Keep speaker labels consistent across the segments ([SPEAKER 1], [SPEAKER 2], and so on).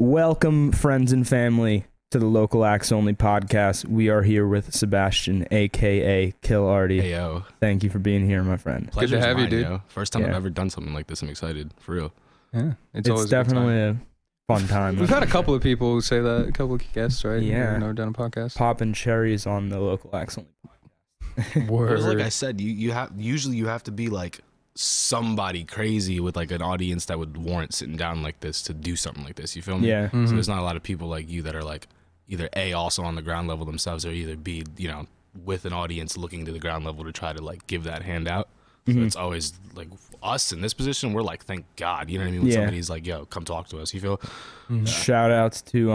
[SPEAKER 1] Welcome, friends and family, to the Local Acts Only podcast. We are here with Sebastian, a.k.a. Kill Arty.
[SPEAKER 2] Hey, yo.
[SPEAKER 1] Thank you for being here, my friend.
[SPEAKER 2] Pleasure
[SPEAKER 3] to have
[SPEAKER 2] mine,
[SPEAKER 3] you, dude.
[SPEAKER 2] Yo. First time I've ever done something like this. I'm excited, for real.
[SPEAKER 3] Yeah,
[SPEAKER 1] It's
[SPEAKER 3] always
[SPEAKER 1] definitely a fun time.
[SPEAKER 3] We've had a couple of people who say that, a couple of guests, right?
[SPEAKER 1] Yeah.
[SPEAKER 3] Who've never done a podcast.
[SPEAKER 1] Popping cherries on the Local Acts Only podcast.
[SPEAKER 3] Word.
[SPEAKER 2] It was like I said, you have to be like somebody crazy with like an audience that would warrant sitting down like this to do something like this. You feel me?
[SPEAKER 1] Yeah.
[SPEAKER 3] Mm-hmm.
[SPEAKER 2] So there's not a lot of people like you that are like either A, also on the ground level themselves, or either B, with an audience looking to the ground level to try to like give that hand out. So it's always like us in this position, we're like, thank God, you know what I mean? When somebody's like, yo, come talk to us, you feel?
[SPEAKER 1] Shout outs to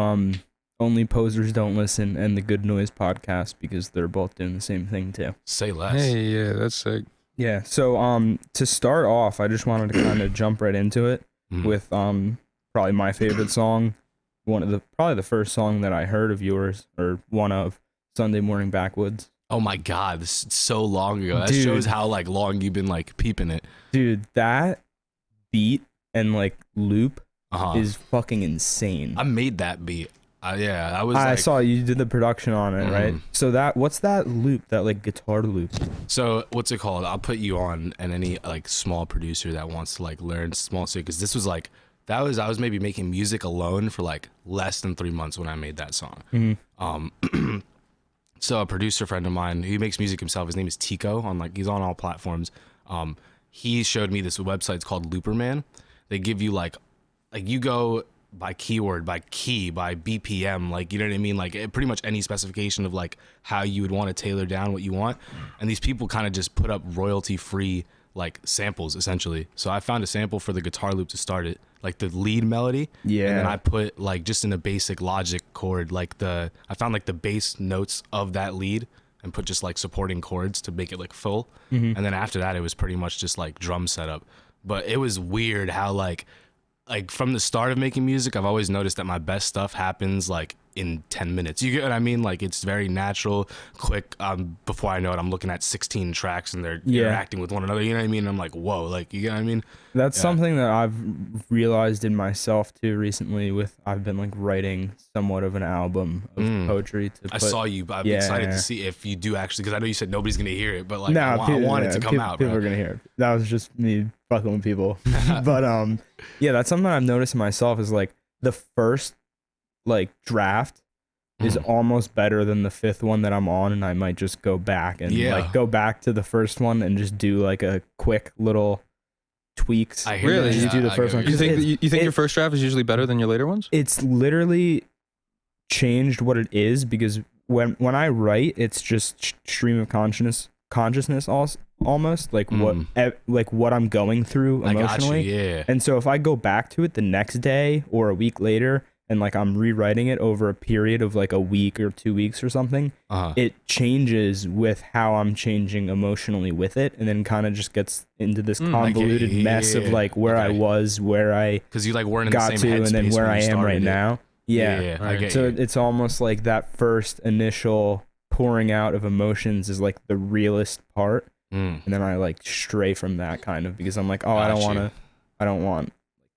[SPEAKER 1] Only Posers Don't Listen and the Good Noise podcast, because they're both doing the same thing too.
[SPEAKER 2] Say less.
[SPEAKER 3] Hey, yeah, that's sick.
[SPEAKER 1] Yeah. So to start off, I just wanted to kind of jump right into it with probably my favorite song, probably the first song that I heard of yours, or one of Sunday Morning Backwoods.
[SPEAKER 2] Oh my God, this is so long ago. That
[SPEAKER 1] Dude.
[SPEAKER 2] shows how like long you've been like peeping it.
[SPEAKER 1] Dude, that beat and like loop
[SPEAKER 2] Uh-huh.
[SPEAKER 1] is fucking insane.
[SPEAKER 2] I made that beat. I was.
[SPEAKER 1] I
[SPEAKER 2] like,
[SPEAKER 1] saw you did the production on it, right? So what's that loop? That like guitar loop?
[SPEAKER 2] So what's it called? I'll put you on, and any like small producer that wants to like learn small stuff, because this was like I was maybe making music alone for like less than 3 months when I made that song. So a producer friend of mine, he makes music himself. His name is Tico. He's on all platforms. He showed me this website. It's called Looperman. They give you like you go by keyword, by key, by BPM, like, you know what I mean? Like pretty much any specification of like how you would want to tailor down what you want. And these people kind of just put up royalty free like samples essentially. So I found a sample for the guitar loop to start it, like the lead melody.
[SPEAKER 1] Yeah.
[SPEAKER 2] And then I put like just in a basic Logic chord, like I found like the bass notes of that lead and put just like supporting chords to make it like full. And then after that, it was pretty much just like drum setup. But it was weird how like from the start of making music, I've always noticed that my best stuff happens like in 10 minutes. You get what I mean? Like it's very natural, quick. Before I know it, I'm looking at 16 tracks and they're interacting with one another. You know what I mean? I'm like, whoa, like, you get what I mean?
[SPEAKER 1] That's something that I've realized in myself too recently. I've been like writing somewhat of an album of poetry to put.
[SPEAKER 2] I saw you, but I'm excited to see if you do actually, because I know you said nobody's going to hear it, but like,
[SPEAKER 1] No,
[SPEAKER 2] I want it to come out,
[SPEAKER 1] People
[SPEAKER 2] bro.
[SPEAKER 1] are gonna hear it. That was just me fucking with people. But yeah, that's something I've noticed in myself is like the first like draft is almost better than the fifth one that I'm on, and I might just go back and like go back to the first one and just do like a quick little tweaks.
[SPEAKER 2] I hear
[SPEAKER 3] Really?
[SPEAKER 2] that.
[SPEAKER 1] You do the first one.
[SPEAKER 3] You think your first draft is usually better than your later ones?
[SPEAKER 1] It's literally changed what it is, because when I write, it's just stream of consciousness almost like what I'm going through emotionally.
[SPEAKER 2] I got you, yeah.
[SPEAKER 1] And so if I go back to it the next day or a week later and like I'm rewriting it over a period of like a week or 2 weeks or something, it changes with how I'm changing emotionally with it, and then kind of just gets into this convoluted mess of like where I was, where I
[SPEAKER 2] because you like weren't in the
[SPEAKER 1] got
[SPEAKER 2] same
[SPEAKER 1] to, and then
[SPEAKER 2] headspace
[SPEAKER 1] where
[SPEAKER 2] when
[SPEAKER 1] I
[SPEAKER 2] you
[SPEAKER 1] am right
[SPEAKER 2] started it.
[SPEAKER 1] now. Yeah.
[SPEAKER 2] I get
[SPEAKER 1] So
[SPEAKER 2] you.
[SPEAKER 1] it's almost like that first initial pouring out of emotions is like the realest part. And then I like stray from that kind of, because I'm like, oh, I don't want like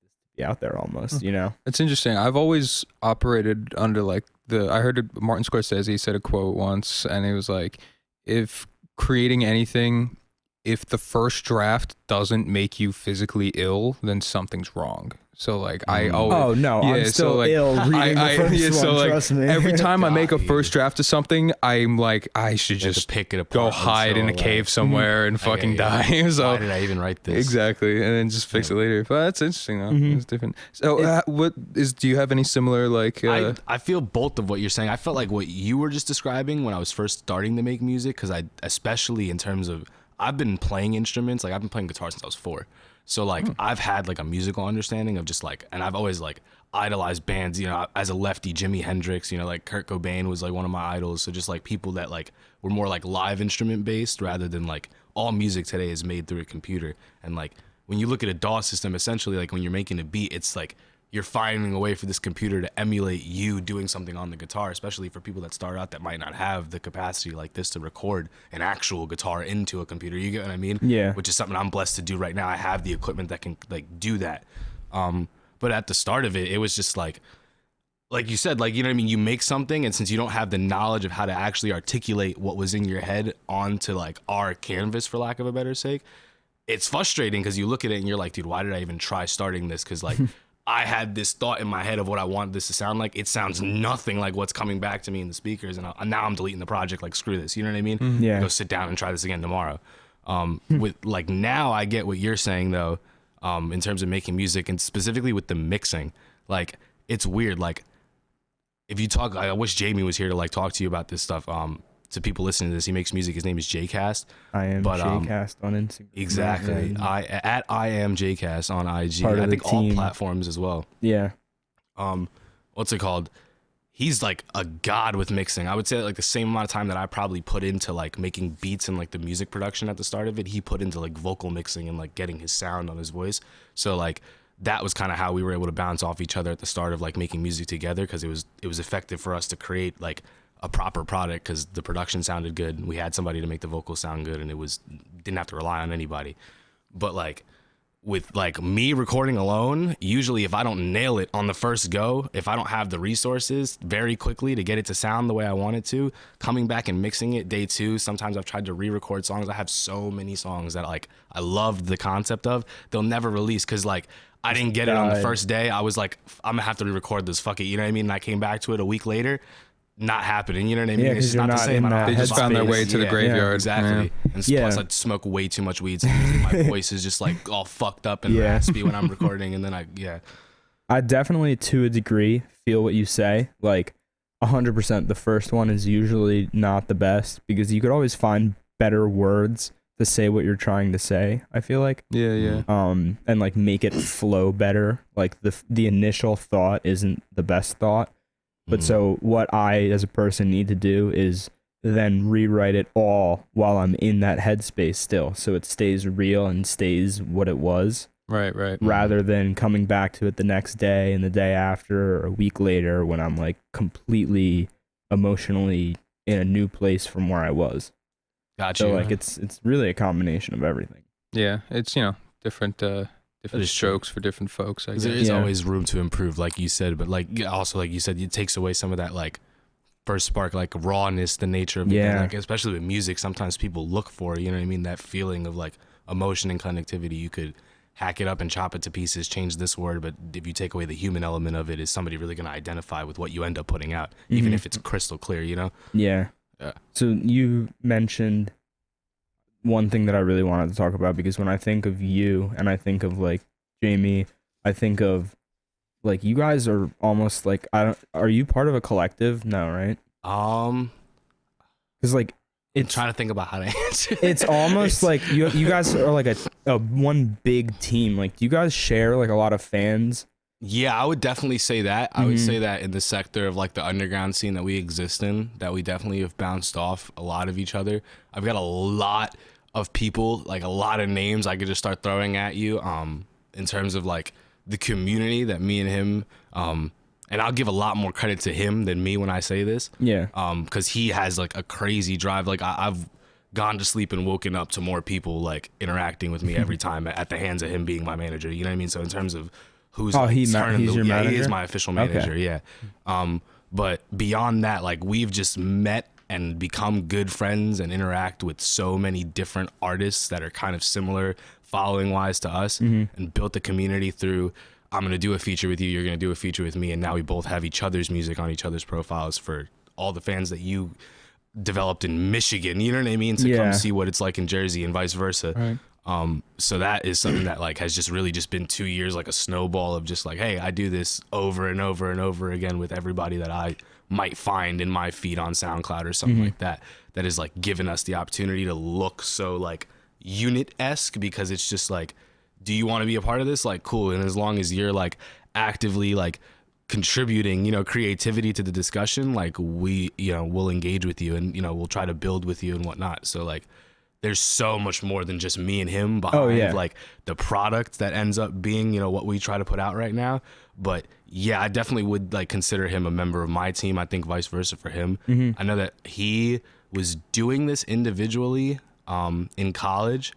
[SPEAKER 1] this to be out there almost, you know?
[SPEAKER 3] It's interesting. I've always operated under like I heard Martin Scorsese said a quote once, and it was like, if creating anything, if the first draft doesn't make you physically ill, then something's wrong. So like I always,
[SPEAKER 1] Oh no, I'm still
[SPEAKER 3] so like,
[SPEAKER 1] ill reading the first one, trust me.
[SPEAKER 3] Every time I make a
[SPEAKER 2] God,
[SPEAKER 3] first draft of something, I'm like, I should
[SPEAKER 2] You have to
[SPEAKER 3] just
[SPEAKER 2] pick it apart.
[SPEAKER 3] go
[SPEAKER 2] and
[SPEAKER 3] hide in a
[SPEAKER 2] so,
[SPEAKER 3] cave somewhere and fucking
[SPEAKER 2] you.
[SPEAKER 3] die. So
[SPEAKER 2] Why did I even write this?
[SPEAKER 3] exactly, and then just fix it later. But that's interesting though. It's different. So do you have any similar like?
[SPEAKER 2] I feel both of what you're saying. I felt like what you were just describing when I was first starting to make music, because especially in terms of, I've been playing instruments, like I've been playing guitar since I was 4. So like I've had like a musical understanding of just like, and I've always like idolized bands, you know, as a lefty, Jimi Hendrix, you know, like Kurt Cobain was like one of my idols. So just like people that like were more like live instrument based, rather than like all music today is made through a computer. And like when you look at a DAW system, essentially like when you're making a beat, it's like you're finding a way for this computer to emulate you doing something on the guitar, especially for people that start out that might not have the capacity like this to record an actual guitar into a computer. You get what I mean?
[SPEAKER 1] Yeah.
[SPEAKER 2] Which is something I'm blessed to do right now. I have the equipment that can like do that. But at the start of it, it was just like, like you said, like, you know what I mean? You make something, and since you don't have the knowledge of how to actually articulate what was in your head onto like our canvas, for lack of a better sake, it's frustrating because you look at it and you're like, dude, why did I even try starting this? Because like I had this thought in my head of what I want this to sound like. It sounds nothing like what's coming back to me in the speakers, and now I'm deleting the project. Like, screw this, you know what I mean?
[SPEAKER 1] Yeah.
[SPEAKER 2] Go sit down and try this again tomorrow. With like, now I get what you're saying though, in terms of making music, and specifically with the mixing. Like, it's weird. Like, if you talk, I wish Jamie was here to like talk to you about this stuff. To people listening to this, he makes music. His name is Jcast.
[SPEAKER 1] I am Jcast on Instagram.
[SPEAKER 2] Exactly. I am Jcast on IG.
[SPEAKER 1] Part of
[SPEAKER 2] I think
[SPEAKER 1] the team.
[SPEAKER 2] all platforms as well.
[SPEAKER 1] Yeah.
[SPEAKER 2] What's it called? He's like a god with mixing. I would say that, like, the same amount of time that I probably put into like making beats and like the music production at the start of it, he put into like vocal mixing and like getting his sound on his voice. So like, that was kind of how we were able to bounce off each other at the start of like making music together, because it was effective for us to create like a proper product, because the production sounded good. We had somebody to make the vocals sound good, and didn't have to rely on anybody. But like, with like me recording alone, usually if I don't nail it on the first go, if I don't have the resources very quickly to get it to sound the way I want it to, coming back and mixing it day two, sometimes I've tried to re-record songs. I have so many songs that like I loved the concept of, they'll never release, because like I didn't get it on the first day. I was like, I'm gonna have to re-record this, fuck it, you know what I mean? And I came back to it a week later, not happening, you know what I mean?
[SPEAKER 1] Yeah,
[SPEAKER 2] it's just
[SPEAKER 1] you're
[SPEAKER 2] not the
[SPEAKER 1] not
[SPEAKER 2] same.
[SPEAKER 1] in that
[SPEAKER 3] They just found their way to the graveyard.
[SPEAKER 2] Exactly. And plus, I smoke way too much weed, so my voice is just like all fucked up and raspy when I'm recording. And then
[SPEAKER 1] I definitely, to a degree, feel what you say. Like 100%, the first one is usually not the best, because you could always find better words to say what you're trying to say, I feel like.
[SPEAKER 3] Yeah.
[SPEAKER 1] And like make it flow better. Like the initial thought isn't the best thought. But so what I as a person need to do is then rewrite it all while I'm in that headspace still, so it stays real and stays what it was.
[SPEAKER 3] Right.
[SPEAKER 1] Rather than coming back to it the next day and the day after or a week later, when I'm like completely emotionally in a new place from where I was.
[SPEAKER 2] Gotcha.
[SPEAKER 1] So like it's really a combination of everything.
[SPEAKER 3] Yeah, it's different strokes for different folks. I guess.
[SPEAKER 2] There is always room to improve, like you said, but like also like you said, it takes away some of that like first spark, like rawness, the nature of it. Like, especially with music, sometimes people look for, you know what I mean, that feeling of like emotion and connectivity. You could hack it up and chop it to pieces, change this word, but if you take away the human element of it, is somebody really going to identify with what you end up putting out, even if it's crystal clear, you know?
[SPEAKER 1] Yeah. So you mentioned one thing that I really wanted to talk about, because when I think of you and I think of like Jamie, I think of like you guys are almost like, are you part of a collective? No, right? Because like
[SPEAKER 2] I'm trying to think about how to answer.
[SPEAKER 1] It's almost like you guys are like a one big team. Like, do you guys share like a lot of fans?
[SPEAKER 2] Yeah, I would definitely say that. I would say that in the sector of like the underground scene that we exist in, that we definitely have bounced off a lot of each other. I've got a lot of people, like a lot of names I could just start throwing at you, in terms of like the community that me and him, and I'll give a lot more credit to him than me when I say this.
[SPEAKER 1] Yeah.
[SPEAKER 2] Because he has like a crazy drive. Like I've gone to sleep and woken up to more people like interacting with me every time at the hands of him being my manager. You know what I mean? So in terms of who's
[SPEAKER 1] he's your manager?
[SPEAKER 2] He is my official manager. Okay. Yeah. But beyond that, like we've just met and become good friends and interact with so many different artists that are kind of similar following wise to us, and built the community through, I'm going to do a feature with you, you're going to do a feature with me, and now we both have each other's music on each other's profiles for all the fans that you developed in Michigan, you know what I mean, to come see what it's like in Jersey and vice versa.
[SPEAKER 3] Right.
[SPEAKER 2] So that is something that like has just really just been 2 years, like a snowball of just like, hey, I do this over and over and over again with everybody that I might find in my feed on SoundCloud or something like that is like given us the opportunity to look so like unit-esque, because it's just like, do you want to be a part of this? Like, cool. And as long as you're like actively like contributing, you know, creativity to the discussion, like we, you know, we'll engage with you and, you know, we'll try to build with you and whatnot. So like, there's so much more than just me and him behind like the product that ends up being, you know, what we try to put out right now. But yeah, I definitely would like consider him a member of my team. I think vice versa for him. I know that he was doing this individually in college,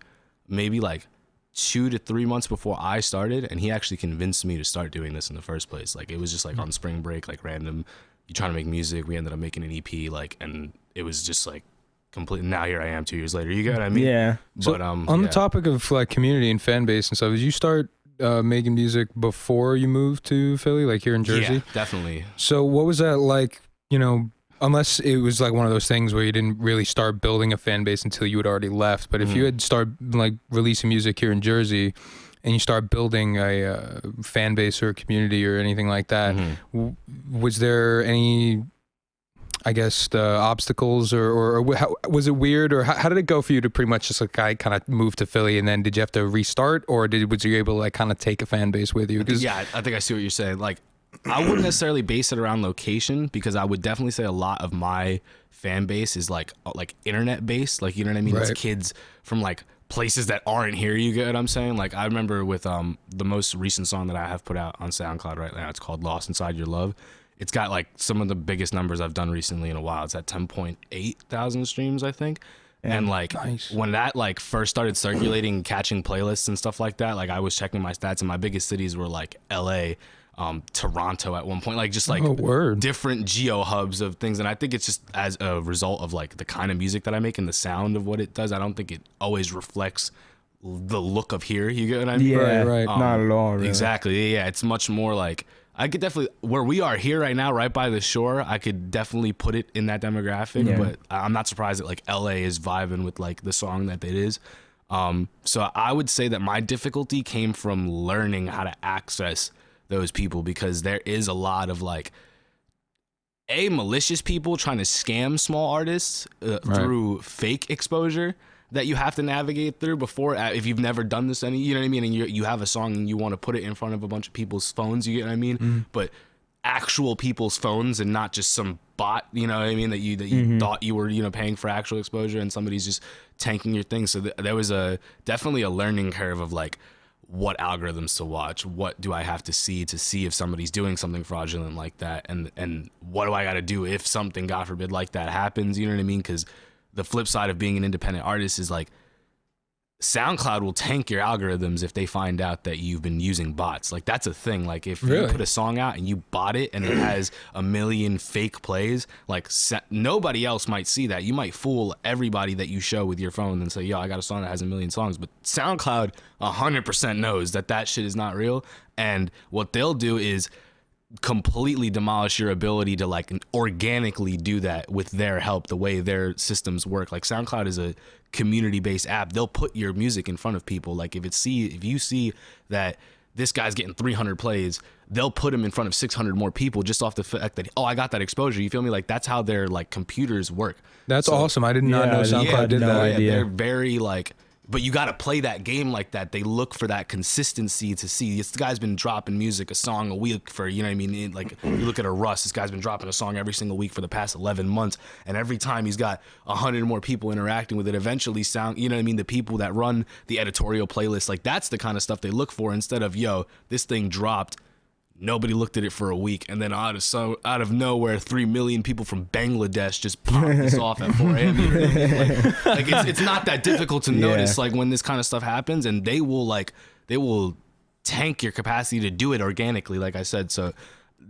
[SPEAKER 2] maybe like 2 to 3 months before I started, and he actually convinced me to start doing this in the first place. Like, it was just like on spring break, like random, you trying to make music. We ended up making an EP, like, and it was just like complete. Now here I am 2 years later. You get what I mean?
[SPEAKER 1] Yeah.
[SPEAKER 3] So
[SPEAKER 2] But
[SPEAKER 3] on the topic of like community and fan base and stuff, did you start making music before you moved to Philly, like here in Jersey?
[SPEAKER 2] Yeah, definitely.
[SPEAKER 3] So what was that like, you know, unless it was like one of those things where you didn't really start building a fan base until you had already left, but if you had started like releasing music here in Jersey and you start building a fan base or a community or anything like that, was there any, I guess, the obstacles or how, was it weird, or how did it go for you to pretty much just like kind of move to Philly, and then did you have to restart, or was you able to like kind of take a fan base with you?
[SPEAKER 2] Yeah, I think I see what you're saying. Like, I wouldn't necessarily base it around location, because I would definitely say a lot of my fan base is like internet based. Like, you know what I mean?
[SPEAKER 3] Right.
[SPEAKER 2] It's kids from like places that aren't here. You get what I'm saying? Like, I remember with the most recent song that I have put out on SoundCloud right now, it's called Lost Inside Your Love. It's got like some of the biggest numbers I've done recently in a while. It's at 10.8 thousand streams, I think. And like when that like first started circulating, catching playlists and stuff like that, like I was checking my stats, and my biggest cities were like LA, Toronto at one point, like just like different geo hubs of things. And I think it's just as a result of like the kind of music that I make and the sound of what it does. I don't think it always reflects the look of here. You get what I mean?
[SPEAKER 1] Yeah, right. Not at all. Really.
[SPEAKER 2] Exactly. Yeah, it's much more like, I could definitely, where we are here right now, right by the shore, I could definitely put it in that demographic. But I'm not surprised that like LA is vibing with like the song that it is. So I would say that my difficulty came from learning how to access those people, because there is a lot of like malicious people trying to scam small artists through fake exposure that you have to navigate through before, if you've never done this you know what I mean, and you have a song and you want to put it in front of a bunch of people's phones, you get what I mean? But actual people's phones, and not just some bot, you know what I mean, that you thought you were, you know, paying for actual exposure, and somebody's just tanking your thing. So there was definitely a learning curve of like, what algorithms to watch, what do I have to see if somebody's doing something fraudulent like that, and what do I got to do if something, God forbid, like that happens, you know what I mean? Because the flip side of being an independent artist is like, SoundCloud will tank your algorithms if they find out that you've been using bots. Like, that's a thing. Like, if you put a song out and you bot it and it has 1 million fake plays, like nobody else might see that. You might fool everybody that you show with your phone and say, yo, I got a song that has 1 million songs. But SoundCloud 100% knows that shit is not real. And what they'll do is completely demolish your ability to like organically do that with their help, the way their systems work. Like, SoundCloud is a community-based app. They'll put your music in front of people. Like, if you see that this guy's getting 300 plays, they'll put him in front of 600 more people just off the fact that, I got that exposure. You feel me? Like, that's how their like computers work.
[SPEAKER 3] That's awesome. I did not know SoundCloud did that.
[SPEAKER 2] They're very like, but you got to play that game like that. They look for that consistency to see this guy's been dropping music, a song a week for, you know what I mean? Like, you look at a Russ, this guy's been dropping a song every single week for the past 11 months. And every time he's got 100 more people interacting with it, eventually you know what I mean? The people that run the editorial playlist, like, that's the kind of stuff they look for, instead of, yo, this thing dropped, nobody looked at it for a week, and then out of nowhere, 3 million people from Bangladesh just popped this off at 4 a.m. You know what I mean? Like it's not that difficult to notice, like, when this kind of stuff happens, and they will tank your capacity to do it organically, like I said. So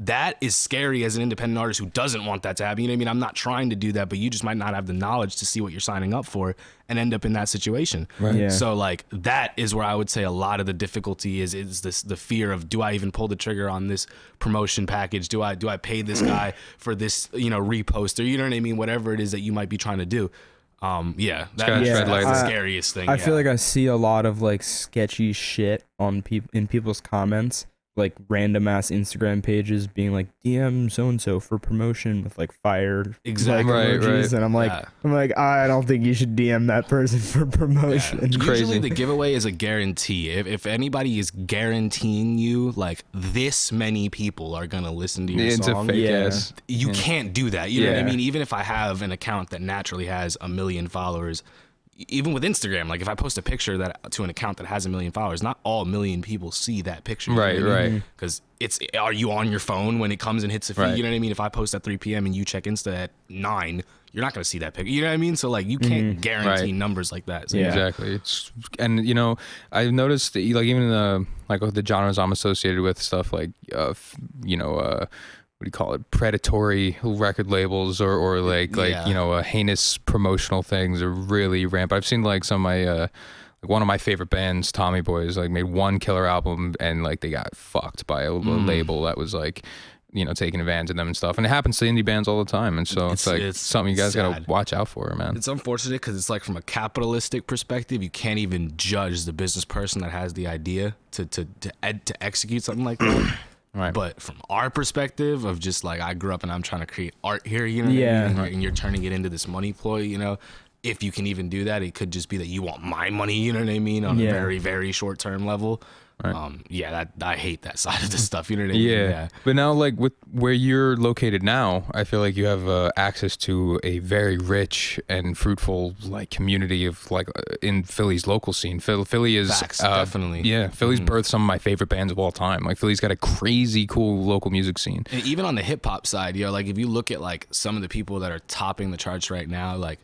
[SPEAKER 2] that is scary as an independent artist who doesn't want that to happen. You know what I mean? I'm not trying to do that, but you just might not have the knowledge to see what you're signing up for and end up in that situation.
[SPEAKER 3] Right.
[SPEAKER 1] Yeah.
[SPEAKER 2] So like, that is where I would say a lot of the difficulty is the fear of, do I even pull the trigger on this promotion package? Do I pay this guy for this, you know, repost, or, you know what I mean? Whatever it is that you might be trying to do. That's the scariest thing.
[SPEAKER 1] I feel like I see a lot of like sketchy shit on in people's comments, like random ass Instagram pages being like, DM so and so for promotion with like fire
[SPEAKER 2] exactly
[SPEAKER 1] emojis. And I'm like, I don't think you should DM that person for promotion.
[SPEAKER 2] It's crazy. Usually the giveaway is a guarantee. If anybody is guaranteeing you like this many people are gonna listen to your song, you can't do that. You know what I mean? Even if I have an account that naturally has 1 million followers, even with Instagram, like if I post a picture that to an account that has 1 million followers, not all 1 million people see that picture.
[SPEAKER 3] Right.
[SPEAKER 2] Because are you on your phone when it comes and hits a feed?
[SPEAKER 3] Right.
[SPEAKER 2] You know what I mean? If I post at 3 p.m. and you check Insta at 9, you're not going to see that picture. You know what I mean? So like you can't guarantee numbers like that. So,
[SPEAKER 3] Exactly. And you know, I've noticed that, like even the genres I'm associated with, stuff like what do you call it, predatory record labels or like you know, heinous promotional things are really rampant. I've seen like some of my like one of my favorite bands, Tommy Boys, like made one killer album and like they got fucked by a label that was like, you know, taking advantage of them and stuff. And it happens to indie bands all the time. And so it's like something you guys gotta watch out for, man.
[SPEAKER 2] It's unfortunate because it's like from a capitalistic perspective, you can't even judge the business person that has the idea to execute something like that.
[SPEAKER 3] Right.
[SPEAKER 2] But from our perspective of just like, I grew up and I'm trying to create art here, you know what I mean? And you're turning it into this money ploy, you know, if you can even do that, it could just be that you want my money, you know what I mean? On a very, very short term level. Right. I hate that side of the stuff, you know what I mean?
[SPEAKER 3] Yeah. But now, like with where you're located now, I feel like you have access to a very rich and fruitful like community of like in Philly's local scene. Philly is
[SPEAKER 2] definitely.
[SPEAKER 3] Yeah, Philly's birthed some of my favorite bands of all time. Like Philly's got a crazy cool local music scene.
[SPEAKER 2] And even on the hip hop side, you know, like if you look at like some of the people that are topping the charts right now, like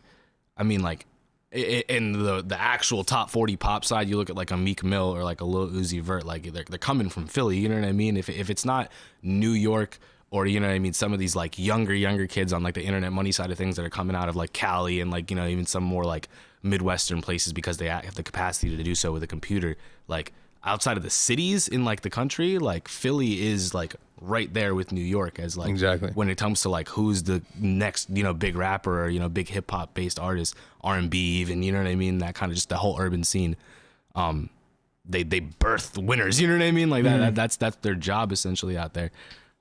[SPEAKER 2] I mean, like in the actual top 40 pop side, you look at like a Meek Mill or like a Lil Uzi Vert, like they're coming from Philly, you know what I mean? If it's not New York or, you know what I mean, some of these like younger kids on like the internet money side of things that are coming out of like Cali and like, you know, even some more like Midwestern places because they have the capacity to do so with a computer, like outside of the cities in like the country, like Philly is like right there with New York as like when it comes to like who's the next, you know, big rapper or, you know, big hip hop based artist, R&B even, you know what I mean, that kind of just the whole urban scene. They birth winners, you know what I mean, like that's their job essentially out there.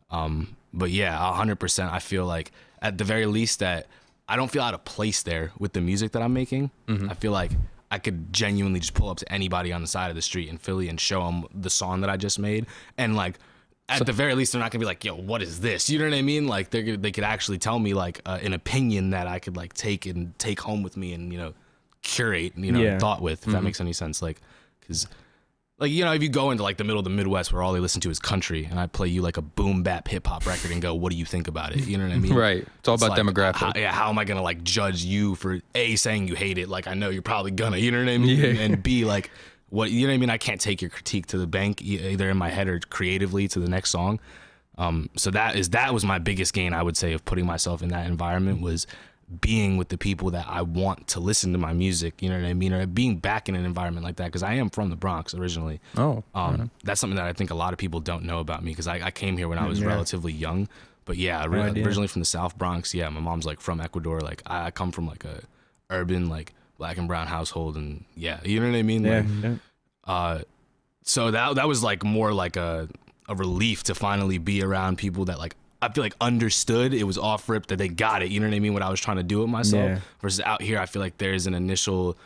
[SPEAKER 2] But yeah, 100%. I feel like at the very least that I don't feel out of place there with the music that I'm making. I feel like I could genuinely just pull up to anybody on the side of the street in Philly and show them the song that I just made, and like at the very least they're not gonna be like, yo, what is this, you know what I mean? Like they could actually tell me like an opinion that I could like take home with me and, you know, curate, you know, thought with, if that makes any sense. Like because like, you know, if you go into like the middle of the Midwest where all they listen to is country and I play you like a boom bap hip hop record and go, what do you think about it? You know what I mean?
[SPEAKER 3] Right. It's all about
[SPEAKER 2] like,
[SPEAKER 3] demographic.
[SPEAKER 2] How am I going to like judge you for A, saying you hate it? Like, I know you're probably gonna, you know what I mean? Yeah. And B, like, what, you know what I mean? I can't take your critique to the bank either in my head or creatively to the next song. So that was my biggest gain, I would say, of putting myself in that environment, was being with the people that I want to listen to my music, you know what I mean, or being back in an environment like that, because I am from the Bronx originally. That's something that I think a lot of people don't know about me, because I came here when I was relatively young, but originally from the South Bronx. My mom's like from Ecuador. Like I come from like a urban like black and brown household, and you know what I mean. So that was like more like a relief to finally be around people that like I feel like understood. It was off rip that they got it, you know what I mean, what I was trying to do with myself. Versus out here, I feel like there's an initial,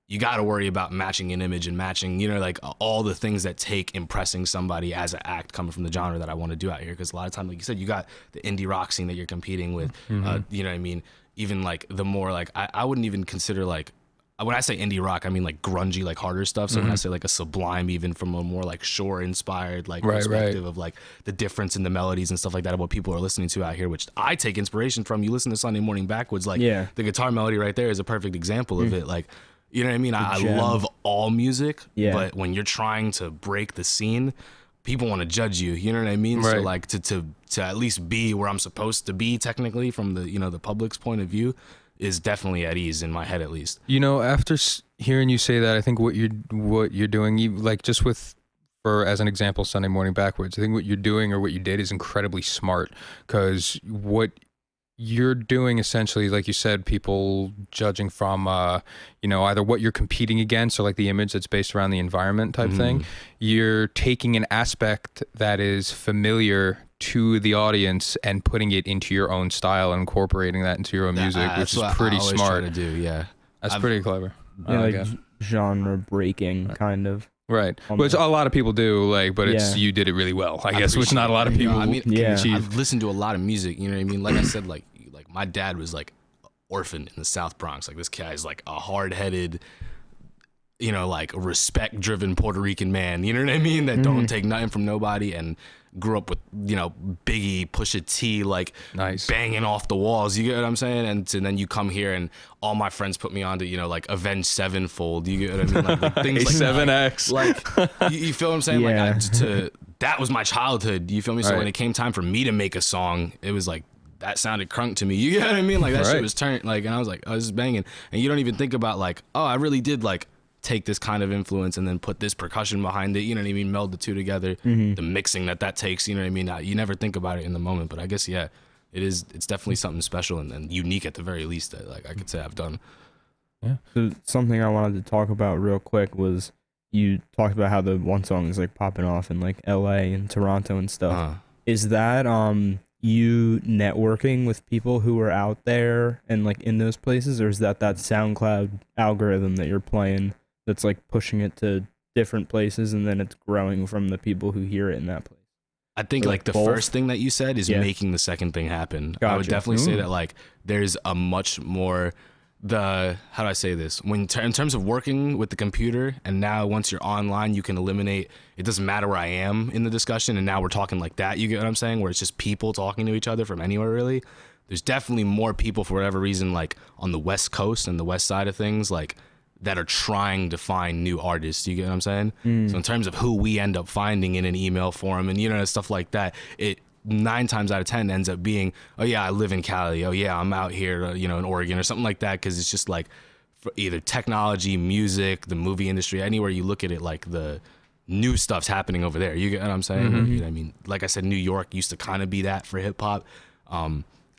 [SPEAKER 2] you got to worry about matching an image and matching, you know, like all the things that take impressing somebody as an act coming from the genre that I want to do out here. Because a lot of times, like you said, you got the indie rock scene that you're competing with, you know what I mean? Even like the more like, I wouldn't even consider like, when I say indie rock, I mean like grungy, like harder stuff. So when I say like a Sublime, even from a more like Shore inspired like perspective of like the difference in the melodies and stuff like that of what people are listening to out here, which I take inspiration from. You listen to Sunday Morning Backwards, like the guitar melody right there is a perfect example of it. Like, you know what I mean? I love all music, but when you're trying to break the scene, people want to judge you, you know what I mean? So like to at least be where I'm supposed to be technically from the, you know, the public's point of view, is definitely at ease in my head, at least.
[SPEAKER 3] You know, after hearing you say that, I think what you're doing, you, like just with, for as an example, Sunday Morning Backwards, I think what you're doing or what you did is incredibly smart, because what you're doing essentially, like you said, people judging from, you know, either what you're competing against or like the image that's based around the environment type thing. You're taking an aspect that is familiar to the audience and putting it into your own style and incorporating that into your own music, which is pretty smart.
[SPEAKER 2] To do,
[SPEAKER 3] that's pretty clever.
[SPEAKER 1] Like genre breaking kind of.
[SPEAKER 3] Right, which a lot of people do, like, but it's you did it really well, I guess, which not a lot of people.
[SPEAKER 2] I mean, I've listened to a lot of music, you know what I mean. Like I said, like my dad was like orphan in the South Bronx. Like, this guy's like a hard-headed, you know, like respect-driven Puerto Rican man, you know what I mean, that don't take nothing from nobody, and grew up with, you know, Biggie, Pusha T, like banging off the walls, you get what I'm saying? And then you come here and all my friends put me on to, you know, like Avenged Sevenfold, you get what I mean? Like things like
[SPEAKER 3] 7X.
[SPEAKER 2] Like, you feel what I'm saying?
[SPEAKER 1] Yeah.
[SPEAKER 2] Like, that was my childhood, you feel me? So when it came time for me to make a song, it was like, that sounded crunk to me, you get what I mean? Like, that shit was turned, like, and I was like, oh, this is banging. And you don't even think about like, oh, I really did like take this kind of influence and then put this percussion behind it, you know what I mean, meld the two together, the mixing that takes, you know what I mean. You never think about it in the moment, but I guess it's definitely something special and unique at the very least that like I could say I've done.
[SPEAKER 1] So something I wanted to talk about real quick was, you talked about how the one song is like popping off in like LA and Toronto and stuff. Is that you networking with people who are out there and like in those places, or is that SoundCloud algorithm that you're playing that's like pushing it to different places and then it's growing from the people who hear it in that place?
[SPEAKER 2] I think like the first thing that you said is making the second thing happen. Gotcha. I would definitely say that like there's a much more how do I say this? In terms of working with the computer, and now once you're online, you can eliminate, it doesn't matter where I am in the discussion, and now we're talking like that, you get what I'm saying? Where it's just people talking to each other from anywhere really. There's definitely more people for whatever reason, like on the West Coast and the West side of things, like that are trying to find new artists, you get what I'm saying? So in terms of who we end up finding in an email forum and, you know, stuff like that, it 9 times out of 10 ends up being, oh yeah, I live in Cali, oh yeah, I'm out here, you know, in Oregon or something like that, because it's just like for either technology, music, the movie industry, anywhere you look at it, like the new stuff's happening over there, you get what I'm saying? You know what I mean? Like I said, New York used to kind of be that for hip hop.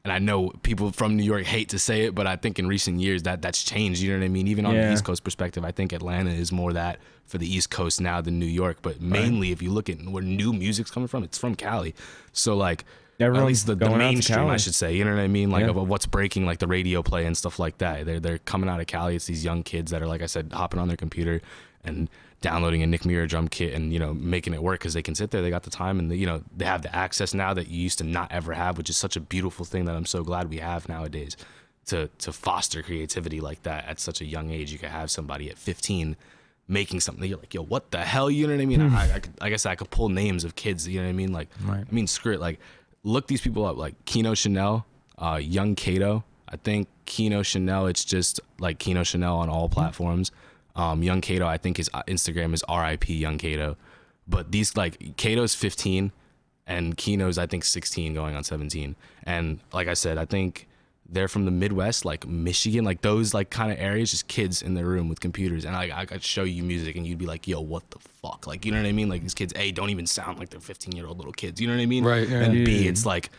[SPEAKER 2] And I know people from New York hate to say it, but I think in recent years that's changed, you know what I mean? Even on the East Coast perspective, I think Atlanta is more that for the East Coast now than New York. But mainly if you look at where new music's coming from, it's from Cali. So like, at least the mainstream, I should say, you know what I mean? Like of what's breaking, like the radio play and stuff like that. They're coming out of Cali. It's these young kids that are, like I said, hopping on their computer and downloading a Nick Muir drum kit and, you know, making it work because they can sit there, they got the time, and you know, they have the access now that you used to not ever have, which is such a beautiful thing that I'm so glad we have nowadays to foster creativity like that at such a young age. You could have somebody at 15 making something, you're like, yo, what the hell, you know what I mean? I guess I could pull names of kids, you know what I mean? Like, I mean, screw it, like, look these people up, like Kino Chanel, Young Kato. I think Kino Chanel, it's just like Kino Chanel on all platforms. Young Kato, I think his Instagram is RIP Young Kato. But these, like, Kato's 15 and Kino's, I think, 16 going on 17. And like I said, I think they're from the Midwest, like Michigan, like those like kind of areas, just kids in their room with computers. And I could show you music and you'd be like, yo, what the fuck? Like, you know what I mean? Like, these kids, A, don't even sound like they're 15-year-old little kids. You know what I mean?
[SPEAKER 3] Right. Yeah.
[SPEAKER 2] And B, it's like,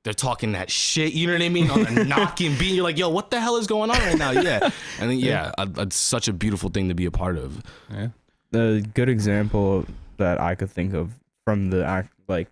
[SPEAKER 2] they're talking that shit, you know what I mean? On a knocking beat, you're like, yo, what the hell is going on right now? Yeah. And then, it's such a beautiful thing to be a part of.
[SPEAKER 3] Yeah.
[SPEAKER 1] The good example that I could think of from the like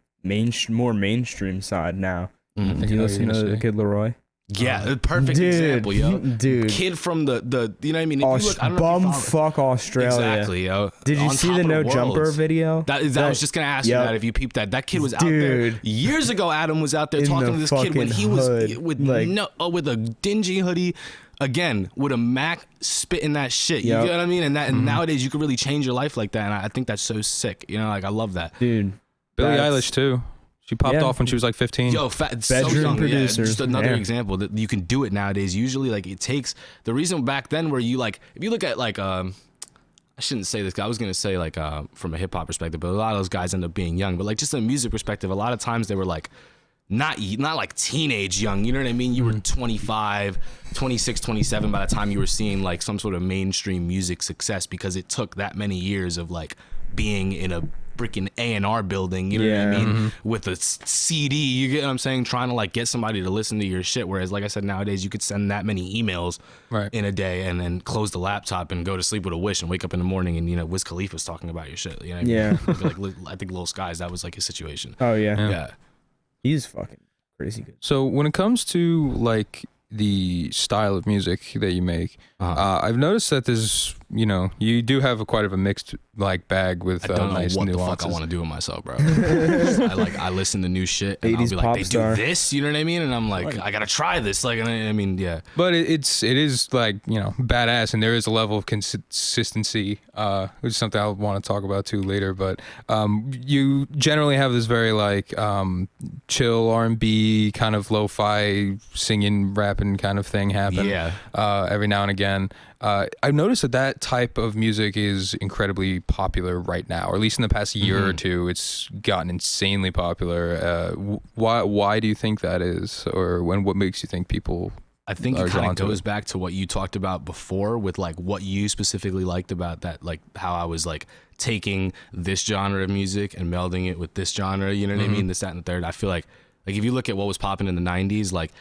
[SPEAKER 1] more mainstream side now. Do you listen to the Kid Leroy?
[SPEAKER 2] Yeah, the perfect example, yo.
[SPEAKER 1] Dude.
[SPEAKER 2] Kid from the you know what I mean? If you look, I don't know if you
[SPEAKER 1] Bumfuck Australia.
[SPEAKER 2] Exactly, yo.
[SPEAKER 1] Did you see the No Jumper video?
[SPEAKER 2] I was just gonna ask you that if you peeped that. That kid was out there years ago. Adam was out there talking to this kid when he was with a dingy hoodie. Again, with a Mac spitting that shit. You know what I mean? And nowadays you could really change your life like that. And I think that's so sick. You know, like I love that.
[SPEAKER 1] Dude.
[SPEAKER 3] Billie Eilish too. She popped off when she was like 15.
[SPEAKER 2] Yo,
[SPEAKER 1] bedroom
[SPEAKER 2] so young.
[SPEAKER 1] producer.
[SPEAKER 2] Just another example that you can do it nowadays. Usually, like it takes the reason back then where you like, if you look at like, I shouldn't say this. I was gonna say like from a hip hop perspective, but a lot of those guys end up being young. But like just a music perspective, a lot of times they were like not like teenage young. You know what I mean? You were 25, 26, 27 by the time you were seeing like some sort of mainstream music success because it took that many years of like being in a freaking A&R building, you know what I mean, with a CD, you get what I'm saying, trying to like get somebody to listen to your shit, whereas like I said, nowadays you could send that many emails in a day and then close the laptop and go to sleep with a wish and wake up in the morning and, you know, Wiz Khalifa's talking about your shit, you know what I mean? Like, I think Lil Skies, that was like his situation.
[SPEAKER 1] Oh yeah. He's fucking crazy good.
[SPEAKER 3] So when it comes to like the style of music that you make, I've noticed that there's, you do have quite of a mixed like bag with
[SPEAKER 2] I don't know
[SPEAKER 3] nice
[SPEAKER 2] what
[SPEAKER 3] nuances.
[SPEAKER 2] the fuck I want to do with myself, bro. I listen to new shit and I'll
[SPEAKER 1] 80s
[SPEAKER 2] be like,
[SPEAKER 1] pop
[SPEAKER 2] they
[SPEAKER 1] star.
[SPEAKER 2] do this, you know what I mean? And I'm like, I gotta try this. Like, I mean, yeah.
[SPEAKER 3] But it is like, badass, and there is a level of consistency, which is something I'll want to talk about too later. But you generally have this very like chill R&B kind of lo-fi singing, rapping kind of thing happen.
[SPEAKER 2] Yeah.
[SPEAKER 3] Every now and again. I've noticed that type of music is incredibly popular right now, or at least in the past year or two. It's gotten insanely popular. Why do you think that is, or what makes you think people?
[SPEAKER 2] I think it kind of goes back to what you talked about before with like what you specifically liked about that, like how I was like taking this genre of music and melding it with this genre. You know what I mean? This, that, and the third. I feel like if you look at what was popping in the '90s, like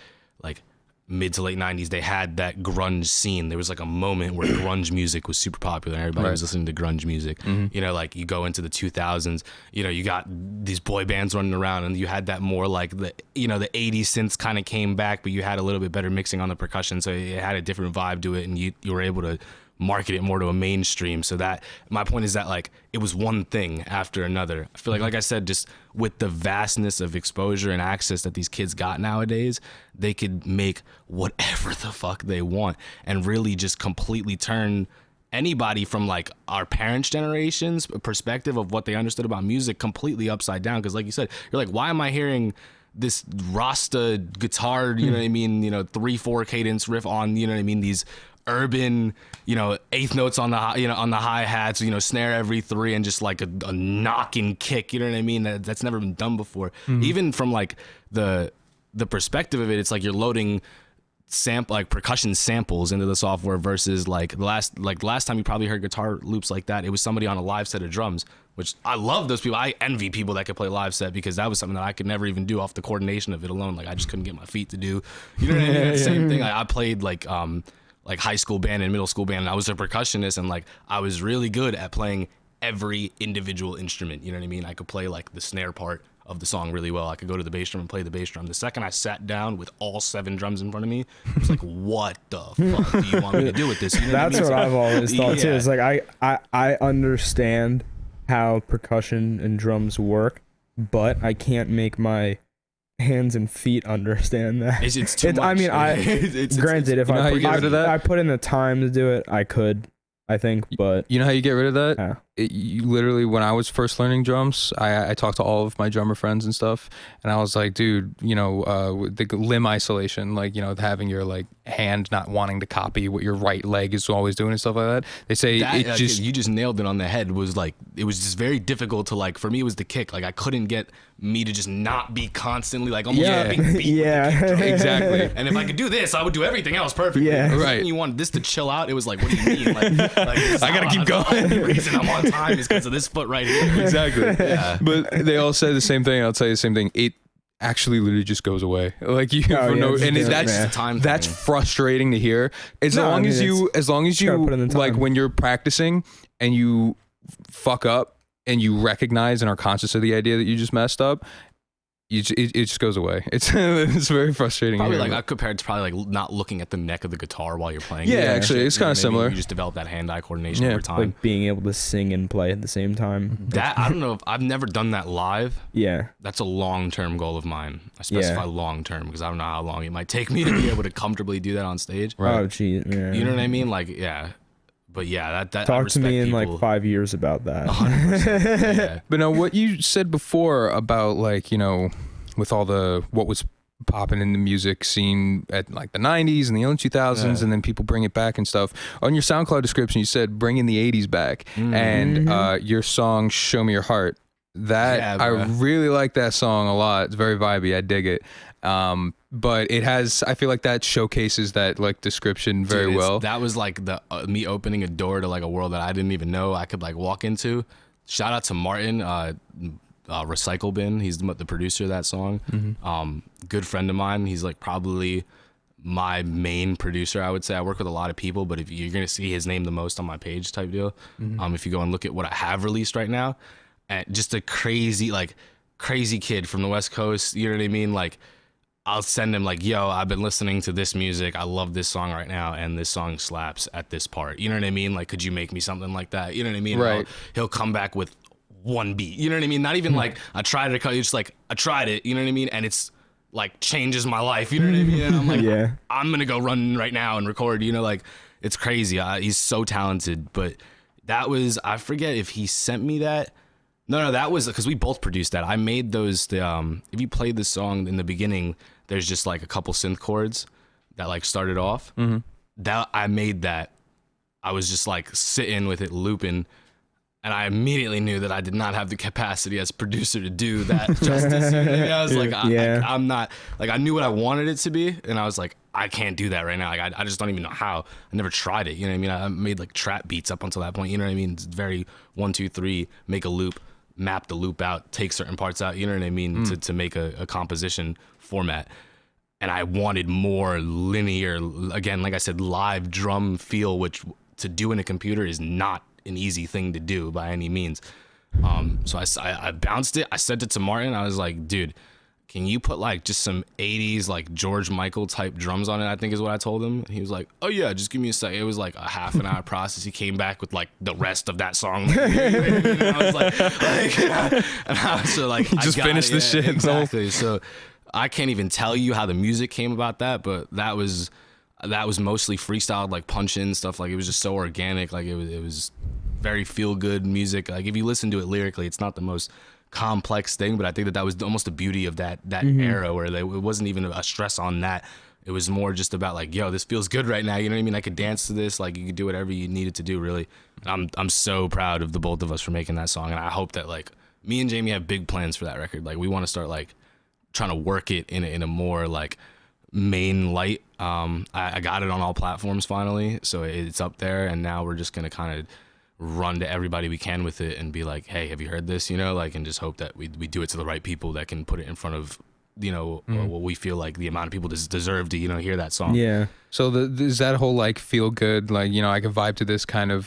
[SPEAKER 2] mid to late 90s, they had that grunge scene. There was like a moment where grunge music was super popular and everybody was listening to grunge music. Like you go into the 2000s, you got these boy bands running around, and you had that more like the 80s synths kind of came back, but you had a little bit better mixing on the percussion, so it had a different vibe to it, and you were able to market it more to a mainstream. So that my point is that like it was one thing after another. I feel like I said, just with the vastness of exposure and access that these kids got nowadays, they could make whatever the fuck they want and really just completely turn anybody from like our parents' generation's perspective of what they understood about music completely upside down. Because like you said, you're like, why am I hearing this Rasta guitar, you know what I mean, 3/4 cadence riff on, you know what I mean, these urban, eighth notes on the on the hi-hats, snare every 3 and just like a knocking kick, you know what I mean, that's never been done before. Even from like the perspective of it, it's like you're loading percussion samples into the software versus like the last time you probably heard guitar loops like that, it was somebody on a live set of drums, which I love those people. I envy people that could play live set, because that was something that I could never even do off the coordination of it alone. Like I just couldn't get my feet to do, you know what I mean? Same thing. I played like high school band and middle school band, and I was a percussionist, and like I was really good at playing every individual instrument, you know what I mean? I could play like the snare part of the song really well. I could go to the bass drum and play the bass drum. The second I sat down with all 7 drums in front of me, I was like, what the fuck do you want me to do with this? You know
[SPEAKER 1] That's what I've always thought too. It's like I understand how percussion and drums work, but I can't make my hands and feet understand that.
[SPEAKER 2] It's too much.
[SPEAKER 1] I mean, granted, if I put in the time to do it, I could, I think, but
[SPEAKER 3] you know how you get rid of that?
[SPEAKER 1] Yeah.
[SPEAKER 3] You literally, when I was first learning drums, I talked to all of my drummer friends and stuff, and I was like, dude, the limb isolation, like, having your like hand not wanting to copy what your right leg is always doing and stuff like that. They say that,
[SPEAKER 2] you just nailed it on the head. Was like, it was just very difficult to like, for me it was the kick. Like I couldn't get me to just not be constantly like almost being beat with the kick drum.
[SPEAKER 3] Exactly.
[SPEAKER 2] And if I could do this, I would do everything else perfectly.
[SPEAKER 1] Yeah.
[SPEAKER 3] Right.
[SPEAKER 2] You wanted this to chill out, it was like, what do you mean? Like
[SPEAKER 3] I gotta keep going.
[SPEAKER 2] The only reason I'm on time is because of this foot right here.
[SPEAKER 3] Exactly.
[SPEAKER 2] Yeah.
[SPEAKER 3] But they all say the same thing. I'll tell you the same thing. It actually literally just goes away. Like you, that's frustrating to hear. As long as you like when you're practicing and you fuck up and you recognize and are conscious of the idea that you just messed up, it just goes away. It's very frustrating.
[SPEAKER 2] Probably like I compared to probably like not looking at the neck of the guitar while you're playing.
[SPEAKER 3] Yeah, actually, it's kind of similar.
[SPEAKER 2] You just develop that hand-eye coordination over time.
[SPEAKER 1] Like being able to sing and play at the same time.
[SPEAKER 2] That I don't know if I've never done that live.
[SPEAKER 1] Yeah,
[SPEAKER 2] that's a long-term goal of mine. I specify long-term because I don't know how long it might take me to be able to comfortably do that on stage.
[SPEAKER 1] Right. Oh, geez, yeah.
[SPEAKER 2] You know what I mean? Like, yeah. But yeah, that
[SPEAKER 1] talk to me in like 5 years about that.
[SPEAKER 2] 100%. Yeah.
[SPEAKER 3] But now, what you said before about like, with all what was popping in the music scene at like the 90s and the early 2000s, and then people bring it back and stuff. On your SoundCloud description, you said bringing the 80s back, and your song "Show Me Your Heart." I really like that song a lot. It's very vibey. I dig it. But it has, I feel like that showcases that like description very well.
[SPEAKER 2] That was like the me opening a door to like a world that I didn't even know I could like walk into. Shout out to Martin, Recycle Bin. He's the producer of that song. Good friend of mine. He's like probably my main producer, I would say. I work with a lot of people, but if you're gonna see his name the most on my page type deal. If you go and look at what I have released right now, and just a crazy kid from the West Coast, you know what I mean? Like I'll send him like, yo, I've been listening to this music. I love this song right now, and this song slaps at this part. You know what I mean? Like, could you make me something like that? You know what I mean?
[SPEAKER 3] Right.
[SPEAKER 2] He'll come back with one beat. You know what I mean? Not even like I tried it. It's just like I tried it. You know what I mean? And it's like changes my life. You know what I mean? And I'm like,
[SPEAKER 1] Yeah.
[SPEAKER 2] I'm gonna go run right now and record. You know, like it's crazy. He's so talented. But that was, I forget if he sent me that. No, that was because we both produced that. I made those. If you played the song in the beginning, there's just like a couple synth chords that like started off.
[SPEAKER 3] Mm-hmm.
[SPEAKER 2] That I made that. I was just like sitting with it looping, and I immediately knew that I did not have the capacity as producer to do that justice. You know what I mean? I was like, I'm not, like, I knew what I wanted it to be, and I was like, I can't do that right now. Like, I just don't even know how. I never tried it. You know what I mean? I made like trap beats up until that point. You know what I mean? It's very 1, 2, 3, make a loop, map the loop out, take certain parts out. You know what I mean? To make a composition format. And I wanted more linear, again, like I said, live drum feel, which to do in a computer is not an easy thing to do by any means. So I bounced it. I sent it to Martin. I was like, dude, can you put like just some 80s like George Michael type drums on it, I think is what I told him. He was like, oh yeah, just give me a sec. It was like a half an hour process. He came back with like the rest of that song. And I was like and I was like,
[SPEAKER 3] You just finished the shit.
[SPEAKER 2] Exactly. So I can't even tell you how the music came about that, but that was mostly freestyled, like punch in stuff. Like it was just so organic. Like it was very feel good music. Like if you listen to it lyrically, it's not the most complex thing, but I think that was almost the beauty of that era, where it wasn't even a stress on that. It was more just about like, yo, this feels good right now. You know what I mean? I could dance to this. Like you could do whatever you needed to do, really. And I'm so proud of the both of us for making that song, and I hope that like me and Jamie have big plans for that record. Like we want to start like trying to work it in a more like main light. I got it on all platforms finally, so it's up there, and now we're just gonna kind of run to everybody we can with it and be like, hey, have you heard this? You know, like, and just hope that we do it to the right people that can put it in front of, you know, what we feel like the amount of people deserve to, you know, hear that song.
[SPEAKER 1] Yeah.
[SPEAKER 3] So is that whole like feel good, like, you know, I can vibe to this kind of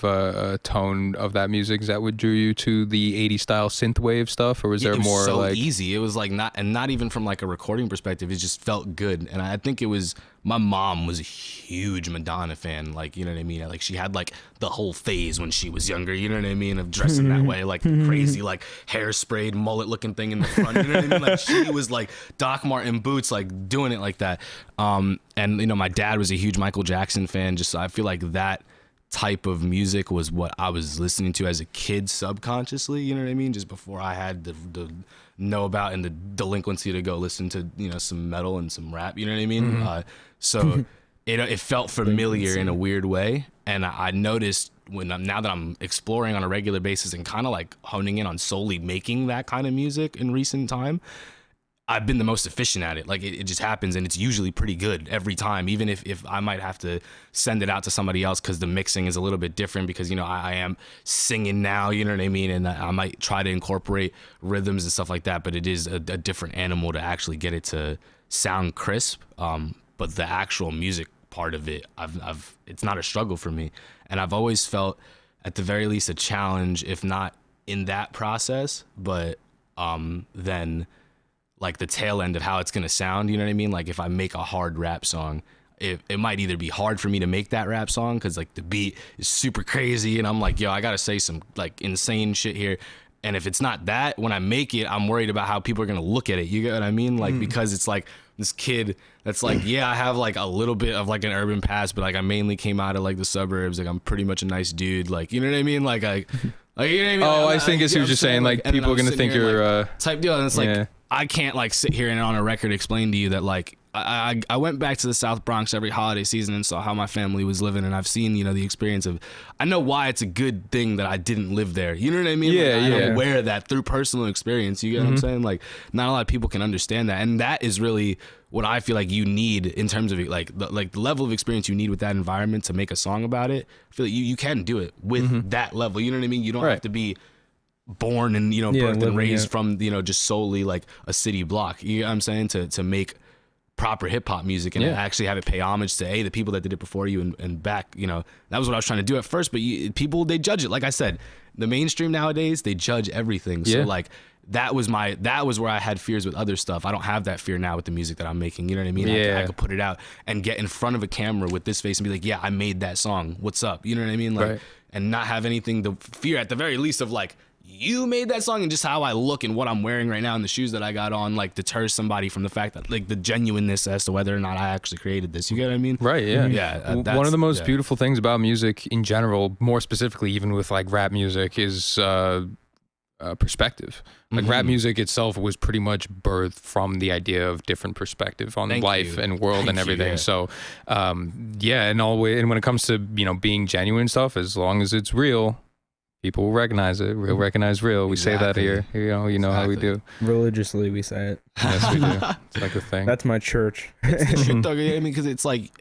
[SPEAKER 3] tone of that music? Is that what drew you to the 80s style synthwave stuff, or was there more
[SPEAKER 2] so
[SPEAKER 3] like
[SPEAKER 2] easy? It was like not even from like a recording perspective. It just felt good, and I think it was, my mom was a huge Madonna fan. Like, you know what I mean? Like she had like the whole phase when she was younger. You know what I mean? Of dressing that way, like the crazy like hairsprayed mullet looking thing in the front. You know what I mean? Like she was like Doc Marten boots, like doing it like that. And you know, my dad was a huge Michael Jackson fan. Just, I feel like that type of music was what I was listening to as a kid subconsciously, you know what I mean? Just before I had the know about and the delinquency to go listen to, you know, some metal and some rap, you know what I mean? So it felt familiar in a weird way. And I noticed now that I'm exploring on a regular basis and kind of like honing in on solely making that kind of music in recent time, I've been the most efficient at it. Like it just happens, and it's usually pretty good every time, even if I might have to send it out to somebody else because the mixing is a little bit different, because, you know, I am singing now, you know what I mean? And I might try to incorporate rhythms and stuff like that, but it is a different animal to actually get it to sound crisp. But the actual music part of it, it's not a struggle for me. And I've always felt at the very least a challenge, if not in that process, but then like the tail end of how it's going to sound, you know what I mean? Like if I make a hard rap song, it might either be hard for me to make that rap song because like the beat is super crazy and I'm like, yo, I got to say some like insane shit here. And if it's not that, when I make it, I'm worried about how people are going to look at it. You get what I mean? Like, because it's like this kid that's like, yeah, I have like a little bit of like an urban past, but like I mainly came out of like the suburbs. Like I'm pretty much a nice dude. Like, you know what I mean? Like, you know what I mean?
[SPEAKER 3] Oh, I think it's what you're saying. Like people are going to think you're
[SPEAKER 2] type deal. And it's like, I can't like sit here and on a record explain to you that like I went back to the South Bronx every holiday season and saw how my family was living, and I've seen, you know, the experience of, I know why it's a good thing that I didn't live there. You know what I mean?
[SPEAKER 3] Yeah,
[SPEAKER 2] like, I'm aware of that through personal experience. You get what I'm saying? Like not a lot of people can understand that, and that is really what I feel like you need in terms of like the level of experience you need with that environment to make a song about it. I feel like you can do it with that level. You know what I mean? You don't have to be born and, you know, birthed and raised from, you know, just solely like a city block. You know what I'm saying? To make proper hip hop music and actually have it pay homage to the people that did it before you and back, you know, that was what I was trying to do at first. But people, they judge it. Like I said, the mainstream nowadays, they judge everything. So like that was where I had fears with other stuff. I don't have that fear now with the music that I'm making. You know what I mean?
[SPEAKER 3] Yeah.
[SPEAKER 2] I could put it out and get in front of a camera with this face and be like, yeah, I made that song. What's up? You know what I mean? Like,
[SPEAKER 3] Right.
[SPEAKER 2] and not have anything to fear at the very least of like, you made that song, and just how I look and what I'm wearing right now and the shoes that I got on, like, deters somebody from the fact that, like, the genuineness as to whether or not I actually created this. You get what I mean?
[SPEAKER 3] Right, yeah.
[SPEAKER 2] Yeah.
[SPEAKER 3] One of the most beautiful things about music in general, more specifically even with like rap music, is perspective. Like rap music itself was pretty much birthed from the idea of different perspective on life and world and everything. So yeah, and when it comes to, you know, being genuine stuff, as long as it's real, people will recognize it. Real recognize real. We say that here. You know how we do.
[SPEAKER 1] Religiously, we say it.
[SPEAKER 3] Yes, we do. It's like a thing.
[SPEAKER 1] That's my church.
[SPEAKER 2] It's the truth, though. I mean, because it's like,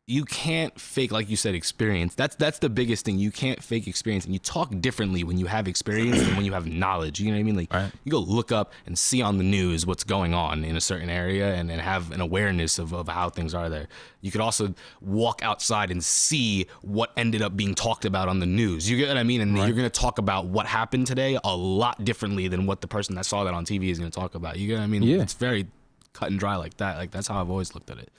[SPEAKER 2] you can't fake, like you said, experience. That's the biggest thing. You can't fake experience, and you talk differently when you have experience than when you have knowledge. You know what I mean? Like,
[SPEAKER 3] right.
[SPEAKER 2] You go look up and see on the news what's going on in a certain area, and have an awareness of how things are there. You could also walk outside and see what ended up being talked about on the news. You get what I mean? And you're going to talk about what happened today a lot differently than what the person that saw that on TV is going to talk about. You get what I mean?
[SPEAKER 3] Yeah.
[SPEAKER 2] It's very cut and dry like that. Like, that's how I've always looked at it.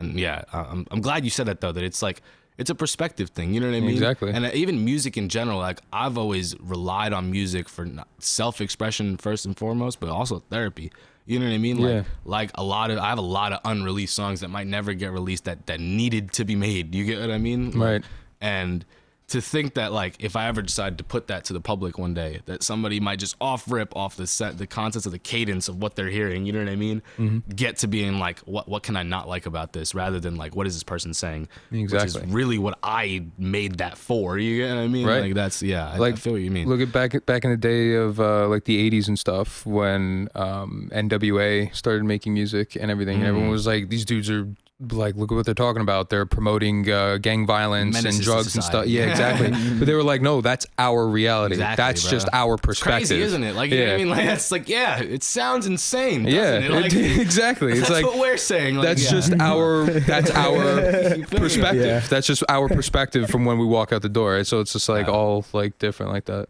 [SPEAKER 2] And yeah, I'm glad you said that, though, that it's like, it's a perspective thing. You know what I mean?
[SPEAKER 3] Exactly.
[SPEAKER 2] And even music in general, like, I've always relied on music for self-expression first and foremost, but also therapy. You know what I mean?
[SPEAKER 3] Yeah.
[SPEAKER 2] Like I have a lot of unreleased songs that might never get released that needed to be made. You get what I mean?
[SPEAKER 3] Right.
[SPEAKER 2] And to think that, like, if I ever decide to put that to the public one day, that somebody might just rip off the contents of the cadence of what they're hearing, you know what I mean?
[SPEAKER 3] Mm-hmm.
[SPEAKER 2] Get to being like, what can I not like about this, rather than like, what is this person saying?
[SPEAKER 3] Exactly.
[SPEAKER 2] Which is really what I made that for. You get what I mean?
[SPEAKER 3] Right.
[SPEAKER 2] Like, that's, yeah,
[SPEAKER 3] Like,
[SPEAKER 2] I feel what you mean.
[SPEAKER 3] Look at back in the day of like the 80s and stuff, when NWA started making music and everything, and everyone was like, these dudes are like, look at what they're talking about. They're promoting gang violence
[SPEAKER 2] Menaces
[SPEAKER 3] and
[SPEAKER 2] to
[SPEAKER 3] drugs and stuff.
[SPEAKER 2] society.
[SPEAKER 3] Yeah, exactly. But they were like, no, that's our reality.
[SPEAKER 2] Exactly,
[SPEAKER 3] that's
[SPEAKER 2] bro.
[SPEAKER 3] just our
[SPEAKER 2] It's
[SPEAKER 3] perspective.
[SPEAKER 2] crazy, isn't it? Like, you know what I mean? Like, that's like, yeah, it sounds insane, doesn't it? Like,
[SPEAKER 3] exactly. It's
[SPEAKER 2] that's
[SPEAKER 3] like,
[SPEAKER 2] what we're saying. Like,
[SPEAKER 3] that's
[SPEAKER 2] yeah.
[SPEAKER 3] just our perspective.
[SPEAKER 1] Yeah.
[SPEAKER 3] That's just our perspective from when we walk out the door. So it's just like all like different like that.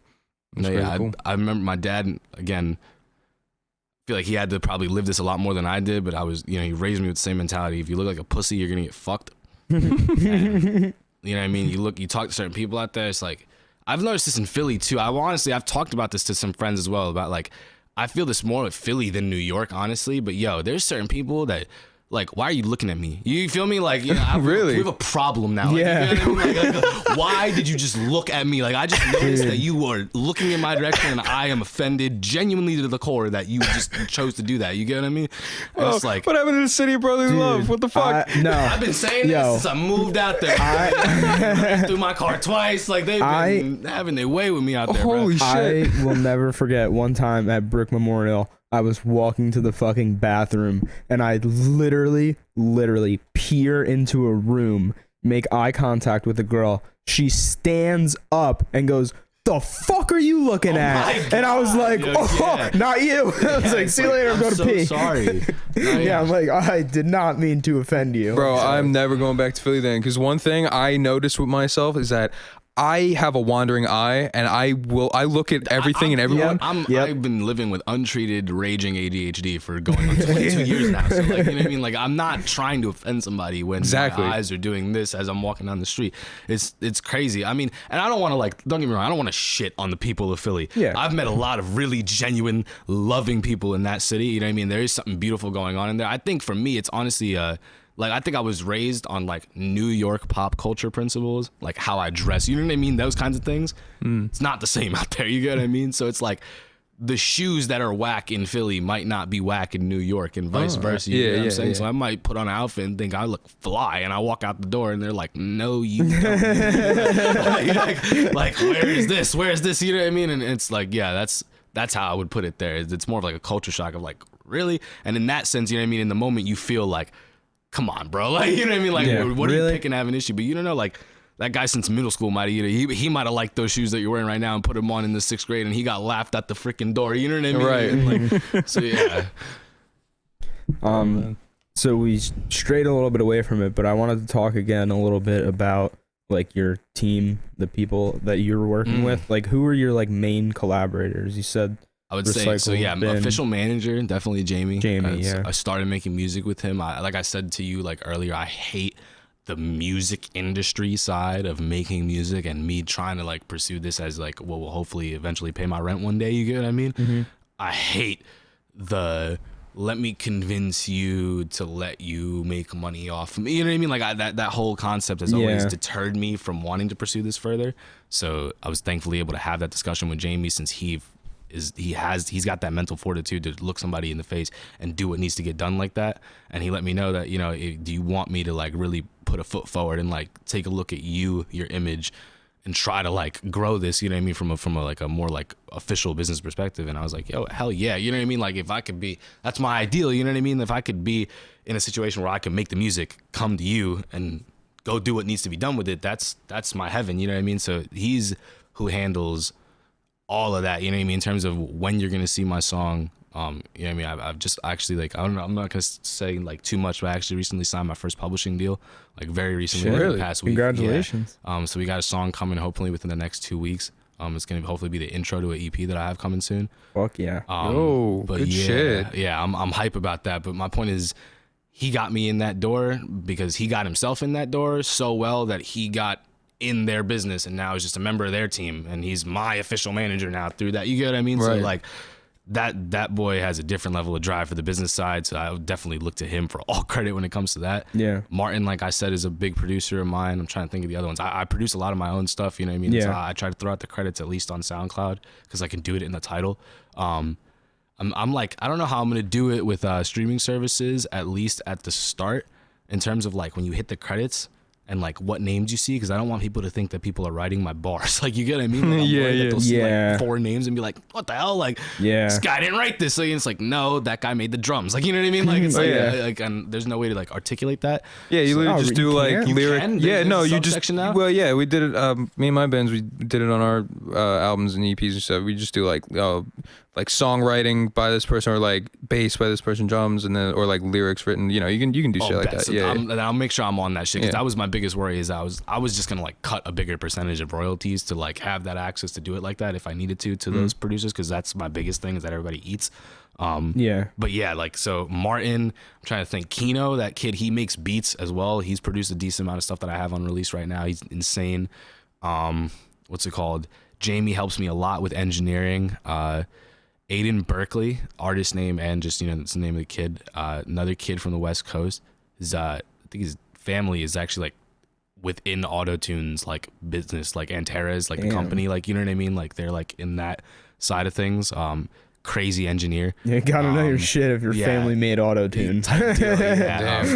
[SPEAKER 3] It's
[SPEAKER 2] No,
[SPEAKER 3] pretty
[SPEAKER 2] yeah,
[SPEAKER 3] cool.
[SPEAKER 2] I remember my dad, again, I feel like he had to probably live this a lot more than I did, but he raised me with the same mentality. If you look like a pussy, you're gonna get fucked. And, you know what I mean? You talk to certain people out there, it's like, I've noticed this in Philly too. I've talked about this to some friends as well, about like, I feel this more with Philly than New York, honestly, but yo, there's certain people that, like, why are you looking at me? You feel me? Like, you know,
[SPEAKER 3] Really?
[SPEAKER 2] we have a problem now. Like,
[SPEAKER 1] Yeah.
[SPEAKER 2] you know what I mean? Like, why did you just look at me? Like, I just noticed that you were looking in my direction, and I am offended genuinely to the core that you just chose to do that. You get what I mean? And it's like,
[SPEAKER 3] what happened to the city of brotherly love? What the fuck?
[SPEAKER 1] No.
[SPEAKER 2] I've been saying this since I moved out there. I threw my car twice. Like, they've been having their way with me out there,
[SPEAKER 3] Holy
[SPEAKER 2] bro.
[SPEAKER 3] shit.
[SPEAKER 1] I will never forget one time at Brick Memorial, I was walking to the fucking bathroom, and I literally peer into a room, make eye contact with a girl. She stands up and goes, "The fuck are you looking at?" And I was like,
[SPEAKER 2] yeah.
[SPEAKER 1] not you. I was like, see you later, I'm going to pee.
[SPEAKER 2] Sorry. No,
[SPEAKER 1] Yeah, I'm like, I did not mean to offend you.
[SPEAKER 3] Bro, I'm never going back to Philly then, because one thing I noticed with myself is that I have a wandering eye, and I look at everything and everyone.
[SPEAKER 2] I've been living with untreated, raging ADHD for going on 22 years now. So, like, you know what I mean? Like, I'm not trying to offend somebody when my eyes are doing this as I'm walking down the street. It's crazy. I mean, and I don't want to, like, don't get me wrong, I don't want to shit on the people of Philly.
[SPEAKER 1] Yeah.
[SPEAKER 2] I've met a lot of really genuine, loving people in that city. You know what I mean? There is something beautiful going on in there. I think for me, it's honestly, like, I think I was raised on, like, New York pop culture principles, like how I dress, you know what I mean? Those kinds of things. It's not the same out there, you get what I mean? So it's like, the shoes that are whack in Philly might not be whack in New York, and vice versa. You know what I'm saying? So I might put on an outfit and think I look fly, and I walk out the door and they're like, no, you don't. like, where is this? Where is this? You know what I mean? And it's like, yeah, that's how I would put it there. It's more of like a culture shock of like, really? And in that sense, you know what I mean? In the moment you feel like, come on, bro. Like, you know what I mean? Like, what are you picking to have an issue? But you don't know, like, that guy since middle school might have, he might have liked those shoes that you're wearing right now and put them on in the 6th grade, and he got laughed at the freaking door. You know what I mean?
[SPEAKER 3] Right.
[SPEAKER 2] And like, so yeah.
[SPEAKER 1] So we strayed a little bit away from it, but I wanted to talk again a little bit about like your team, the people that you were working with. Like, who are your like main collaborators? You said
[SPEAKER 2] I would say so. Yeah,
[SPEAKER 1] bin.
[SPEAKER 2] official manager, definitely Jamie.
[SPEAKER 1] Yeah.
[SPEAKER 2] I started making music with him. Like I said to you like earlier, I hate the music industry side of making music and me trying to like pursue this as like what will hopefully eventually pay my rent one day. You get what I mean?
[SPEAKER 1] Mm-hmm.
[SPEAKER 2] I hate the let me convince you to let you make money off of me. You know what I mean? Like that whole concept has always deterred me from wanting to pursue this further. So I was thankfully able to have that discussion with Jamie, since he's got that mental fortitude to look somebody in the face and do what needs to get done like that. And he let me know that, you know, do you want me to like really put a foot forward and like take a look at you, your image, and try to like grow this, you know what I mean, from a like a more like official business perspective. And I was like, yo, hell yeah, you know what I mean? Like if I could be, that's my ideal, you know what I mean? If I could be in a situation where I can make the music come to you and go do what needs to be done with it, that's my heaven, you know what I mean? So he's who handles all of that, you know what I mean, in terms of when you're gonna see my song. You know what I mean? I've just actually like, I don't know, I'm not gonna say like too much, but I actually recently signed my first publishing deal, like very recently,
[SPEAKER 1] Really?
[SPEAKER 2] like the past week.
[SPEAKER 1] Congratulations.
[SPEAKER 2] Yeah. So we got a song coming hopefully within the next 2 weeks. It's gonna hopefully be the intro to an EP that I have coming soon.
[SPEAKER 1] Fuck yeah.
[SPEAKER 2] But
[SPEAKER 3] good shit.
[SPEAKER 2] Yeah, I'm hype about that. But my point is, he got me in that door because he got himself in that door so well that he got in their business and now is just a member of their team, and he's my official manager now through that. You get what I mean?
[SPEAKER 3] Right.
[SPEAKER 2] So like that boy has a different level of drive for the business side, so I would definitely look to him for all credit when it comes to that.
[SPEAKER 1] Yeah.
[SPEAKER 2] Martin, like I said, is a big producer of mine. I'm trying to think of the other ones. I produce a lot of my own stuff, you know what I mean?
[SPEAKER 1] Yeah.
[SPEAKER 2] So I try to throw out the credits at least on SoundCloud because I can do it in the title. I'm like, I don't know how I'm gonna do it with streaming services, at least at the start, in terms of like when you hit the credits and like what names you see, because I don't want people to think that people are writing my bars. Like, you get what I mean? Like, I'm worried that they'll see like 4 names and be like, what the hell? Like, this guy didn't write this. So it's like, no, that guy made the drums. Like, you know what I mean? Like, it's like, and there's no way to like articulate that.
[SPEAKER 3] Yeah, you literally just do like lyric.
[SPEAKER 2] Yeah,
[SPEAKER 3] no, you just.
[SPEAKER 2] Now?
[SPEAKER 3] Well, yeah, we did it. Me and my bands, we did it on our albums and EPs and stuff. We just do like songwriting by this person, or like bass by this person, drums, and then or like lyrics written. You know, you can do shit like that.
[SPEAKER 2] So
[SPEAKER 3] yeah,
[SPEAKER 2] and I'll make sure I'm on that shit, because that was my biggest worry. Is I was just gonna like cut a bigger percentage of royalties to like have that access to do it like that if I needed to those producers, because that's my biggest thing, is that everybody eats. But yeah, like, so Martin, I'm trying to think, Kino, that kid, he makes beats as well. He's produced a decent amount of stuff that I have on release right now. He's insane. What's it called? Jamie helps me a lot with engineering. Aiden Berkeley, artist name, and just, you know, it's the name of the kid. Another kid from the West Coast. I think his family is actually like within Auto-Tune's like business, like Antares, like the company, like, you know what I mean? Like they're like in that side of things. Crazy engineer.
[SPEAKER 1] You gotta know your shit if your family made Auto-Tune.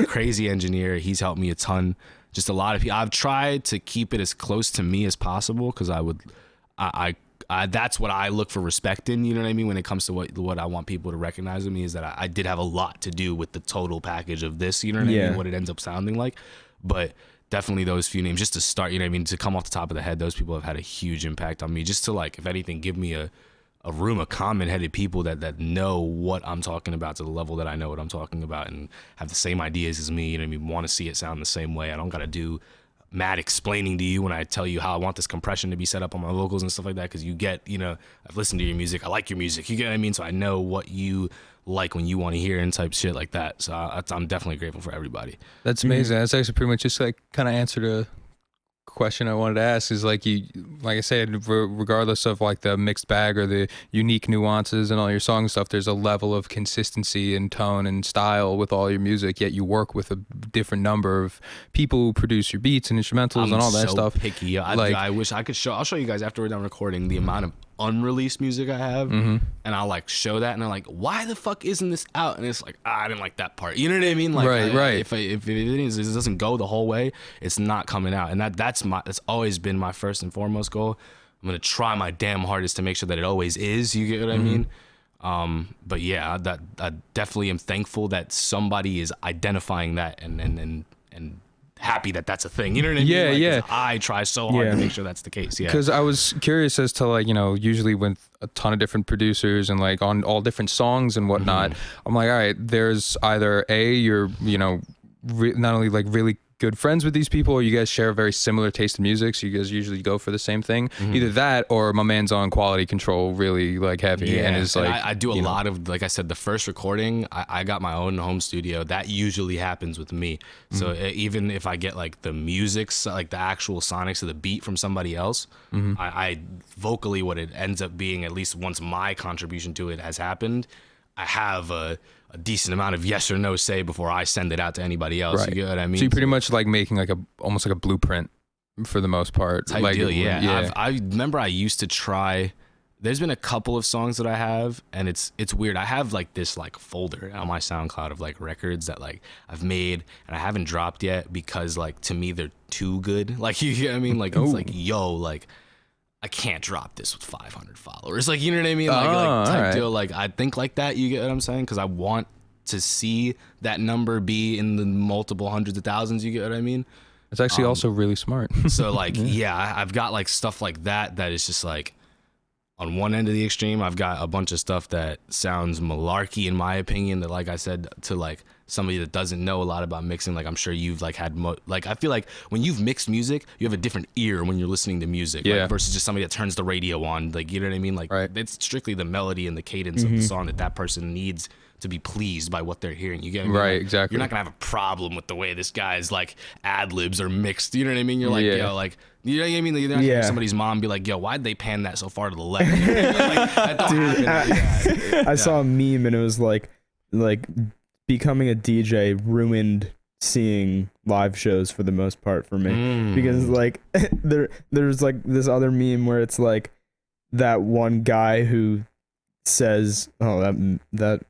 [SPEAKER 2] Crazy engineer. He's helped me a ton. Just a lot of people. I've tried to keep it as close to me as possible, because I that's what I look for respect in, you know what I mean, when it comes to what I want people to recognize in me, is that I did have a lot to do with the total package of this, you know what I mean, what it ends up sounding like. But definitely those few names, just to start, you know what I mean, to come off the top of the head, those people have had a huge impact on me, just to like, if anything, give me a room of common-headed people that know what I'm talking about to the level that I know what I'm talking about, and have the same ideas as me, you know what I mean, want to see it sound the same way. I don't gotta do mad explaining to you when I tell you how I want this compression to be set up on my vocals and stuff like that, because you get, you know, I've listened to your music, I like your music, you get what I mean, so I know what you like when you want to hear and type shit like that. So I'm definitely grateful for everybody.
[SPEAKER 3] That's amazing. That's actually pretty much just like kind of answered a question I wanted to ask, is like, you, like I said, regardless of like the mixed bag or the unique nuances and all your song stuff, there's a level of consistency and tone and style with all your music, yet you work with a different number of people who produce your beats and instrumentals and all that stuff.
[SPEAKER 2] Picky. I wish I could I'll show you guys after we're done recording the amount of unreleased music I have, and I'll like show that, and they're like, why the fuck isn't this out? And it's like, I didn't like that part, you know what I mean? Like,
[SPEAKER 3] right.
[SPEAKER 2] If it doesn't go the whole way, it's not coming out, and that's always been my first and foremost goal. I'm gonna try my damn hardest to make sure that it always is, you get what I mean? But yeah, I definitely am thankful that somebody is identifying that and happy that that's a thing, you know what I mean?
[SPEAKER 3] Yeah.
[SPEAKER 2] I try so hard to make sure that's the case.
[SPEAKER 3] Because I was curious as to, like, you know, usually with a ton of different producers and like on all different songs and whatnot, I'm like, all right, there's either you're, you know, not only like really good friends with these people, or you guys share a very similar taste in music, so you guys usually go for the same thing. Either that, or my man's on quality control really like heavy, and is like,
[SPEAKER 2] I do a lot of, like I said, the first recording, I got my own home studio. That usually happens with me. So even if I get like the music, like the actual sonics of the beat from somebody else, I vocally, what it ends up being, at least once my contribution to it has happened, I have a decent amount of yes or no say before I send it out to anybody else.
[SPEAKER 3] Right.
[SPEAKER 2] You get what I mean?
[SPEAKER 3] So you pretty much like making like almost like a blueprint for the most part.
[SPEAKER 2] Type
[SPEAKER 3] like,
[SPEAKER 2] deal, yeah. I remember I used to try. There's been a couple of songs that I have, and it's weird. I have like this like folder on my SoundCloud of like records that like I've made and I haven't dropped yet because like to me they're too good. Like you get what I mean? Like it's like, yo, like I can't drop this with 500 followers. Like, you know what I mean? Like type deal. Like, I think like that. You get what I'm saying? Because I want to see that number be in the multiple hundreds of thousands. You get what I mean?
[SPEAKER 3] It's actually also really smart.
[SPEAKER 2] So, like, yeah, I've got like stuff like that is just like on one end of the extreme. I've got a bunch of stuff that sounds malarkey, in my opinion, that, like I said, to like somebody that doesn't know a lot about mixing, like I'm sure you've like had like I feel like when you've mixed music, you have a different ear when you're listening to music, like, versus just somebody that turns the radio on, like, you know what I mean? Like it's strictly the melody and the cadence of the song that person needs to be pleased by what they're hearing. You get what I mean?
[SPEAKER 3] Right,
[SPEAKER 2] like,
[SPEAKER 3] exactly.
[SPEAKER 2] You're not gonna have a problem with the way this guy's like ad libs are mixed. You know what I mean? You're like, yo, like, you know what I mean? You're not gonna hear somebody's mom be like, yo, why'd they pan that so far to the left? You know what I mean? Like, that don't happen.
[SPEAKER 1] I saw a meme and it was like becoming a DJ ruined seeing live shows for the most part for me, because like there's like this other meme where it's like that one guy who says, oh, that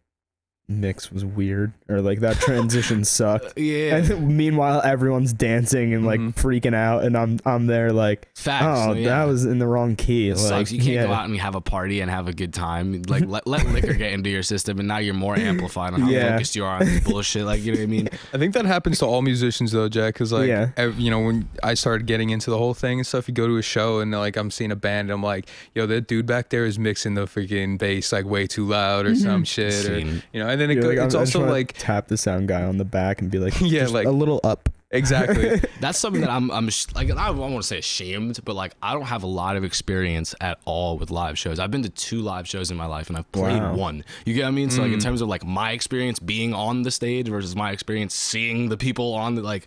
[SPEAKER 1] mix was weird, or like that transition sucked. And meanwhile everyone's dancing and like freaking out, and I'm there like,
[SPEAKER 2] facts,
[SPEAKER 1] that was in the wrong key.
[SPEAKER 2] It sucks. You can't go out and have a party and have a good time. Like let liquor get into your system, and now you're more amplified on how focused you are on this bullshit. Like, you know what I mean?
[SPEAKER 3] I think that happens to all musicians though, Jack, because like you know, when I started getting into the whole thing and stuff, you go to a show and like I'm seeing a band and I'm like, yo, that dude back there is mixing the freaking bass like way too loud or some shit, or you know, and then it's also like
[SPEAKER 1] tap the sound guy on the back and be like,
[SPEAKER 3] like
[SPEAKER 1] a little up.
[SPEAKER 3] Exactly.
[SPEAKER 2] That's something that I'm like, I don't want to say ashamed, but like I don't have a lot of experience at all with live shows. I've been to 2 live shows in my life and I've played one. You get what I mean? So like in terms of like my experience being on the stage versus my experience seeing the people on the, like,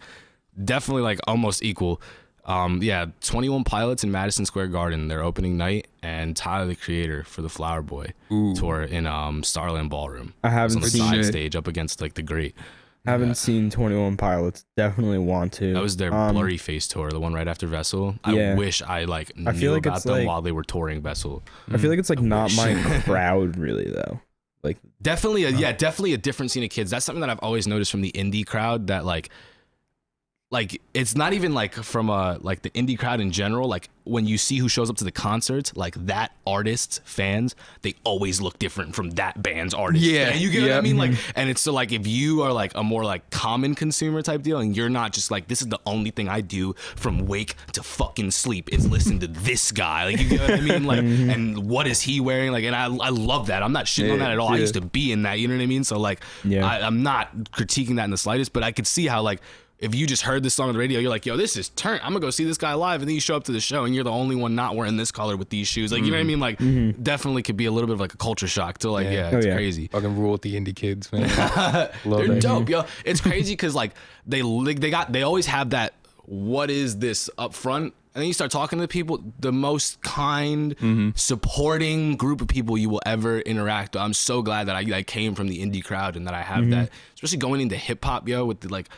[SPEAKER 2] definitely like almost equal. 21 Pilots in Madison Square Garden, their opening night, and Tyler the Creator for the Flower Boy tour in Starland Ballroom.
[SPEAKER 1] I haven't
[SPEAKER 2] seen
[SPEAKER 1] on the
[SPEAKER 2] side
[SPEAKER 1] side
[SPEAKER 2] stage up against like the Great.
[SPEAKER 1] Haven't seen 21 Pilots. Definitely want to.
[SPEAKER 2] That was their Blurry Face tour, the one right after Vessel. I wish I like knew
[SPEAKER 1] like
[SPEAKER 2] about them
[SPEAKER 1] like,
[SPEAKER 2] while they were touring Vessel.
[SPEAKER 1] I feel like it's like not my crowd really though. Like
[SPEAKER 2] definitely a different scene of kids. That's something that I've always noticed from the indie crowd, that like it's not even like from like the indie crowd in general. Like when you see who shows up to the concerts, like that artist's fans, they always look different from that band's artist. Yeah, you get what I mean? Like, and it's so like if you are like a more like common consumer type deal, and you're not just like, this is the only thing I do from wake to fucking sleep is listen to this guy. Like, you get what I mean? Like, and what is he wearing? Like, and I love that. I'm not shitting on that at all. I used to be in that. You know what I mean? So like, I'm not critiquing that in the slightest, but I could see how like, if you just heard this song on the radio, you're like, yo, this is turn. I'm gonna go see this guy live, and then you show up to the show and you're the only one not wearing this color with these shoes. Like, you know what I mean? Like, definitely could be a little bit of like a culture shock to like, it's crazy.
[SPEAKER 3] Fucking rule with the indie kids, man.
[SPEAKER 2] They're dope, yo. It's crazy because like they always have that, what is this up front? And then you start talking to people, the most kind, supporting group of people you will ever interact with. I'm so glad that I came from the indie crowd and that I have that, especially going into hip hop, yo, with the like,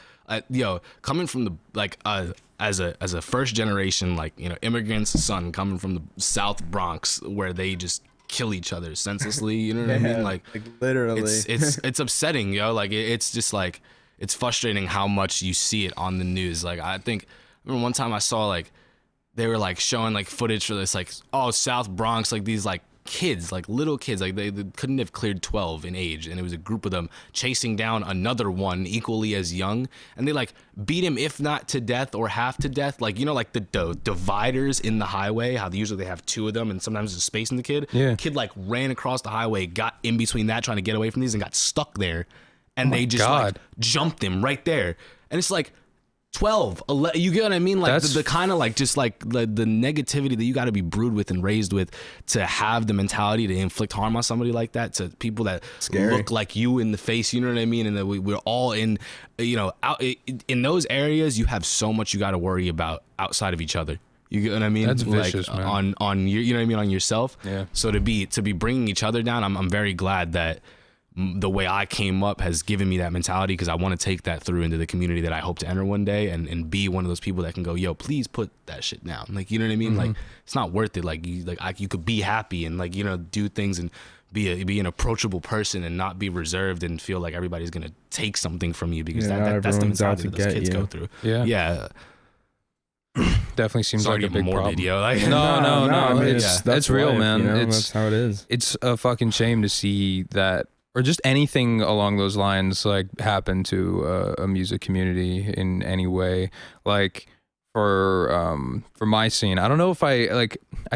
[SPEAKER 2] coming from the like as a first generation, like, you know, immigrant's son, coming from the South Bronx where they just kill each other senselessly. You know what I mean? Like
[SPEAKER 1] literally,
[SPEAKER 2] it's upsetting, yo. Like it's just like, it's frustrating how much you see it on the news. Like I remember one time I saw like they were like showing like footage for this like, oh, South Bronx, like these like kids, like little kids, like they couldn't have cleared 12 in age, and it was a group of them chasing down another one equally as young, and they like beat him, if not to death or half to death. Like, you know, like the dividers in the highway, how usually they have 2 of them and sometimes there's space in the kid. The kid like ran across the highway, got in between that trying to get away from these, and got stuck there, and they just like jumped him right there. And it's like 12, 11, you get what I mean? Like the kind of like just like the negativity that you got to be brewed with and raised with to have the mentality to inflict harm on somebody like that, to people that look like you in the face, you know what I mean? And that we're all in, you know, out in those areas, you have so much you got to worry about outside of each other. You get what I mean?
[SPEAKER 3] That's vicious,
[SPEAKER 2] like,
[SPEAKER 3] man.
[SPEAKER 2] On your, you know what I mean, on yourself.
[SPEAKER 3] Yeah.
[SPEAKER 2] So to be bringing each other down, I'm very glad that the way I came up has given me that mentality, because I want to take that through into the community that I hope to enter one day, and be one of those people that can go, yo, please put that shit down. Like, you know what I mean? Like, it's not worth it. Like, you could be happy and, like, you know, do things and be an approachable person and not be reserved and feel like everybody's gonna take something from you, because that's the mentality that those kids go through. Yeah.
[SPEAKER 3] Definitely seems like a big problem.
[SPEAKER 2] Like,
[SPEAKER 3] no. I mean, that's real,
[SPEAKER 1] life,
[SPEAKER 3] man.
[SPEAKER 1] You know?
[SPEAKER 3] That's
[SPEAKER 1] how it is.
[SPEAKER 3] It's a fucking shame to see that, or just anything along those lines, like happen to a music community in any way. Like for my scene, I don't know if I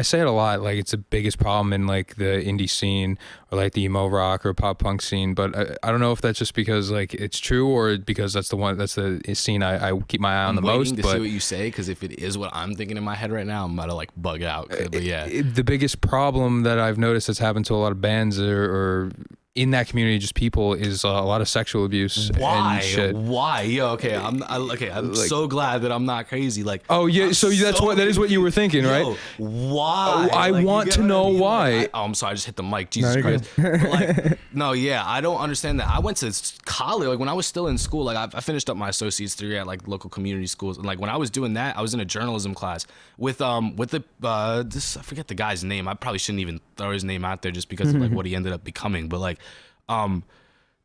[SPEAKER 3] say it a lot, like it's the biggest problem in like the indie scene or like the emo rock or pop punk scene, but I don't know if that's just because like it's true, or because that's the scene I keep my eye on the most.
[SPEAKER 2] To see what you say, because if it is what I'm thinking in my head right now, I'm about to like bug out. But yeah,
[SPEAKER 3] the biggest problem that I've noticed that's happened to a lot of bands or in that community, just people, is a lot of sexual abuse.
[SPEAKER 2] Why?
[SPEAKER 3] And shit.
[SPEAKER 2] Why? Yo, okay, I'm like, so glad that I'm not crazy. Like,
[SPEAKER 3] oh yeah, so that is what you were thinking, right?
[SPEAKER 2] Why?
[SPEAKER 3] I want to know why.
[SPEAKER 2] Like, I'm sorry, I just hit the mic. Jesus Christ. But like, no, yeah, I don't understand that. I went to college, like when I was still in school. Like I finished up my associate's degree at like local community schools, and like when I was doing that, I was in a journalism class with I forget the guy's name. I probably shouldn't even throw his name out there just because of like what he ended up becoming, but like.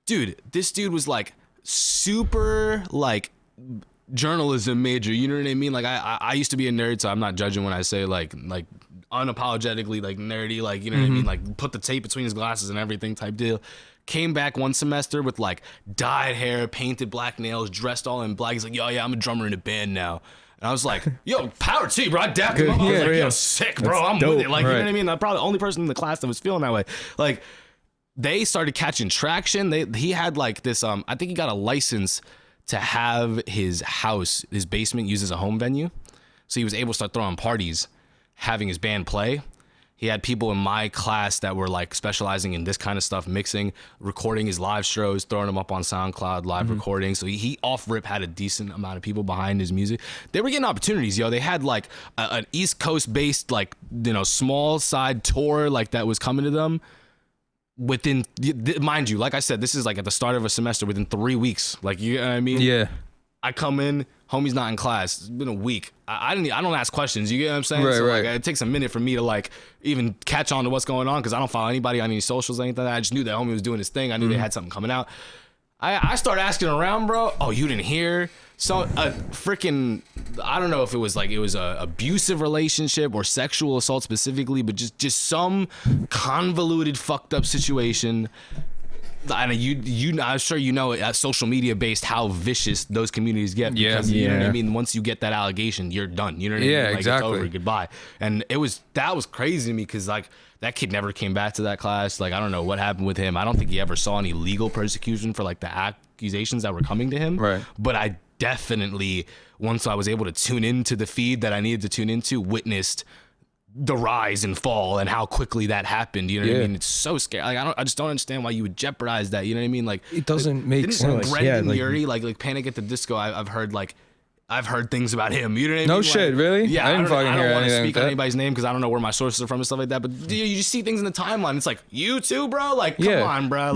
[SPEAKER 2] Dude, this dude was like super like journalism major, you know what I mean? Like I used to be a nerd, so I'm not judging when I say like unapologetically like nerdy, like, you know what I mean? Like put the tape between his glasses and everything type deal. Came back one semester with like dyed hair, painted black nails, dressed all in black. He's like, yo, yeah, I'm a drummer in a band now. And I was like, yo, power to you, bro. I dapped him up. I was like, yo, sick, bro. I'm with it. Like, you know what I mean? I'm probably the only person in the class that was feeling that way. Like, they started catching traction. He had like this, I think he got a license to have his house, his basement, used as a home venue. So he was able to start throwing parties, having his band play. He had people in my class that were like specializing in this kind of stuff, mixing, recording his live shows, throwing them up on SoundCloud, live recording. So he off rip had a decent amount of people behind his music. They were getting opportunities, yo. They had like an East Coast based, like, you know, small side tour like that was coming to them. Within, mind you, like I said, this is like at the start of a semester, within 3 weeks. Like, you know what I mean?
[SPEAKER 3] Yeah.
[SPEAKER 2] I come in, homie's not in class. It's been a week. I don't ask questions. You get what I'm saying?
[SPEAKER 3] Right,
[SPEAKER 2] so
[SPEAKER 3] right.
[SPEAKER 2] Like, it takes a minute for me to like even catch on to what's going on, because I don't follow anybody on any socials or anything like that. I just knew that homie was doing his thing. I knew they had something coming out. I started asking around, bro. Oh, you didn't hear? So freaking, I don't know if it was a abusive relationship or sexual assault specifically, but just some convoluted, fucked up situation. And I'm sure you know, social media based, how vicious those communities get.
[SPEAKER 3] Yeah.
[SPEAKER 2] Because, you know what I mean? Once you get that allegation, you're done. You know what I mean? Like,
[SPEAKER 3] exactly.
[SPEAKER 2] It's over, goodbye. And that was crazy to me, because like that kid never came back to that class. Like, I don't know what happened with him. I don't think he ever saw any legal persecution for like the accusations that were coming to him.
[SPEAKER 3] Right.
[SPEAKER 2] But I definitely, once I was able to tune into the feed that I needed to tune into, witnessed the rise and fall and how quickly that happened. You know what I mean? It's so scary. Like, I just don't understand why you would jeopardize that. You know what I mean? Like,
[SPEAKER 3] it doesn't make sense.
[SPEAKER 2] Brendan Urie, like Panic at the Disco, I've heard things about him. You know what I mean?
[SPEAKER 3] No shit, really?
[SPEAKER 2] Yeah,
[SPEAKER 3] I didn't fucking hear
[SPEAKER 2] I don't want to
[SPEAKER 3] anything
[SPEAKER 2] speak on anybody's name because I don't know where my sources are from and stuff like that. But you just see things in the timeline. It's like, you too, bro? Like, come on, bro.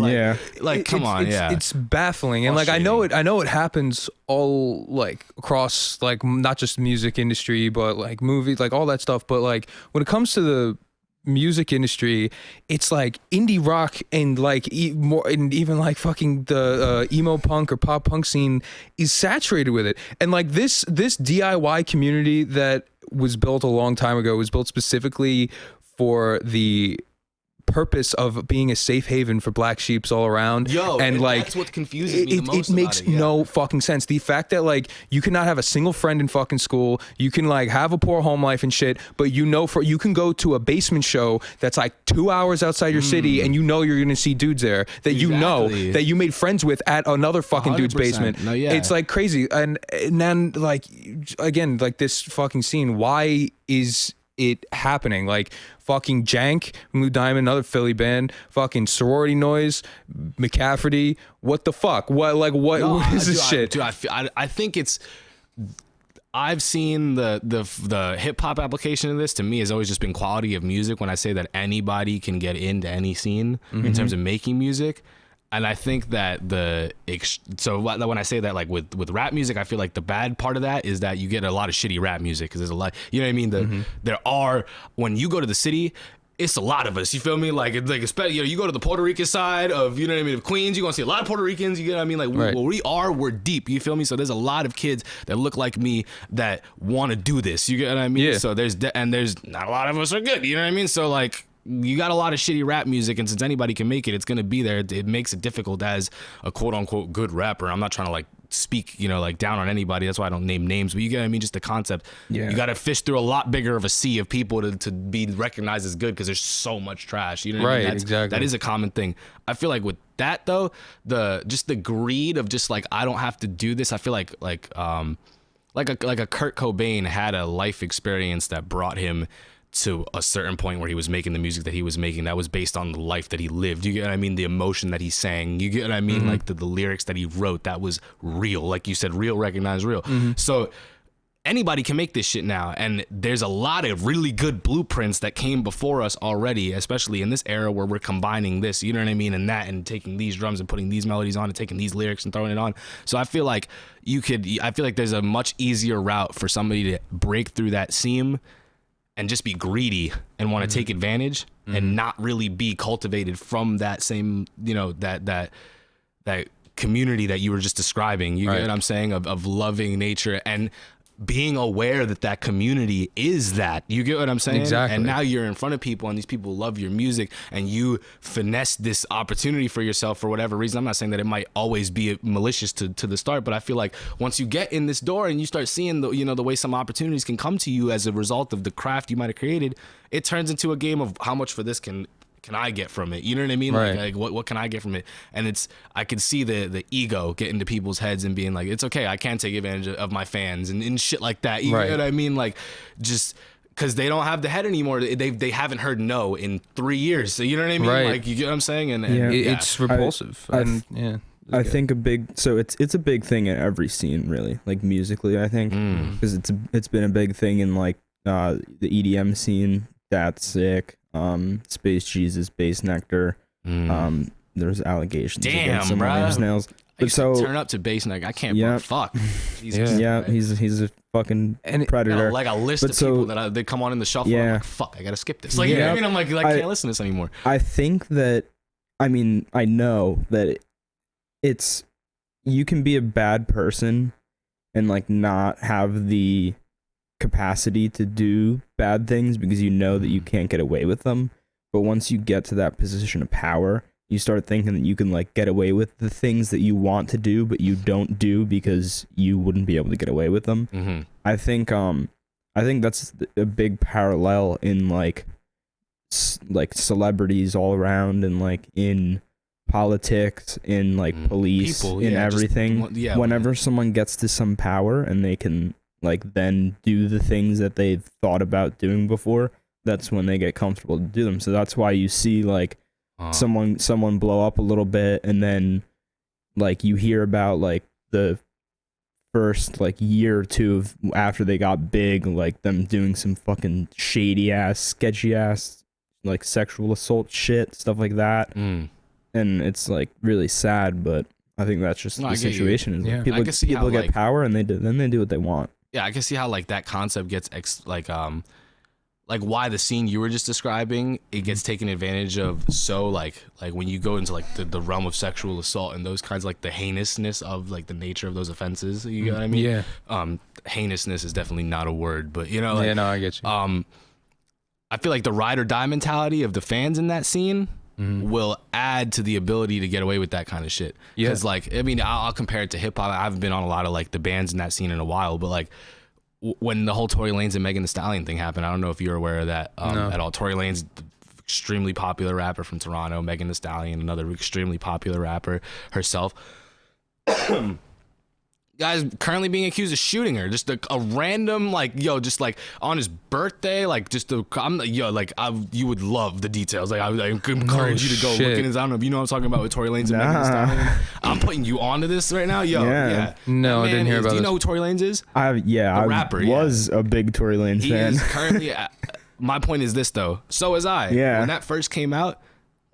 [SPEAKER 2] Like, come on.
[SPEAKER 3] It's baffling. And like, I know it happens all like across, like, not just the music industry, but like movies, like all that stuff. But like, when it comes to the music industry, it's like indie rock and like more, and even like fucking the emo punk or pop punk scene is saturated with it. And like this DIY community that was built a long time ago was built specifically for the purpose of being a safe haven for black sheeps all around.
[SPEAKER 2] And like that's what confuses me the most.
[SPEAKER 3] It makes no fucking sense. The fact that like you cannot have a single friend in fucking school, you can like have a poor home life and shit, but you can go to a basement show that's like 2 hours outside your city, and you're gonna see dudes there that you know that you made friends with at another fucking dude's basement.
[SPEAKER 2] No, yeah.
[SPEAKER 3] It's like crazy. And then like again, like this fucking scene, why is it happening? Like fucking Jank, Blue Diamond, another Philly band, fucking Sorority Noise, McCafferty. What the fuck? What is this shit?
[SPEAKER 2] I think it's. I've seen the hip hop application of this. To me, has always just been quality of music. When I say that anybody can get into any scene in terms of making music. And I think that when I say that, like with rap music, I feel like the bad part of that is that you get a lot of shitty rap music because there's a lot, you know what I mean? There are, when you go to the city, it's a lot of us, you feel me? Like especially, you go to the Puerto Rican side of, you know what I mean, of Queens, you're gonna see a lot of Puerto Ricans, you get what I mean? Like we're deep, you feel me? So there's a lot of kids that look like me that want to do this, you get what I mean?
[SPEAKER 3] Yeah.
[SPEAKER 2] So there's not a lot of us are good, you know what I mean? So like, you got a lot of shitty rap music, and since anybody can make it, it's gonna be there. It makes it difficult as a quote unquote good rapper. I'm not trying to like speak, like down on anybody. That's why I don't name names, but you get what I mean? Just the concept. Yeah. You got to fish through a lot bigger of a sea of people to be recognized as good because there's so much trash. You know what I mean?
[SPEAKER 3] Exactly.
[SPEAKER 2] That is a common thing. I feel like with that though, the greed of just like, I don't have to do this. I feel like a Kurt Cobain had a life experience that brought him to a certain point where he was making the music that he was making that was based on the life that he lived. You get what I mean? The emotion that he sang. You get what I mean? Like the lyrics that he wrote, that was real. Like you said, real, recognized, real. So anybody can make this shit now. And there's a lot of really good blueprints that came before us already, especially in this era where we're combining this, you know what I mean? And that, and taking these drums and putting these melodies on and taking these lyrics and throwing it on. So I feel like there's a much easier route for somebody to break through that seam and just be greedy and want to take advantage and not really be cultivated from that same, that community that you were just describing. You get what I'm saying? Of loving nature and being aware that community is that. You get what I'm saying?
[SPEAKER 3] Exactly.
[SPEAKER 2] And now you're in front of people and these people love your music and you finesse this opportunity for yourself for whatever reason. I'm not saying that it might always be malicious to the start, but I feel like once you get in this door and you start seeing the way some opportunities can come to you as a result of the craft you might have created, it turns into a game of how much for this can I get from it? You know what I mean?
[SPEAKER 3] Right.
[SPEAKER 2] Like what can I get from it? And I could see the ego get into people's heads and being like, it's okay, I can take advantage of my fans and shit like that. You know what I mean? Like just because they don't have the head anymore. They haven't heard no in 3 years. So you know what I mean?
[SPEAKER 3] Right.
[SPEAKER 2] Like you get what I'm saying? And
[SPEAKER 3] it's repulsive.
[SPEAKER 1] I think it's a big thing in every scene, really, like musically. I think because it's been a big thing in like the EDM scene. That's sick. Space Jesus, Bass Nectar. There's allegations against some of his nails.
[SPEAKER 2] But so turn up to Bass Nectar. I can't. Fuck. Jesus
[SPEAKER 1] he's a fucking predator.
[SPEAKER 2] Like a list of people that they come on in the shuffle. I'm like, fuck, I gotta skip this. Like you know what I mean? I'm like I can't listen to this anymore.
[SPEAKER 1] I think that, I know that it's you can be a bad person and like not have the capacity to do bad things because you know that you can't get away with them. But once you get to that position of power, you start thinking that you can like get away with the things that you want to do but you don't do because you wouldn't be able to get away with them. I think that's a big parallel in like celebrities all around and like in politics, in like police, people, in everything. Whenever someone gets to some power and they can like then do the things that they've thought about doing before, that's when they get comfortable to do them. So that's why you see like someone blow up a little bit and then like you hear about like the first like year or two after they got big, like them doing some fucking shady ass, sketchy ass like sexual assault shit, stuff like that. And it's like really sad, but I think that's just the situation. Is like, people get power and then they do what they want.
[SPEAKER 2] Yeah, I can see how like that concept gets like why the scene you were just describing, it gets taken advantage of. So like when you go into like the realm of sexual assault and those kinds of like the heinousness of like the nature of those offenses, you know what I mean? Heinousness is definitely not a word, but like,
[SPEAKER 3] I get you.
[SPEAKER 2] I feel like the ride or die mentality of the fans in that scene will add to the ability to get away with that kind of shit. Because like, I mean, I'll compare it to hip hop. I haven't been on a lot of like the bands in that scene in a while, but like when the whole Tory Lanez and Megan Thee Stallion thing happened, I don't know if you're aware of that at all. Tory Lanez, extremely popular rapper from Toronto, Megan Thee Stallion, another extremely popular rapper herself. Guys currently being accused of shooting her, just a random like just like on his birthday, like just you would love the details. Like I encourage you to go look in his. I don't know if you know what I'm talking about with Tory Lanez and Megan Thee Stallion. I'm putting you onto this right now,
[SPEAKER 3] No, I didn't hear about.
[SPEAKER 2] Do you know who Tory Lanez is?
[SPEAKER 1] I rapper. Was a big Tory Lanez fan.
[SPEAKER 2] He is currently. My point is this though. So was I.
[SPEAKER 1] Yeah.
[SPEAKER 2] When that first came out.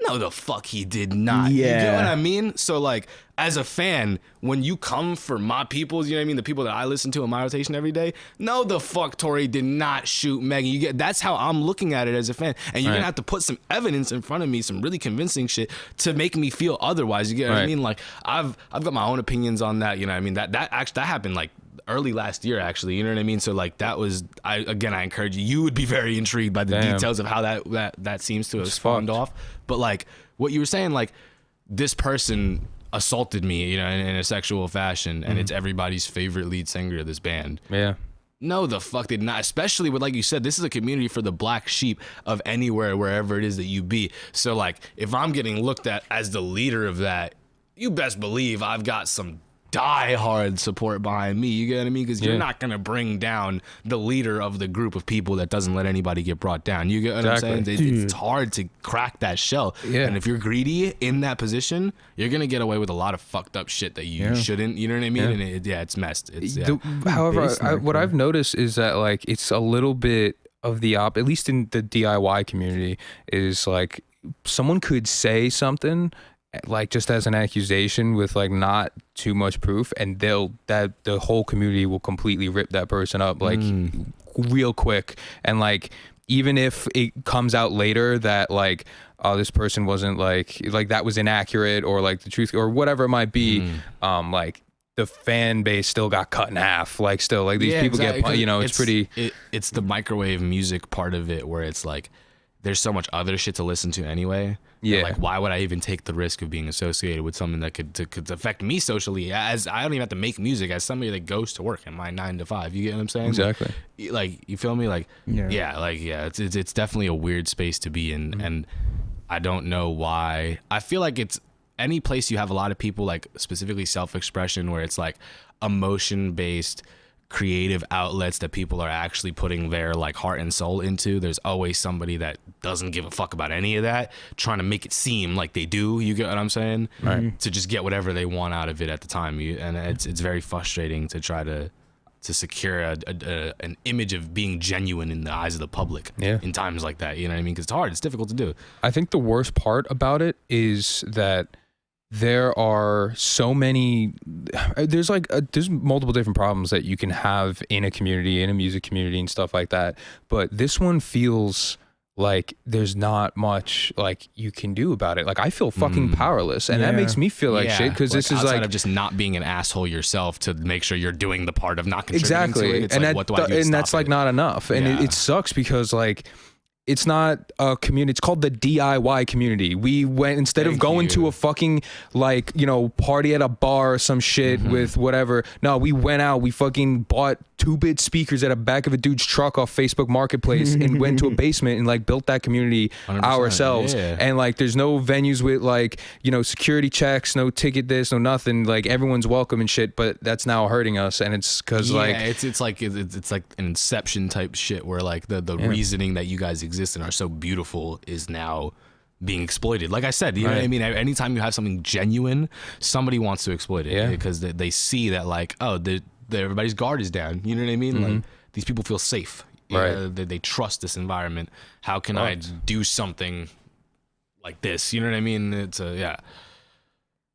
[SPEAKER 2] No, the fuck he did not.
[SPEAKER 1] Yeah.
[SPEAKER 2] You get what I mean? So like, as a fan, when you come for my peoples, you know what I mean? The people that I listen to in my rotation every day. No, the fuck Tory did not shoot Megan. That's how I'm looking at it as a fan. And you're gonna have to put some evidence in front of me, some really convincing shit to make me feel otherwise. You get what I mean? Like I've got my own opinions on that. You know what I mean? That happened like early last year, actually. You know what I mean? So like that was, I encourage you. You would be very intrigued by the details of how that seems to have spawned off. But like what you were saying, like this person assaulted me, you know, in a sexual fashion, and it's everybody's favorite lead singer of this band.
[SPEAKER 3] Yeah.
[SPEAKER 2] No, the fuck did not. Especially with, like you said, this is a community for the black sheep of anywhere, wherever it is that you be. So like, if I'm getting looked at as the leader of that, you best believe I've got some die-hard support behind me. You get what I mean? Because you're not gonna bring down the leader of the group of people that doesn't let anybody get brought down. You get what I'm saying? It's hard to crack that shell. Yeah. And if you're greedy in that position, you're gonna get away with a lot of fucked up shit that you shouldn't. You know what I mean? And it's messed.
[SPEAKER 3] However, what I've noticed is that like it's a little bit of the at least in the DIY community, is like someone could say something like just as an accusation with like not too much proof, and the whole community will completely rip that person up like real quick. And like even if it comes out later that like this person wasn't like that was inaccurate, or like the truth or whatever it might be, like the fan base still got cut in half. Like still like these people get, you know,
[SPEAKER 2] it's the microwave music part of it where it's like there's so much other shit to listen to anyway. Yeah. Like, why would I even take the risk of being associated with something that could affect me socially? As I don't even have to make music, as somebody that goes to work in my 9 to 5. You get what I'm saying?
[SPEAKER 3] Exactly.
[SPEAKER 2] Like you feel me? Like it's definitely a weird space to be in, and I don't know why. I feel like it's any place you have a lot of people, like specifically self-expression, where it's like emotion-based creative outlets that people are actually putting their like heart and soul into. There's always somebody that doesn't give a fuck about any of that, trying to make it seem like they do. You get what I'm saying? Right. To just get whatever they want out of it at the time. And it's very frustrating to try to secure an image of being genuine in the eyes of the public in times like that. You know what I mean? Because it's hard. It's difficult to do.
[SPEAKER 3] I think the worst part about it is that there are so many, there's multiple different problems that you can have in a community, in a music community and stuff like that. But this one feels like there's not much like you can do about it. Like I feel fucking powerless, and that makes me feel like shit, because this is
[SPEAKER 2] outside
[SPEAKER 3] like
[SPEAKER 2] of just not being an asshole yourself to make sure you're doing the part of not contributing
[SPEAKER 3] exactly.
[SPEAKER 2] to it. It's
[SPEAKER 3] and
[SPEAKER 2] like, what do I do to
[SPEAKER 3] and
[SPEAKER 2] stop
[SPEAKER 3] that's like
[SPEAKER 2] it?
[SPEAKER 3] not enough, and it sucks because like it's not a community. It's called the DIY community. We went, instead of going to a fucking like, you know, party at a bar or some shit with whatever. No, we went out. We fucking bought 2-bit speakers at the back of a dude's truck off Facebook Marketplace and went to a basement and like built that community ourselves. Yeah. And like, there's no venues with like, you know, security checks, no ticket this, no nothing. Like everyone's welcome and shit, but that's now hurting us. And it's because like
[SPEAKER 2] it's like an Inception type shit where like the reasoning that you guys exist and are so beautiful is now being exploited. Like I said, you know what I mean? Anytime you have something genuine, somebody wants to exploit it because they see that like, oh, everybody's guard is down. You know what I mean? Like these people feel safe. They trust this environment. How can I do something like this? You know what I mean? It's Dude,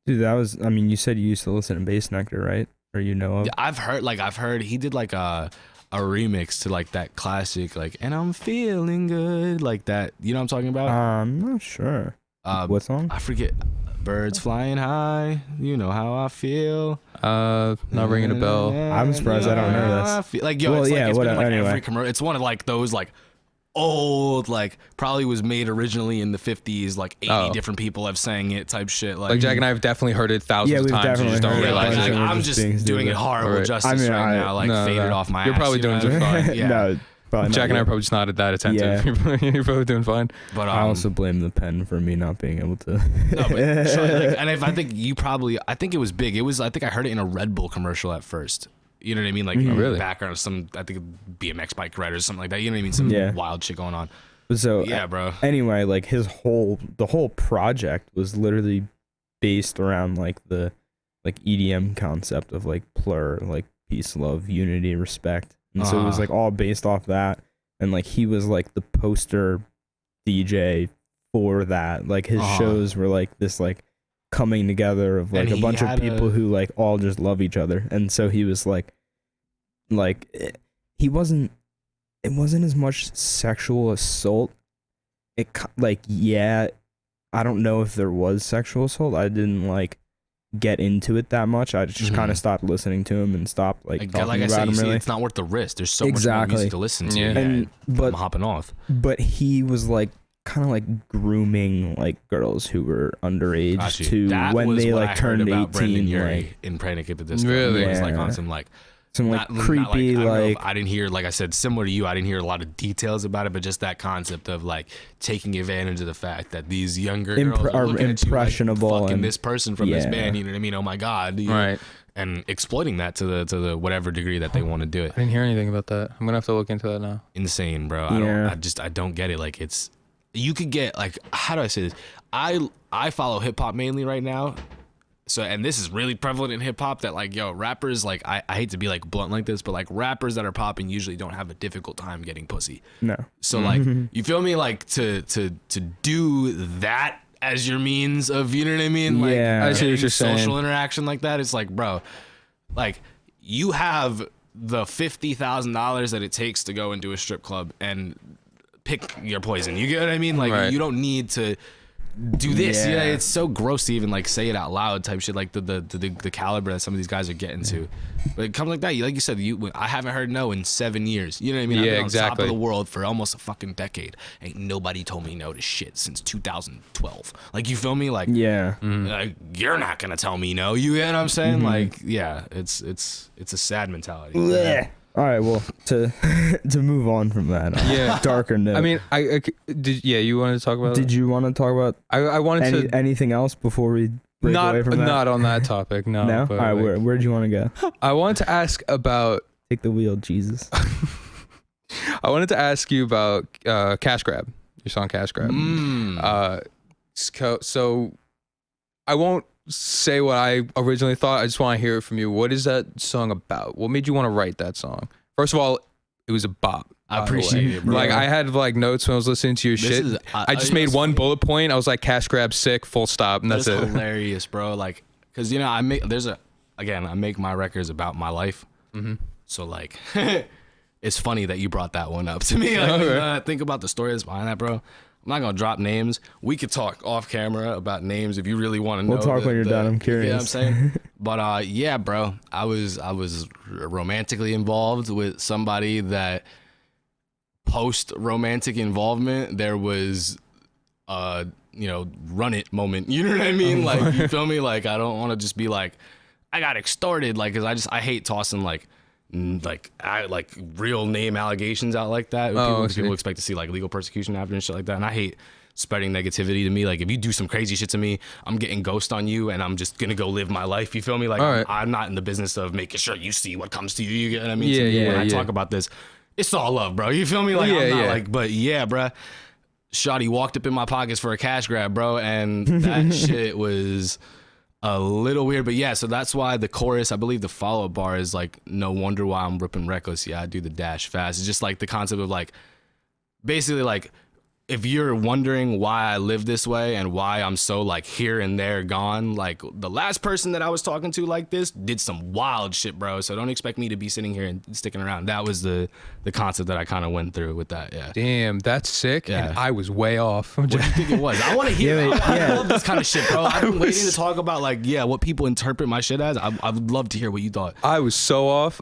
[SPEAKER 1] you said you used to listen to Bass Nectar, right? Or you know of?
[SPEAKER 2] Yeah, I've heard he did like a remix to like that classic, like, and I'm feeling good, like that. You know what I'm talking about?
[SPEAKER 1] I'm not sure. What song?
[SPEAKER 2] I forget. Birds flying high, you know how I feel.
[SPEAKER 3] Not ringing a bell.
[SPEAKER 1] I'm surprised I don't know this.
[SPEAKER 2] Like, yo, it's like, it's been like every commercial. It's one of like those like old, like probably was made originally in the 50s, like 80
[SPEAKER 3] Oh.
[SPEAKER 2] different people have sang it type shit.
[SPEAKER 3] Like Jack and I have definitely heard it thousands
[SPEAKER 1] Yeah,
[SPEAKER 3] of
[SPEAKER 1] we've
[SPEAKER 3] times. You just don't
[SPEAKER 1] definitely heard it.
[SPEAKER 3] realize
[SPEAKER 2] like,
[SPEAKER 3] it.
[SPEAKER 1] We're
[SPEAKER 2] I'm
[SPEAKER 1] just
[SPEAKER 2] just
[SPEAKER 1] being
[SPEAKER 2] doing it
[SPEAKER 1] stupid.
[SPEAKER 2] horrible
[SPEAKER 3] Right.
[SPEAKER 2] justice
[SPEAKER 1] I mean,
[SPEAKER 2] right now, like
[SPEAKER 3] no,
[SPEAKER 2] faded
[SPEAKER 3] no.
[SPEAKER 2] off my
[SPEAKER 3] You're
[SPEAKER 2] ass.
[SPEAKER 3] probably doing just fine.
[SPEAKER 2] Yeah.
[SPEAKER 1] No, probably
[SPEAKER 3] Jack
[SPEAKER 1] not
[SPEAKER 3] and I are
[SPEAKER 1] yet.
[SPEAKER 3] probably just not that attentive.
[SPEAKER 1] Yeah.
[SPEAKER 3] You're probably doing fine.
[SPEAKER 2] But
[SPEAKER 1] I also blame the pen for me not being able to.
[SPEAKER 2] no, but sure, like, and if I think you probably, I think it was big. It was, I think I heard it in a Red Bull commercial at first. You know what I mean? Like in
[SPEAKER 3] Really?
[SPEAKER 2] the background of some, I think BMX bike rider or something like that. You know what I mean? Some
[SPEAKER 1] Yeah.
[SPEAKER 2] wild shit going on.
[SPEAKER 1] So
[SPEAKER 2] Yeah, bro.
[SPEAKER 1] anyway, like the whole project was literally based around like the like EDM concept of like plur, like peace, love, unity, respect. And so it was like all based off that. And like he was like the poster DJ for that. Like his shows were like this like coming together of like
[SPEAKER 2] And
[SPEAKER 1] a
[SPEAKER 2] he
[SPEAKER 1] bunch of
[SPEAKER 2] had
[SPEAKER 1] people
[SPEAKER 2] a-
[SPEAKER 1] who like all just love each other. And so he was he wasn't, it wasn't as much sexual assault. Yeah, I don't know if there was sexual assault. I didn't like get into it that much. I just kind of stopped listening to him and stopped like talking
[SPEAKER 2] Like I
[SPEAKER 1] about
[SPEAKER 2] said,
[SPEAKER 1] him
[SPEAKER 2] you see,
[SPEAKER 1] really.
[SPEAKER 2] it's not worth the risk. There's so much more
[SPEAKER 1] Exactly.
[SPEAKER 2] music to listen to.
[SPEAKER 3] Yeah.
[SPEAKER 2] Yeah,
[SPEAKER 1] And
[SPEAKER 2] I'm
[SPEAKER 1] but
[SPEAKER 2] hopping off.
[SPEAKER 1] he was like kind of like grooming like girls who were underage
[SPEAKER 2] Got you.
[SPEAKER 1] to
[SPEAKER 2] That
[SPEAKER 1] when
[SPEAKER 2] was
[SPEAKER 1] they
[SPEAKER 2] what
[SPEAKER 1] like
[SPEAKER 2] I
[SPEAKER 1] turned
[SPEAKER 2] heard about Brendan
[SPEAKER 1] 18,
[SPEAKER 2] Urie
[SPEAKER 1] like
[SPEAKER 2] in Panic at the Disco.
[SPEAKER 3] Really?
[SPEAKER 2] It was like
[SPEAKER 1] Yeah.
[SPEAKER 2] on some like
[SPEAKER 1] some like
[SPEAKER 2] not
[SPEAKER 1] creepy
[SPEAKER 2] I don't know if-
[SPEAKER 1] like
[SPEAKER 2] I didn't hear, like I said, similar to you, I didn't hear a lot of details about it, but just that concept of like taking advantage of the fact that these younger girls are looking at you like
[SPEAKER 1] impressionable
[SPEAKER 2] fucking
[SPEAKER 1] and-
[SPEAKER 2] this person from this
[SPEAKER 1] yeah.
[SPEAKER 2] band, you know what I mean? Oh my god, you know?
[SPEAKER 3] Right.
[SPEAKER 2] And exploiting that to the whatever degree that they want to do it.
[SPEAKER 3] I didn't hear anything about that. I'm gonna have to look into that now.
[SPEAKER 2] Insane, bro.
[SPEAKER 1] Yeah.
[SPEAKER 2] I don't get it. Like it's, you could get like, how do I say this? I follow hip hop mainly right now. So, and this is really prevalent in hip hop that like, yo, rappers, like, I hate to be like blunt like this, but like rappers that are popping usually don't have a difficult time getting pussy.
[SPEAKER 1] no.
[SPEAKER 2] So like, you feel me? Like to do that as your means of, you know what I mean? Like,
[SPEAKER 1] Yeah.
[SPEAKER 3] I see what
[SPEAKER 2] getting
[SPEAKER 3] you're saying.
[SPEAKER 2] social interaction like that. It's like, bro, like you have the $50,000 that it takes to go into a strip club and pick your poison. You get what I mean? Like
[SPEAKER 3] Right.
[SPEAKER 2] you don't need to do this.
[SPEAKER 1] Yeah.
[SPEAKER 2] Yeah, it's so gross to even like say it out loud type shit. Like the caliber that some of these guys are getting to. But it comes like that. Like you said, I haven't heard no in 7 years. You know what I mean? I've
[SPEAKER 3] Yeah,
[SPEAKER 2] been on top
[SPEAKER 3] exactly.
[SPEAKER 2] of the world for almost a fucking decade. Ain't nobody told me no to shit since 2012. Like you feel me? Like
[SPEAKER 1] Yeah.
[SPEAKER 2] like, you're not gonna tell me no. You get what I'm saying? Like yeah, it's a sad mentality.
[SPEAKER 1] Blech. All right, well, to move on from that,
[SPEAKER 3] Yeah.
[SPEAKER 1] darker note.
[SPEAKER 3] I mean, I did. Yeah, you wanted to talk about?
[SPEAKER 1] did you want to talk about
[SPEAKER 3] I wanted to
[SPEAKER 1] anything else before we break
[SPEAKER 3] not
[SPEAKER 1] away from that?
[SPEAKER 3] not on that topic. No.
[SPEAKER 1] No. All
[SPEAKER 3] But
[SPEAKER 1] right,
[SPEAKER 3] like,
[SPEAKER 1] where'd you want to go?
[SPEAKER 3] I wanted to ask about.
[SPEAKER 1] Take the wheel, Jesus.
[SPEAKER 3] I wanted to ask you about Cash Grab. Your song Cash Grab. So I won't say what I originally thought. I just want to hear it from you. What is that song about? What made you want to write that song? First of all, it was a bop.
[SPEAKER 2] I
[SPEAKER 3] by the way.
[SPEAKER 2] appreciate it, bro.
[SPEAKER 3] Like I had like notes when I was listening to your
[SPEAKER 2] This
[SPEAKER 3] shit.
[SPEAKER 2] is-
[SPEAKER 3] I just made one bullet point. I was like, Cash Grab sick, full stop, and that's
[SPEAKER 2] That's
[SPEAKER 3] it.
[SPEAKER 2] hilarious, bro. Like, cause you know, I make my records about my life. So like, it's funny that you brought that one up to me. Like,
[SPEAKER 3] Okay.
[SPEAKER 2] think about the story that's behind that, bro. I'm not gonna drop names. We could talk off camera about names if you really want to know.
[SPEAKER 1] We'll talk when you're done. I'm
[SPEAKER 2] You know what I'm
[SPEAKER 1] curious.
[SPEAKER 2] saying? But yeah, bro. I was romantically involved with somebody that post romantic involvement there was run it moment. You know what I mean? Like you feel me? Like I don't want to just be like I got extorted, like cuz I hate tossing like real name allegations out like that. People expect to see like legal persecution after and shit like that, and I hate spreading negativity to me. Like if you do some crazy shit to me, I'm getting ghost on you and I'm just gonna go live my life. You feel me? Like I'm not in the business of making sure you see what comes to you. You get what I mean? To me, when I talk about this, it's all love, bro. You feel me? Like I'm not like, but yeah, bro. Shawty walked up in my pockets for a cash grab, bro, and that shit was a little weird. But yeah, so that's why the chorus, I believe the follow-up bar is like, no wonder why I'm ripping reckless. Yeah, I do the dash fast. It's just like the concept of like, basically like, if you're wondering why I live this way and why I'm so like here and there gone, like the last person that I was talking to like this did some wild shit, bro. So don't expect me to be sitting here and sticking around. That was the concept that I kind of went through with that. Yeah.
[SPEAKER 3] Damn, that's sick.
[SPEAKER 2] Yeah.
[SPEAKER 3] And I was way off.
[SPEAKER 2] What do you think it was? I want to hear. I love this kind of shit, bro. I've been waiting to talk about like what people interpret my shit as. I would love to hear what you thought.
[SPEAKER 3] I was so off.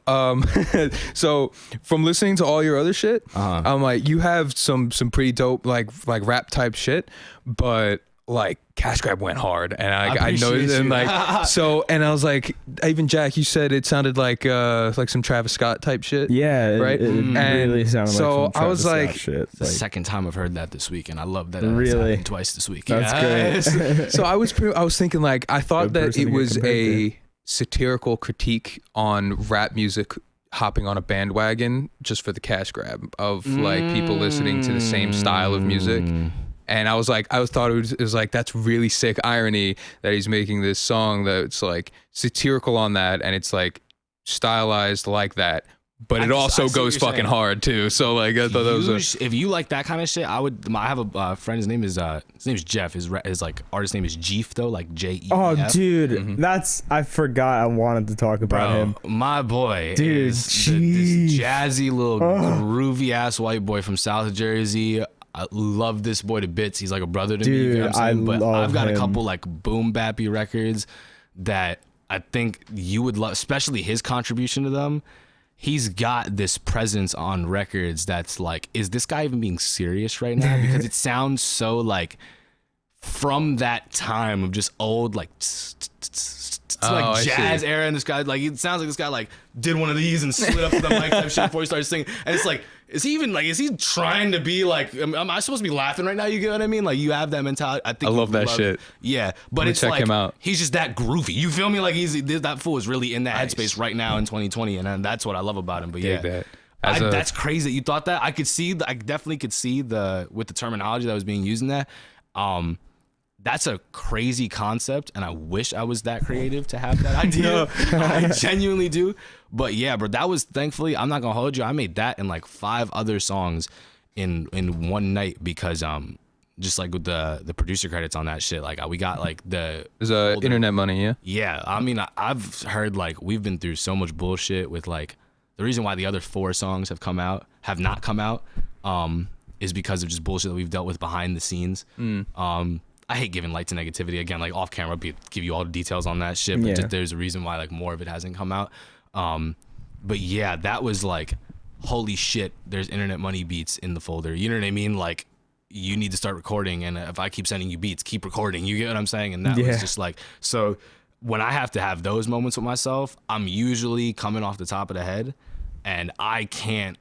[SPEAKER 3] So from listening to all your other shit, I'm like, you have some pretty dope like rap type shit, but like Cash Grab went hard, and I noticed, and like so, and I was like, even Jack, you said it sounded like some Travis Scott type shit.
[SPEAKER 1] Yeah,
[SPEAKER 3] right.
[SPEAKER 1] It really sounded like some Travis
[SPEAKER 3] I was
[SPEAKER 1] Scott
[SPEAKER 3] like,
[SPEAKER 1] shit.
[SPEAKER 2] It's the second time I've heard that this week, and I love that.
[SPEAKER 1] Really?
[SPEAKER 2] Happened twice this week.
[SPEAKER 1] That's great.
[SPEAKER 3] So I was thinking like, I thought that it was a satirical critique on rap music hopping on a bandwagon just for the cash grab of like people listening to the same style of music. And I was like, thought it was like, that's really sick irony that he's making this song that's like satirical on that, and it's like stylized like that, but it also goes fucking hard too. So like, I thought that was
[SPEAKER 2] if you like that kind of shit, I have a friend. His name is Jeff. His like artist name is Jeef though, like Jeef.
[SPEAKER 1] Oh, dude, that's I forgot. I wanted to talk about him.
[SPEAKER 2] My boy,
[SPEAKER 1] dude,
[SPEAKER 2] is this jazzy little groovy ass white boy from South Jersey. I love this boy to bits. He's like a brother to me. You know what I'm saying? But I've got a couple like boom bappy records that I think you would love, especially his contribution to them. He's got this presence on records that's like, is this guy even being serious right now? Because it sounds so like from that time of just old like like jazz era, and this guy like, it sounds like this guy like did one of these and slid up to the mic type shit before he started singing, and it's like, is he trying to be like, am I supposed to be laughing right now? You get what I mean? Like, you have that mentality. I think
[SPEAKER 3] I love that shit.
[SPEAKER 2] Yeah, but it's
[SPEAKER 3] check
[SPEAKER 2] like
[SPEAKER 3] him out.
[SPEAKER 2] He's just that groovy. You feel me? Like that fool is really in that headspace right now in 2020, and that's what I love about him. But that's crazy that you thought that. I definitely could see with the terminology that was being used in that. That's a crazy concept, and I wish I was that creative to have that idea. I genuinely do. But yeah, bro, that was, thankfully, I'm not gonna hold you, I made that and like 5 other songs in one night, because just like with the producer credits on that shit, like we got like there's
[SPEAKER 3] internet money.
[SPEAKER 2] Yeah, I mean, I've heard like we've been through so much bullshit with like the reason why the other 4 songs have not come out is because of just bullshit that we've dealt with behind the scenes. I hate giving light to negativity. Again, like off camera, give you all the details on that shit. But just, there's a reason why like more of it hasn't come out. But yeah, that was like, holy shit, there's internet money beats in the folder. You know what I mean? Like, you need to start recording. And if I keep sending you beats, keep recording. You get what I'm saying? And that was just like, so when I have to have those moments with myself, I'm usually coming off the top of the head, and I can't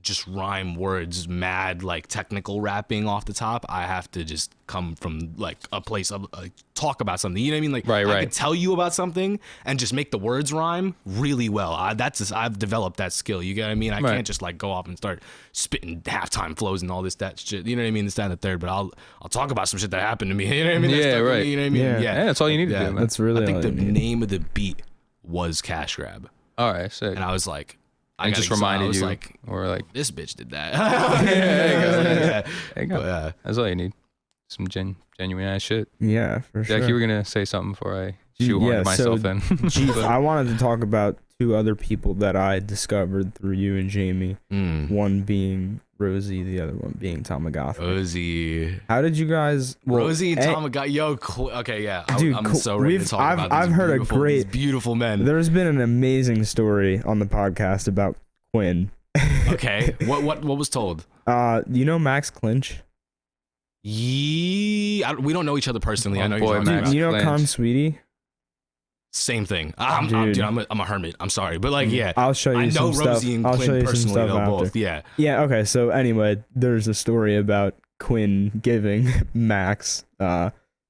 [SPEAKER 2] just rhyme words mad like technical rapping off the top. I have to just come from like a place of like, talk about something, you know what I mean? Like I could tell you about something and just make the words rhyme really well. I've developed that skill, you get what I mean? I can't just like go off and start spitting halftime flows and all that shit, you know what I mean? This, that, and the third, but I'll talk about some shit that happened to me, you know what I mean? You know what I mean?
[SPEAKER 3] Yeah, that's all you need to do, man.
[SPEAKER 1] That's really,
[SPEAKER 2] I think the name of the beat was Cash Grab.
[SPEAKER 3] All right, sick.
[SPEAKER 2] And I was like,
[SPEAKER 3] I just reminded you,
[SPEAKER 2] like,
[SPEAKER 3] or like,
[SPEAKER 2] this bitch did that.
[SPEAKER 3] There you go. That's all you need. Some genuine ass shit.
[SPEAKER 1] Yeah, for sure.
[SPEAKER 3] Jack, you were gonna say something before I shoehorned myself in.
[SPEAKER 1] I wanted to talk about 2 other people that I discovered through you and Jamie. One being Rosie, the other one being Tamagotchi.
[SPEAKER 2] Rosie.
[SPEAKER 1] How did you guys?
[SPEAKER 2] Rosie and Tamagotchi. Yo, okay, yeah.
[SPEAKER 1] Dude,
[SPEAKER 2] I'm so ready to talk about
[SPEAKER 1] I've heard
[SPEAKER 2] these beautiful men.
[SPEAKER 1] There's been an amazing story on the podcast about Quinn.
[SPEAKER 2] Okay, what was told?
[SPEAKER 1] You know Max Clinch?
[SPEAKER 2] We don't know each other personally. I know you're talking about.
[SPEAKER 1] You know Con Sweetie?
[SPEAKER 2] Same thing. I'm a hermit. I'm sorry, but like, yeah,
[SPEAKER 1] I'll show you.
[SPEAKER 2] I know
[SPEAKER 1] some
[SPEAKER 2] Rosie
[SPEAKER 1] stuff.
[SPEAKER 2] and Quinn personally, though, both. Yeah.
[SPEAKER 1] Yeah. Okay. So anyway, there's a story about Quinn giving Max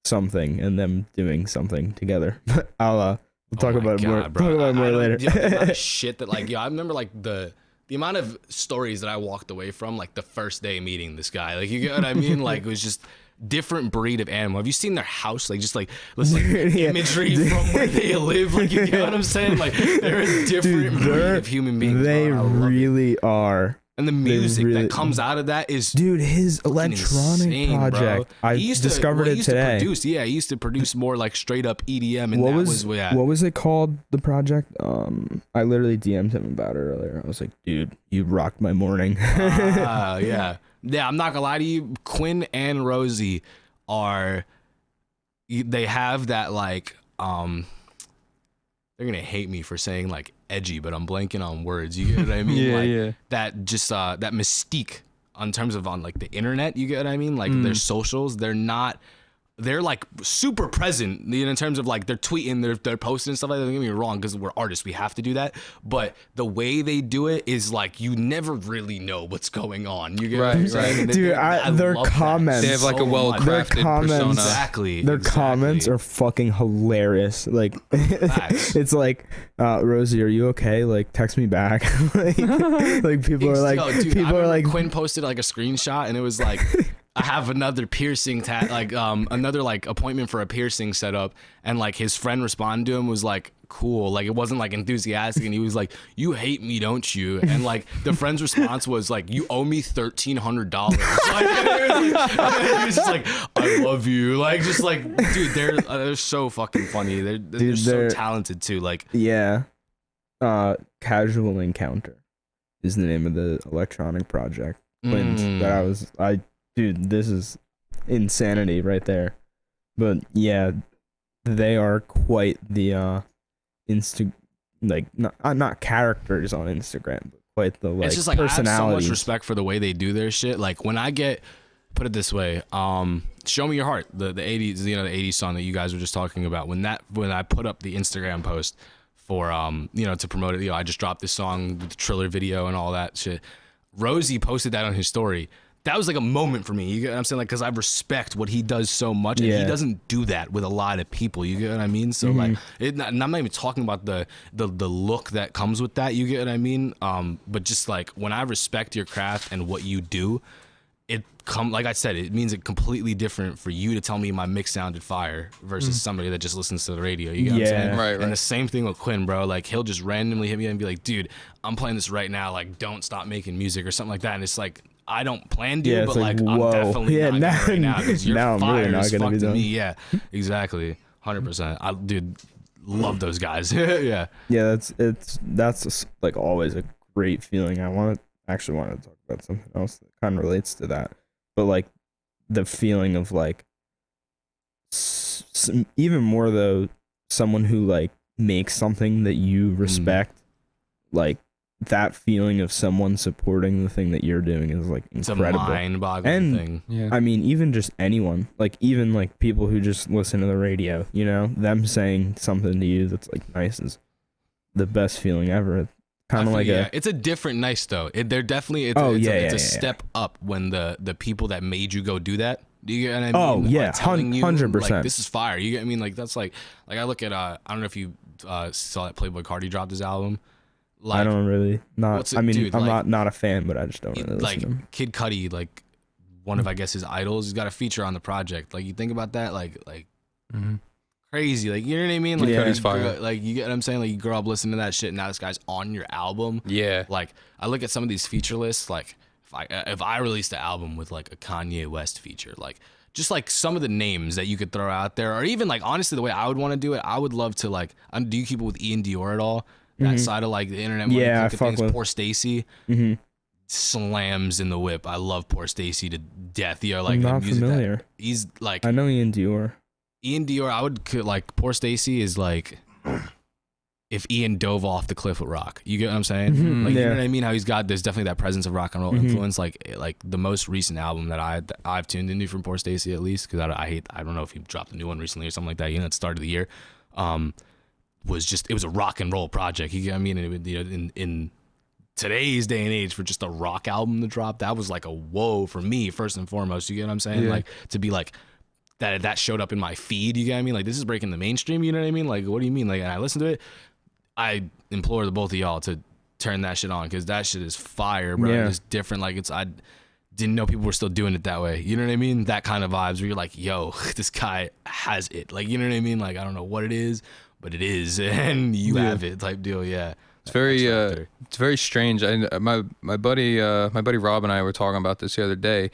[SPEAKER 1] something and them doing something together. We'll talk about it more. Talk about it more later.
[SPEAKER 2] The amount of shit that like, I remember like the amount of stories that I walked away from like the first day meeting this guy. Like, you get what I mean? Like, it was just different breed of animal. Have you seen their house? Like, just like imagery from where they live. Like, you get what I'm saying? Like, they're a different breed of human beings.
[SPEAKER 1] They really are
[SPEAKER 2] And the music that comes out of that is,
[SPEAKER 1] dude, his electronic
[SPEAKER 2] insane,
[SPEAKER 1] project.
[SPEAKER 2] Bro.
[SPEAKER 1] I discovered it today.
[SPEAKER 2] He used to produce more like straight up EDM. And
[SPEAKER 1] what was it called? The project? I literally DM'd him about it earlier. I was like, dude, you rocked my morning.
[SPEAKER 2] Yeah. I'm not gonna lie to you. Quinn and Rosie they have that like, they're gonna hate me for saying like edgy, but I'm blanking on words. You get what I mean?
[SPEAKER 3] Yeah.
[SPEAKER 2] That just that mystique in terms of on like the internet. You get what I mean? Like their socials, they're like super present in terms of like they're tweeting, they're posting and stuff like that. Don't get me wrong, because we're artists, we have to do that. But the way they do it is like you never really know what's going on. You get what I'm saying?
[SPEAKER 1] Dude, their comments.
[SPEAKER 3] They have like a well-crafted persona.
[SPEAKER 2] Exactly.
[SPEAKER 1] Their comments are fucking hilarious. Like it's like, Rosie, are you okay? Like text me back. like people are like, people are like.
[SPEAKER 2] Quinn posted like a screenshot and it was like. I have another piercing another like appointment for a piercing set up, and like his friend responded to him was like, cool. Like it wasn't like enthusiastic, and he was like, you hate me, don't you? And like the friend's response was like, you owe me $1,300. Like, he was just like, I love you. Like just like, dude, they're so fucking funny. They're so talented too. Like
[SPEAKER 1] Casual Encounter is the name of the electronic project. Dude, this is insanity right there. But yeah, they are quite the not characters on Instagram, but quite the like,
[SPEAKER 2] it's just like
[SPEAKER 1] personalities.
[SPEAKER 2] I have so much respect for the way they do their shit. Like when I put it this way, Show Me Your Heart, the 80s, the 80s song that you guys were just talking about. When I put up the Instagram post for to promote it, I just dropped this song, the Triller video and all that shit. Rosie posted that on his story. That was like a moment for me. You get what I'm saying? Like, because I respect what he does so much, and he doesn't do that with a lot of people. You get what I mean? So like, and I'm not even talking about the look that comes with that. You get what I mean? But just like when I respect your craft and what you do, like I said, it means it completely different for you to tell me my mix sounded fire versus somebody that just listens to the radio. You get what I'm saying?
[SPEAKER 3] Right.
[SPEAKER 2] And the same thing with Quinn, bro. Like he'll just randomly hit me and be like, dude, I'm playing this right now. Like, don't stop making music or something like that. And it's like, I don't plan to, but like I'm definitely not gonna right now because you're fire as fuck to me. Yeah, exactly, 100%. I love those guys. Yeah.
[SPEAKER 1] That's like always a great feeling. I want to talk about something else that kind of relates to that, but like the feeling of like even more though someone who like makes something that you respect, like. That feeling of someone supporting the thing that you're doing is like incredible.
[SPEAKER 2] It's a mind-boggling thing.
[SPEAKER 1] Yeah. I mean, even just anyone, like even like people who just listen to the radio, them saying something to you that's like nice is the best feeling ever. Kind of like
[SPEAKER 2] it's a different nice though. They're definitely it's a step up when the people that made you go do that. Do you get what I mean?
[SPEAKER 1] Oh yeah, 100%.
[SPEAKER 2] Like, this is fire. You get what I mean? Like that's like I look at I don't know if you saw that Playboy Carti dropped his album. Like,
[SPEAKER 1] I don't really
[SPEAKER 2] dude,
[SPEAKER 1] I'm
[SPEAKER 2] like,
[SPEAKER 1] not a fan, but I just don't really listen to him.
[SPEAKER 2] Kid Cudi, like one of I guess his idols, he's got a feature on the project. Like you think about that, like crazy. Like you know what I mean? Like
[SPEAKER 3] Cudi's fire.
[SPEAKER 2] Like you get what I'm saying? Like you grow up listening to that shit. And now this guy's on your album.
[SPEAKER 3] Yeah.
[SPEAKER 2] Like I look at some of these feature lists. Like if I released an album with like a Kanye West feature, like just like some of the names that you could throw out there, or even like honestly the way I would want to do it, I would love to like. Do you keep it with Ian Dior at all? That side of like the internet.
[SPEAKER 1] Yeah, I fuck with
[SPEAKER 2] Poor Stacy. Slams in the whip. I love Poor Stacy to death. Like
[SPEAKER 1] I'm not familiar.
[SPEAKER 2] He's like.
[SPEAKER 1] I know Ian Dior.
[SPEAKER 2] I would like Poor Stacy is like if Ian dove off the cliff with rock. You get what I'm saying? Like you know what I mean? How there's definitely that presence of rock and roll influence. Like the most recent album that I've tuned into from Poor Stacy at least because I don't know if he dropped a new one recently or something like that. At the start of the year. It was a rock and roll project. You get what I mean? And in today's day and age, for just a rock album to drop, that was like a whoa for me first and foremost. You get what I'm saying? Yeah. Like to be like that showed up in my feed. You get what I mean? Like this is breaking the mainstream. You know what I mean? Like what do you mean? Like and I listened to it. I implore the both of y'all to turn that shit on because that shit is fire, bro. Yeah. It's different. Like I didn't know people were still doing it that way. You know what I mean? That kind of vibes where you're like, yo, this guy has it. Like you know what I mean? Like I don't know what it is. But it is, and you have it type deal, yeah.
[SPEAKER 3] It's very strange. My buddy Rob and I were talking about this the other day.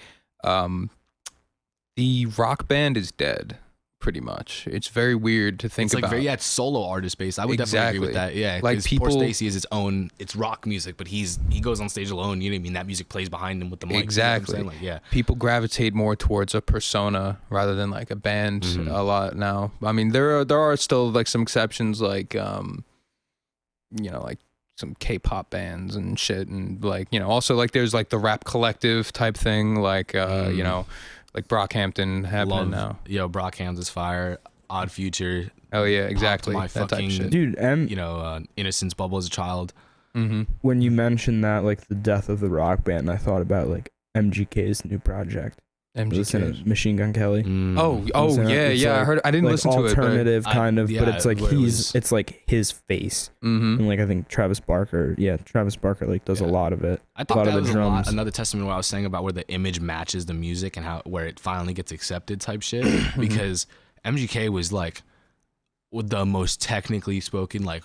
[SPEAKER 3] The rock band is dead, pretty much. It's very weird to think about.
[SPEAKER 2] It's solo artist based. I would definitely agree with that. Yeah,
[SPEAKER 3] like people,
[SPEAKER 2] Poor Stacy is it's rock music, but he goes on stage alone. You know what I mean? That music plays behind him with the mic.
[SPEAKER 3] Exactly.
[SPEAKER 2] You know what I'm saying? Like,
[SPEAKER 3] people gravitate more towards a persona rather than like a band a lot now. I mean, there are still like some exceptions, like like some K-pop bands and shit, and like also like there's like the rap collective type thing, like like Brockhampton happening now.
[SPEAKER 2] Yo, Brockhampton's fire. Odd Future.
[SPEAKER 3] Oh yeah, exactly.
[SPEAKER 2] My
[SPEAKER 3] that
[SPEAKER 2] fucking
[SPEAKER 3] type shit.
[SPEAKER 1] Dude,
[SPEAKER 2] innocence bubble as a child.
[SPEAKER 1] When you mentioned that, like the death of the rock band, I thought about like MGK's new project.
[SPEAKER 3] MGK,
[SPEAKER 1] Machine Gun Kelly.
[SPEAKER 3] Oh yeah.
[SPEAKER 1] Like,
[SPEAKER 3] I didn't
[SPEAKER 1] like
[SPEAKER 3] listen to it.
[SPEAKER 1] Alternative kind of, but it's like
[SPEAKER 2] it's
[SPEAKER 1] like his face. And like I think Travis Barker like does a lot of it.
[SPEAKER 2] I think that was another testament to what I was saying about where the image matches the music and where it finally gets accepted type shit. Because MGK was like the most technically spoken, like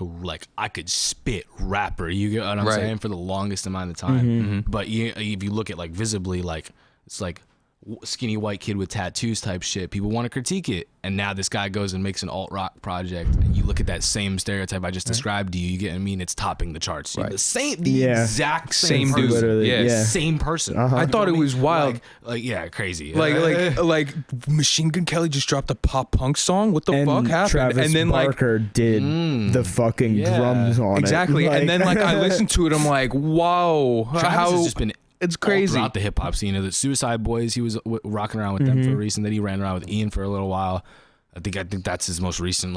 [SPEAKER 2] I could spit rapper. You get what I'm saying? For the longest amount of time. But if you look at like visibly, like it's like skinny white kid with tattoos type shit, people want to critique it, and now this guy goes and makes an alt rock project, and you look at that same stereotype I just described to you, you get what I mean? It's topping the charts. The exact same dude,
[SPEAKER 3] literally,
[SPEAKER 2] same person.
[SPEAKER 3] I thought it was wild,
[SPEAKER 2] crazy,
[SPEAKER 3] like Machine Gun Kelly just dropped a pop punk song. What the fuck happened?
[SPEAKER 1] Travis
[SPEAKER 3] and then
[SPEAKER 1] Barker did the fucking drums on
[SPEAKER 3] it.
[SPEAKER 1] And
[SPEAKER 3] then like I listened to it, I'm like, whoa,
[SPEAKER 2] Travis has just been
[SPEAKER 3] it's crazy
[SPEAKER 2] throughout the hip hop scene. The Suicide Boys, he was rocking around with them for a reason. Then he ran around with Ian for a little while. I think that's his most recent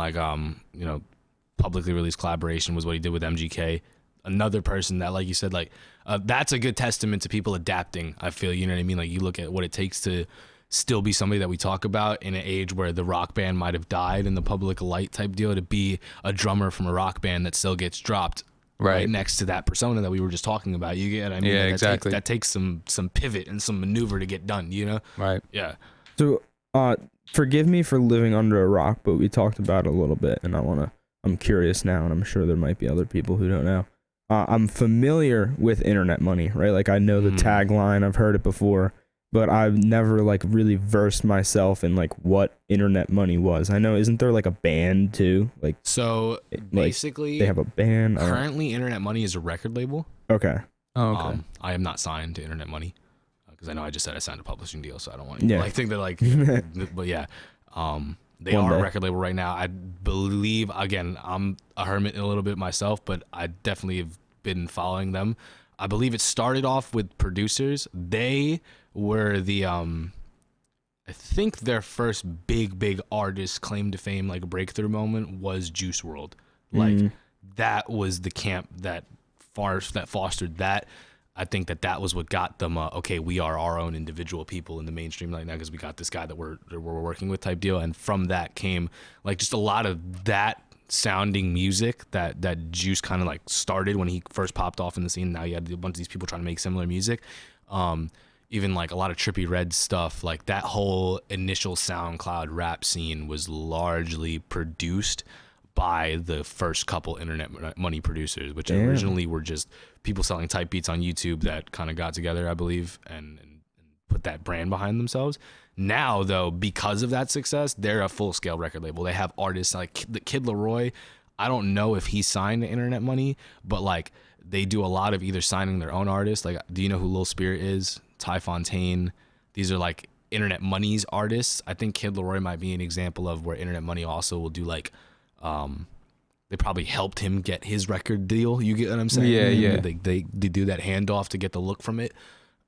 [SPEAKER 2] publicly released collaboration was what he did with MGK. Another person that, like you said, that's a good testament to people adapting. I feel, you know what I mean? Like you look at what it takes to still be somebody that we talk about in an age where the rock band might have died in the public light type deal, to be a drummer from a rock band that still gets dropped right next to that persona that we were just talking about. You get what I mean?
[SPEAKER 3] Yeah, exactly.
[SPEAKER 2] That takes some pivot and some maneuver to get done,
[SPEAKER 3] Right.
[SPEAKER 2] Yeah.
[SPEAKER 1] So forgive me for living under a rock, but we talked about it a little bit, and I'm curious now, and I'm sure there might be other people who don't know. I'm familiar with internet money, right? Like I know the tagline, I've heard it before, but I've never like really versed myself in like what internet money was. I know, isn't there like a band too? Like
[SPEAKER 2] so basically
[SPEAKER 1] they have a band.
[SPEAKER 2] Currently Internet Money is a record label.
[SPEAKER 1] Okay.
[SPEAKER 3] Oh, okay.
[SPEAKER 2] I am not signed to Internet Money because I know I just said I signed a publishing deal, so I don't want to think that but yeah. They are a record label right now. I believe, again, I'm a hermit a little bit myself, but I definitely have been following them. I believe it started off with producers. They were the I think their first big artist claim to fame, like breakthrough moment, was Juice WRLD. Like that was the camp that fostered that. I think that was what got them okay, we are our own individual people in the mainstream right now because we got this guy that we're working with type deal. And from that came like just a lot of that sounding music that Juice kind of like started when he first popped off in the scene. Now you had a bunch of these people trying to make similar music. Even like a lot of Trippie Redd stuff, like that whole initial SoundCloud rap scene was largely produced by the first couple Internet Money producers, which originally were just people selling type beats on YouTube that kind of got together, I believe, and put that brand behind themselves. Now, though, because of that success, they're a full-scale record label. They have artists like the Kid Laroi. I don't know if he signed to Internet Money, but like they do a lot of either signing their own artists. Like, do you know who Lil Spirit is? Ty Fontaine. These are like Internet Money's artists. I think Kid Laroi might be an example of where Internet Money also will do like they probably helped him get his record deal. You get what I'm saying?
[SPEAKER 3] Yeah.
[SPEAKER 2] They do that handoff to get the look from it.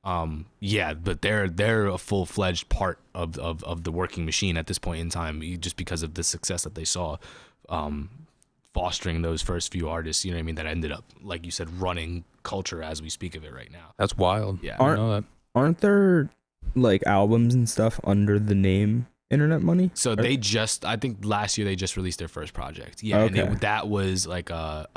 [SPEAKER 2] But they're a full-fledged part of the working machine at this point in time, just because of the success that they saw fostering those first few artists, you know what I mean, that ended up, like you said, running culture as we speak of it right now.
[SPEAKER 3] That's wild.
[SPEAKER 2] Yeah.
[SPEAKER 3] I know that.
[SPEAKER 1] Aren't there like albums and stuff under the name Internet Money?
[SPEAKER 2] So I think last year they just released their first project. Yeah,
[SPEAKER 1] okay.
[SPEAKER 2] And that was like a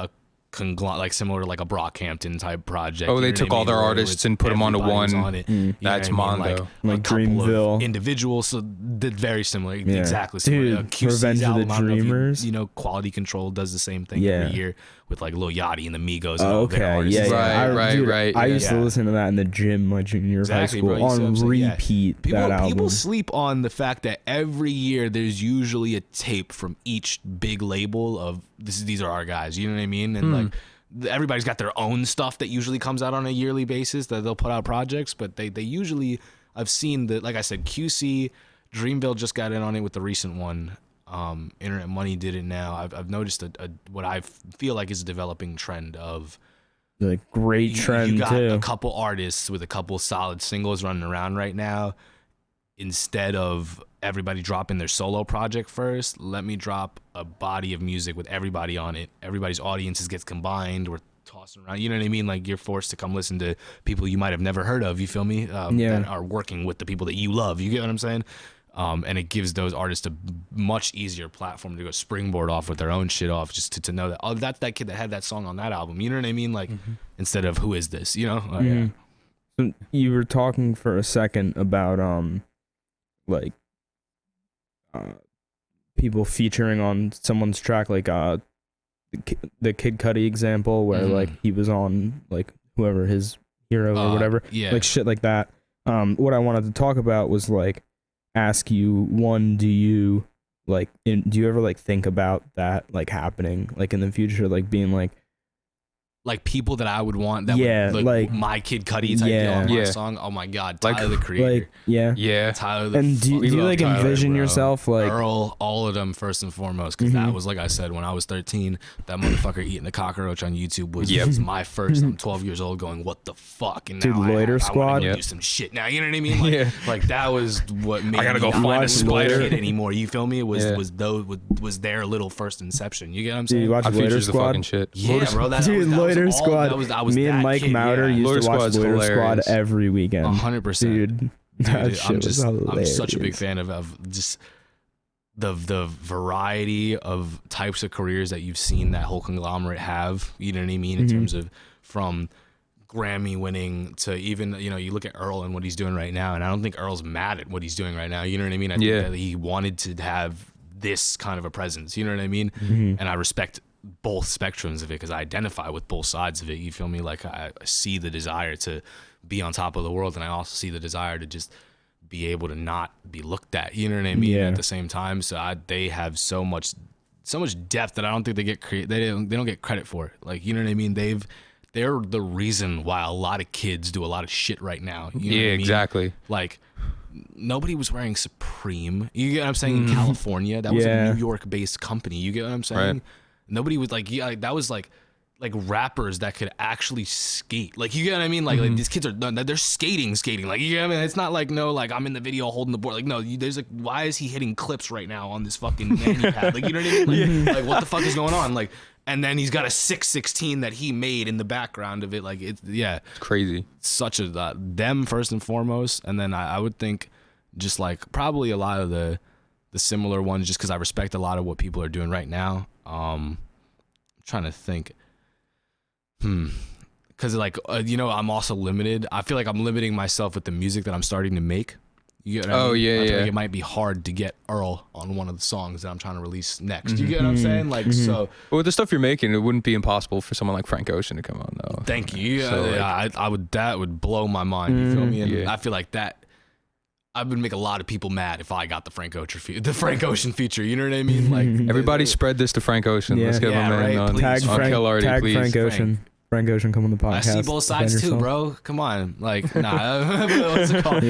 [SPEAKER 2] conglomerate, like similar to like a Brockhampton type project.
[SPEAKER 3] Oh, they took all their artists and put them onto one.
[SPEAKER 2] On it.
[SPEAKER 3] That's Mondo.
[SPEAKER 1] Like Dreamville.
[SPEAKER 2] Individuals, so did very similar, exactly
[SPEAKER 1] similar.
[SPEAKER 2] Dude,
[SPEAKER 1] Revenge of the Dreamers.
[SPEAKER 2] Quality Control does the same thing every year with like Lil Yachty and the Migos and
[SPEAKER 1] Oh,
[SPEAKER 2] all their
[SPEAKER 1] okay,
[SPEAKER 2] artists.
[SPEAKER 1] yeah,
[SPEAKER 3] Right.
[SPEAKER 1] I used to
[SPEAKER 2] Yeah.
[SPEAKER 1] listen to that in the gym my junior year of high
[SPEAKER 2] Exactly,
[SPEAKER 1] school
[SPEAKER 2] bro. You see what
[SPEAKER 1] on
[SPEAKER 2] I'm saying? Yeah.
[SPEAKER 1] repeat. That album.
[SPEAKER 2] People sleep on the fact that every year there's usually a tape from each big label of these are our guys. You know what I mean? And like everybody's got their own stuff that usually comes out on a yearly basis that they'll put out projects, but they usually, I've seen that, like I said, QC, Dreamville just got in on it with the recent one. Internet Money did it now. I've noticed what I feel like is a developing trend of
[SPEAKER 1] Like great trend
[SPEAKER 2] you got
[SPEAKER 1] too.
[SPEAKER 2] a couple artists with a couple solid singles running around right now. Instead of everybody dropping their solo project first, let me drop a body of music with everybody on it. Everybody's audiences gets combined. We're tossing around. You know what I mean? Like you're forced to come listen to people you might have never heard of. You feel me? That are working with the people that you love. You get what I'm saying? And it gives those artists a much easier platform to go springboard off with their own shit off, just to know that, oh, that's that kid that had that song on that album. You know what I mean? Like instead of who is this? You know? Yeah.
[SPEAKER 1] So you were talking for a second about people featuring on someone's track, like the Kid Cudi example, where like he was on like whoever his hero or whatever, like shit like that. What I wanted to talk about was like ask you, one, do you ever like think about that like happening like in the future, like being like
[SPEAKER 2] people that I would want that would, like my Kid Cudi type deal on my song. Oh my God, Tyler the Creator. Tyler the
[SPEAKER 1] and do you like
[SPEAKER 2] Tyler,
[SPEAKER 1] envision
[SPEAKER 2] bro.
[SPEAKER 1] yourself like
[SPEAKER 2] Earl, all of them first and foremost, because that was, like I said, when I was 13, that motherfucker eating a cockroach on YouTube was my first. I'm 12 years old going, what the fuck? And now
[SPEAKER 1] Loiter
[SPEAKER 2] I
[SPEAKER 1] Squad,
[SPEAKER 2] do some shit now. You know what I mean? Like that was what made
[SPEAKER 3] I gotta
[SPEAKER 2] me
[SPEAKER 3] go find a spider
[SPEAKER 2] anymore. You feel me? It was their little first inception. You get what I'm saying?
[SPEAKER 1] Dude, you watch Loiter Squad?
[SPEAKER 3] Shit.
[SPEAKER 2] Yeah, bro.
[SPEAKER 1] Dude, Loiter Squad. Me and Mike Mauder used to watch Loiter Squad every weekend.
[SPEAKER 2] 100%.
[SPEAKER 1] Dude, that shit was hilarious.
[SPEAKER 2] I'm such a big fan of just the variety of types of careers that you've seen that whole conglomerate have. You know what I mean? In terms of from Grammy winning to even, you look at Earl and what he's doing right now, and I don't think Earl's mad at what he's doing right now. You know what I mean? I think that he wanted to have this kind of a presence. You know what I mean? And I respect both spectrums of it because I identify with both sides of it. You feel me? Like I see the desire to be on top of the world, and I also see the desire to just be able to not be looked at. You know what I mean? At the same time, so they have so much depth that I don't think they get they don't get credit for. Like, you know what I mean? They're the reason why a lot of kids do a lot of shit right now. You know what I mean?
[SPEAKER 3] Exactly.
[SPEAKER 2] Like, nobody was wearing Supreme. You get what I'm saying? In California, that was a New York-based company. You get what I'm saying?
[SPEAKER 3] Right.
[SPEAKER 2] Nobody was like, that was like rappers that could actually skate. Like, you get what I mean? Like these kids they're skating. Like, you get what I mean? It's not like, no, like I'm in the video holding the board. Like, no, there's like, why is he hitting clips right now on this fucking nanny pad? Like, you know what I mean? Like, what the fuck is going on? Like, and then he's got a 616 that he made in the background of it. Like, it's
[SPEAKER 3] crazy.
[SPEAKER 2] Such a them first and foremost, and then I would think just like probably a lot of the similar ones, just because I respect a lot of what people are doing right now. I'm trying to think, because like I'm also limited. I feel like I'm limiting myself with the music that I'm starting to make. You get what I mean? I feel like it might be hard to get Earl on one of the songs that I'm trying to release next. You get what I'm saying? Like, so.
[SPEAKER 3] But with the stuff you're making, it wouldn't be impossible for someone like Frank Ocean to come on, though.
[SPEAKER 2] Thank you.
[SPEAKER 3] So,
[SPEAKER 2] I would. That would blow my mind. You feel me? And I feel like that. I would make a lot of people mad if I got the Frank Ocean feature. You know what I mean? Like,
[SPEAKER 3] everybody spread this to Frank Ocean. Let's get my man on.
[SPEAKER 1] Tag
[SPEAKER 3] Kill Arty,
[SPEAKER 1] tag
[SPEAKER 3] please.
[SPEAKER 1] Frank Ocean. Frank Ocean, come on the podcast.
[SPEAKER 2] I see both sides too, bro. Come on, like, nah. What's it called?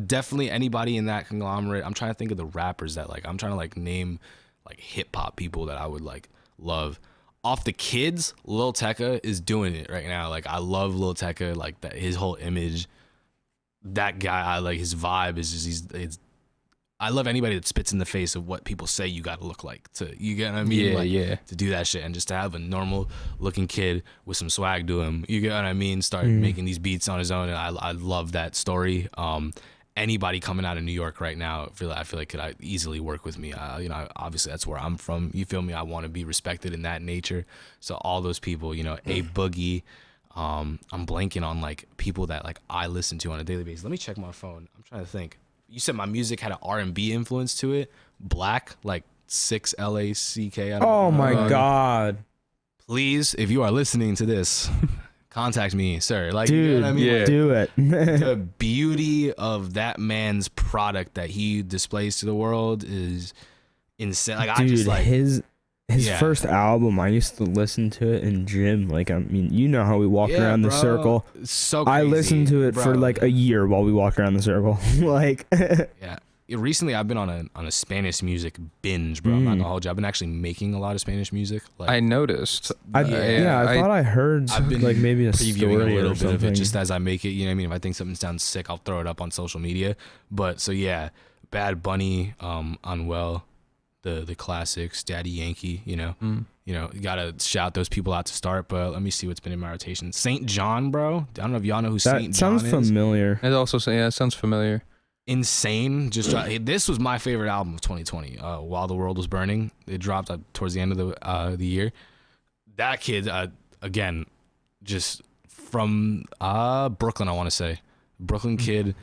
[SPEAKER 2] Definitely anybody in that conglomerate. I'm trying to think of the rappers that like. I'm trying to like name like hip hop people that I would like love. Off the kids, Lil Tecca is doing it right now. Like, I love Lil Tecca. Like that, his whole image. That guy, I like his vibe. Is just I love anybody that spits in the face of what people say you got to look like. You get what I mean? To do that shit and just to have a normal looking kid with some swag to him. You get what I mean? Start making these beats on his own, and I love that story. Anybody coming out of New York right now, I feel like could easily work with me. Obviously that's where I'm from. You feel me? I want to be respected in that nature. So all those people, A Boogie. I'm blanking on like people that like I listen to on a daily basis. Let me check my phone. I'm trying to think. You said my music had an R&B influence to it. Black, like LACK.
[SPEAKER 1] Oh my God.
[SPEAKER 2] Please, if you are listening to this, contact me, sir. Like,
[SPEAKER 1] Dude,
[SPEAKER 2] you know what I mean?
[SPEAKER 3] yeah.
[SPEAKER 2] Like,
[SPEAKER 1] do it.
[SPEAKER 2] the beauty of that man's product that he displays to the world is insane. Like,
[SPEAKER 1] Dude,
[SPEAKER 2] I just like
[SPEAKER 1] his
[SPEAKER 2] Yeah.
[SPEAKER 1] first album, I used to listen to it in gym. Like, I mean, you know how we walk
[SPEAKER 2] Yeah,
[SPEAKER 1] around the
[SPEAKER 2] bro.
[SPEAKER 1] circle.
[SPEAKER 2] So
[SPEAKER 1] I
[SPEAKER 2] crazy,
[SPEAKER 1] listened to it
[SPEAKER 2] bro.
[SPEAKER 1] for like a year while we walked around the circle. Like,
[SPEAKER 2] Yeah. Recently, I've been on a Spanish music binge, bro. I'm not gonna hold you. I've been actually making a lot of Spanish music. Like,
[SPEAKER 3] I noticed.
[SPEAKER 1] I
[SPEAKER 2] Yeah,
[SPEAKER 1] thought I heard
[SPEAKER 2] I've been
[SPEAKER 1] like maybe a
[SPEAKER 2] previewing
[SPEAKER 1] story
[SPEAKER 2] a little
[SPEAKER 1] or
[SPEAKER 2] bit
[SPEAKER 1] something.
[SPEAKER 2] of it just as I make it. You know what I mean? If I think something sounds sick, I'll throw it up on social media. But so yeah, Bad Bunny, Unwell, the classics, Daddy Yankee. You know, you gotta shout those people out to start. But let me see what's been in my rotation. Saint John, bro. I don't know if y'all know who
[SPEAKER 1] That
[SPEAKER 2] Saint John
[SPEAKER 1] sounds
[SPEAKER 2] is.
[SPEAKER 1] familiar.
[SPEAKER 3] It also it sounds familiar.
[SPEAKER 2] Insane. This was my favorite album of 2020. While the World Was Burning, it dropped towards the end of the year. That kid, again, just from Brooklyn, I want to say, Brooklyn kid,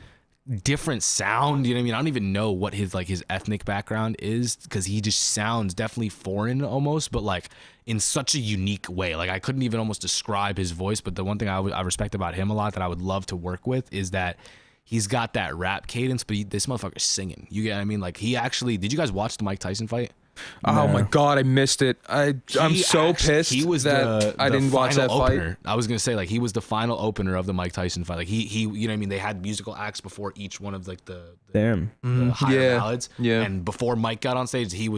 [SPEAKER 2] different sound. You know what I mean? I don't even know what his ethnic background is because he just sounds definitely foreign almost, but like in such a unique way. Like I couldn't even almost describe his voice. But the one thing I respect about him a lot that I would love to work with is that he's got that rap cadence, but this motherfucker's singing. You get what I mean? Like he actually, did you guys watch the Mike Tyson fight?
[SPEAKER 3] Oh my God, I missed it. I'm so pissed
[SPEAKER 2] He was
[SPEAKER 3] that I didn't watch that
[SPEAKER 2] opener.
[SPEAKER 3] fight.
[SPEAKER 2] I was gonna say like he was the final opener of the Mike Tyson fight. Like he you know what I mean? They had musical acts before each one of like the
[SPEAKER 1] Damn.
[SPEAKER 2] higher ballads.
[SPEAKER 3] Yeah.
[SPEAKER 2] And before Mike got on stage, he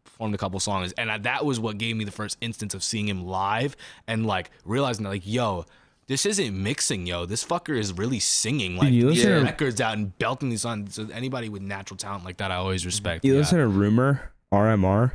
[SPEAKER 2] performed a couple songs, and that was what gave me the first instance of seeing him live and like realizing that like, yo, this isn't mixing, yo. This fucker is really singing. Like
[SPEAKER 1] you
[SPEAKER 2] these
[SPEAKER 1] listen to-
[SPEAKER 2] records out and belting these on. So anybody with natural talent like that, I always respect.
[SPEAKER 1] You
[SPEAKER 2] Yeah.
[SPEAKER 1] listen to Rumor, RMR?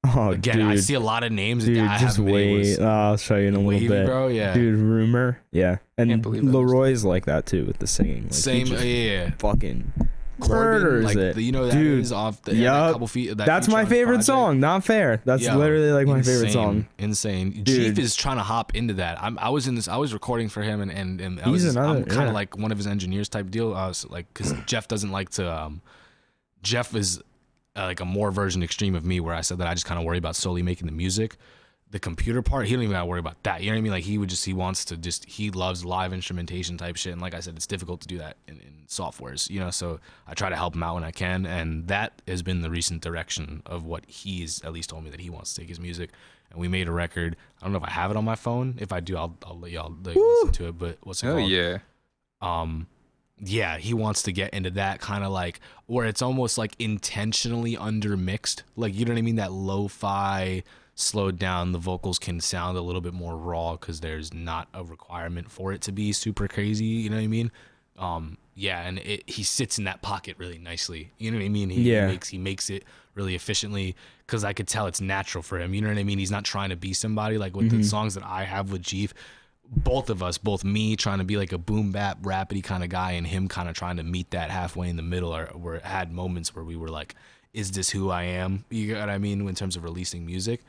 [SPEAKER 1] Oh,
[SPEAKER 2] Again,
[SPEAKER 1] dude.
[SPEAKER 2] I see a lot of names.
[SPEAKER 1] Dude,
[SPEAKER 2] that I
[SPEAKER 1] just
[SPEAKER 2] haven't been able
[SPEAKER 1] wait.
[SPEAKER 2] to-
[SPEAKER 1] I'll show you in a little
[SPEAKER 2] Wavy,
[SPEAKER 1] bit.
[SPEAKER 2] bro, yeah.
[SPEAKER 1] Dude, Rumor. Yeah.
[SPEAKER 3] Can't
[SPEAKER 1] And
[SPEAKER 3] believe that.
[SPEAKER 1] Leroy's like that too with the singing. Like, he
[SPEAKER 2] Same,
[SPEAKER 1] just
[SPEAKER 2] yeah.
[SPEAKER 1] fucking
[SPEAKER 2] Corbin,
[SPEAKER 1] murders
[SPEAKER 2] like,
[SPEAKER 1] it.
[SPEAKER 2] you know that
[SPEAKER 1] Dude,
[SPEAKER 2] is off the
[SPEAKER 1] yup.
[SPEAKER 2] couple feet.
[SPEAKER 1] That's my favorite song. Not fair. That's
[SPEAKER 2] Yo,
[SPEAKER 1] literally like my favorite
[SPEAKER 2] insane,
[SPEAKER 1] song.
[SPEAKER 2] Insane.
[SPEAKER 1] Dude.
[SPEAKER 2] Chief is trying to hop into that. I was recording for him and I
[SPEAKER 1] He's
[SPEAKER 2] was
[SPEAKER 1] another-
[SPEAKER 2] I'm kind of
[SPEAKER 1] yeah.
[SPEAKER 2] like one of his engineers type deal. I was like, because Jeff doesn't like to. Jeff is like a more version extreme of me, where I said that I just kind of worry about solely making the music. The computer part, he don't even gotta worry about that. You know what I mean? Like he loves live instrumentation type shit. And like I said, it's difficult to do that in softwares, you know? So I try to help him out when I can. And that has been the recent direction of what he's at least told me that he wants to take his music. And we made a record. I don't know if I have it on my phone. If I do, I'll let y'all listen to it. But what's it
[SPEAKER 3] Oh
[SPEAKER 2] called?
[SPEAKER 3] yeah.
[SPEAKER 2] Yeah, he wants to get into that kind of like where it's almost like intentionally undermixed. Like, you know what I mean? That lo-fi, slowed down, the vocals can sound a little bit more raw because there's not a requirement for it to be super crazy. You know what I mean? Yeah, and he sits in that pocket really nicely. You know what I mean? He makes it really efficiently because I could tell it's natural for him. You know what I mean? He's not trying to be somebody. Like with the songs that I have with Chief, both of us, both me trying to be like a boom bap rapidy kind of guy and him kind of trying to meet that halfway in the middle, or had moments where we were like, is this who I am? You get what I mean? In terms of releasing music.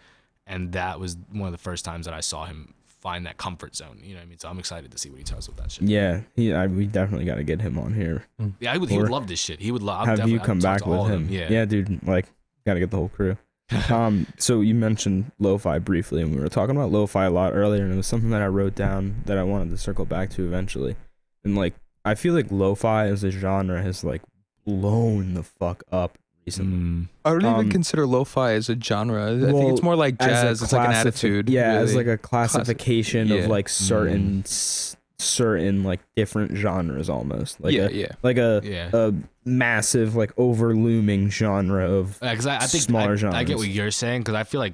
[SPEAKER 2] And that was one of the first times that I saw him find that comfort zone. You know what I mean? So I'm excited to see what he does with that shit.
[SPEAKER 1] Yeah, we definitely got to get him on here.
[SPEAKER 2] Yeah, he would love this shit. He would love.
[SPEAKER 1] Have you come back with him? Yeah, dude. Like, got to get the whole crew. So you mentioned lo-fi briefly, and we were talking about lo-fi a lot earlier, and it was something that I wrote down that I wanted to circle back to eventually. And like, I feel like lo-fi as a genre has like blown the fuck up recently.
[SPEAKER 3] I don't even consider lo-fi as a genre. I think it's more like jazz. It's like an attitude.
[SPEAKER 1] Yeah,
[SPEAKER 3] really.
[SPEAKER 1] as like a classification of
[SPEAKER 3] yeah.
[SPEAKER 1] like certain like different genres almost. Like like
[SPEAKER 2] Yeah.
[SPEAKER 1] a massive like overlooming genre of
[SPEAKER 2] Because I think
[SPEAKER 1] smaller genres.
[SPEAKER 2] I get what you're saying, because I feel like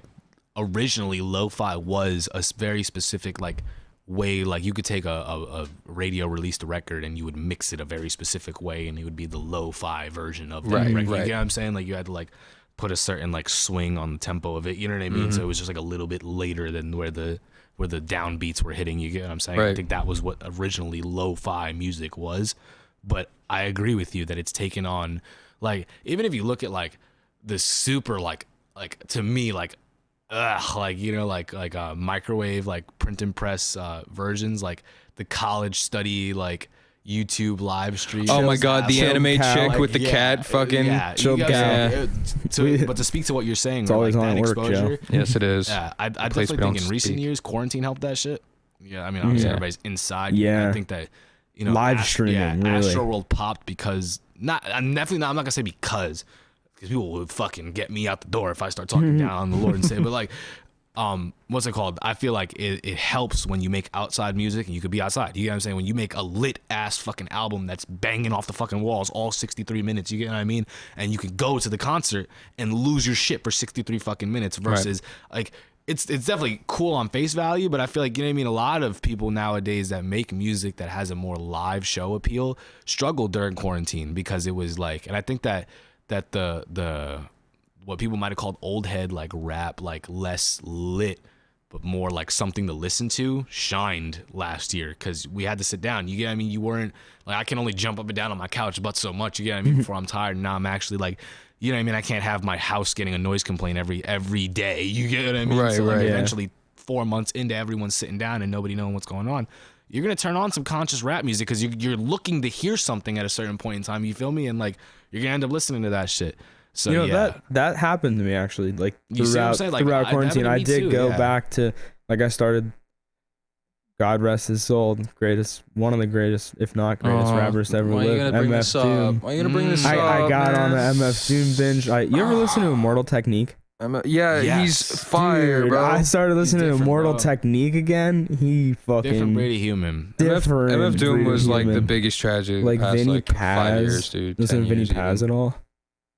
[SPEAKER 2] originally lo-fi was a very specific like way. Like you could take a radio released record and you would mix it a very specific way, and it would be the lo-fi version of that
[SPEAKER 3] Right,
[SPEAKER 2] record.
[SPEAKER 3] right.
[SPEAKER 2] You know what I'm saying? Like you had to like put a certain like swing on the tempo of it. You know what I mean? So it was just like a little bit later than where the downbeats were hitting. You get what I'm saying? I
[SPEAKER 3] Right.
[SPEAKER 2] think that was what originally lo-fi music was. But I agree with you that it's taken on, like, even if you look at like the super like to me like you know like microwave like print and press versions, like the college study, like, YouTube live stream.
[SPEAKER 3] Oh my god, the
[SPEAKER 1] Chilled
[SPEAKER 3] anime
[SPEAKER 1] cow.
[SPEAKER 3] chick with the cat fucking.
[SPEAKER 2] Yeah,
[SPEAKER 1] Chilled
[SPEAKER 2] you
[SPEAKER 1] cow.
[SPEAKER 2] guys, but to speak to what you're saying,
[SPEAKER 1] It's
[SPEAKER 2] or
[SPEAKER 1] always
[SPEAKER 2] like
[SPEAKER 1] on
[SPEAKER 2] that
[SPEAKER 1] at work,
[SPEAKER 2] exposure.
[SPEAKER 1] Joe.
[SPEAKER 3] Yes, it is.
[SPEAKER 2] Yeah, I
[SPEAKER 3] place
[SPEAKER 2] definitely
[SPEAKER 3] we don't
[SPEAKER 2] think in recent
[SPEAKER 3] speak.
[SPEAKER 2] years, quarantine helped that shit. Yeah, I mean, obviously everybody's inside.
[SPEAKER 1] Yeah.
[SPEAKER 2] I think that, you know,
[SPEAKER 1] Live streaming, really.
[SPEAKER 2] Astro World popped because I'm definitely not. I'm not gonna say because people would fucking get me out the door if I start talking down on the Lord and say, but like, what's it called? I feel like it helps when you make outside music and you could be outside. You get what I'm saying? When you make a lit ass fucking album that's banging off the fucking walls all 63 minutes, you get what I mean? And you can go to the concert and lose your shit for 63 fucking minutes versus like, it's definitely cool on face value, but I feel like, you know what I mean, a lot of people nowadays that make music that has a more live show appeal struggle during quarantine because it was like, and I think that the what people might have called old head like rap, like less lit but more like something to listen to, shined last year because we had to sit down. You get what I mean? You weren't like, I can only jump up and down on my couch but so much, you get what I mean, before I'm tired. And now I'm actually like, you know what I mean? I can't have my house getting a noise complaint every day. You get what I mean?
[SPEAKER 3] Right,
[SPEAKER 2] so like
[SPEAKER 3] right, yeah.
[SPEAKER 2] eventually 4 months into everyone sitting down and nobody knowing what's going on, you're going to turn on some conscious rap music because you're looking to hear something at a certain point in time. You feel me? And like, you're going to end up listening to that shit. So
[SPEAKER 1] You know,
[SPEAKER 2] yeah.
[SPEAKER 1] that happened to me actually. Like
[SPEAKER 2] You see what I'm
[SPEAKER 1] throughout
[SPEAKER 2] saying? Like,
[SPEAKER 1] throughout
[SPEAKER 2] that
[SPEAKER 1] quarantine,
[SPEAKER 2] happened
[SPEAKER 1] I
[SPEAKER 2] to me
[SPEAKER 1] did
[SPEAKER 2] too,
[SPEAKER 1] go
[SPEAKER 2] yeah.
[SPEAKER 1] back to like I started. God rest his soul, one of the greatest, if not greatest, rappers to ever
[SPEAKER 3] Why you
[SPEAKER 1] live.
[SPEAKER 3] gonna bring
[SPEAKER 1] MF
[SPEAKER 3] this
[SPEAKER 1] Doom.
[SPEAKER 3] up? Why you gonna bring this up?
[SPEAKER 1] I got on the
[SPEAKER 3] man?
[SPEAKER 1] MF Doom binge. You ever listen to Immortal Technique?
[SPEAKER 3] Yeah,
[SPEAKER 2] Yes.
[SPEAKER 3] he's fire,
[SPEAKER 1] Dude,
[SPEAKER 3] bro.
[SPEAKER 1] I started listening to
[SPEAKER 2] different,
[SPEAKER 1] Immortal
[SPEAKER 2] bro.
[SPEAKER 1] Technique again. He fucking
[SPEAKER 2] Different Brady Human.
[SPEAKER 1] different.
[SPEAKER 3] MF Doom
[SPEAKER 1] breed of
[SPEAKER 3] was like the
[SPEAKER 1] human.
[SPEAKER 3] biggest tragedy of
[SPEAKER 1] like
[SPEAKER 3] the past
[SPEAKER 1] Vinny
[SPEAKER 3] like 5 years,
[SPEAKER 1] Paz.
[SPEAKER 3] dude.
[SPEAKER 1] Listen
[SPEAKER 3] 10
[SPEAKER 1] to Vinny
[SPEAKER 3] years
[SPEAKER 1] Paz
[SPEAKER 3] even.
[SPEAKER 1] at all?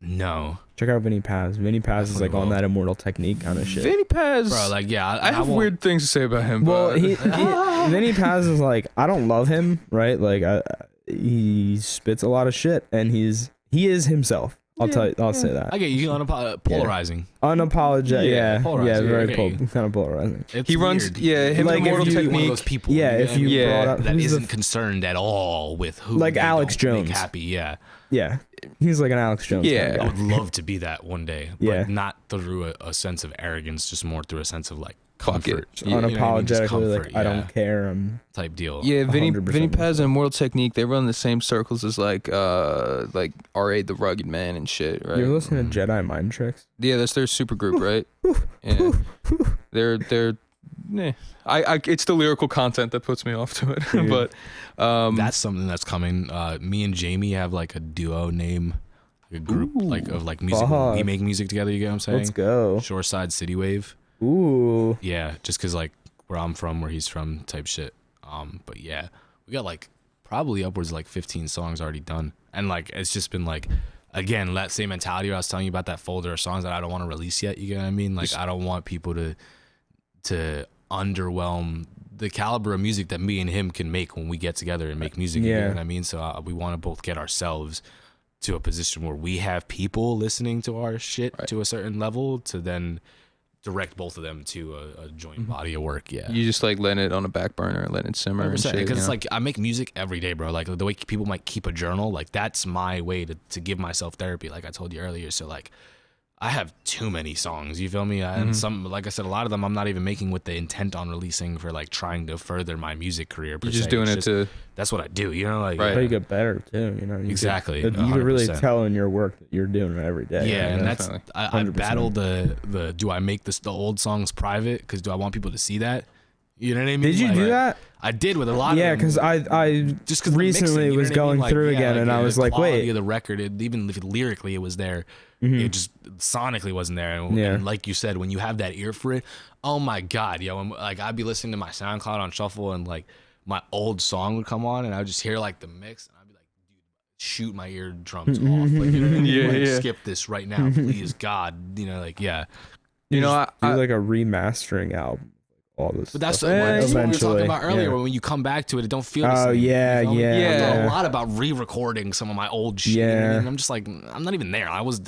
[SPEAKER 2] No.
[SPEAKER 1] Check out Vinny Paz. Vinny Paz is like on that Immortal Technique kind of shit.
[SPEAKER 3] Vinny Paz,
[SPEAKER 2] Bro, like, yeah.
[SPEAKER 3] I have
[SPEAKER 2] won't-
[SPEAKER 3] weird things to say about him.
[SPEAKER 1] Well,
[SPEAKER 3] but
[SPEAKER 1] Vinny Paz is like, I don't love him, right? Like he spits a lot of shit, and he is himself. I'll say that.
[SPEAKER 2] I get you. Polarizing.
[SPEAKER 1] Unapologetic. Yeah,
[SPEAKER 2] polarizing.
[SPEAKER 1] very
[SPEAKER 2] Okay.
[SPEAKER 1] kind of polarizing.
[SPEAKER 2] It's
[SPEAKER 3] he runs,
[SPEAKER 2] weird.
[SPEAKER 3] yeah, him
[SPEAKER 1] Like,
[SPEAKER 3] and
[SPEAKER 1] if
[SPEAKER 3] Immortal
[SPEAKER 1] you-
[SPEAKER 2] One of
[SPEAKER 3] Technique.
[SPEAKER 2] those people.
[SPEAKER 1] Yeah, if you
[SPEAKER 3] Yeah.
[SPEAKER 1] brought up
[SPEAKER 2] that
[SPEAKER 1] who's the
[SPEAKER 2] isn't concerned at all with who
[SPEAKER 1] Like
[SPEAKER 2] they
[SPEAKER 1] Alex
[SPEAKER 2] don't make
[SPEAKER 1] Jones.
[SPEAKER 2] happy. Yeah.
[SPEAKER 1] yeah, he's like an Alex Jones.
[SPEAKER 3] Yeah.
[SPEAKER 1] kind
[SPEAKER 2] I
[SPEAKER 1] of
[SPEAKER 2] would
[SPEAKER 1] guy.
[SPEAKER 2] love to be that one day, but
[SPEAKER 1] Yeah.
[SPEAKER 2] not through a sense of arrogance, just more through a sense of like
[SPEAKER 3] Fuck it.
[SPEAKER 2] comfort.
[SPEAKER 3] Yeah.
[SPEAKER 2] You know what I mean? Just
[SPEAKER 1] Unapologetically,
[SPEAKER 2] comfort,
[SPEAKER 1] like I don't care. I'm
[SPEAKER 2] type deal.
[SPEAKER 3] Yeah, Vinny
[SPEAKER 1] 100%
[SPEAKER 3] Paz and Immortal Technique, they run the same circles as like R.A. the Rugged Man and shit, right?
[SPEAKER 1] You ever listen to Jedi Mind Tricks?
[SPEAKER 3] Yeah, that's their super group, right? Yeah. They're it's the lyrical content that puts me off to it.
[SPEAKER 1] Dude.
[SPEAKER 3] But
[SPEAKER 2] That's something that's coming. Me and Jamie have like a duo name, like a group like of like music.
[SPEAKER 1] fuck.
[SPEAKER 2] We make music together. You get what I'm saying?
[SPEAKER 1] Let's go.
[SPEAKER 2] Shoreside City Wave.
[SPEAKER 1] Ooh,
[SPEAKER 2] Yeah, just cause like where I'm from, where he's from, type shit. But yeah, we got like probably upwards of like 15 songs already done, and like it's just been like, again, that same mentality where I was telling you about, that folder of songs that I don't want to release yet. You get what I mean? Like I don't want people to underwhelm the caliber of music that me and him can make when we get together and make music. You
[SPEAKER 1] Yeah.
[SPEAKER 2] know what I mean? So we want to both get ourselves to a position where we have people listening to our shit to a certain level to then direct both of them to a joint body of work. Yeah.
[SPEAKER 3] you just like letting it on a back burner, letting it simmer and
[SPEAKER 2] 100%,
[SPEAKER 3] shit.
[SPEAKER 2] because
[SPEAKER 3] you
[SPEAKER 2] it's
[SPEAKER 3] know?
[SPEAKER 2] like I make music every day, bro. Like the way people might keep a journal, like that's my way to give myself therapy, like I told you earlier. So like I have too many songs, you feel me? And some, like I said, a lot of them I'm not even making with the intent on releasing for like trying to further my music career per
[SPEAKER 3] You're just
[SPEAKER 2] se.
[SPEAKER 3] doing
[SPEAKER 2] It's
[SPEAKER 3] it to
[SPEAKER 2] that's what I do, you know, like
[SPEAKER 3] Right.
[SPEAKER 1] but you get better too. You know, you
[SPEAKER 2] Exactly,
[SPEAKER 1] Could, you could really
[SPEAKER 2] 100%.
[SPEAKER 1] tell in your work that you're doing it every day.
[SPEAKER 2] Yeah,
[SPEAKER 1] you
[SPEAKER 2] and
[SPEAKER 1] know?
[SPEAKER 2] that's
[SPEAKER 3] definitely.
[SPEAKER 2] I
[SPEAKER 1] 100%.
[SPEAKER 2] battle the do I make the old songs private because do I want people to see that? You know what I mean?
[SPEAKER 1] Did you
[SPEAKER 2] Like,
[SPEAKER 1] do that?
[SPEAKER 2] I did with a lot.
[SPEAKER 1] Yeah,
[SPEAKER 2] of them.
[SPEAKER 1] because I
[SPEAKER 2] Just cause
[SPEAKER 1] recently was going through again, and I was like,
[SPEAKER 2] quality
[SPEAKER 1] wait.
[SPEAKER 2] of the record, even if lyrically it was there,
[SPEAKER 1] Mhm.
[SPEAKER 2] it just sonically wasn't there. And,
[SPEAKER 1] Yeah.
[SPEAKER 2] and like you said, when you have that ear for it, oh my god, yo, like I'd be listening to my SoundCloud on shuffle, and like my old song would come on, and I would just hear like the mix, and I'd be like, dude, shoot my eardrums off, like, you know what I mean?
[SPEAKER 3] Yeah,
[SPEAKER 2] Like,
[SPEAKER 3] yeah.
[SPEAKER 2] skip this right now, please, God, you know, like yeah.
[SPEAKER 3] you know,
[SPEAKER 1] just do
[SPEAKER 3] I
[SPEAKER 1] like a remastering album. All this.
[SPEAKER 2] But that's
[SPEAKER 1] stuff.
[SPEAKER 2] what we were talking
[SPEAKER 1] Eventually,
[SPEAKER 2] about earlier.
[SPEAKER 1] yeah.
[SPEAKER 2] When you come back to it, it don't feel the
[SPEAKER 1] Oh,
[SPEAKER 2] same.
[SPEAKER 1] yeah,
[SPEAKER 2] You feel me?
[SPEAKER 1] yeah,
[SPEAKER 2] I've done
[SPEAKER 1] yeah.
[SPEAKER 2] a lot about re-recording some of my old shit. You know what I
[SPEAKER 1] Yeah.
[SPEAKER 2] mean? And I'm just like, I'm not even there. I was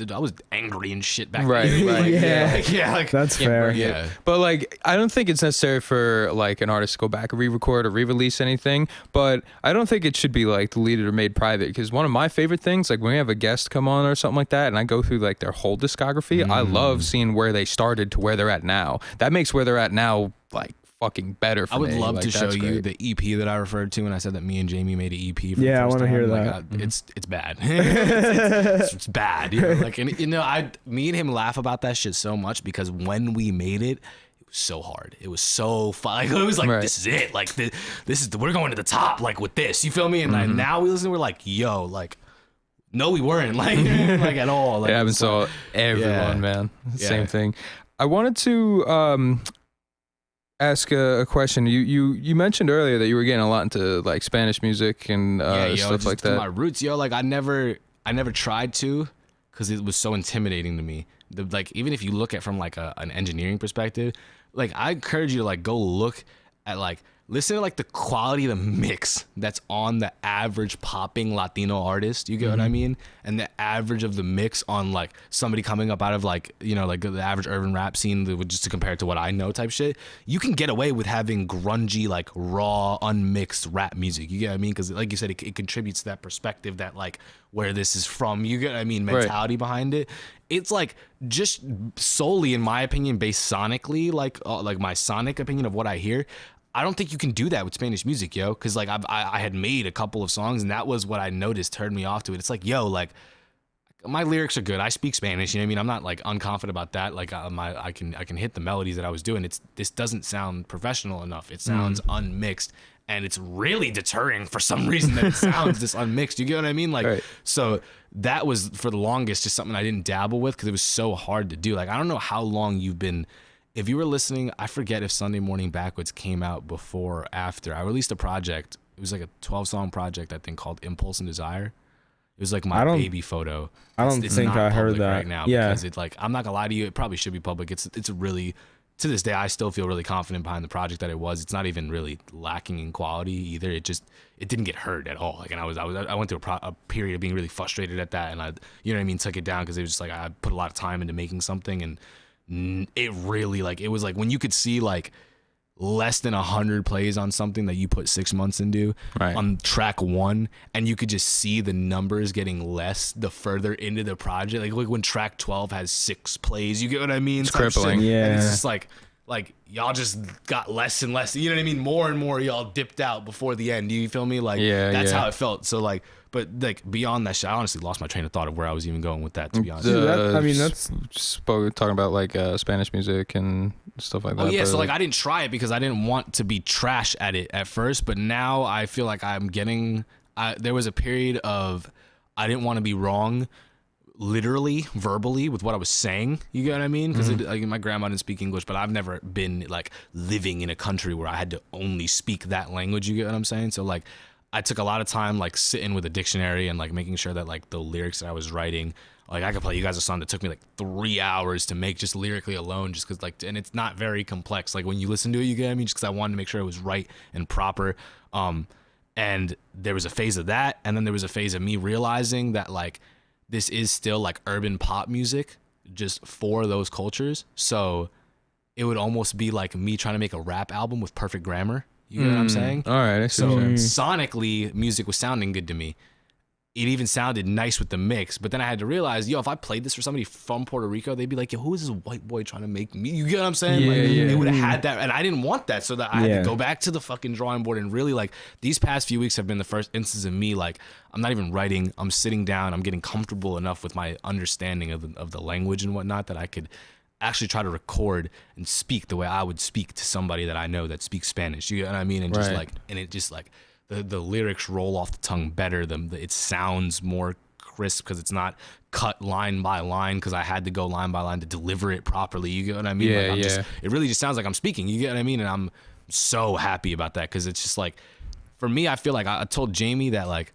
[SPEAKER 2] angry and shit back
[SPEAKER 3] Right,
[SPEAKER 2] then.
[SPEAKER 3] right.
[SPEAKER 2] Like,
[SPEAKER 1] Yeah.
[SPEAKER 2] yeah, like,
[SPEAKER 1] That's fair.
[SPEAKER 2] yeah.
[SPEAKER 3] But like, I don't think it's necessary for like an artist to go back and re-record or re-release anything. But I don't think it should be like deleted or made private. Because one of my favorite things, like when we have a guest come on or something like that, and I go through like their whole discography, I love seeing where they started to where they're at now. That makes where they're at now like fucking better for
[SPEAKER 2] I would
[SPEAKER 3] me.
[SPEAKER 2] love
[SPEAKER 3] Like,
[SPEAKER 2] to show
[SPEAKER 3] that's
[SPEAKER 2] you
[SPEAKER 3] great.
[SPEAKER 2] the EP that I referred to when I said that me and Jamie made an EP. For
[SPEAKER 1] Yeah, I
[SPEAKER 2] want to
[SPEAKER 1] hear
[SPEAKER 2] like,
[SPEAKER 1] that.
[SPEAKER 2] It's bad. It's bad. You know? Like, and me and him laugh about that shit so much because when we made it, it was so hard. It was so fun. Like, it was like, this is it. Like, this is we're going to the top. Like with this, you feel me? And like, now we listen, we're like, yo, like. No, we weren't like at all. Like,
[SPEAKER 3] I haven't saw everyone, man. Same thing. I wanted to ask a question. You mentioned earlier that you were getting a lot into like Spanish music and stuff like that.
[SPEAKER 2] My roots, yo. Like I never tried to, because it was so intimidating to me. Like even if you look at from like an engineering perspective, like I encourage you to like go look at like. Listen to like the quality of the mix that's on the average popping Latino artist. You get what I mean? And the average of the mix on like somebody coming up out of like, you know, like the average urban rap scene, just to compare it to what I know type shit. You can get away with having grungy, like raw, unmixed rap music. You get what I mean? Because like you said, it contributes to that perspective that like where this is from. You get what I mean? Mentality behind it. It's like just solely, in my opinion, based sonically, like my sonic opinion of what I hear. I don't think you can do that with Spanish music, yo. Because like I had made a couple of songs, and that was what I noticed turned me off to it. It's like, yo, like my lyrics are good. I speak Spanish, you know what I mean? I'm not like unconfident about that. Like I can hit the melodies that I was doing. This doesn't sound professional enough. It sounds unmixed, and it's really deterring for some reason that it sounds this unmixed. You get what I mean? Like so that was for the longest just something I didn't dabble with because it was so hard to do. Like I don't know how long you've been. If you were listening, I forget if Sunday Morning Backwards came out before or after. I released a project. It was like a 12-song project, I think, called Impulse and Desire. It was like my baby photo.
[SPEAKER 1] I don't think I heard that
[SPEAKER 2] right now. Yeah. Because it's like, I'm not gonna lie to you, it probably should be public. It's a really, to this day, I still feel really confident behind the project that it was. It's not even really lacking in quality either. It didn't get heard at all. Like, and I went through a period of being really frustrated at that, and I, you know what I mean, took it down because it was just like I put a lot of time into making something, and it really like it was like when you could see like less than 100 plays on something that you put 6 months into on track 1, and you could just see the numbers getting less the further into the project. Like when track 12 has 6 plays, you get what I mean?
[SPEAKER 3] It's crippling.
[SPEAKER 1] Yeah.
[SPEAKER 2] And it's just like y'all just got less and less, you know what I mean? More and more y'all dipped out before the end. Do you feel me? Like that's how it felt. So like, but like beyond that shit, I honestly lost my train of thought of where I was even going with that, to be honest.
[SPEAKER 1] That's
[SPEAKER 3] talking about like Spanish music and stuff like that.
[SPEAKER 2] Oh yeah, so like I didn't try it because I didn't want to be trash at it at first, but now I feel like I'm getting. There was a period of I didn't want to be wrong, literally, verbally with what I was saying. You get what I mean? Because like, my grandma didn't speak English, but I've never been like living in a country where I had to only speak that language. You get what I'm saying? So like. I took a lot of time like sitting with a dictionary and like making sure that like the lyrics that I was writing, like I could play you guys a song that took me like 3 hours to make just lyrically alone, just because like, and it's not very complex. Like when you listen to it, you get what I mean? Just because I wanted to make sure it was right and proper. And there was a phase of that, and then there was a phase of me realizing that like this is still like urban pop music, just for those cultures. So it would almost be like me trying to make a rap album with perfect grammar. You know what I'm saying?
[SPEAKER 3] All right.
[SPEAKER 2] So sonically, music was sounding good to me. It even sounded nice with the mix. But then I had to realize, yo, if I played this for somebody from Puerto Rico, they'd be like, yo, who is this white boy trying to make me? You get what I'm saying? It would have had that. And I didn't want that. So that I had to go back to the fucking drawing board and really like these past few weeks have been the first instance of me. Like I'm not even writing. I'm sitting down. I'm getting comfortable enough with my understanding of the language and whatnot that I could actually try to record and speak the way I would speak to somebody that I know that speaks Spanish. You know what I mean? And just like, and it just like the lyrics roll off the tongue better. It sounds more crisp because it's not cut line by line because I had to go line by line to deliver it properly. You get what I mean?
[SPEAKER 3] Yeah,
[SPEAKER 2] like it really just sounds like I'm speaking. You get what I mean? And I'm so happy about that because it's just like, for me, I feel like I told Jamie that like,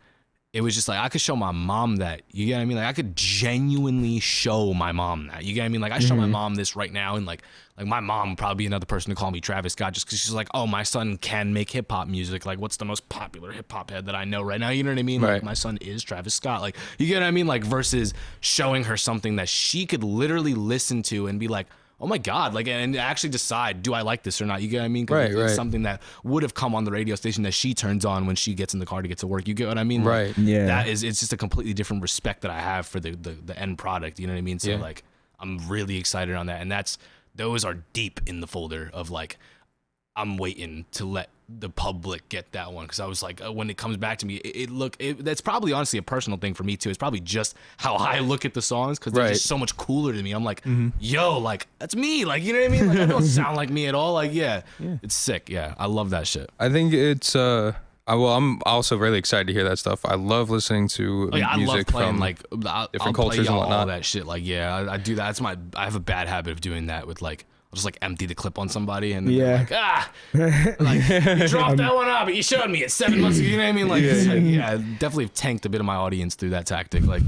[SPEAKER 2] it was just like I could show my mom that. You get what I mean? Like I could genuinely show my mom that. You get what I mean? Like I show my mom this right now, and like my mom would probably be another person to call me Travis Scott just because she's like, oh, my son can make hip hop music. Like what's the most popular hip hop head that I know right now? You know what I mean? Like my son is Travis Scott. Like you get what I mean? Like versus showing her something that she could literally listen to and be like, oh my God, like, and actually decide, do I like this or not? You get what I mean? It's something that would have come on the radio station that she turns on when she gets in the car to get to work. You get what I mean? Like, it's just a completely different respect that I have for the end product. You know what I mean? So like, I'm really excited on that. And those are deep in the folder of like, I'm waiting to let the public get that one, because I was like, when it comes back to me, that's probably honestly a personal thing for me too. It's probably just how I look at the songs, because they're just so much cooler to me. I'm like, yo, like that's me, like, you know what I mean? Like, that don't sound like me at all. Like, yeah, it's sick. Yeah, I love that shit.
[SPEAKER 3] I think it's I'm also really excited to hear that stuff. I love listening to
[SPEAKER 2] I
[SPEAKER 3] music
[SPEAKER 2] love playing
[SPEAKER 3] from
[SPEAKER 2] like
[SPEAKER 3] different
[SPEAKER 2] I'll
[SPEAKER 3] cultures
[SPEAKER 2] play
[SPEAKER 3] and
[SPEAKER 2] all
[SPEAKER 3] whatnot.
[SPEAKER 2] that shit. Like, yeah, I do that. I have a bad habit of doing that with like, I'll just like empty the clip on somebody and then they're like, like you dropped that one out, but you showed me it 7 months ago. You know what I mean? Like, I definitely tanked a bit of my audience through that tactic. Like,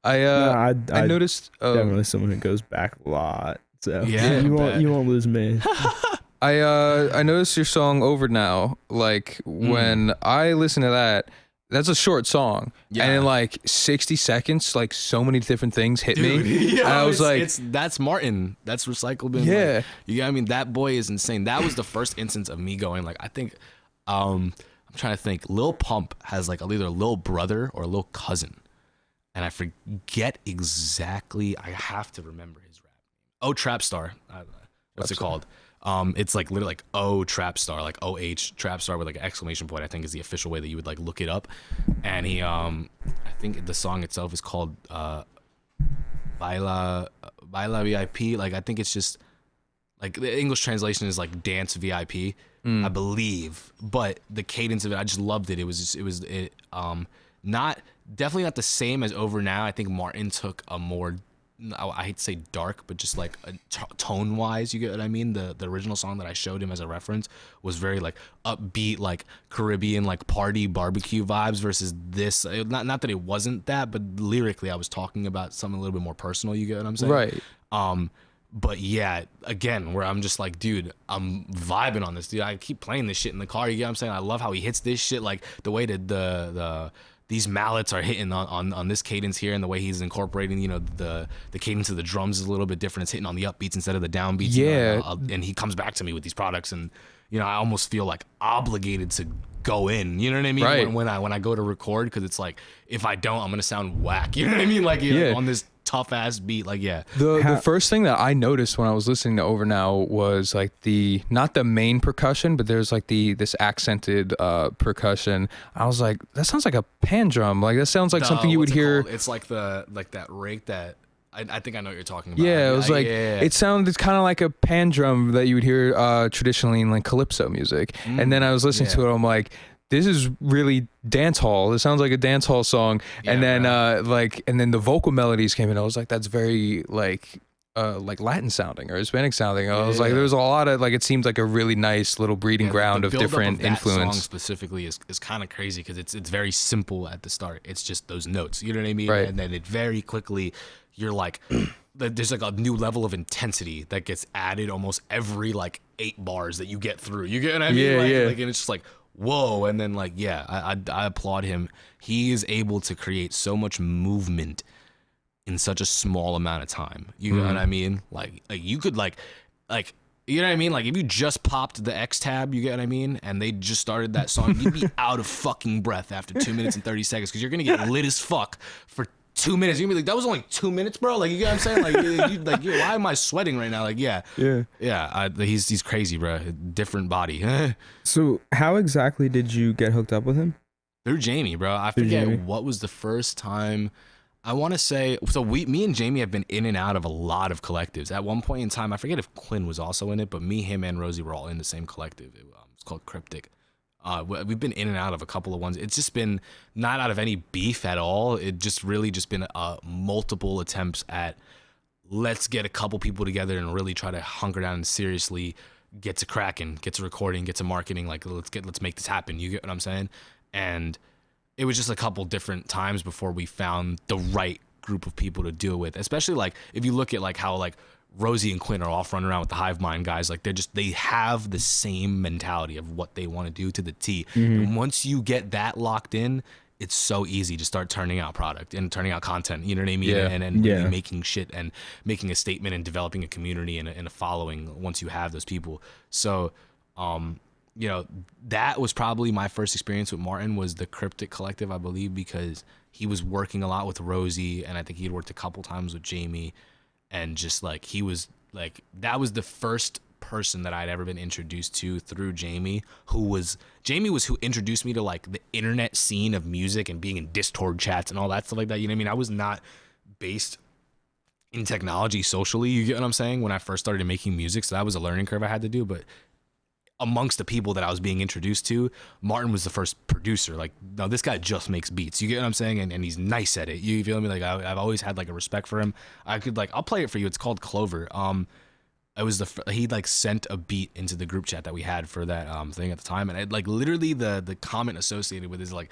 [SPEAKER 3] I noticed
[SPEAKER 1] definitely someone who goes back a lot. So
[SPEAKER 2] Yeah,
[SPEAKER 1] you won't lose me.
[SPEAKER 3] I noticed your song Over Now. Like when I listen to that, that's a short song.
[SPEAKER 2] Yeah.
[SPEAKER 3] And in like 60 seconds, like so many different things hit
[SPEAKER 2] dude,
[SPEAKER 3] me. And I was like,
[SPEAKER 2] that's Martin. That's recycled. And
[SPEAKER 3] Yeah.
[SPEAKER 2] like, you know what I mean? That boy is insane. That was the first instance of me going like, I think, I'm trying to think. Lil Pump has like either a little brother or a little cousin. And I forget exactly. I have to remember his rap name. Oh, Trap Star. What's it called? It's like literally like O Trap Star, like OH Trap Star with like an exclamation point, I think is the official way that you would like look it up. And he, I think the song itself is called Baila VIP. Like, I think it's just like the English translation is like Dance VIP, I believe. But the cadence of it, I just loved it. It was not definitely not the same as Over Now. I think Martin took a more, I hate to say dark, but just like tone wise, you get what I mean? The original song that I showed him as a reference was very like upbeat, like Caribbean, like party barbecue vibes versus this. Not that it wasn't that, but lyrically I was talking about something a little bit more personal. You get what I'm saying?
[SPEAKER 3] right.
[SPEAKER 2] But yeah, again, where I'm just like, dude, I'm vibing on this, dude. I keep playing this shit in the car. You get what I'm saying? I love how he hits this shit, like the way that these mallets are hitting on this cadence here, and the way he's incorporating, you know, the cadence of the drums is a little bit different. It's hitting on the upbeats instead of the downbeats.
[SPEAKER 3] Yeah.
[SPEAKER 2] You know, and he comes back to me with these products, and you know, I almost feel like obligated to go in. You know what I mean?
[SPEAKER 3] Right.
[SPEAKER 2] When I go to record, because it's like if I don't, I'm gonna sound whack. You know what I mean? Like, you know, on this tough ass beat. Like, yeah.
[SPEAKER 3] The first thing that I noticed when I was listening to Over Now was like not the main percussion, but there's like this accented percussion. I was like, that sounds like a pan drum. Like that sounds like something you would hear.
[SPEAKER 2] It's like that rake that I think I know what you're talking about.
[SPEAKER 3] Yeah, it was like it sounded kind of like a pan drum that you would hear traditionally in like calypso music. And then I was listening to it, I'm like, this is really dance hall. This sounds like a dance hall song. And then and then the vocal melodies came in. I was like, that's very like Latin sounding or Hispanic sounding. I was like, there was a lot of like, it seemed like a really nice little breeding ground of different influence.
[SPEAKER 2] Song specifically is kind of crazy because it's very simple at the start. It's just those notes, you know what I mean?
[SPEAKER 3] Right.
[SPEAKER 2] And then it very quickly, you're like, there's like a new level of intensity that gets added almost every like 8 bars that you get through. You get what I mean?
[SPEAKER 3] Yeah,
[SPEAKER 2] Like, and it's just like, whoa. And then like, yeah, I applaud him. He is able to create so much movement in such a small amount of time. You know what I mean? Like you could like, you know what I mean? Like if you just popped the X tab, you get what I mean? And they just started that song, you'd be out of fucking breath after 2 minutes and 30 seconds because you're going to get lit as fuck for 2 minutes. You're going to be like, that was only 2 minutes, bro? Like, you get what I'm saying? Like, why am I sweating right now? Like, yeah. He's crazy, bro. Different body.
[SPEAKER 1] So how exactly did you get hooked up with him?
[SPEAKER 2] Through Jamie, bro. I forget what was the first time. I want to say, so me and Jamie have been in and out of a lot of collectives. At one point in time, I forget if Quinn was also in it, but me, him, and Rosie were all in the same collective. It's called Cryptic. We've been in and out of a couple of ones. It's just been not out of any beef at all. It just really just been multiple attempts at let's get a couple people together and really try to hunker down and seriously get to cracking, get to recording, get to marketing. Like let's make this happen. You get what I'm saying? And it was just a couple different times before we found the right group of people to do it with. Especially like if you look at like how like Rosie and Quinn are off running around with the Hive Mind guys. Like they have the same mentality of what they want to do to the T. And once you get that locked in, it's so easy to start turning out product and turning out content. You know what I mean?
[SPEAKER 3] Yeah.
[SPEAKER 2] And really making shit and making a statement and developing a community and a following once you have those people. So, you know, that was probably my first experience with Martin was the Cryptic Collective, I believe, because he was working a lot with Rosie, and I think he'd worked a couple times with Jamie, and just like he was like that was the first person that I'd ever been introduced to through Jamie was who introduced me to like the internet scene of music and being in Discord chats and all that stuff like that. You know what I mean? I was not based in technology socially, you get what I'm saying, when I first started making music. So that was a learning curve I had to do. But amongst the people that I was being introduced to, Martin was the first producer. Like, no, this guy just makes beats. You get what I'm saying? And he's nice at it. You feel me? Like, I've always had like a respect for him. I could like, I'll play it for you. It's called Clover. It was he like sent a beat into the group chat that we had for that thing at the time, and it, like literally the comment associated with it is like,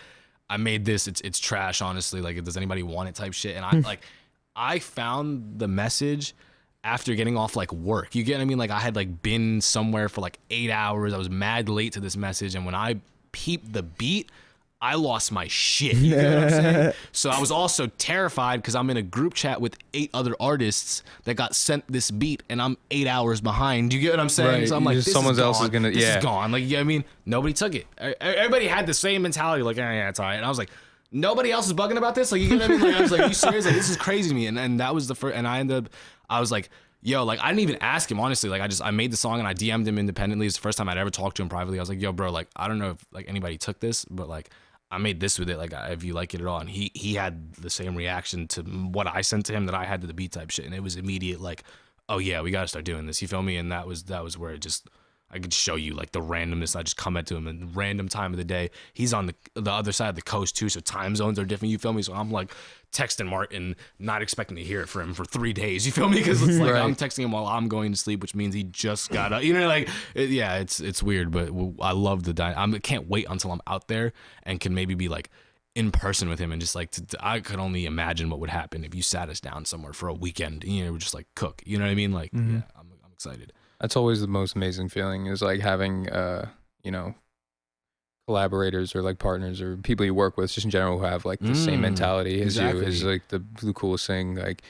[SPEAKER 2] I made this. It's trash, honestly. Like, does anybody want it? Type shit. And I found the message after getting off like work. You get what I mean? Like, I had like been somewhere for like 8 hours. I was mad late to this message, and when I peeped the beat, I lost my shit. You know what I'm saying? So I was also terrified because I'm in a group chat with 8 other artists that got sent this beat, and I'm 8 hours behind. You get what I'm saying?
[SPEAKER 3] Right.
[SPEAKER 2] So I'm like, this
[SPEAKER 3] someone
[SPEAKER 2] is
[SPEAKER 3] else
[SPEAKER 2] gone.
[SPEAKER 3] is gonna,
[SPEAKER 2] This is gone. Like, you know what I mean? Nobody took it. Everybody had the same mentality. Like, yeah, it's all right. And I was like, nobody else is bugging about this. Like, you get what I mean? Like, I was like, are you serious? Like, this is crazy to me. And that was the first. And I was like, yo, like, I didn't even ask him, honestly. Like, I made the song and I DM'd him independently. It's the first time I'd ever talked to him privately. I was like, yo, bro, like, I don't know if like anybody took this, but like, I made this with it, like, if you like it at all. And he had the same reaction to what I sent to him that I had to the beat type shit. And it was immediate, like, oh yeah, we gotta start doing this. You feel me? And that was where it just, I could show you like the randomness. I just comment to him at random time of the day. He's on the other side of the coast too, so time zones are different. You feel me? So I'm like texting Martin, not expecting to hear it from him for 3 days. You feel me? Because it's like, right, I'm texting him while I'm going to sleep, which means he just got up. You know, like, yeah, it's weird, but I love the I can't wait until I'm out there and can maybe be like in person with him and just like I could only imagine what would happen if you sat us down somewhere for a weekend. You know, just like cook. You know what I mean? Like, yeah, I'm excited.
[SPEAKER 3] That's always the most amazing feeling, is like having, you know, collaborators or like partners or people you work with just in general who have like the same mentality as you is like the coolest thing. Like,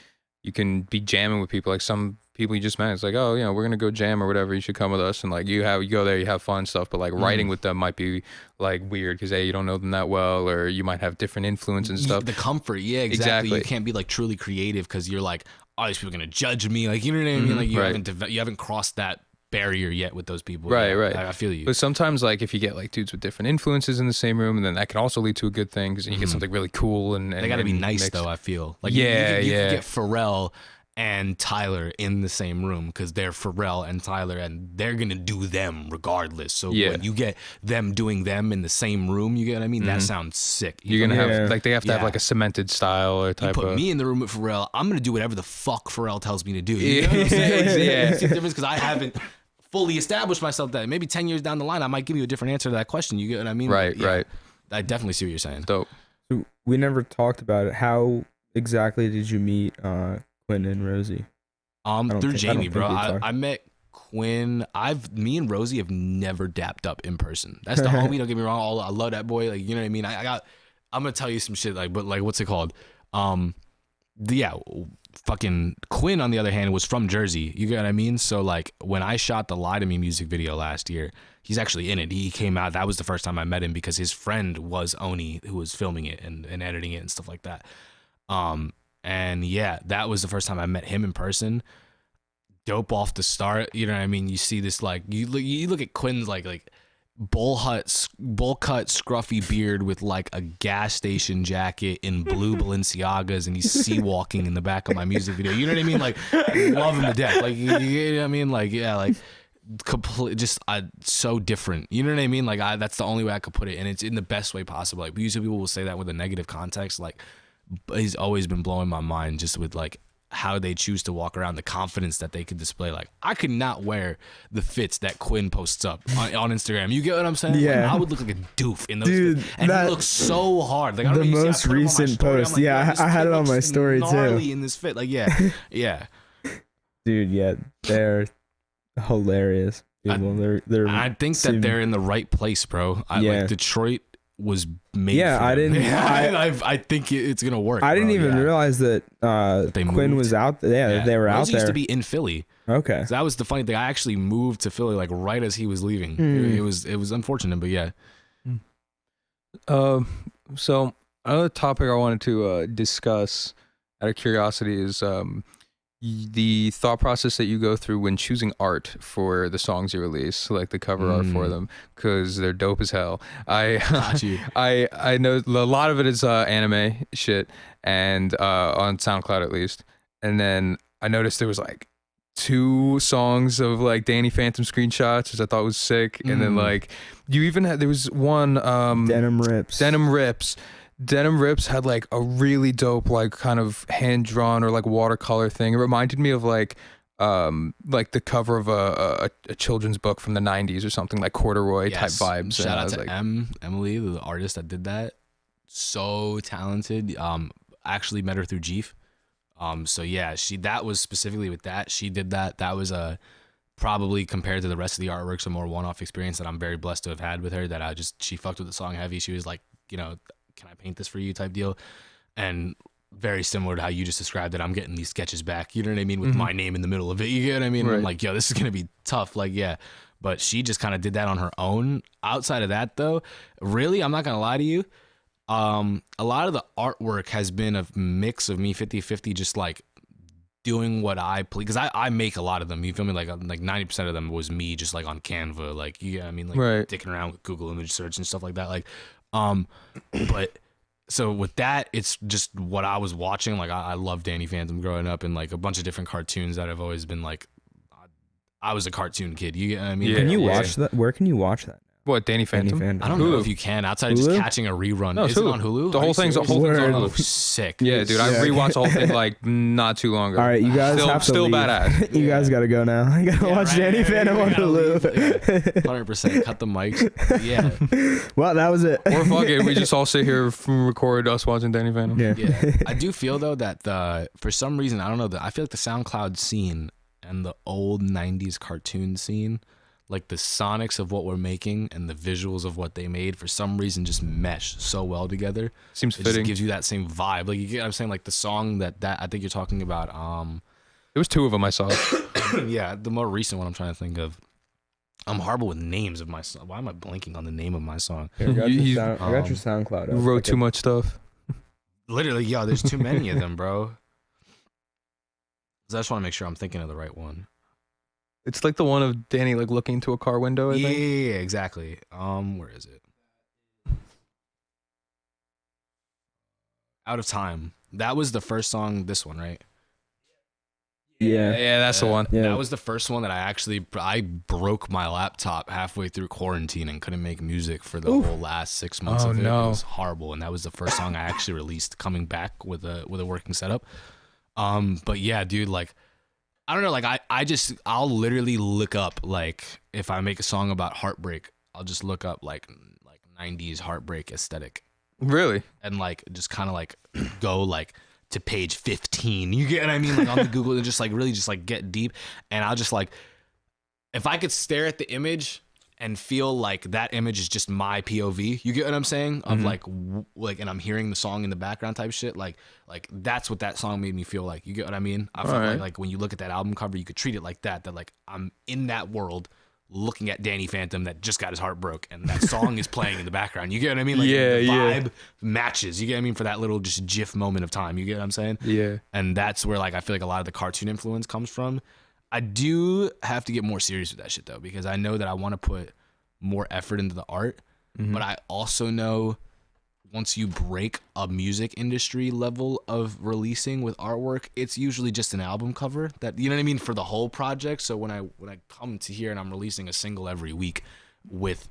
[SPEAKER 3] you can be jamming with people, like some people you just met. It's like, oh, you know, we're going to go jam or whatever. You should come with us. And like, you go there, you have fun stuff, but like writing with them might be like weird because you don't know them that well, or you might have different influence and stuff.
[SPEAKER 2] The comfort. Yeah, exactly. You can't be like truly creative because you're like, oh, these people are going to judge me. Like, you know what I mean? Like, you haven't crossed that barrier yet with those people.
[SPEAKER 3] Right.
[SPEAKER 2] I feel you.
[SPEAKER 3] But sometimes, like, if you get like dudes with different influences in the same room, and then that can also lead to a good thing because you get something really cool. And
[SPEAKER 2] they got to be nice though. I feel like you can get Pharrell and Tyler in the same room because they're Pharrell and Tyler, and they're gonna do them regardless. So when you get them doing them in the same room, you get what I mean? That sounds sick.
[SPEAKER 3] You're gonna have like, they have to have like a cemented style or type.
[SPEAKER 2] You put me in the room with Pharrell, I'm gonna do whatever the fuck Pharrell tells me to do. You know what I'm saying? You see the difference because I haven't fully established myself. That maybe 10 years down the line, I might give you a different answer to that question. You get what I mean?
[SPEAKER 3] Right.
[SPEAKER 2] I definitely see what you're saying.
[SPEAKER 3] Dope.
[SPEAKER 1] So we never talked about it. How exactly did you meet Quinn and Rosie?
[SPEAKER 2] Through Jamie, bro. I met Quinn. Me and Rosie have never dapped up in person. That's the homie. Don't get me wrong. I love that boy. Like, you know what I mean? I'm gonna tell you some shit. Like, but like, what's it called? Fucking Quinn, on the other hand, was from Jersey. You get what I mean? So like, when I shot the Lie to Me music video last year, he's actually in it. He came out. That was the first time I met him because his friend was Oni, who was filming it and editing it and stuff like that. And yeah, that was the first time I met him in person. Dope off the start. You know what I mean? You see this, like, you look at Quinn's like bowl cut scruffy beard with like a gas station jacket in blue Balenciagas, and he's sea walking in the back of my music video. You know what I mean? Like, love him to death. Like, you know what I mean? Like, yeah, like complete, just so different. You know what I mean? Like, that's the only way I could put it, and it's in the best way possible. Like, usually people will say that with a negative context. Like, he's always been blowing my mind just with like how they choose to walk around, the confidence that they could display. Like, I could not wear the fits that Quinn posts up on Instagram. You get what I'm saying?
[SPEAKER 1] Yeah.
[SPEAKER 2] Like, I would look like a doof in those fits. And he looks so hard. Like, I don't
[SPEAKER 1] the
[SPEAKER 2] know,
[SPEAKER 1] most recent post. Like, yeah, I had it on my story too.
[SPEAKER 2] In this fit. Like, yeah.
[SPEAKER 1] Dude, yeah, they're hilarious people.
[SPEAKER 2] I think that they're in the right place, bro. Like, Detroit was made.
[SPEAKER 1] Yeah,
[SPEAKER 2] for
[SPEAKER 1] I
[SPEAKER 2] them.
[SPEAKER 1] didn't.
[SPEAKER 2] I think it's gonna work.
[SPEAKER 1] I didn't even realize that Quinn was out there. Yeah, they were out there.
[SPEAKER 2] Used to be in Philly.
[SPEAKER 1] Okay,
[SPEAKER 2] so that was the funny thing. I actually moved to Philly like right as he was leaving. It was unfortunate, but yeah.
[SPEAKER 3] So another topic I wanted to discuss out of curiosity is the thought process that you go through when choosing art for the songs you release, like the cover art for them, because they're dope as hell.
[SPEAKER 2] Got you.
[SPEAKER 3] I know a lot of it is anime shit, and on SoundCloud at least. And then I noticed there was like 2 songs of like Danny Phantom screenshots, which I thought was sick. And then like you even had, there was one
[SPEAKER 1] Denim Rips.
[SPEAKER 3] Denim Rips had like a really dope like kind of hand drawn or like watercolor thing. It reminded me of like the cover of a children's book from the 90s or something, like corduroy type vibes.
[SPEAKER 2] Shout out to
[SPEAKER 3] like,
[SPEAKER 2] Emily, the artist that did that. So talented. I actually met her through Jeef. So yeah, that was specifically with that. She did that. That was probably compared to the rest of the artworks, a more one-off experience that I'm very blessed to have had with her. That she fucked with the song heavy. She was like, can I paint this for you type deal? And very similar to how you just described it, I'm getting these sketches back, you know what I mean, with my name in the middle of it, you get what I mean? Right. I'm like, yo, this is gonna be tough, like, yeah. But she just kind of did that on her own. Outside of that though, really, I'm not gonna lie to you, a lot of the artwork has been a mix of me 50-50 just like doing what I please, because I make a lot of them, you feel me, like 90% of them was me just like on Canva, like, you know what I mean, like dicking around with Google image search and stuff like that, like but so with that, it's just what I was watching. Like I love Danny Phantom growing up, and like a bunch of different cartoons that have always been like, I was a cartoon kid. You get what I mean?
[SPEAKER 1] Yeah. Can you watch that? Where can you watch that?
[SPEAKER 3] What, Danny Phantom?
[SPEAKER 2] I don't know if you can, outside of just catching a rerun.
[SPEAKER 3] No,
[SPEAKER 2] is it on Hulu?
[SPEAKER 3] The whole thing's on
[SPEAKER 2] Oh,
[SPEAKER 3] Hulu.
[SPEAKER 2] sick.
[SPEAKER 3] Yeah, dude, I rewatched the whole thing like not too long ago.
[SPEAKER 1] All right, you guys
[SPEAKER 3] still
[SPEAKER 1] leave.
[SPEAKER 3] badass.
[SPEAKER 1] You guys gotta go now. I gotta watch Danny Phantom on Hulu.
[SPEAKER 2] 100%. Cut the mics. Yeah.
[SPEAKER 1] Well, that was it.
[SPEAKER 3] Or fuck it, we just all sit here and record us watching Danny Phantom.
[SPEAKER 2] Yeah. I do feel though that for some reason, I don't know, I feel like the SoundCloud scene and the old 90s cartoon scene, like the sonics of what we're making and the visuals of what they made, for some reason just mesh so well together.
[SPEAKER 3] Seems
[SPEAKER 2] it
[SPEAKER 3] fitting.
[SPEAKER 2] Just gives you that same vibe. Like, you get what I'm saying? Like the song that I think you're talking about.
[SPEAKER 3] There was 2 of them I saw.
[SPEAKER 2] Yeah, the more recent one I'm trying to think of. I'm horrible with names of my song. Why am I blanking on the name of my song?
[SPEAKER 1] Here, I got your SoundCloud.
[SPEAKER 3] You wrote too much stuff.
[SPEAKER 2] Literally, yo, there's too many of them, bro. So I just want to make sure I'm thinking of the right one.
[SPEAKER 3] It's like the one of Danny like looking into a car window, I think.
[SPEAKER 2] Yeah, exactly. Where is it? Out of Time. That was the first song, this one, right?
[SPEAKER 1] Yeah,
[SPEAKER 3] that's the one.
[SPEAKER 1] Yeah.
[SPEAKER 2] That was the first one that I broke my laptop halfway through quarantine and couldn't make music for the whole last 6 months of it.
[SPEAKER 3] No.
[SPEAKER 2] It was horrible, and that was the first song I actually released coming back with a working setup. But yeah, dude, like, I don't know, like I'll literally look up, like, if I make a song about heartbreak, I'll just look up like 90s heartbreak aesthetic.
[SPEAKER 3] Really?
[SPEAKER 2] And like just kind of like go like to page 15. You get what I mean? Like on the Google, and just like really just like get deep. And I'll just like, if I could stare at the image and feel like that image is just my POV, you get what I'm saying? Of like, and I'm hearing the song in the background type shit. Like that's what that song made me feel like. You get what I mean? I felt like when you look at that album cover, you could treat it like that like I'm in that world looking at Danny Phantom that just got his heart broke, and that song is playing in the background. You get what I mean? Like the vibe matches. You get what I mean? For that little just GIF moment of time. You get what I'm saying? Yeah. And that's where like I feel like a lot of the cartoon influence comes from. I do have to get more serious with that shit though, because I know that I want to put more effort into the art, but I also know once you break a music industry level of releasing with artwork, it's usually just an album cover that, you know what I mean, for the whole project. So when I come to here and I'm releasing a single every week with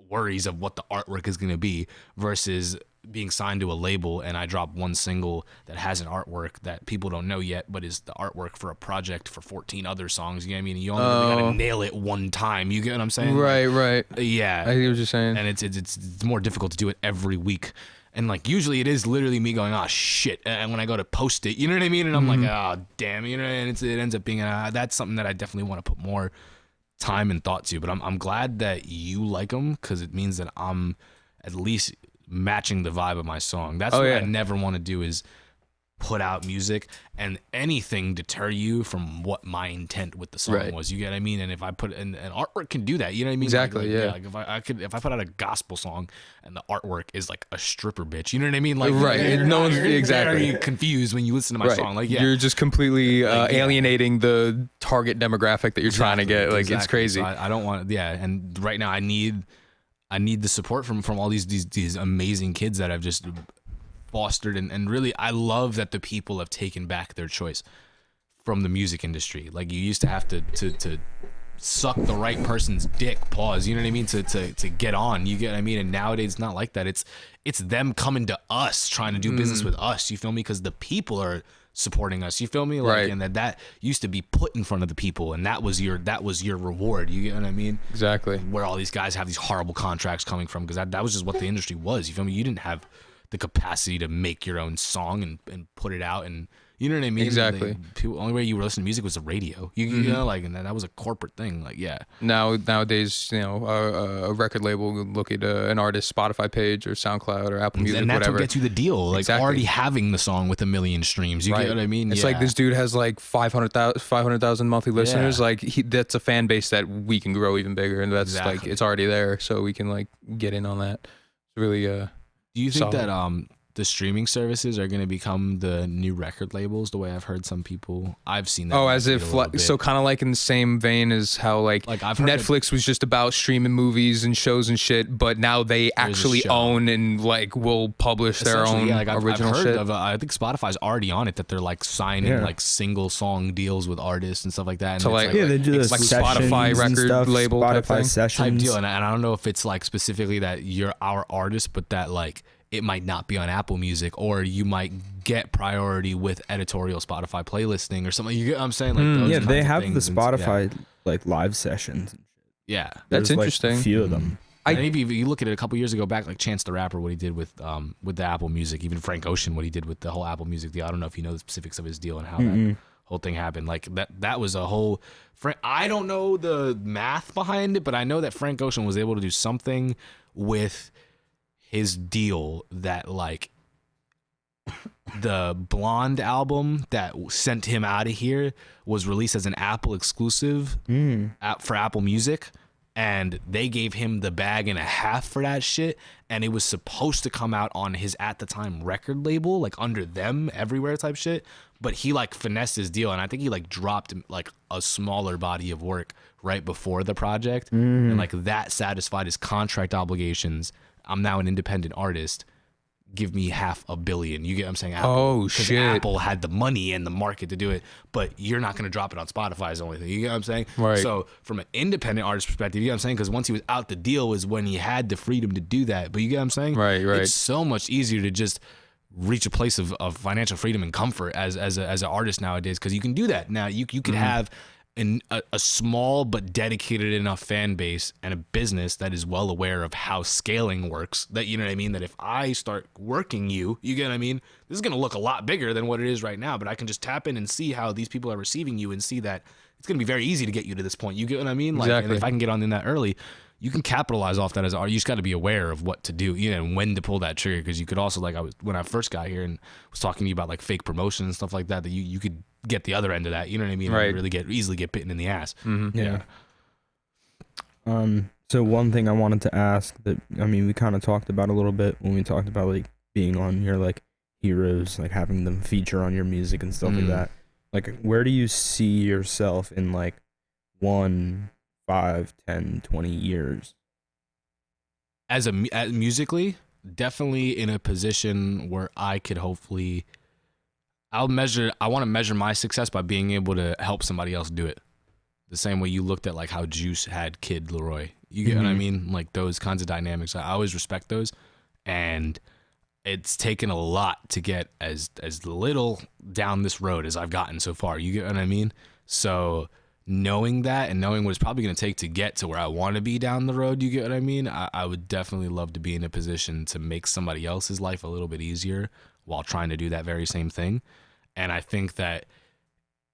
[SPEAKER 2] worries of what the artwork is going to be versus being signed to a label and I drop one single that has an artwork that people don't know yet, but is the artwork for a project for 14 other songs. You know what I mean? You only really gotta nail it one time. You get what I'm saying?
[SPEAKER 3] Right.
[SPEAKER 2] Yeah.
[SPEAKER 3] I hear what you're saying.
[SPEAKER 2] And it's more difficult to do it every week. And like usually it is literally me going, oh shit, and when I go to post it, you know what I mean? And I'm like, oh damn, you know, and it ends up being that's something that I definitely want to put more time and thought to. But I'm glad that you like them, because it means that I'm at least matching the vibe of my song. That's what I never want to do, is put out music and anything deter you from what my intent with the song was. You get what I mean? And if I put and artwork can do that, you know what I mean?
[SPEAKER 3] Exactly.
[SPEAKER 2] Like if I put out a gospel song and the artwork is like a stripper bitch, you know what I mean? Like
[SPEAKER 3] no one's exactly
[SPEAKER 2] very confused when you listen to my song. Like
[SPEAKER 3] you're just completely alienating the target demographic that you're trying to get. Like it's crazy.
[SPEAKER 2] So I don't want and right now I need the support from all these amazing kids that I've just fostered and really I love that the people have taken back their choice from the music industry. Like you used to have to suck the right person's dick, you know what I mean, to get on, you get what I mean, and nowadays it's not like that. It's them coming to us trying to do business with us, you feel me, because the people are supporting us, you feel me, like, and that used to be put in front of the people and that was your reward, you get what I mean,
[SPEAKER 3] exactly,
[SPEAKER 2] where all these guys have these horrible contracts coming from, because that was just what the industry was, you feel me. You didn't have the capacity to make your own song and put it out, and you know what I mean?
[SPEAKER 3] Exactly.
[SPEAKER 2] The only way you were listening to music was the radio. You know, like, and that was a corporate thing. Like, yeah.
[SPEAKER 3] Nowadays, you know, a record label will look at an artist's Spotify page or SoundCloud or Apple Music,
[SPEAKER 2] and that's
[SPEAKER 3] whatever.
[SPEAKER 2] what gets you the deal. Like already having the song with 1 million streams. You get what I mean?
[SPEAKER 3] It's like this dude has like 500,000 monthly listeners. Like that's a fan base that we can grow even bigger, and that's like it's already there, so we can like get in on that. It's really
[SPEAKER 2] Do you think that the streaming services are going to become the new record labels, the way I've heard some people, I've seen that.
[SPEAKER 3] Oh, as if so kind of like in the same vein as how like
[SPEAKER 2] I've heard
[SPEAKER 3] Netflix was just about streaming movies and shows and shit, but now they actually own and like will publish their own original
[SPEAKER 2] I've heard
[SPEAKER 3] shit.
[SPEAKER 2] Of, I think Spotify's already on it, that they're like signing like single song deals with artists and stuff like that. And
[SPEAKER 3] so like
[SPEAKER 1] they do this
[SPEAKER 3] like Spotify record
[SPEAKER 1] stuff,
[SPEAKER 3] label
[SPEAKER 1] Spotify sessions
[SPEAKER 2] type deal. And I don't know if it's like specifically that you're our artist, but that like it might not be on Apple Music, or you might get priority with editorial Spotify playlisting or something. You get what I'm saying? Like those
[SPEAKER 1] they have the
[SPEAKER 2] things
[SPEAKER 1] Spotify like live sessions.
[SPEAKER 2] Yeah,
[SPEAKER 3] that's interesting.
[SPEAKER 1] Like, a few of them.
[SPEAKER 2] And maybe if you look at it a couple years ago back, like Chance the Rapper, what he did with the Apple Music, even Frank Ocean, what he did with the whole Apple Music deal. I don't know if you know the specifics of his deal and how that whole thing happened. Like that was a whole. I don't know the math behind it, but I know that Frank Ocean was able to do something with his deal that like the Blonde album that sent him out of here was released as an Apple exclusive for Apple Music, and they gave him the bag and a half for that shit, and it was supposed to come out on his at the time record label, like under them everywhere type shit, but he like finessed his deal, and I think he like dropped like a smaller body of work right before the project, and like that satisfied his contract obligations. I'm now an independent artist. Give me $500 million. You get what I'm saying?
[SPEAKER 3] Oh, shit.
[SPEAKER 2] Apple had the money and the market to do it, but you're not going to drop it on Spotify is the only thing. You get what I'm saying?
[SPEAKER 3] Right.
[SPEAKER 2] So from an independent artist perspective, you get what I'm saying? Because once he was out the deal is when he had the freedom to do that. But you get what I'm saying?
[SPEAKER 3] Right.
[SPEAKER 2] It's so much easier to just reach a place of financial freedom and comfort as an artist nowadays, because you can do that. Now you could have a small but dedicated enough fan base and a business that is well aware of how scaling works, that, you know what I mean, that if I start working you get what I mean, this is going to look a lot bigger than what it is right now, but I can just tap in and see how these people are receiving you and see that it's going to be very easy to get you to this point. You get what I mean? Like,
[SPEAKER 3] exactly.
[SPEAKER 2] And if I can get on in that early, you can capitalize off that as art. You just got to be aware of what to do, you know, and when to pull that trigger. Because you could also, like, when I first got here and was talking to you about like fake promotion and stuff like that, that you could get the other end of that. You know what I mean?
[SPEAKER 3] Right.
[SPEAKER 2] And really easily get bitten in the ass.
[SPEAKER 3] Mm-hmm.
[SPEAKER 1] Yeah. So one thing I wanted to ask that, I mean, we kind of talked about a little bit when we talked about like being on your like heroes, like having them feature on your music and stuff like that. Like, where do you see yourself in like 1, 5, 10, 20 years?
[SPEAKER 2] As musically, definitely in a position where I could hopefully, I want to measure my success by being able to help somebody else do it. The same way you looked at like how Juice had Kid Leroy. You get what I mean? Like those kinds of dynamics. I always respect those. And it's taken a lot to get as little down this road as I've gotten so far. You get what I mean? So knowing that and knowing what it's probably going to take to get to where I want to be down the road, you get what I mean? I would definitely love to be in a position to make somebody else's life a little bit easier while trying to do that very same thing. And I think that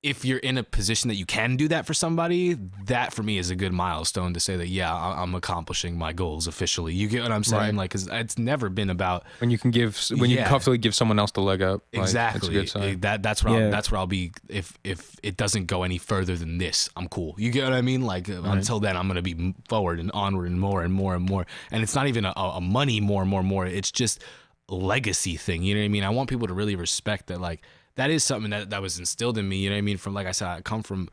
[SPEAKER 2] if you're in a position that you can do that for somebody, that for me is a good milestone to say that, yeah, I'm accomplishing my goals officially. You get what I'm saying?
[SPEAKER 3] Right.
[SPEAKER 2] Like, cause it's never been about
[SPEAKER 3] when you can you can comfortably give someone else the leg up.
[SPEAKER 2] exactly.
[SPEAKER 3] Like, it's a good sign.
[SPEAKER 2] That's where I'll be. If it doesn't go any further than this, I'm cool. You get what I mean? Like until then, I'm gonna be forward and onward and more and more and more. And it's not even a money more. It's just a legacy thing. You know what I mean? I want people to really respect that. Like, that is something that was instilled in me, you know what I mean? From, like I said, I come from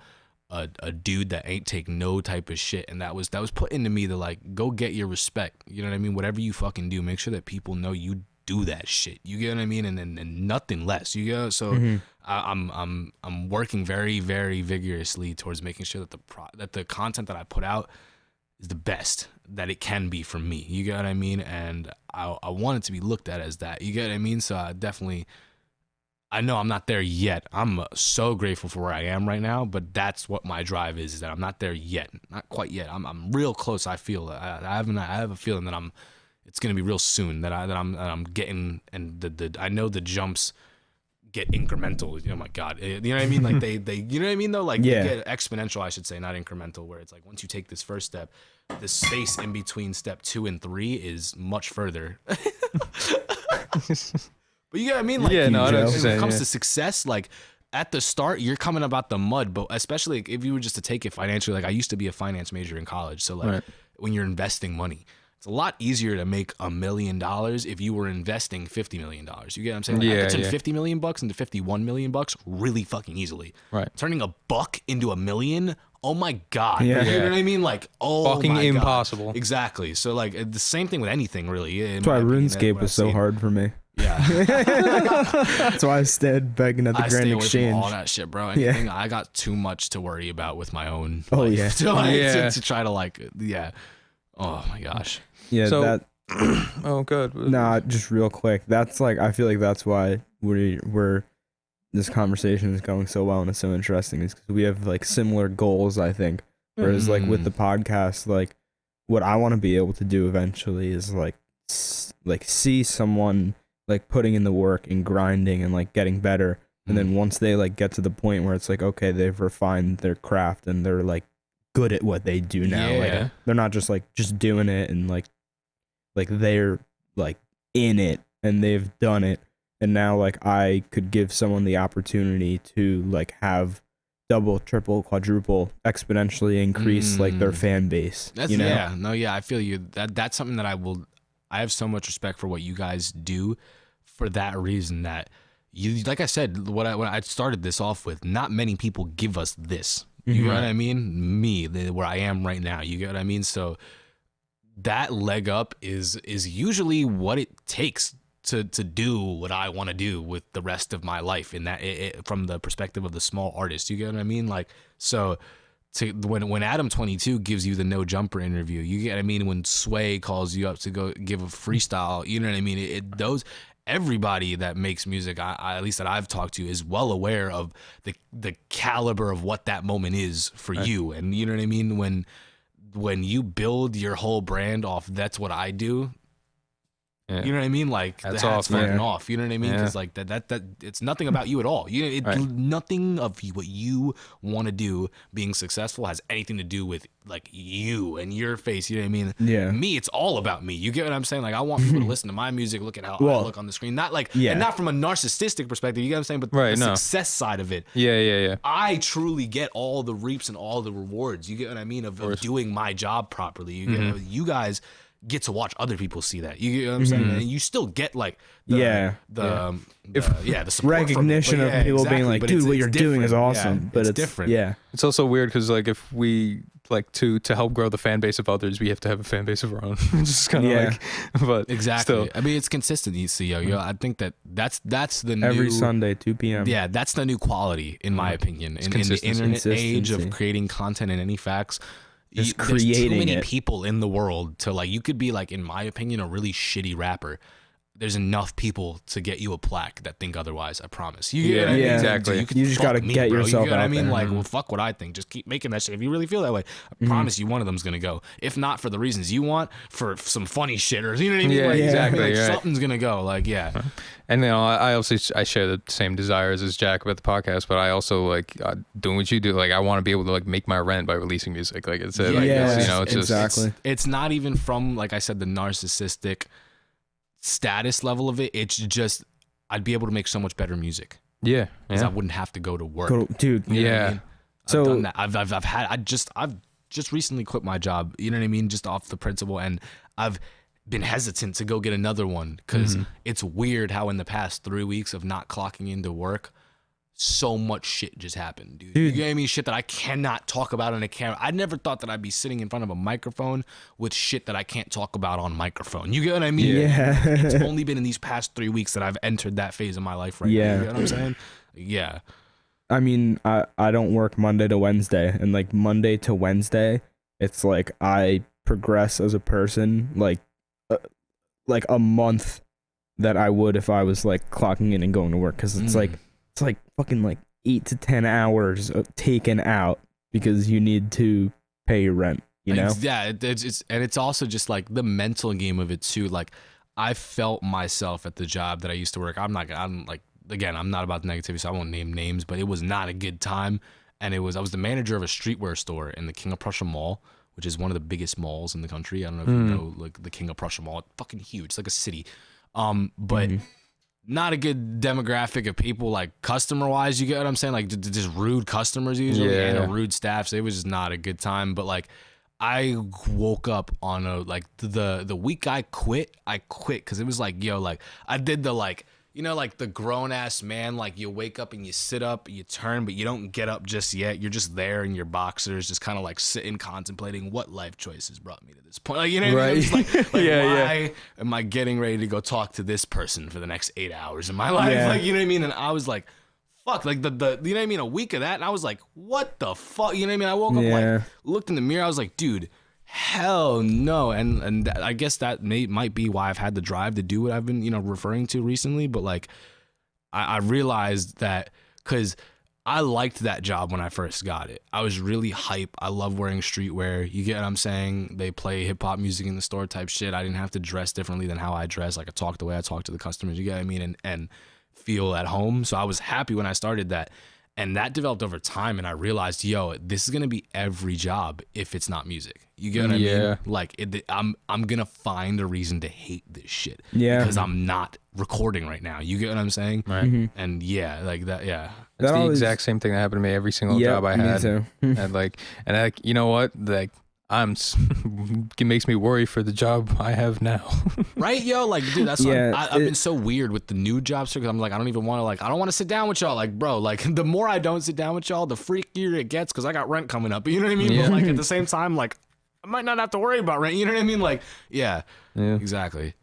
[SPEAKER 2] a dude that ain't take no type of shit, and that was put into me to, like, go get your respect, you know what I mean? Whatever you fucking do, make sure that people know you do that shit, you get what I mean? And nothing less, you get? So I'm working very, very vigorously towards making sure that the content that I put out is the best that it can be for me, you get what I mean? And I want it to be looked at as that, you get what I mean? So I know I'm not there yet. I'm so grateful for where I am right now, but that's what my drive is that I'm not there yet. Not quite yet. I'm real close. I feel I have a feeling that it's going to be real soon that I'm getting, and I know the jumps get incremental. Oh my God. You know what I mean? Like they you know what I mean though? Like they get exponential, I should say, not incremental, where it's like once you take this first step, the space in between step 2 and 3 is much further. But you get what I mean? Like, when it comes to success, like at the start, you're coming about the mud, but especially if you were just to take it financially, like I used to be a finance major in college. So like when you're investing money, it's a lot easier to make $1 million if you were investing $50 million. You get what I'm saying? Like, I could turn $50 million into $51 million really fucking easily.
[SPEAKER 3] Right.
[SPEAKER 2] Turning $1 into $1 million. Oh my God.
[SPEAKER 1] Yeah.
[SPEAKER 2] You know what I mean? Like, oh
[SPEAKER 3] fucking
[SPEAKER 2] my
[SPEAKER 3] impossible.
[SPEAKER 2] God. Exactly. So like the same thing with anything really.
[SPEAKER 1] That's why RuneScape was so hard for me.
[SPEAKER 2] Yeah.
[SPEAKER 1] That's why I stayed begging at the Grand
[SPEAKER 2] stay
[SPEAKER 1] Exchange.
[SPEAKER 2] Away from all that shit, bro. Anything, I got too much to worry about with my own life to try to like, oh my gosh.
[SPEAKER 1] Yeah.
[SPEAKER 3] So, oh, good.
[SPEAKER 1] Nah, just real quick. That's like, I feel like that's why we're this conversation is going so well and it's so interesting, is because we have like similar goals, I think. Whereas like with the podcast, like what I want to be able to do eventually is like see someone like putting in the work and grinding and like getting better, and then once they like get to the point where it's like, okay, they've refined their craft and they're like good at what they do now, like they're not just doing it, and like they're like in it and they've done it, and now like I could give someone the opportunity to like have double, triple, quadruple, exponentially increase like their fan base.
[SPEAKER 2] That's,
[SPEAKER 1] you know?
[SPEAKER 2] I feel you. That's something that I have so much respect for what you guys do, for that reason that you, like I said, when I started this off with, not many people give us this. You know what I mean? Me, where I am right now. You get what I mean? So that leg up is usually what it takes to do what I want to do with the rest of my life, in that from the perspective of the small artist. You get what I mean? Like, so when Adam 22 gives you the No Jumper interview, you get what I mean? When Sway calls you up to go give a freestyle, you know what I mean? Everybody that makes music, I at least that I've talked to, is well aware of the caliber of what that moment is for you. And you know what I mean? When you build your whole brand off, that's what I do. Yeah. You know what I mean? Like, that's the hat's fucking off. You know what I mean? Because like that it's nothing about you at all. Nothing of what you want to do being successful has anything to do with like you and your face. You know what I mean? Yeah. Me, it's all about me. You get what I'm saying? Like, I want people to listen to my music, look at how I look on the screen. Not like, and not from a narcissistic perspective. You get what I'm saying? But the success side of it. Yeah. I truly get all the reaps and all the rewards. You get what I mean? Of doing my job properly. You guys get to watch other people see that. You get what I'm saying? And you still get like the support
[SPEAKER 1] recognition of people being like, dude, what you're doing is awesome. But it's different. Yeah.
[SPEAKER 3] It's also weird because like if we like to help grow the fan base of others, we have to have a fan base of our own. It's just kind of like, but
[SPEAKER 2] exactly.
[SPEAKER 3] Still.
[SPEAKER 2] I mean, it's consistency, yo. I think that's the new,
[SPEAKER 1] every Sunday 2 p.m.
[SPEAKER 2] Yeah, that's the new quality in my opinion. In the internet age of creating content and any facts.
[SPEAKER 1] Just
[SPEAKER 2] there's too many people in the world to like, you could be like, in my opinion, a really shitty rapper. there's enough people to get you a plaque that think otherwise. I promise. You get what I mean?
[SPEAKER 3] Exactly.
[SPEAKER 1] You just gotta get yourself
[SPEAKER 2] You get what
[SPEAKER 1] out
[SPEAKER 2] I mean?
[SPEAKER 1] there.
[SPEAKER 2] Like, well, fuck what I think. Just keep making that shit. If you really feel that way, I promise you, one of them's gonna go. If not for the reasons you want, for some funny shit or you know what I mean?
[SPEAKER 3] Yeah,
[SPEAKER 2] like,
[SPEAKER 3] exactly.
[SPEAKER 2] Like,
[SPEAKER 3] right.
[SPEAKER 2] something's gonna go. Like, yeah.
[SPEAKER 3] And I also share the same desires as Jack about the podcast, but I also like doing what you do. Like, I want to be able to like make my rent by releasing music. Like it's like,
[SPEAKER 1] Yeah,
[SPEAKER 3] you know, it's
[SPEAKER 1] exactly.
[SPEAKER 2] It's not even from, like I said, the narcissistic status level of it. It's just I'd be able to make so much better music
[SPEAKER 3] yeah,
[SPEAKER 2] because I
[SPEAKER 3] yeah.
[SPEAKER 2] wouldn't have to go to work.
[SPEAKER 1] Dude.
[SPEAKER 2] You know what I
[SPEAKER 3] Yeah.
[SPEAKER 2] mean?
[SPEAKER 1] So-
[SPEAKER 2] I've done that. I've just recently quit my job. You know what I mean? Just off the principle, and I've been hesitant to go get another one because it's weird how in the past 3 weeks of not clocking into work, so much shit just happened, dude. You get me? Shit that I cannot talk about on a camera. I never thought that I'd be sitting in front of a microphone with shit that I can't talk about on microphone. You get what I mean?
[SPEAKER 1] Yeah.
[SPEAKER 2] It's only been in these past 3 weeks that I've entered that phase of my life right now. You get what I'm saying? Yeah.
[SPEAKER 1] I mean, I don't work Monday to Wednesday, and like Monday to Wednesday, it's like I progress as a person like a month that I would if I was like clocking in and going to work, because it's like fucking like 8 to 10 hours taken out because you need to pay your rent, you know?
[SPEAKER 2] Yeah, it's also just like the mental game of it too. Like I felt myself at the job that I used to work. I'm not about negativity, so I won't name names, but it was not a good time. And I was the manager of a streetwear store in the King of Prussia Mall, which is one of the biggest malls in the country. I don't know if you know, like the King of Prussia Mall. It's fucking huge. It's like a city. But not a good demographic of people, like customer wise. You get what I'm saying? Like just rude customers usually, and a rude staff. So it was just not a good time. But like, I woke up on the week I quit because it was like, yo, like I did the like, you know, like the grown ass man, like you wake up and you sit up, you turn, but you don't get up just yet. You're just there in your boxers, just kind of like sitting, contemplating what life choices brought me to this point. Like, you know what I mean? It's like why am I getting ready to go talk to this person for the next 8 hours of my life?
[SPEAKER 1] Yeah.
[SPEAKER 2] Like, you know what I mean? And I was like, fuck, like the you know what I mean? A week of that, and I was like, what the fuck? You know what I mean? I woke up like, looked in the mirror, I was like, dude, hell no. And I guess that might be why I've had the drive to do what I've been, you know, referring to recently. But like, I realized that because I liked that job when I first got it. I was really hype. I love wearing streetwear. You get what I'm saying? They play hip hop music in the store type shit. I didn't have to dress differently than how I dress. Like I talk the way I talk to the customers. You get what I mean? And feel at home. So I was happy when I started that. And that developed over time, and I realized, yo, this is gonna be every job if it's not music. You get what I mean? Like, I'm gonna find a reason to hate this shit.
[SPEAKER 1] Yeah.
[SPEAKER 2] Because I'm not recording right now. You get what I'm saying?
[SPEAKER 3] Right.
[SPEAKER 2] And yeah, like that. Yeah.
[SPEAKER 3] That's
[SPEAKER 1] That
[SPEAKER 3] the
[SPEAKER 1] always-
[SPEAKER 3] exact same thing that happened to me every single job I
[SPEAKER 1] me
[SPEAKER 3] had.
[SPEAKER 1] too.
[SPEAKER 3] And you know what? Like, it makes me worry for the job I have now.
[SPEAKER 2] Right, yo, like, dude, that's
[SPEAKER 1] Yeah,
[SPEAKER 2] what I've been so weird with the new jobs because I'm like, I don't even want to, I don't want to sit down with y'all. Like, bro, like, the more I don't sit down with y'all, the freakier it gets because I got rent coming up. You know what I mean?
[SPEAKER 3] Yeah.
[SPEAKER 2] But like at the same time, like, I might not have to worry about rent. You know what I mean? Like, yeah. Exactly.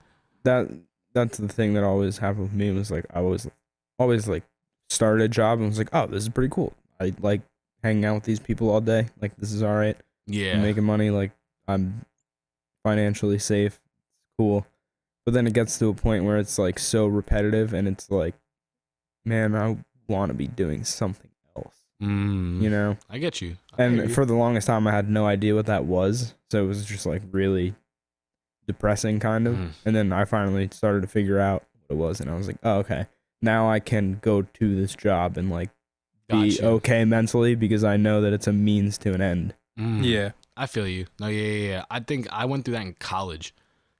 [SPEAKER 1] That's the thing that always happened with me was like I was always like started a job and was like, oh, this is pretty cool. I like hanging out with these people all day. Like this is all right.
[SPEAKER 2] Yeah.
[SPEAKER 1] I'm making money. Like I'm financially safe. Cool. But then it gets to a point where it's like so repetitive and it's like, man, I want to be doing something else. You know?
[SPEAKER 2] I get you. I hear
[SPEAKER 1] And
[SPEAKER 2] you.
[SPEAKER 1] for the longest time, I had no idea what that was. So it was just like really depressing, kind of. And then I finally started to figure out what it was. And I was like, oh, okay. Now I can go to this job and like be
[SPEAKER 2] Gotcha.
[SPEAKER 1] okay mentally because I know that it's a means to an end.
[SPEAKER 3] Yeah.
[SPEAKER 2] I feel you. No, yeah. I think I went through that in college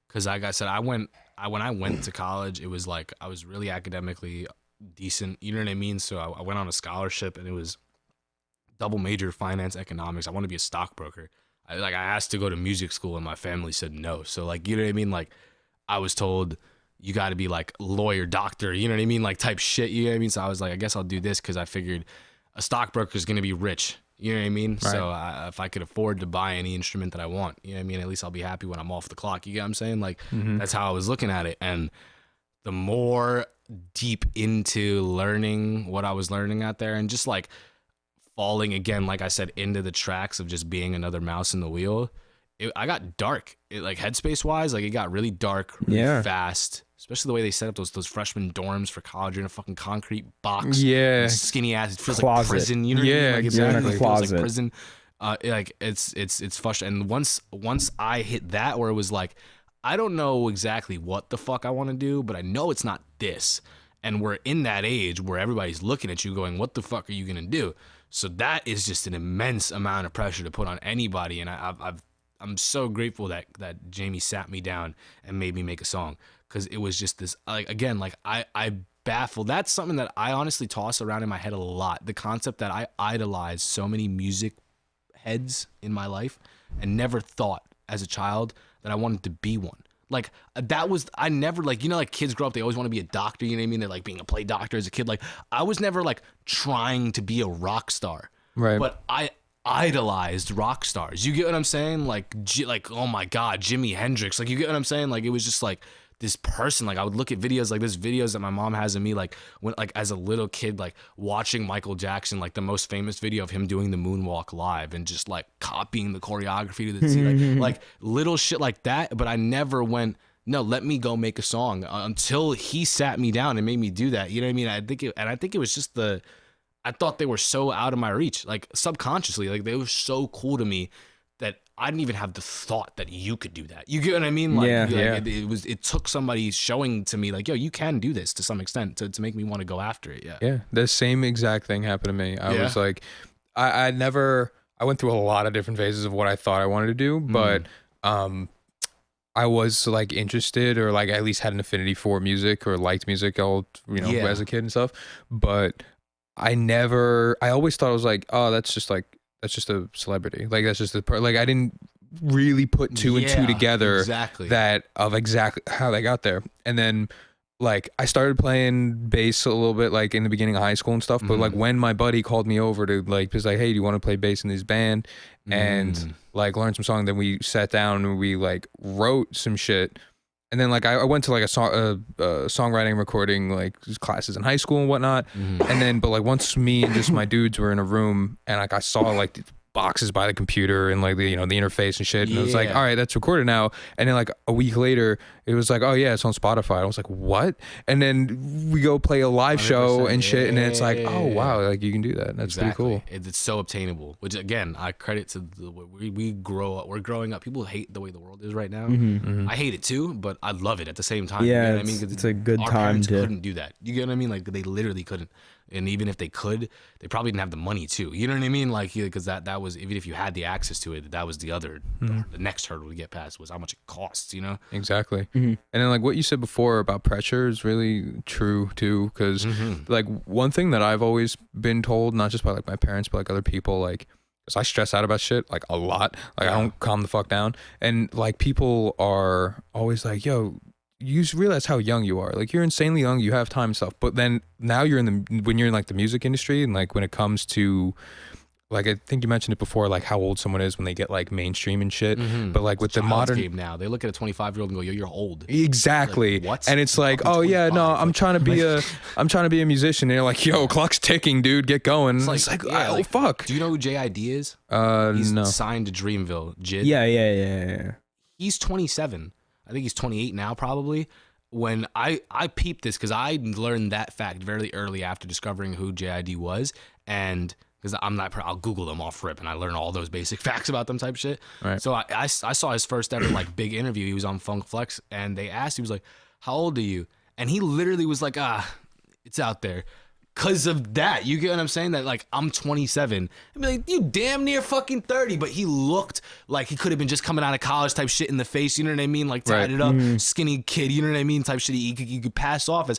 [SPEAKER 2] because, like I said, when I went to college, it was like I was really academically decent. You know what I mean? So I went on a scholarship and it was double major finance economics. I want to be a stockbroker. I asked to go to music school and my family said no. So like, you know what I mean? Like I was told you got to be like lawyer, doctor, you know what I mean? Like type shit. You know what I mean? So I was like, I guess I'll do this because I figured a stockbroker is going to be rich. You know what I mean?
[SPEAKER 3] Right.
[SPEAKER 2] So if I could afford to buy any instrument that I want, you know what I mean? At least I'll be happy when I'm off the clock. You get what I'm saying? Like that's how I was looking at it. And the more deep into learning what I was learning out there and just like falling again, like I said, into the tracks of just being another mouse in the wheel, I got dark. Like headspace wise, like it got really dark, really fast. especially the way they set up those freshman dorms for college. You're in a fucking concrete box.
[SPEAKER 3] Yeah.
[SPEAKER 2] Skinny ass. It feels
[SPEAKER 1] Closet.
[SPEAKER 2] like prison. You know what I
[SPEAKER 3] Yeah,
[SPEAKER 2] mean? Like,
[SPEAKER 3] exactly.
[SPEAKER 2] It feels like
[SPEAKER 1] Closet.
[SPEAKER 2] prison. Like it's frustrating. And once I hit that, where it was like, I don't know exactly what the fuck I want to do, but I know it's not this. And we're in that age where everybody's looking at you going, what the fuck are you going to do? So that is just an immense amount of pressure to put on anybody. And I'm so grateful that Jamie sat me down and made me make a song, because it was just this, like, again, like I baffled. That's something that I honestly toss around in my head a lot. The concept that I idolized so many music heads in my life and never thought as a child that I wanted to be one. Like, that was, I never, like, you know, like kids grow up, they always want to be a doctor, you know what I mean? They're like being a play doctor as a kid. Like, I was never like trying to be a rock star.
[SPEAKER 3] Right.
[SPEAKER 2] But I idolized rock stars. You get what I'm saying? Like, oh my God, Jimi Hendrix. Like, you get what I'm saying? Like, it was just like this person. Like, I would look at videos, like there's videos that my mom has of me, like when, like as a little kid, like watching Michael Jackson, like the most famous video of him doing the moonwalk live and just like copying the choreography to the T, like little shit like that. But I never went, no, let me go make a song, until he sat me down and made me do that. You know what I mean? I think it was just I thought they were so out of my reach, like subconsciously, like they were so cool to me that I didn't even have the thought that you could do that. You get what I mean? Like,
[SPEAKER 1] Yeah.
[SPEAKER 2] It took somebody showing to me like, yo, you can do this to some extent to make me want to go after it. Yeah.
[SPEAKER 3] Yeah, the same exact thing happened to me. I was like, I went through a lot of different phases of what I thought I wanted to do, but I was like interested, or like at least had an affinity for music, or liked music as a kid and stuff. But I always thought I was like, oh, that's just a celebrity. Like, that's just like, I didn't really put two and two together that of exactly how they got there. And then like I started playing bass a little bit, like in the beginning of high school and stuff. But like when my buddy called me over to like, was like, hey, do you want to play bass in this band and like learn some songs? Then we sat down and we like wrote some shit. And then like I went to like a songwriting recording like classes in high school and whatnot. And then but like once me and just my dudes were in a room and like I saw like the boxes by the computer and like the the interface and shit, and it was like, all right, that's recorded now. And then like a week later it was like, oh yeah, it's on Spotify. I was like, what? And then we go play a live show and shit, and then it's like, oh wow, like you can do that. That's pretty cool.
[SPEAKER 2] It's so obtainable, which again I credit to the way we're growing up. People hate the way the world is right now. I hate it too, but I love it at the same time.
[SPEAKER 1] Yeah,
[SPEAKER 2] you know what I mean? 'Cause
[SPEAKER 1] it's a good
[SPEAKER 2] our
[SPEAKER 1] time
[SPEAKER 2] parents
[SPEAKER 1] to
[SPEAKER 2] couldn't do that. You get what I mean? Like they literally couldn't. And even if they could, they probably didn't have the money too. You know what I mean? Like, because that was, even if you had the access to it, that was the other, the next hurdle to get past was how much it costs, you know?
[SPEAKER 3] Exactly. And then like what you said before about pressure is really true too. Cause like one thing that I've always been told, not just by like my parents, but like other people, like, cause I stress out about shit like a lot. Like I don't calm the fuck down. And like people are always like, yo, you realize how young you are. Like you're insanely young, you have time and stuff. But then now when you're in like the music industry, and like when it comes to like, I think you mentioned it before, like how old someone is when they get like mainstream and shit. But like with the modern
[SPEAKER 2] game now, they look at a 25-year-old and go, yo, you're old.
[SPEAKER 3] Exactly.
[SPEAKER 2] Like, what?
[SPEAKER 3] And it's like, oh yeah, no, I'm trying to be a musician. And they're like, yo, clock's ticking, dude, get going. It's like oh fuck.
[SPEAKER 2] Do you know who JID is? He's signed to Dreamville. Jid.
[SPEAKER 1] Yeah.
[SPEAKER 2] He's 27. I think he's 28 now, probably. When I peeped this, because I learned that fact very early after discovering who JID was, and because I'll Google them off rip, and I learn all those basic facts about them type shit.
[SPEAKER 3] Right.
[SPEAKER 2] So I saw his first ever like big interview. He was on Funk Flex, and they asked, he was like, "How old are you?" And he literally was like, it's out there. Cause of that, you get what I'm saying? That like I'm 27. I'd be like, you damn near fucking 30, but he looked like he could have been just coming out of college type shit in the face. You know what I mean? Like tied it up, skinny kid. You know what I mean? Type shit. You could pass off as.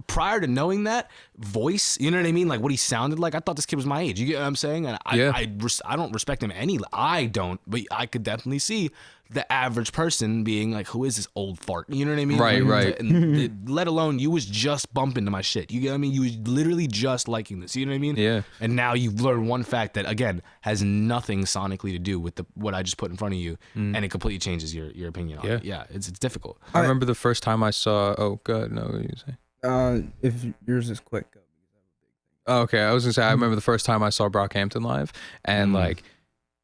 [SPEAKER 2] Prior to knowing that voice, you know what I mean? Like what he sounded like, I thought this kid was my age. You get what I'm saying? And I don't respect him I don't, but I could definitely see the average person being like, who is this old fart? You know what I mean?
[SPEAKER 3] Right.
[SPEAKER 2] And let alone you was just bumping to my shit. You get what I mean? You was literally just liking this. You know what I mean?
[SPEAKER 3] Yeah.
[SPEAKER 2] And now you've learned one fact that again has nothing sonically to do with what I just put in front of you, and it completely changes your opinion on it. Yeah, it's difficult.
[SPEAKER 3] I remember the first time I saw. Oh God, no, what did you say?
[SPEAKER 1] If yours is quick.
[SPEAKER 3] Oh, okay, I was gonna say I remember the first time I saw Brockhampton live, and like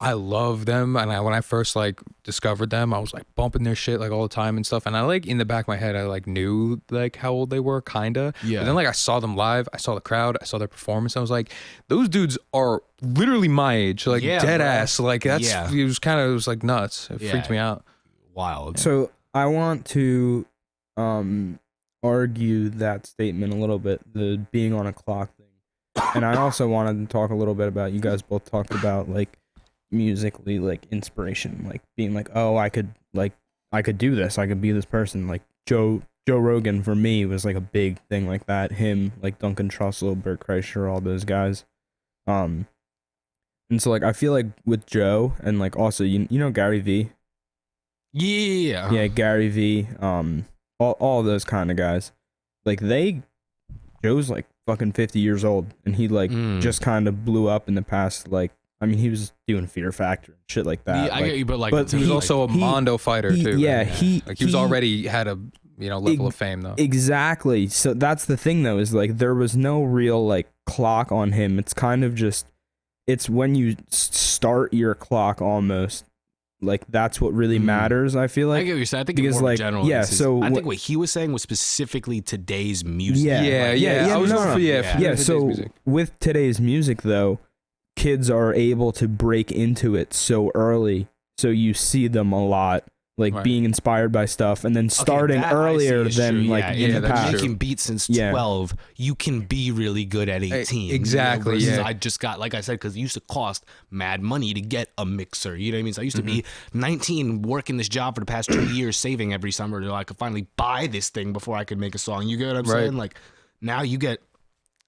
[SPEAKER 3] I love them, and when I first like discovered them, I was like bumping their shit like all the time and stuff. And I like in the back of my head, I like knew like how old they were, kinda.
[SPEAKER 2] Yeah.
[SPEAKER 3] But then like I saw them live, I saw the crowd, I saw their performance. I was like, those dudes are literally my age, like
[SPEAKER 2] Yeah,
[SPEAKER 3] dead
[SPEAKER 2] bro.
[SPEAKER 3] ass. Like that's
[SPEAKER 2] Yeah.
[SPEAKER 3] it was like nuts. It freaked me out.
[SPEAKER 2] Wild.
[SPEAKER 1] So I want to argue that statement a little bit, the being on a clock thing. And I also wanted to talk a little bit about, you guys both talked about like musically like inspiration, like being like, oh, I could do this, I could be this person. Like Joe Rogan for me was like a big thing like that. Him, like Duncan Trussell, Bert Kreischer, all those guys. And so like I feel like with Joe, and like also you know Gary V. Yeah, Gary V. All those kind of guys. Like Joe's like fucking 50 years old, and he like just kind of blew up in the past. Like, I mean, he was doing Fear Factor and shit like that.
[SPEAKER 2] Yeah, I get you, but
[SPEAKER 3] he was also a Mondo fighter too.
[SPEAKER 1] Yeah,
[SPEAKER 3] right? He was already had a level of fame though.
[SPEAKER 1] Exactly. So that's the thing though, is like there was no real like clock on him. It's kind of just, it's when you start your clock almost. Like that's what really matters. I feel like.
[SPEAKER 2] I get what you're saying. I think
[SPEAKER 1] because
[SPEAKER 2] it's more
[SPEAKER 1] like
[SPEAKER 2] general.
[SPEAKER 1] yeah. So
[SPEAKER 2] I think what he was saying was specifically today's music.
[SPEAKER 1] Yeah.
[SPEAKER 3] I was going for
[SPEAKER 1] yeah. So
[SPEAKER 3] music.
[SPEAKER 1] With today's music though, kids are able to break into it so early, so you see them a lot. Like being inspired by stuff, and then starting earlier than like in the past.
[SPEAKER 2] Making beats since 12, you can be really good at 18.
[SPEAKER 3] Exactly.
[SPEAKER 2] You know, I just got, like I said, because it used to cost mad money to get a mixer. You know what I mean? So I used to be 19, working this job for the past 2 years, saving every summer until I could finally buy this thing before I could make a song. You get what I'm saying? Like now you get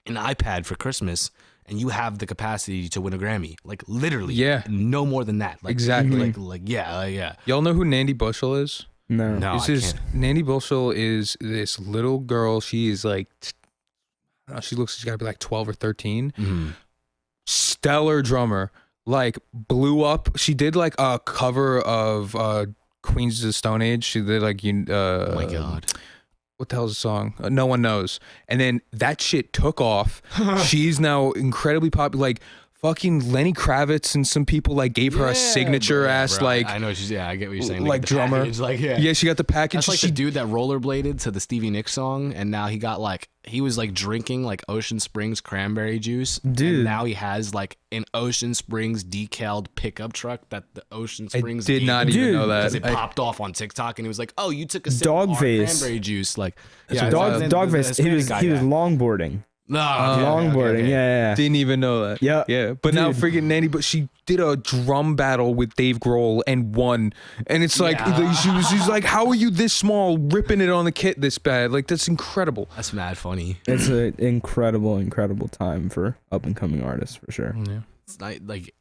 [SPEAKER 2] an iPad for Christmas, and you have the capacity to win a Grammy, like literally, no more than that. Like,
[SPEAKER 3] exactly,
[SPEAKER 2] yeah.
[SPEAKER 3] Y'all know who Nandy Bushell is?
[SPEAKER 1] No,
[SPEAKER 3] Nandy Bushell is this little girl. She is like, she's gotta be like 12 or 13. Stellar drummer, like blew up. She did like a cover of Queens of the Stone Age. She did like
[SPEAKER 2] oh my god.
[SPEAKER 3] What the hell's the song? No One Knows. And then that shit took off. She's now incredibly popular. Like fucking Lenny Kravitz and some people like gave her a signature ass like.
[SPEAKER 2] I know I get what you're saying.
[SPEAKER 3] Like drummer.
[SPEAKER 2] Package, like
[SPEAKER 3] she got the package.
[SPEAKER 2] That's like the dude that rollerbladed to the Stevie Nicks song, and now he was like drinking like Ocean Springs cranberry juice.
[SPEAKER 1] Dude.
[SPEAKER 2] And now he has like an Ocean Springs decaled pickup truck that the Ocean Springs.
[SPEAKER 3] I did not even know that.
[SPEAKER 2] Because it popped off on TikTok, and he was like, "Oh, you took a sip
[SPEAKER 1] dog
[SPEAKER 2] of our
[SPEAKER 1] face
[SPEAKER 2] cranberry juice." Like,
[SPEAKER 1] dog face. He was longboarding.
[SPEAKER 2] No,
[SPEAKER 1] longboarding. Yeah.
[SPEAKER 3] Didn't even know that. Yeah. But now freaking Nanny, but she did a drum battle with Dave Grohl and won. And it's like she's like, how are you this small ripping it on the kit this bad? Like that's incredible.
[SPEAKER 2] That's mad funny.
[SPEAKER 1] It's an incredible time for up and coming artists for sure.
[SPEAKER 3] Yeah.
[SPEAKER 2] It's like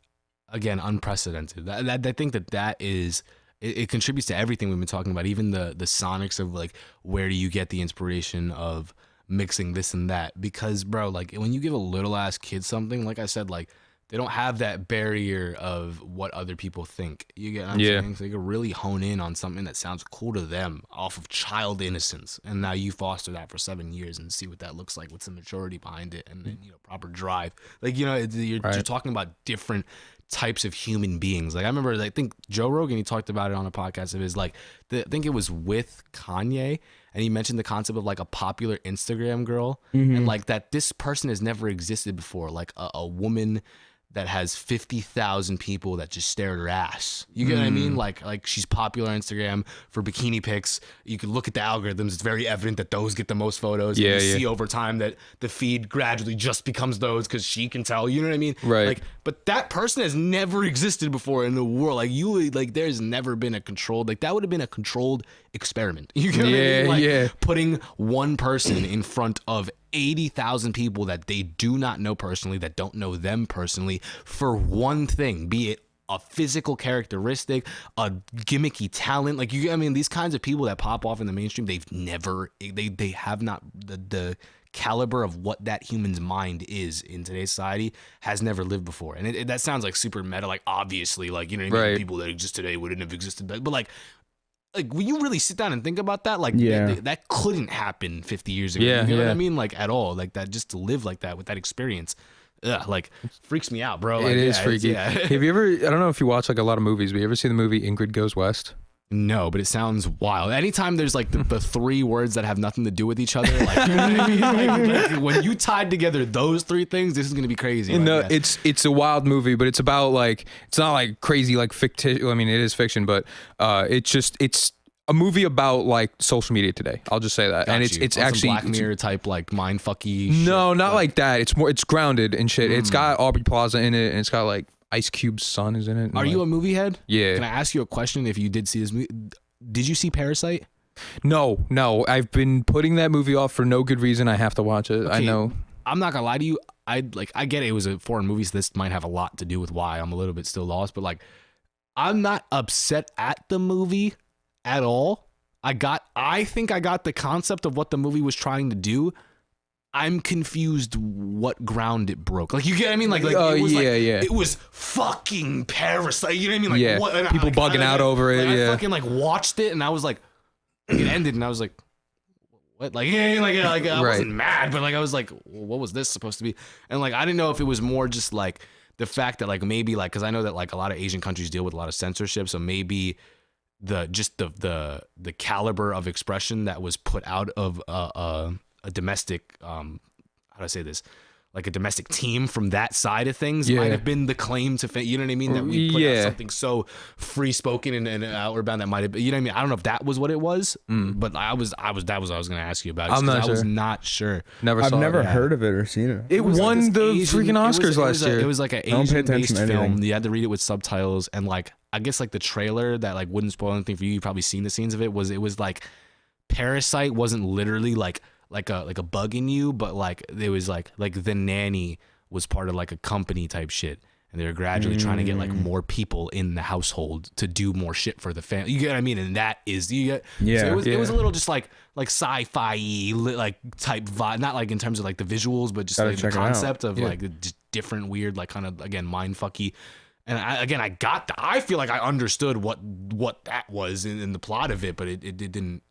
[SPEAKER 2] again unprecedented. I think that is. It contributes to everything we've been talking about, even the sonics of like where do you get the inspiration of mixing this and that, because bro, like when you give a little ass kid something, like I said, like they don't have that barrier of what other people think. You get what I'm saying? So you can really hone in on something that sounds cool to them off of child innocence, and now you foster that for 7 years and see what that looks like with some maturity behind it, and then proper drive. Like you're talking about different types of human beings. Like I remember, I think Joe Rogan, he talked about it on a podcast of his, like I think it was with Kanye, and he mentioned the concept of like a popular Instagram girl, and like that this person has never existed before, like a woman that has 50,000 people that just stare at her ass. You get what I mean? Like she's popular on Instagram for bikini pics. You can look at the algorithms. It's very evident that those get the most photos. And you see over time that the feed gradually just becomes those because she can tell. You know what I mean?
[SPEAKER 3] Right.
[SPEAKER 2] Like, but that person has never existed before in the world. Like there's never been a controlled, like that would have been a controlled experiment. You get what I mean? Like putting one person in front of 80,000 people that they do not know personally, that don't know them personally, for one thing, be it a physical characteristic, a gimmicky talent. Like these kinds of people that pop off in the mainstream, they have not the caliber of what that human's mind is in today's society has never lived before. And that sounds like super meta, like obviously, like what I mean? People that exist today wouldn't have existed, but like when you really sit down and think about that, like that couldn't happen 50 years ago. You know what I mean? Like at all, like that, just to live like that with that experience. like freaks me out, bro. Like,
[SPEAKER 3] it is freaky. Have you ever? I don't know if you watch like a lot of movies, but you ever see the movie Ingrid Goes West?
[SPEAKER 2] No, but it sounds wild. Anytime there's like the 3 words that have nothing to do with each other, like, you know what I mean? Like, when you tied together those 3 things, this is gonna be crazy.
[SPEAKER 3] No, it's a wild movie, but it's about like it's not like crazy like fictitious. I mean, it is fiction, but it's a movie about like social media today. I'll just say that, and it's actually
[SPEAKER 2] Black Mirror type like mindfucky.
[SPEAKER 3] No,
[SPEAKER 2] shit,
[SPEAKER 3] not like that. It's grounded and shit. It's got Aubrey Plaza in it, and it's got like Ice Cube's son is in it.
[SPEAKER 2] Are you a movie head?
[SPEAKER 3] Yeah.
[SPEAKER 2] Can I ask you a question? If you did see this movie, did you see Parasite?
[SPEAKER 3] No. I've been putting that movie off for no good reason. I have to watch it.
[SPEAKER 2] Okay,
[SPEAKER 3] I know.
[SPEAKER 2] I'm not gonna lie to you. I get it was a foreign movie, so this might have a lot to do with why I'm a little bit still lost. But like, I'm not upset at the movie at all. I think I got the concept of what the movie was trying to do. I'm confused what ground it broke. Like, you get what I mean? Like it was it was fucking Parasite. You know what I mean? Like,
[SPEAKER 3] yeah.
[SPEAKER 2] what,
[SPEAKER 3] people bugging out over it.
[SPEAKER 2] I fucking like watched it and I was like, it ended and I was like, what? Like, I wasn't mad, but like I was like, well, what was this supposed to be? And like I didn't know if it was more just like the fact that like maybe like because I know that like a lot of Asian countries deal with a lot of censorship, so maybe the caliber of expression that was put out of a domestic how do I say this, like a domestic team from that side of things might have been the claim to you know what I mean, that we put out something so free spoken and outward bound that might have been, you know what I mean. I don't know if that was what it was, but that was what I was gonna ask you about. I was not sure.
[SPEAKER 1] I've never heard of it or seen it.
[SPEAKER 3] It won like the freaking Oscars last year.
[SPEAKER 2] It was like an Asian based film. You had to read it with subtitles, and like I guess like the trailer that like wouldn't spoil anything for you. You've probably seen the scenes of it. Was like Parasite wasn't literally like a bug in you, but like it was like the nanny was part of like a company type shit, and they were gradually trying to get like more people in the household to do more shit for the family. You get what I mean? And that is so it was a little just like sci-fi like type vibe, not like in terms of like the visuals, but just like the concept of like just different weird like kind of again mindfucky. And I feel like I understood what that was in the plot of it, but it didn't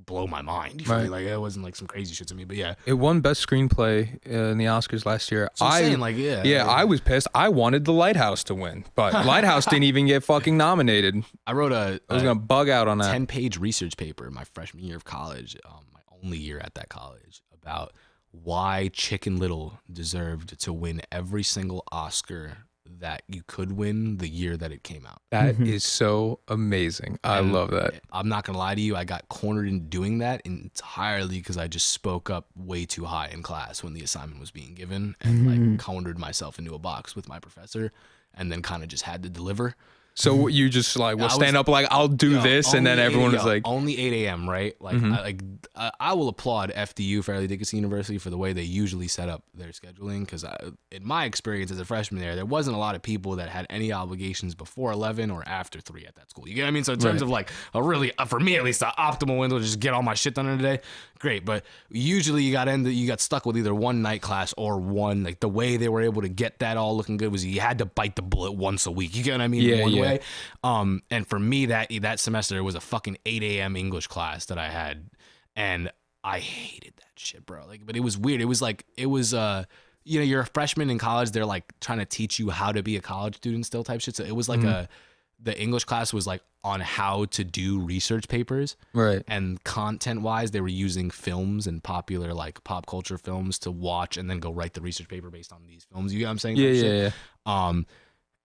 [SPEAKER 2] blow my mind. Right. Like it wasn't like some crazy shit to me, but yeah.
[SPEAKER 3] It won Best Screenplay in the Oscars last year.
[SPEAKER 2] So
[SPEAKER 3] I was pissed. I wanted The Lighthouse to win, but Lighthouse didn't even get fucking nominated.
[SPEAKER 2] I wrote
[SPEAKER 3] I was gonna bug out on that
[SPEAKER 2] 10-page research paper my freshman year of college, my only year at that college, about why Chicken Little deserved to win every single Oscar that you could win the year that it came out.
[SPEAKER 3] That is so amazing. I love that.
[SPEAKER 2] I'm not gonna lie to you, I got cornered in doing that entirely because I just spoke up way too high in class when the assignment was being given, and like cornered myself into a box with my professor, and then kind of just had to deliver.
[SPEAKER 3] So you just like will stand up like I'll do this, and then everyone was like
[SPEAKER 2] only 8 a.m. right? Like I will applaud FDU, Fairleigh Dickinson University, for the way they usually set up their scheduling, because in my experience as a freshman there wasn't a lot of people that had any obligations before 11 or after 3 at that school. You get what I mean? So in terms of like a really, for me at least, an optimal window to just get all my shit done in a day, great. But usually you got stuck with either one night class or one, like the way they were able to get that all looking good was you had to bite the bullet once a week. You get what I mean? One way. And for me that semester it was a fucking 8 a.m. English class that I had, and I hated that shit, bro. Like, but it was weird. It was you know, you're a freshman in college, they're like trying to teach you how to be a college student still type shit. So it was like the English class was like on how to do research papers. Right. And content wise, they were using films and popular like pop culture films to watch and then go write the research paper based on these films. You know what I'm saying? Yeah.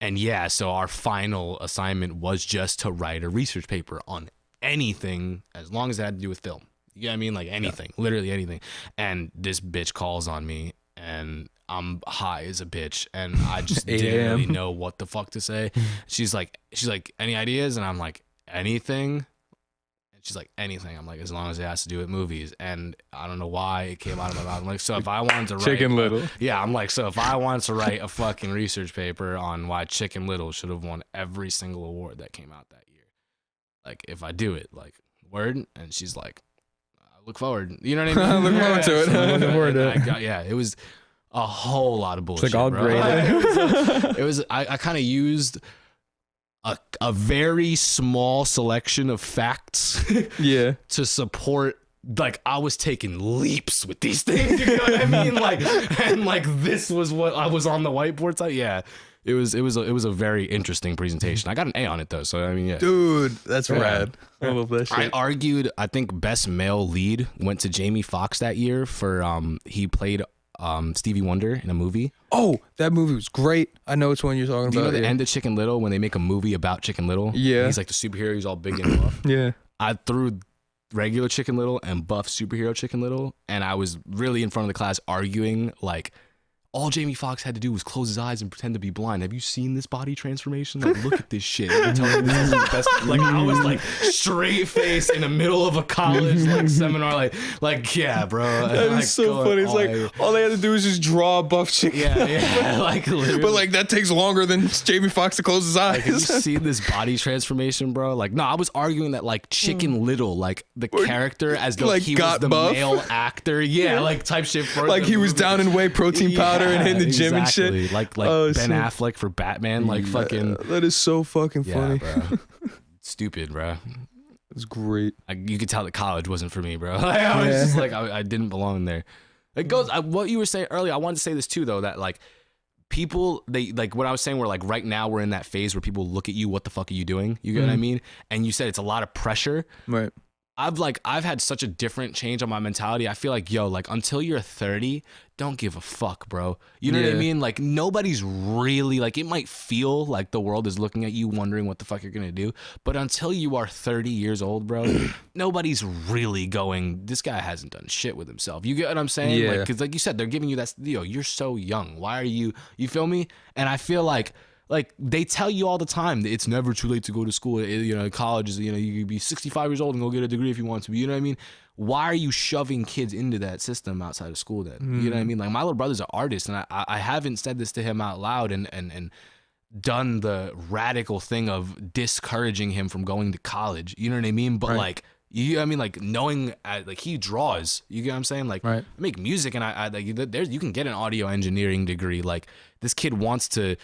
[SPEAKER 2] And yeah, so our final assignment was just to write a research paper on anything as long as it had to do with film. You know what I mean? Like anything, literally anything. And this bitch calls on me and I'm high as a bitch and I just didn't really know what the fuck to say. She's like, any ideas? And I'm like, anything? And she's like, anything. I'm like, as long as it has to do with movies. And I don't know why it came out of my mouth. I'm like, so if I wanted to write
[SPEAKER 3] Chicken Little.
[SPEAKER 2] Yeah, I'm like, so if I wanted to write a fucking research paper on why Chicken Little should have won every single award that came out that year, like if I do it, like word. And she's like, I look forward. You know what I mean?
[SPEAKER 3] Look forward to it.
[SPEAKER 1] Looking forward to it.
[SPEAKER 2] Yeah, it was a whole lot of bullshit.
[SPEAKER 1] It's like all
[SPEAKER 2] bro.
[SPEAKER 1] great.
[SPEAKER 2] It was I kind of used a very small selection of facts to support like I was taking leaps with these things, you know what I mean? Like, and like this was what I was on the whiteboard side. Yeah, it was a very interesting presentation. I got an A on it though, so I mean, yeah.
[SPEAKER 3] Dude, that's rad. I love that shit.
[SPEAKER 2] I argued. I think best male lead went to Jamie Foxx that year for he played Stevie Wonder in a movie.
[SPEAKER 3] Oh, that movie was great. I know which one you're talking
[SPEAKER 2] Do you
[SPEAKER 3] about.
[SPEAKER 2] know the end of Chicken Little when they make a movie about Chicken Little?
[SPEAKER 3] Yeah.
[SPEAKER 2] He's like the superhero. He's all big and buff.
[SPEAKER 3] Yeah.
[SPEAKER 2] I threw regular Chicken Little and buff superhero Chicken Little, and I was really in front of the class arguing like all Jamie Foxx had to do was close his eyes and pretend to be blind. Have you seen this body transformation? Like, look at this shit. You're telling me this is the best. Like, I was like straight face in the middle of a college like seminar. Like yeah, bro.
[SPEAKER 3] That
[SPEAKER 2] like,
[SPEAKER 3] is so funny. It's like all they had to do is just draw a buff chicken.
[SPEAKER 2] Yeah, like literally.
[SPEAKER 3] But like that takes longer than Jamie Foxx to close his eyes.
[SPEAKER 2] Like, have you seen this body transformation, bro? Like, no, I was arguing that like Chicken Little, like the character, as though
[SPEAKER 3] like,
[SPEAKER 2] he
[SPEAKER 3] got
[SPEAKER 2] was the
[SPEAKER 3] buff?
[SPEAKER 2] male actor. Yeah, like type shit. For
[SPEAKER 3] Like
[SPEAKER 2] the
[SPEAKER 3] he was
[SPEAKER 2] movie.
[SPEAKER 3] down in whey protein powder and hitting the gym and
[SPEAKER 2] exactly.
[SPEAKER 3] shit.
[SPEAKER 2] Like
[SPEAKER 3] Oh,
[SPEAKER 2] Ben
[SPEAKER 3] so-
[SPEAKER 2] Affleck for Batman. Like fucking
[SPEAKER 3] That is so fucking funny.
[SPEAKER 2] bro. Stupid, bro.
[SPEAKER 3] It's great.
[SPEAKER 2] You could tell that college wasn't for me, bro. I was just like I didn't belong there. It goes what you were saying earlier. I wanted to say this too, though, that like people, they like what I was saying, where like right now we're in that phase where people look at you, what the fuck are you doing? You get what I mean? And you said it's a lot of pressure.
[SPEAKER 3] Right.
[SPEAKER 2] I've had such a different change on my mentality. I feel like, yo, like until you're 30, don't give a fuck, bro. You know what I
[SPEAKER 3] Yeah.
[SPEAKER 2] mean? Like nobody's really like, it might feel like the world is looking at you wondering what the fuck you're gonna do, but until you are 30 years old, bro, nobody's really going, this guy hasn't done shit with himself. You get what I'm saying?
[SPEAKER 3] Yeah.
[SPEAKER 2] Like, cause like you said, they're giving you that, yo, you're so young. Why are you feel me? And I feel like they tell you all the time that it's never too late to go to school. You know, college is, you know, you could be 65 years old and go get a degree if you want to. You know what I mean? Why are you shoving kids into that system outside of school then? You know what I mean? Like my little brother's an artist, and I haven't said this to him out loud and done the radical thing of discouraging him from going to college. You know what I mean? But like, I mean, like knowing like he draws, you get what I'm saying? Like I make music, and I like you can get an audio engineering degree. Like this kid wants to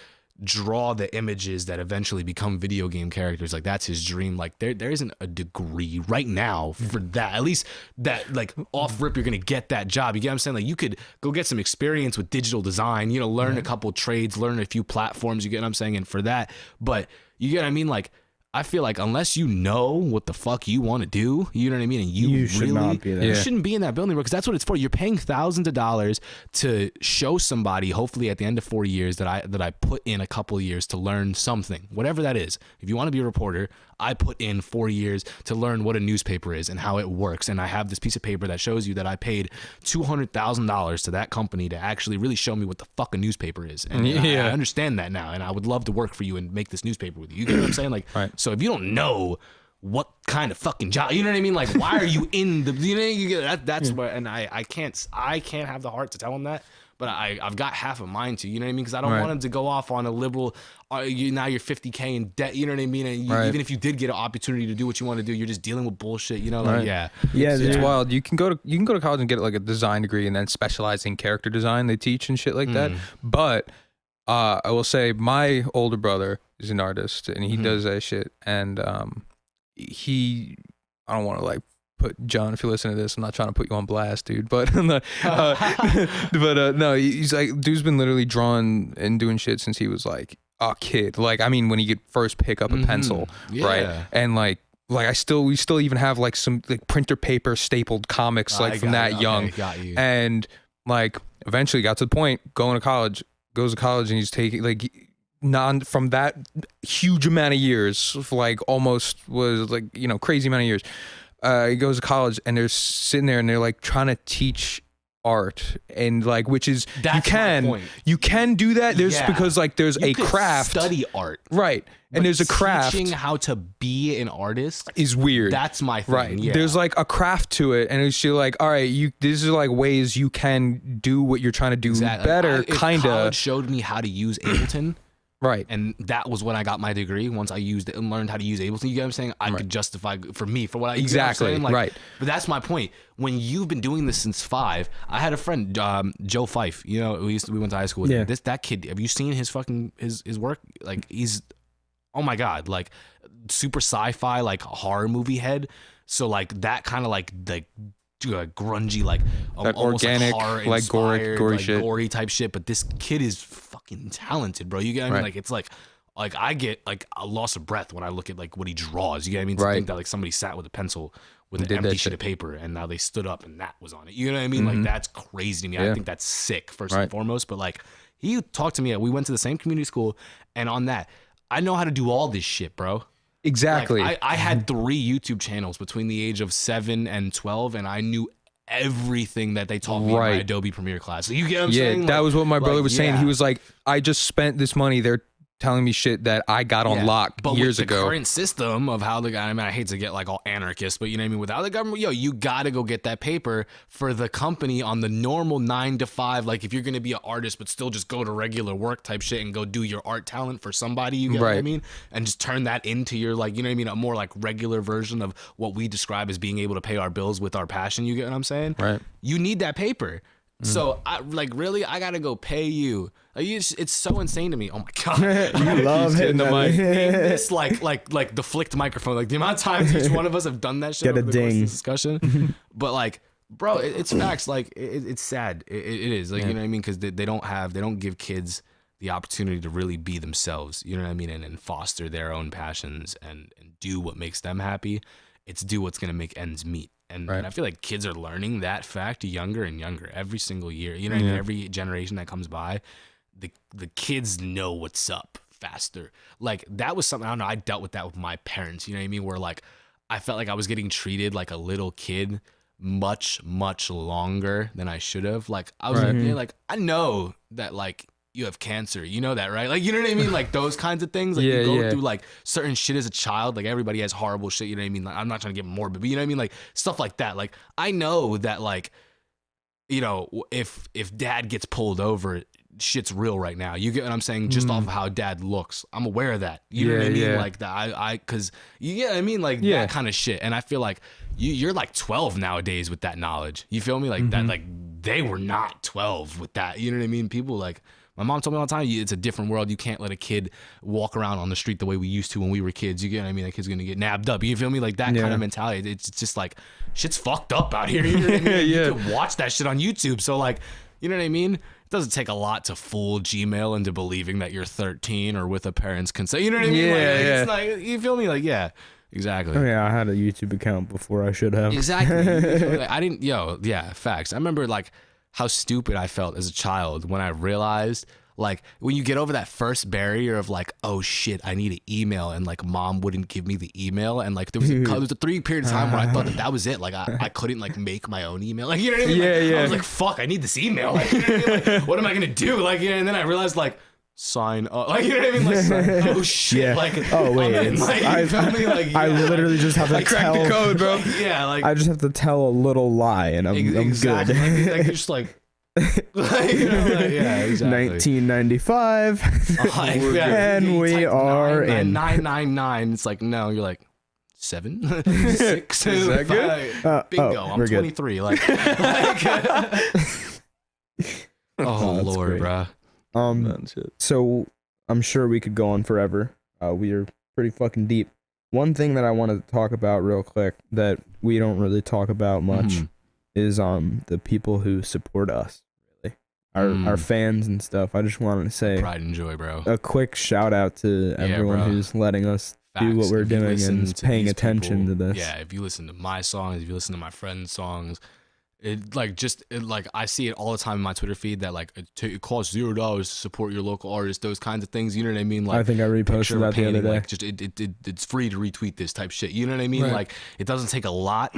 [SPEAKER 2] draw the images that eventually become video game characters. Like that's his dream. Like there isn't a degree right now for that, at least that like off rip you're gonna get that job. You get what I'm saying? Like you could go get some experience with digital design, you know, learn a couple trades, learn a few platforms, you get what I'm saying? And for that, but you get what I mean? Like I feel like unless you know what the fuck you want to do, you know what I mean, and you
[SPEAKER 1] should
[SPEAKER 2] really
[SPEAKER 1] not be there.
[SPEAKER 2] you shouldn't be in that building, because that's what it's for. You're paying thousands of dollars to show somebody, hopefully at the end of 4 years, that I put in a couple of years to learn something, whatever that is. If you want to be a reporter, I put in 4 years to learn what a newspaper is and how it works, and I have this piece of paper that shows you that I paid $200,000 to that company to actually really show me what the fuck a newspaper is, and I understand that now, and I would love to work for you and make this newspaper with you. You get what I'm saying? Like, so if you don't know what kind of fucking job, you know what I mean? Like, why are you in the, you know, you get that, that's where, and I can't have the heart to tell him that, but I've got half a mind to, you know what I mean? Because I don't want him to go off on a liberal, now you're 50K in debt, you know what I mean? And even if you did get an opportunity to do what you want to do, you're just dealing with bullshit, you know? Like,
[SPEAKER 3] It's wild. You can go to college and get like a design degree and then specialize in character design. They teach and shit like that. But I will say my older brother is an artist and he does that shit. And I don't want to like put John, if you listen to this, I'm not trying to put you on blast, dude. But no, he's like, dude's been literally drawing and doing shit since he was like a kid. Like, I mean, when he could first pick up a pencil, right? And like we still even have like some like printer paper stapled comics like from that young. And like eventually got to the point goes to college and he's taking like from that huge amount of years, like almost was like, you know, crazy amount of years. He goes to college and they're sitting there and they're like trying to teach art, and like, which is, you can do that. There's because like there's a craft,
[SPEAKER 2] study art,
[SPEAKER 3] right? And there's a craft.
[SPEAKER 2] Teaching how to be an artist
[SPEAKER 3] is weird.
[SPEAKER 2] That's my thing.
[SPEAKER 3] Right.
[SPEAKER 2] Yeah.
[SPEAKER 3] There's like a craft to it, and it's like, all right, these are like ways you can do what you're trying to do better. Kind of.
[SPEAKER 2] College showed me how to use Ableton.
[SPEAKER 3] Right.
[SPEAKER 2] And that was when I got my degree. Once I used it and learned how to use Ableton, you get what I'm saying? I could justify for what I
[SPEAKER 3] exactly.
[SPEAKER 2] You know what I'm saying? Like,
[SPEAKER 3] right.
[SPEAKER 2] But that's my point. When you've been doing this since 5, I had a friend, Joe Fife. You know, we went to high school with him. That kid. Have you seen his fucking his work? Like he's, oh my god, like super sci-fi, like horror movie head. So like that kind of like grungy, like
[SPEAKER 3] That
[SPEAKER 2] almost
[SPEAKER 3] organic,
[SPEAKER 2] like horror
[SPEAKER 3] like
[SPEAKER 2] inspired,
[SPEAKER 3] gory
[SPEAKER 2] like
[SPEAKER 3] shit.
[SPEAKER 2] gory type shit. But this kid is fucking talented, bro. You get what I mean?
[SPEAKER 3] Right.
[SPEAKER 2] Like it's like I get like a loss of breath when I look at like what he draws. You get what I mean? To
[SPEAKER 3] Right.
[SPEAKER 2] think that like somebody sat with a pencil with an
[SPEAKER 3] Did that
[SPEAKER 2] empty sheet
[SPEAKER 3] shit.
[SPEAKER 2] of paper and now they stood up and that was on it. You know what I mean? Like that's crazy to me. I
[SPEAKER 3] Yeah.
[SPEAKER 2] think that's sick first
[SPEAKER 3] Right.
[SPEAKER 2] and foremost. But like he talked to me. We went to the same community school, and on that, I know how to do all this shit, bro.
[SPEAKER 3] Exactly.
[SPEAKER 2] Like, I had 3 YouTube channels between the age of 7 and 12, and I knew everything that they taught me in my
[SPEAKER 3] Right.
[SPEAKER 2] Adobe Premiere class. So you get what I'm
[SPEAKER 3] yeah,
[SPEAKER 2] saying?
[SPEAKER 3] that
[SPEAKER 2] Like-
[SPEAKER 3] was what my brother
[SPEAKER 2] like,
[SPEAKER 3] was saying.
[SPEAKER 2] yeah.
[SPEAKER 3] He was like, I just spent this money. They're telling me shit that I got on lock
[SPEAKER 2] but
[SPEAKER 3] years
[SPEAKER 2] with the
[SPEAKER 3] ago.
[SPEAKER 2] current system of how the guy, I mean, I hate to get like all anarchist, but you know what I mean? Without the government, you got to go get that paper for the company on the normal 9 to 5. Like if you're going to be an artist, but still just go to regular work type shit and go do your art talent for somebody, you get what I
[SPEAKER 3] Right.
[SPEAKER 2] mean? And just turn that into your like, you know what I mean? A more like regular version of what we describe as being able to pay our bills with our passion. You get what I'm saying?
[SPEAKER 3] Right.
[SPEAKER 2] You need that paper. So I like really I gotta go pay you. Like, it's so insane to me. Oh my god,
[SPEAKER 1] You love hitting the mic.
[SPEAKER 2] this like the flicked microphone. Like the amount of times each one of us have done that shit
[SPEAKER 1] Get a
[SPEAKER 2] over the course of
[SPEAKER 1] ding.
[SPEAKER 2] this discussion. But like, bro, it's facts. Like it's sad. It is like you know what I mean because they don't give kids the opportunity to really be themselves. You know what I mean and foster their own passions and do what makes them happy. It's do what's gonna make ends meet. And I feel like kids are learning that fact younger and younger every single year. You know what I mean? Every generation that comes by, the kids know what's up faster. Like that was something, I don't know, I dealt with that with my parents. You know what I mean? Where like I felt like I was getting treated like a little kid much, much longer than I should have. Like I was like, yeah, like I know that like you have cancer, you know that, right? Like, you know what I mean? Like those kinds of things. Like you go through like certain shit as a child. Like everybody has horrible shit, you know what I mean? Like I'm not trying to get morbid, but you know what I mean? Like stuff like that. Like I know that like, you know, if dad gets pulled over, shit's real right now. You get what I'm saying? Just off of how dad looks. I'm aware of that. You know what I mean? Like that cause you get what I mean? Like that kind of shit. And I feel like you're like 12 nowadays with that knowledge. You feel me? Like that, like they were not 12 with that. You know what I mean? People like, my mom told me all the time, it's a different world. You can't let a kid walk around on the street the way we used to when we were kids. You get what I mean? That kid's going to get nabbed up. You feel me? Like that kind of mentality. It's just like, shit's fucked up out here. You know what I mean? You can watch that shit on YouTube. So like, you know what I mean? It doesn't take a lot to fool Gmail into believing that you're 13 or with a parent's consent. You know what I mean? It's like, you feel me? Like, yeah, exactly.
[SPEAKER 1] Oh yeah, I had a YouTube account before I should have.
[SPEAKER 2] Exactly. You feel me? Like, I didn't, facts. I remember like how stupid I felt as a child when I realized like when you get over that first barrier of like, oh shit, I need an email, and like mom wouldn't give me the email, and like there was a 3 period of time where I thought that was it. Like I couldn't like make my own email. Like you know what I mean? Like, I was like, fuck, I need this email. Like, you know what I mean? Like, what am I gonna do? Like, you know, and then I realized like sign up. Like, you know what I mean? Like, oh shit. Like,
[SPEAKER 1] oh wait,
[SPEAKER 2] like, you feel me? Like,
[SPEAKER 1] I literally just have to
[SPEAKER 3] Crack
[SPEAKER 1] tell
[SPEAKER 3] the code, bro.
[SPEAKER 2] like
[SPEAKER 1] I just have to tell a little lie and I'm
[SPEAKER 2] exactly.
[SPEAKER 1] good.
[SPEAKER 2] Like you're just like. Like, you know, like, yeah, exactly.
[SPEAKER 1] 1995 and we are in
[SPEAKER 2] 999. It's like no, you're like 7 6
[SPEAKER 3] Is that good?
[SPEAKER 2] bingo. I'm
[SPEAKER 1] we're good.
[SPEAKER 2] 23. Like oh
[SPEAKER 1] that's
[SPEAKER 2] Lord,
[SPEAKER 1] great.
[SPEAKER 2] bro.
[SPEAKER 1] So I'm sure we could go on forever. We are pretty fucking deep. One thing that I wanted to talk about real quick that we don't really talk about much is the people who support us, really. Our fans and stuff. I just wanted to say
[SPEAKER 2] Pride and joy, bro.
[SPEAKER 1] a quick shout out to everyone
[SPEAKER 2] bro.
[SPEAKER 1] who's letting us do
[SPEAKER 2] Facts.
[SPEAKER 1] what we're
[SPEAKER 2] If you
[SPEAKER 1] doing
[SPEAKER 2] listen
[SPEAKER 1] and
[SPEAKER 2] to
[SPEAKER 1] paying
[SPEAKER 2] these
[SPEAKER 1] attention
[SPEAKER 2] people-
[SPEAKER 1] to this.
[SPEAKER 2] Yeah, if you listen to my songs, if you listen to my friends' songs, like I see it all the time in my Twitter feed that like it costs $0 to support your local artist, those kinds of things. You know what I mean? Like
[SPEAKER 1] I think I
[SPEAKER 2] picture
[SPEAKER 1] reposted
[SPEAKER 2] of a
[SPEAKER 1] that the other
[SPEAKER 2] painting,
[SPEAKER 1] day.
[SPEAKER 2] like just it's free to retweet this type shit. You know what I mean?
[SPEAKER 3] Right.
[SPEAKER 2] Like it doesn't take a lot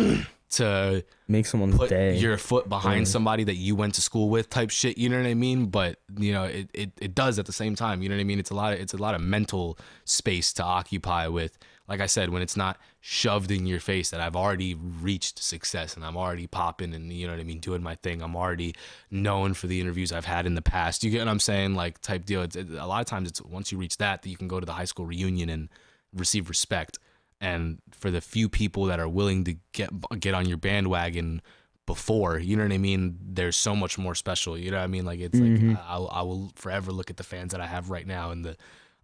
[SPEAKER 2] to
[SPEAKER 1] Make someone's
[SPEAKER 2] put
[SPEAKER 1] day.
[SPEAKER 2] your foot behind somebody that you went to school with type shit. You know what I mean? But you know it does at the same time. You know what I mean? It's a lot of mental space to occupy with. Like I said, when it's not shoved in your face that I've already reached success and I'm already popping and, you know what I mean, doing my thing. I'm already known for the interviews I've had in the past. You get what I'm saying? Like type deal. A lot of times it's once you reach that you can go to the high school reunion and receive respect. And for the few people that are willing to get on your bandwagon before, you know what I mean? There's so much more special. You know what I mean? Like it's like I will forever look at the fans that I have right now and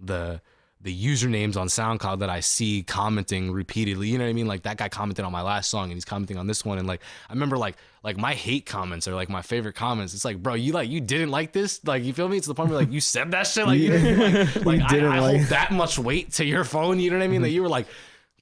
[SPEAKER 2] the the usernames on SoundCloud that I see commenting repeatedly. You know what I mean? Like that guy commented on my last song and he's commenting on this one. And like, I remember like my hate comments are like my favorite comments. It's like, bro, you didn't like this? Like, you feel me? It's the point where like, you said that shit. Like, you didn't, like I hold that much weight to your phone. You know what I mean? That you were like,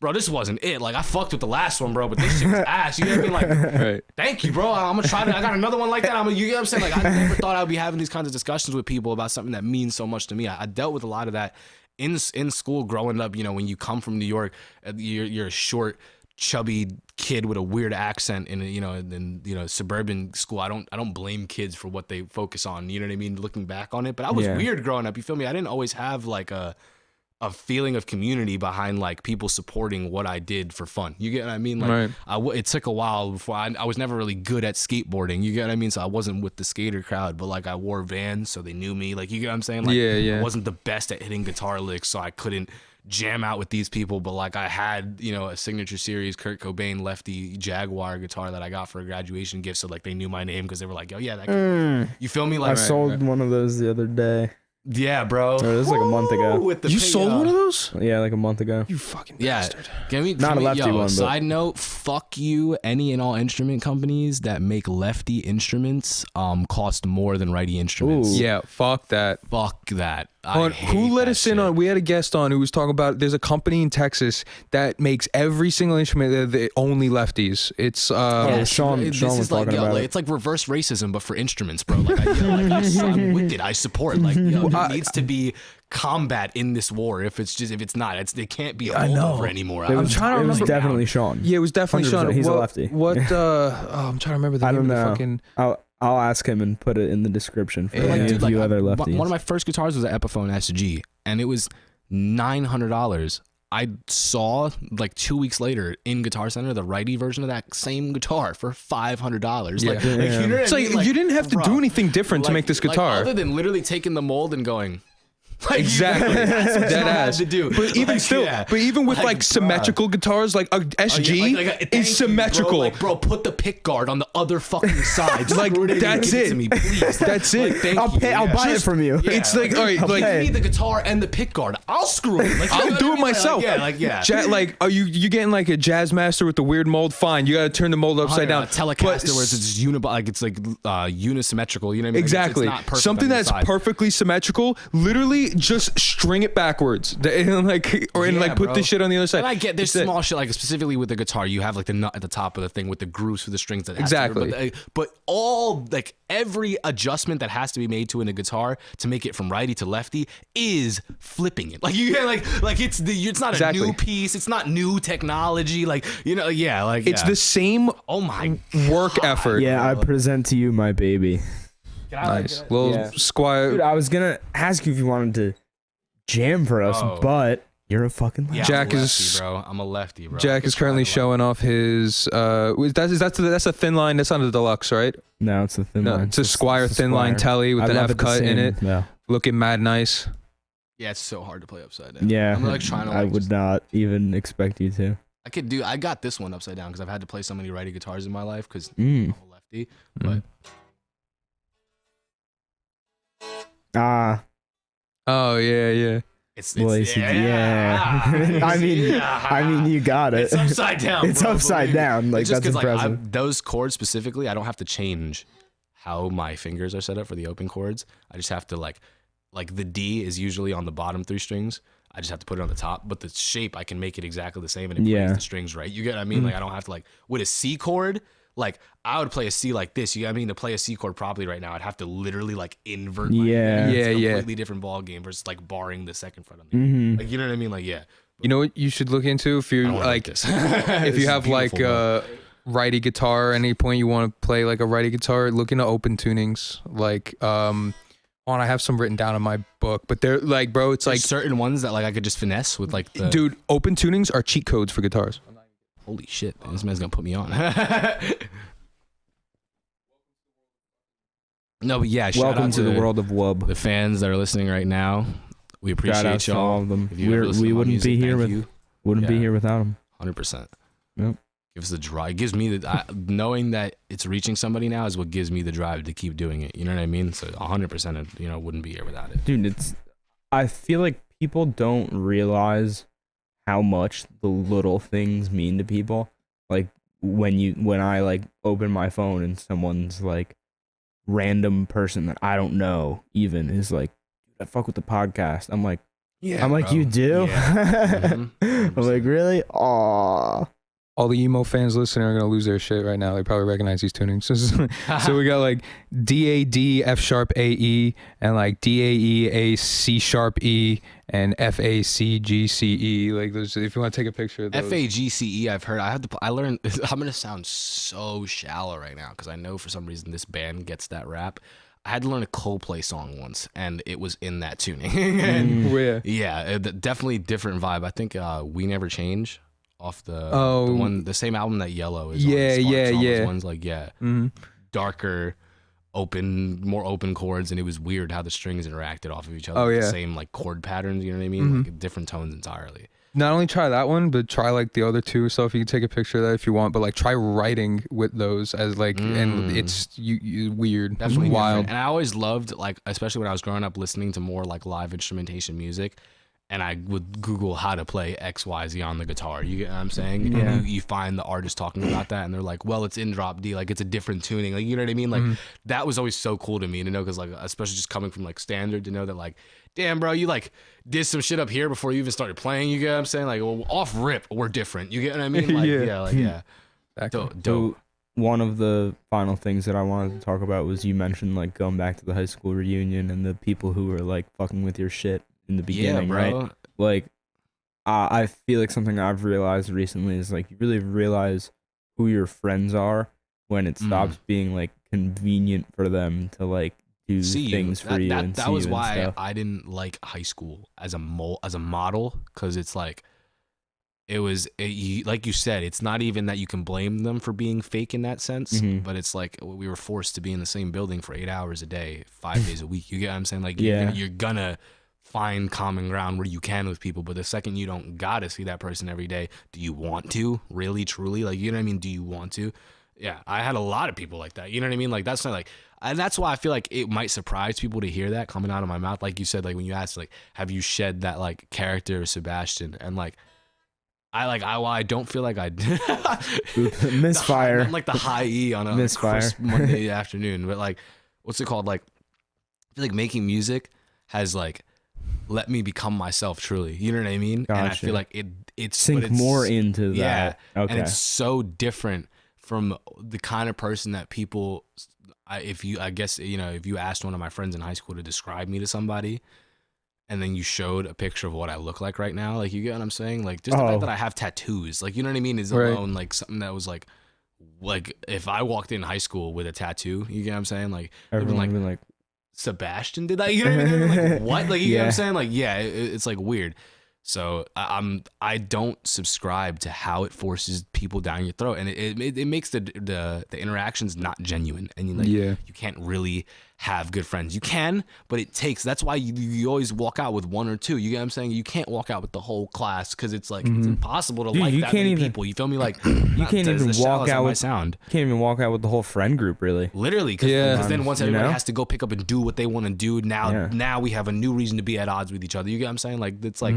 [SPEAKER 2] bro, this wasn't it. Like, I fucked with the last one, bro, but this shit was ass. You know what I mean? Like, right. Thank you, bro. I'm gonna try to. I got another one like that. You know what I'm saying? Like, I never thought I'd be having these kinds of discussions with people about something that means so much to me. I dealt with a lot of that in school growing up. You know, when you come from New York, you're a short, chubby kid with a weird accent in suburban school. I don't blame kids for what they focus on. You know what I mean? Looking back on it, but I was weird growing up. You feel me? I didn't always have like a feeling of community behind like people supporting what I did for fun. You get what I mean? Like it took a while before I was never really good at skateboarding. You get what I mean? So I wasn't with the skater crowd, but like I wore Vans, so they knew me. Like, you get what I'm saying? Like, I wasn't the best at hitting guitar licks, so I couldn't jam out with these people, but like I had, a signature series Kurt Cobain lefty Jaguar guitar that I got for a graduation gift, so like they knew my name because they were like, oh yeah, that guy. You feel me? Like,
[SPEAKER 1] I sold one of those the other day.
[SPEAKER 2] Yeah, bro.
[SPEAKER 1] This was like a month ago.
[SPEAKER 3] You sold one of those?
[SPEAKER 1] Yeah, like a month ago.
[SPEAKER 3] You fucking bastard.
[SPEAKER 1] Not a lefty one.
[SPEAKER 2] Side note, fuck you, any and all instrument companies that make lefty instruments cost more than righty instruments.
[SPEAKER 3] Ooh. Yeah, fuck that.
[SPEAKER 2] Fuck that.
[SPEAKER 3] Who let us in on? We had a guest on who was talking about there's a company in Texas that makes every single instrument that only lefties. It's
[SPEAKER 1] Sean was talking about it.
[SPEAKER 2] It's like reverse racism, but for instruments, bro. Like, I'm with it. I support. Like, there needs to be combat in this war. If it's not, it can't be a holdover anymore.
[SPEAKER 1] I'm trying to remember. It was definitely Sean.
[SPEAKER 3] Yeah, it was definitely Sean.
[SPEAKER 1] He's a lefty.
[SPEAKER 3] What? I'm trying to remember the name of the fucking.
[SPEAKER 1] I'll ask him and put it in the description for any of you other lefties.
[SPEAKER 2] One of my first guitars was an Epiphone SG, and it was $900. I saw like 2 weeks later in Guitar Center the righty version of that same guitar for $500.
[SPEAKER 3] Yeah. You know it's like you didn't have to do anything different to make this guitar,
[SPEAKER 2] other than literally taking the mold and going.
[SPEAKER 3] Like, exactly.
[SPEAKER 2] That's what you had to do.
[SPEAKER 3] But even but even with like symmetrical guitars, like a SG is symmetrical.
[SPEAKER 2] Bro, put the pick guard on the other fucking side.
[SPEAKER 3] Like, that's it.
[SPEAKER 2] To me, please.
[SPEAKER 3] That's it.
[SPEAKER 1] I'll buy it from you.
[SPEAKER 2] Yeah,
[SPEAKER 3] it's like, all right, like,
[SPEAKER 2] give me the guitar and the pick guard. I'll screw it. Like,
[SPEAKER 3] I'll do it myself.
[SPEAKER 2] Like,
[SPEAKER 3] are you getting like a Jazz Master with the weird mold? Fine, you got to turn the mold upside down.
[SPEAKER 2] Telecaster, where it's unisymmetrical. You know what I mean?
[SPEAKER 3] Exactly. Something that's perfectly symmetrical. Literally, just string it backwards, put this shit on the other side.
[SPEAKER 2] And I get there's small shit, like specifically with the guitar, you have like the nut at the top of the thing with the grooves for the strings that
[SPEAKER 3] exactly.
[SPEAKER 2] But all like every adjustment that has to be made to in a guitar to make it from righty to lefty is flipping it. Like it's not a new piece, it's not new technology. Like it's
[SPEAKER 3] the same.
[SPEAKER 2] Oh my
[SPEAKER 3] work effort.
[SPEAKER 1] Yeah, I present to you my baby.
[SPEAKER 3] Nice. Little Squire.
[SPEAKER 1] Dude, I was gonna ask you if you wanted to jam for us, but you're a fucking lefty.
[SPEAKER 2] Yeah, Jack is, bro. I'm a lefty, bro.
[SPEAKER 3] Jack is currently showing off his that's a thin line. That's not a deluxe, right?
[SPEAKER 1] No, it's a thin line.
[SPEAKER 3] It's a Squire thin line telly with an F cut in it. Yeah. Looking mad nice.
[SPEAKER 2] Yeah, it's so hard to play upside down.
[SPEAKER 1] Yeah,
[SPEAKER 2] I'm like trying to.
[SPEAKER 1] I would not even expect you to.
[SPEAKER 2] I got this one upside down because I've had to play so many righty guitars in my life because I'm a lefty. But
[SPEAKER 3] oh yeah.
[SPEAKER 2] It's
[SPEAKER 1] I mean, you got it.
[SPEAKER 2] It's upside down.
[SPEAKER 1] It's upside down. Like, that's impressive.
[SPEAKER 2] Like, those chords specifically, I don't have to change how my fingers are set up for the open chords. I just have to like the D is usually on the bottom 3 strings. I just have to put it on the top, but the shape I can make it exactly the same and it plays the strings right. You get what I mean? Like, I don't have to like with a C chord. Like, I would play a C like this. You know what I mean? To play a C chord properly right now, I'd have to literally like invert my hand. It's a completely different ball game versus like barring the second fret on the like, you know what I mean? Like, yeah.
[SPEAKER 3] You know what you should look into if you like if you have like a righty guitar at any point you want to play like a righty guitar, look into open tunings. Like I have some written down in my book, but they're like, bro, it's like
[SPEAKER 2] certain ones that like I could just finesse with like the
[SPEAKER 3] dude, open tunings are cheat codes for guitars.
[SPEAKER 2] Holy shit, this man's gonna put me on. No, but yeah,
[SPEAKER 1] welcome to the world of Wub.
[SPEAKER 2] The fans that are listening right now, we appreciate y'all.
[SPEAKER 1] All of them. We wouldn't be here be here without them.
[SPEAKER 2] 100%.
[SPEAKER 1] Yep.
[SPEAKER 2] Gives the drive. It gives me knowing that it's reaching somebody now is what gives me the drive to keep doing it. You know what I mean? So 100%, wouldn't be here without it.
[SPEAKER 1] Dude, I feel like people don't realize how much the little things mean to people. Like when I like open my phone and someone's like random person that I don't know even is like, I fuck with the podcast. I'm like,
[SPEAKER 2] Yeah,
[SPEAKER 1] I'm like,
[SPEAKER 2] bro.
[SPEAKER 1] you do?
[SPEAKER 2] Yeah.
[SPEAKER 1] I'm like, really? Aw.
[SPEAKER 3] All the emo fans listening are gonna lose their shit right now. They probably recognize these tunings. So we got like DAD F sharp AE and like DAE A C sharp E and FACGCE. Like those. If you want to take a picture of those.
[SPEAKER 2] FAGCE, I've heard. I learned. I'm gonna sound so shallow right now because I know for some reason this band gets that rap. I had to learn a Coldplay song once, and it was in that tuning. And yeah, definitely different vibe. I think "We Never Change" off the same album that Yellow is on. Sparks, ones like darker, more open chords, and it was weird how the strings interacted off of each other. The same like chord patterns. You know what I mean? Like different tones entirely.
[SPEAKER 3] Not only try that one, but try like the other two. So if you can take a picture of that if you want, but like try writing with those as like, and it's you weird,
[SPEAKER 2] definitely
[SPEAKER 3] wild.
[SPEAKER 2] Different. And I always loved like, especially when I was growing up, listening to more like live instrumentation music, and I would Google how to play X, Y, Z on the guitar. You get what I'm saying?
[SPEAKER 1] Yeah.
[SPEAKER 2] And you find the artist talking about that, and they're like, well, it's in drop D, like it's a different tuning, like you know what I mean? Like that was always so cool to me to know, because like especially just coming from like standard, to know that like, damn, bro, you like did some shit up here before you even started playing. You get what I'm saying? Like, well, off rip, we're different. You get what I mean? Like, dope.
[SPEAKER 1] So one of the final things that I wanted to talk about was you mentioned like going back to the high school reunion and the people who were like fucking with your shit in the beginning, right? Like, I feel like something I've realized recently is like you really realize who your friends are when it stops being like convenient for them to like do things for you.
[SPEAKER 2] That was why I didn't like high school as a model, because it's like like you said, it's not even that you can blame them for being fake in that sense, but it's like we were forced to be in the same building for 8 hours a day, 5 days a week. You get what I'm saying? Like you're gonna find common ground where you can with people, but the second you don't gotta see that person every day, do you want to really truly, like, you know what I mean? Do you want to? Yeah, I had a lot of people like that. You know what I mean? Like that's not like, and that's why I feel like it might surprise people to hear that coming out of my mouth. Like you said, like when you asked, like, have you shed that like character of Sebastian? And like, I don't feel like I
[SPEAKER 1] misfire.
[SPEAKER 2] I'm like the high E on a crisp Monday afternoon, but like, what's it called? Like, I feel like making music has like let me become myself truly. You know what I mean?
[SPEAKER 1] Gotcha.
[SPEAKER 2] And I feel like it's
[SPEAKER 1] sink more into that.
[SPEAKER 2] Yeah.
[SPEAKER 1] Okay.
[SPEAKER 2] And it's so different from the kind of person that people, if you asked one of my friends in high school to describe me to somebody, and then you showed a picture of what I look like right now, like, you get what I'm saying? Like, just the fact that I have tattoos, like, you know what I mean, is alone like something that was like if I walked in high school with a tattoo, you get what I'm saying? Like, everyone would be like, Sebastian did that? You know what I mean? Like, what? Like, you get what I'm saying? Like, yeah, it's like weird. So I don't subscribe to how it forces people down your throat, and it makes the interactions not genuine, and you can't really have good friends. You can, but it takes. That's why you always walk out with one or two. You get what I'm saying? You can't walk out with the whole class, because it's like it's impossible to like that many people. You feel me? Like,
[SPEAKER 1] you can't even walk out with
[SPEAKER 2] sound.
[SPEAKER 1] Can't even walk out with the whole friend group, really.
[SPEAKER 2] Literally, because then once everybody has to go pick up and do what they want to do, now we have a new reason to be at odds with each other. You get what I'm saying? Like, it's like.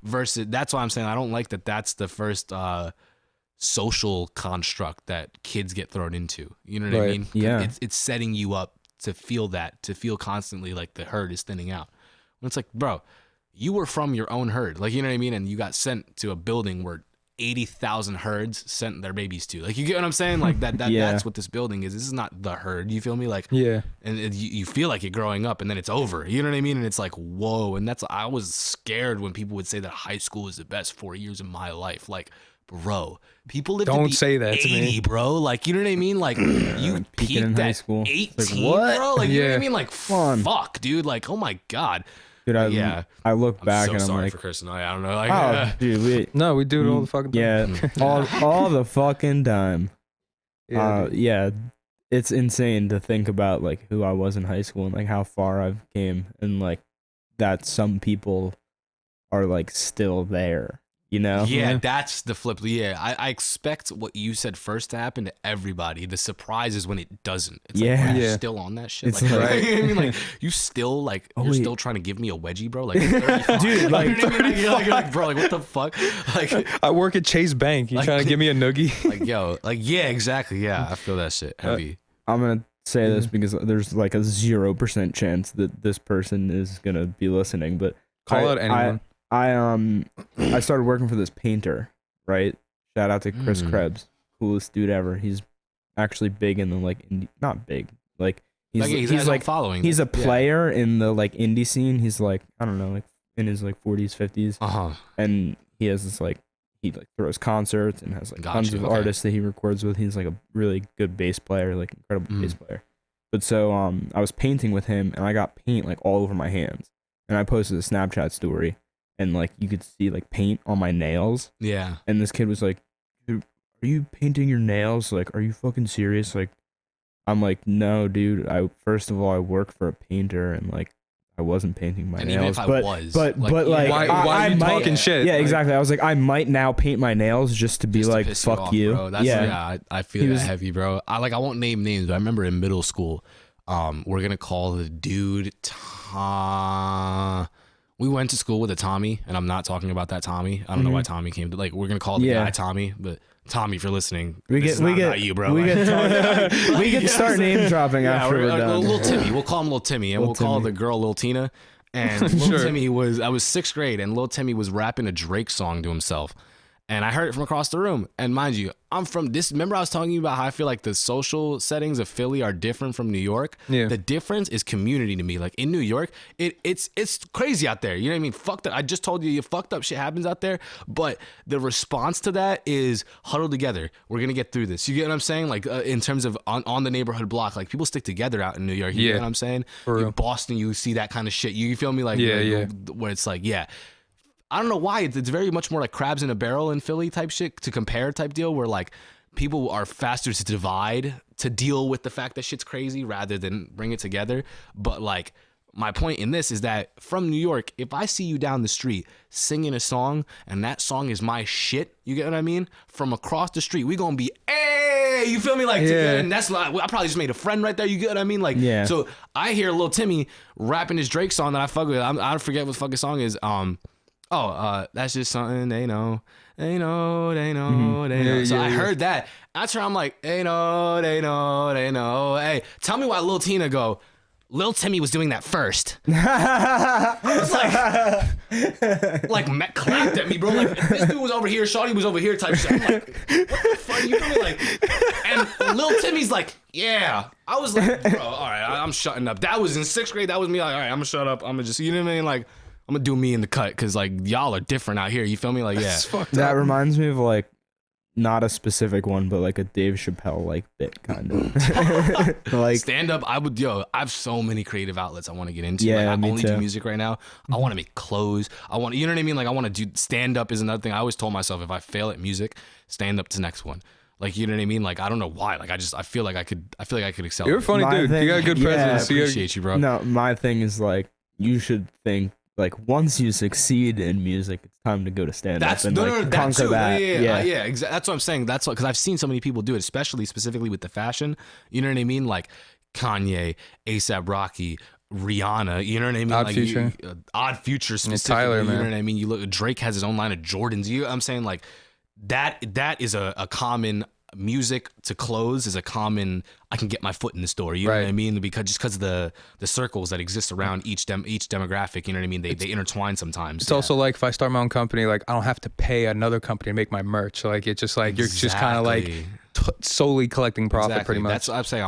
[SPEAKER 2] Versus, that's why I'm saying I don't like that. That's the first social construct that kids get thrown into. You know what I mean?
[SPEAKER 1] Yeah.
[SPEAKER 2] It's setting you up to feel constantly like the herd is thinning out. When it's like, bro, you were from your own herd, like, you know what I mean, and you got sent to a building where 80,000 herds sent their babies to. Like, you get what I'm saying? Like that's what this building is. This is not the herd. You feel me? Like, and you feel like it growing up, and then it's over. You know what I mean? And it's like, whoa. And I was scared when people would say that high school was the best 4 years of my life. Like, bro, people live
[SPEAKER 3] don't
[SPEAKER 2] to be
[SPEAKER 3] say that
[SPEAKER 2] 80,
[SPEAKER 3] to me,
[SPEAKER 2] bro. Like, you know what I mean? Like, you peaked
[SPEAKER 1] in high
[SPEAKER 2] at
[SPEAKER 1] school.
[SPEAKER 2] 18,
[SPEAKER 1] Like, what?
[SPEAKER 2] bro. Like, you know what I mean? Like, fuck, dude. Like, oh my god.
[SPEAKER 1] Dude, I look back and I'm
[SPEAKER 2] sorry
[SPEAKER 1] like,
[SPEAKER 2] for cursing. I don't know. Like,
[SPEAKER 1] dude,
[SPEAKER 3] we do it all the fucking time.
[SPEAKER 1] Yeah, all the fucking time. It's insane to think about like who I was in high school and like how far I've came, and like that some people are like still there. you know?
[SPEAKER 2] Yeah, that's the flip. Yeah, I expect what you said first to happen to everybody. The surprise is when it doesn't. It's like, are you still on that shit?
[SPEAKER 1] It's
[SPEAKER 2] like,
[SPEAKER 1] like-
[SPEAKER 2] I mean, like, you still like, you're
[SPEAKER 1] wait.
[SPEAKER 2] still trying to give me a wedgie, bro? Like, dude,
[SPEAKER 1] like,
[SPEAKER 2] you're like, bro, like, what the fuck? Like,
[SPEAKER 3] I work at Chase Bank. You
[SPEAKER 2] Like-
[SPEAKER 3] trying to give me a noogie?
[SPEAKER 2] like, yo, like, yeah, exactly. Yeah, I feel that shit heavy.
[SPEAKER 1] I'm gonna say this because there's like a 0% chance that this person is gonna be listening, but
[SPEAKER 3] Call out anyone.
[SPEAKER 1] I started working for this painter, right? Shout out to Chris Krebs, coolest dude ever. He's actually big in the like indie, not big, like he's like
[SPEAKER 2] following.
[SPEAKER 1] he's a player in the like indie scene. He's like, I don't know, like in his like 40s, 50s, and he has this like, he like throws concerts and has like tons of artists that he records with. He's like a really good bass player, like incredible bass player. But so I was painting with him and I got paint like all over my hands, and I posted a Snapchat story and like you could see like paint on my nails.
[SPEAKER 2] Yeah.
[SPEAKER 1] And this kid was like, "Dude, are you painting your nails? Like, are you fucking serious?" Like, I'm like, "No, dude. First of all, I work for a painter, and like, I wasn't painting my
[SPEAKER 2] And
[SPEAKER 1] nails."
[SPEAKER 2] even if I was,
[SPEAKER 1] but like,
[SPEAKER 3] why
[SPEAKER 1] I
[SPEAKER 3] are you
[SPEAKER 1] might,
[SPEAKER 3] talking shit?
[SPEAKER 1] Yeah,
[SPEAKER 3] Like,
[SPEAKER 1] exactly. I was like, I might now paint my nails just to be
[SPEAKER 2] Just to
[SPEAKER 1] like,
[SPEAKER 2] piss
[SPEAKER 1] "Fuck
[SPEAKER 2] off,
[SPEAKER 1] you."
[SPEAKER 2] bro. That's, I feel that heavy, bro. I won't name names, but I remember in middle school, we're gonna call the dude we went to school with a Tommy, and I'm not talking about that Tommy. I don't know why Tommy came to, like, we're gonna call the guy Tommy, but Tommy, if you're listening, we get you, bro.
[SPEAKER 1] We get start name dropping after we're done.
[SPEAKER 2] Little Timmy, we'll call him Little Timmy, and we'll call the girl Little Tina. And Little Timmy I was 6th grade, and Little Timmy was rapping a Drake song to himself. And I heard it from across the room. And mind you, I'm from this. Remember, I was talking about how I feel like the social settings of Philly are different from New York.
[SPEAKER 3] Yeah.
[SPEAKER 2] The difference is community to me. Like in New York, it's crazy out there. You know what I mean? Fucked up. I just told you, fucked up shit happens out there. But the response to that is huddle together. We're gonna get through this. You get what I'm saying? Like in terms of on the neighborhood block, like people stick together out in New York. You get what I'm saying?
[SPEAKER 3] For real.
[SPEAKER 2] In Boston, you see that kind of shit. You feel me? Like where it's like, yeah. I don't know why it's very much more like crabs in a barrel in Philly type shit to compare type deal, where like people are faster to divide to deal with the fact that shit's crazy rather than bring it together. But like my point in this is that from New York, if I see you down the street singing a song and that song is my shit, you get what I mean? From across the street, we gonna be, hey, you feel me? Like, and that's like, I probably just made a friend right there. You get what I mean? Like, so I hear Lil Timmy rapping his Drake song that I fuck with. I forget what the fucking song is. That's just something they know. They know. So I heard that. I turn, I'm like, they know. Hey, tell me why Lil Tina go, Lil Timmy was doing that first. It's like Matt clapped at me, bro. Like, this dude was over here, Shawty was over here type shit. I'm like, what the fuck? You feel me? Like, and Lil Timmy's like, yeah. I was like, bro, all right, I'm shutting up. That was in 6th grade. That was me. Like, all right, I'm gonna shut up. I'm gonna just, you know what I mean? Like, I'm gonna do me in the cut because like y'all are different out here. You feel me? Like, yeah.
[SPEAKER 1] That reminds me of like, not a specific one, but like a Dave Chappelle like bit kind of. Like
[SPEAKER 2] stand up, I have so many creative outlets I want to get into.
[SPEAKER 1] Yeah,
[SPEAKER 2] like, I
[SPEAKER 1] me
[SPEAKER 2] only
[SPEAKER 1] too.
[SPEAKER 2] do music right now. I want to make clothes. I want, you know what I mean? Like I want to do stand up is another thing. I always told myself if I fail at music, stand up to the next one. Like, you know what I mean? Like, I don't know why. Like, I feel like I could excel.
[SPEAKER 3] You're a funny
[SPEAKER 1] My
[SPEAKER 3] dude.
[SPEAKER 1] thing-
[SPEAKER 3] You got a good
[SPEAKER 1] yeah,
[SPEAKER 3] presence.
[SPEAKER 2] I appreciate you, bro.
[SPEAKER 1] No, my thing is like, you should think like once you succeed in music, it's time to go to stand up and like conquer that.
[SPEAKER 2] Yeah, exactly. That's what I'm saying. That's what, because I've seen so many people do it, specifically with the fashion. You know what I mean? Like Kanye, A$AP Rocky, Rihanna. You know what I mean?
[SPEAKER 3] Odd
[SPEAKER 2] like
[SPEAKER 3] Future.
[SPEAKER 2] Odd Future specifically.
[SPEAKER 3] Tyler,
[SPEAKER 2] you
[SPEAKER 3] man.
[SPEAKER 2] know what I mean? You look. Drake has his own line of Jordans. You know what I'm saying? Like that is a common. Music to clothes is a common. I can get my foot in this door. You know what I mean? Because of the circles that exist around each demographic. You know what I mean? They intertwine sometimes.
[SPEAKER 3] It's also like if I start my own company, like I don't have to pay another company to make my merch. Like it's just like you're just kind of like solely collecting profit, pretty much.
[SPEAKER 2] That's what I'm saying. I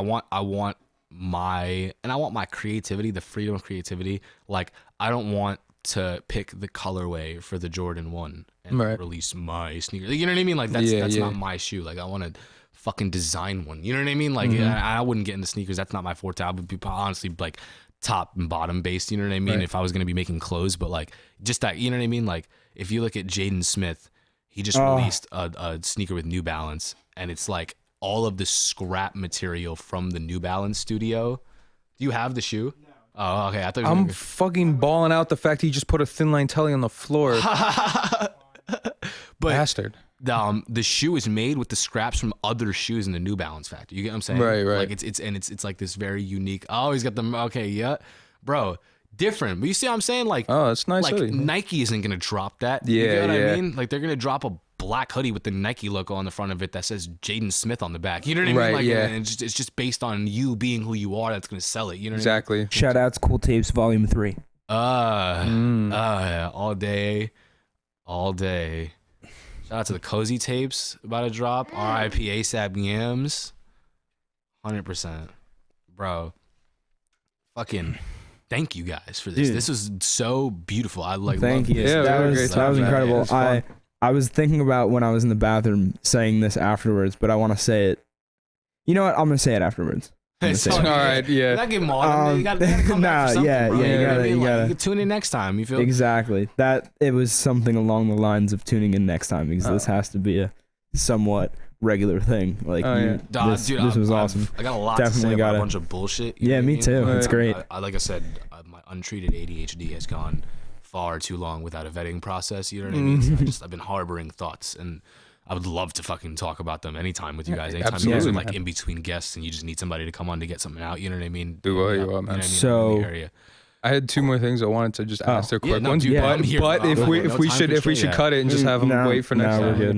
[SPEAKER 2] want my creativity, the freedom of creativity. Like I don't want to pick the colorway for the Jordan 1 and release my sneaker. You know what I mean? Like that's not my shoe. Like I want to fucking design one. You know what I mean? Like I wouldn't get into sneakers. That's not my forte. I would be honestly like top and bottom based. You know what I mean? If I was gonna be making clothes, but like just that. You know what I mean? Like if you look at Jaden Smith, he just released a sneaker with New Balance, and it's like all of the scrap material from the New Balance studio. Do you have the shoe? Oh, okay. I thought
[SPEAKER 3] I'm fucking balling out the fact he just put a thin line telly on the floor.
[SPEAKER 2] But
[SPEAKER 3] Bastard.
[SPEAKER 2] The shoe is made with the scraps from other shoes in the New Balance factory. You get what I'm saying?
[SPEAKER 3] Right.
[SPEAKER 2] Like it's like this very unique. Oh, he's got the okay, yeah, bro, different. But you see what I'm saying? Like,
[SPEAKER 3] Oh, that's nice.
[SPEAKER 2] like
[SPEAKER 3] hoodie.
[SPEAKER 2] Nike isn't gonna drop that.
[SPEAKER 3] Yeah,
[SPEAKER 2] you get what
[SPEAKER 3] yeah.
[SPEAKER 2] I mean? Like they're gonna drop a black hoodie with the Nike logo on the front of it that says Jaden Smith on the back. You know what I mean?
[SPEAKER 3] Right,
[SPEAKER 2] Like,
[SPEAKER 3] yeah.
[SPEAKER 2] and it's just based on you being who you are that's gonna sell it. You know what
[SPEAKER 3] Exactly.
[SPEAKER 1] Shout outs, Cool Tapes Volume 3.
[SPEAKER 2] I mean? Yeah, all day. Shout out to the Cozy Tapes about to drop. R.I.P. ASAP Yams. 100%. Bro. Fucking thank you guys for this.
[SPEAKER 1] Dude.
[SPEAKER 2] This was so beautiful. I like
[SPEAKER 1] Thank
[SPEAKER 2] love
[SPEAKER 1] you.
[SPEAKER 2] this.
[SPEAKER 3] Yeah,
[SPEAKER 1] that
[SPEAKER 3] we had a
[SPEAKER 1] was
[SPEAKER 3] great
[SPEAKER 1] that
[SPEAKER 3] time.
[SPEAKER 1] was
[SPEAKER 3] Yeah,
[SPEAKER 1] incredible.
[SPEAKER 3] it was fun.
[SPEAKER 1] I was thinking about when I was in the bathroom saying this afterwards, but I want to say it. You know what? I'm gonna say it afterwards. I'm gonna
[SPEAKER 2] It's
[SPEAKER 1] say
[SPEAKER 2] all
[SPEAKER 1] it.
[SPEAKER 3] All right, yeah.
[SPEAKER 2] Not get mauled. You gotta come back for something,
[SPEAKER 1] yeah,
[SPEAKER 2] bro.
[SPEAKER 1] yeah,
[SPEAKER 2] You know what I mean?
[SPEAKER 1] you
[SPEAKER 2] Like,
[SPEAKER 1] gotta.
[SPEAKER 2] you can tune in next time. You feel?
[SPEAKER 1] Exactly. That it was something along the lines of tuning in next time because this has to be a somewhat regular thing. Like
[SPEAKER 3] Oh, yeah.
[SPEAKER 1] this was awesome.
[SPEAKER 2] I got a lot
[SPEAKER 1] Definitely
[SPEAKER 2] to say about
[SPEAKER 1] gotta-
[SPEAKER 2] a bunch of bullshit. you
[SPEAKER 1] Yeah,
[SPEAKER 2] know what
[SPEAKER 1] me
[SPEAKER 2] I mean?
[SPEAKER 1] too.
[SPEAKER 2] But
[SPEAKER 1] It's great.
[SPEAKER 2] I like I said, my untreated ADHD has gone far too long without a vetting process. You know what I mean? So I've been harboring thoughts, and I would love to fucking talk about them anytime with you guys. Anytime you guys
[SPEAKER 3] absolutely,
[SPEAKER 2] are like
[SPEAKER 3] man.
[SPEAKER 2] in between guests and you just need somebody to come on to get something out. You know what I mean?
[SPEAKER 3] Do what you
[SPEAKER 2] Yeah,
[SPEAKER 3] want, man.
[SPEAKER 2] know what I mean?
[SPEAKER 1] So-
[SPEAKER 2] I'm in the area.
[SPEAKER 3] I had two more things I wanted to just ask. They're
[SPEAKER 2] Yeah,
[SPEAKER 3] quick
[SPEAKER 2] no,
[SPEAKER 3] ones.
[SPEAKER 2] dude, I'm
[SPEAKER 3] but
[SPEAKER 2] here.
[SPEAKER 3] but
[SPEAKER 2] I'm
[SPEAKER 3] if
[SPEAKER 2] like,
[SPEAKER 3] we
[SPEAKER 2] no
[SPEAKER 3] if we
[SPEAKER 2] time
[SPEAKER 3] should
[SPEAKER 2] constraint,
[SPEAKER 3] cut it and just have them
[SPEAKER 1] No,
[SPEAKER 3] wait for next
[SPEAKER 1] no,
[SPEAKER 3] time.
[SPEAKER 1] we're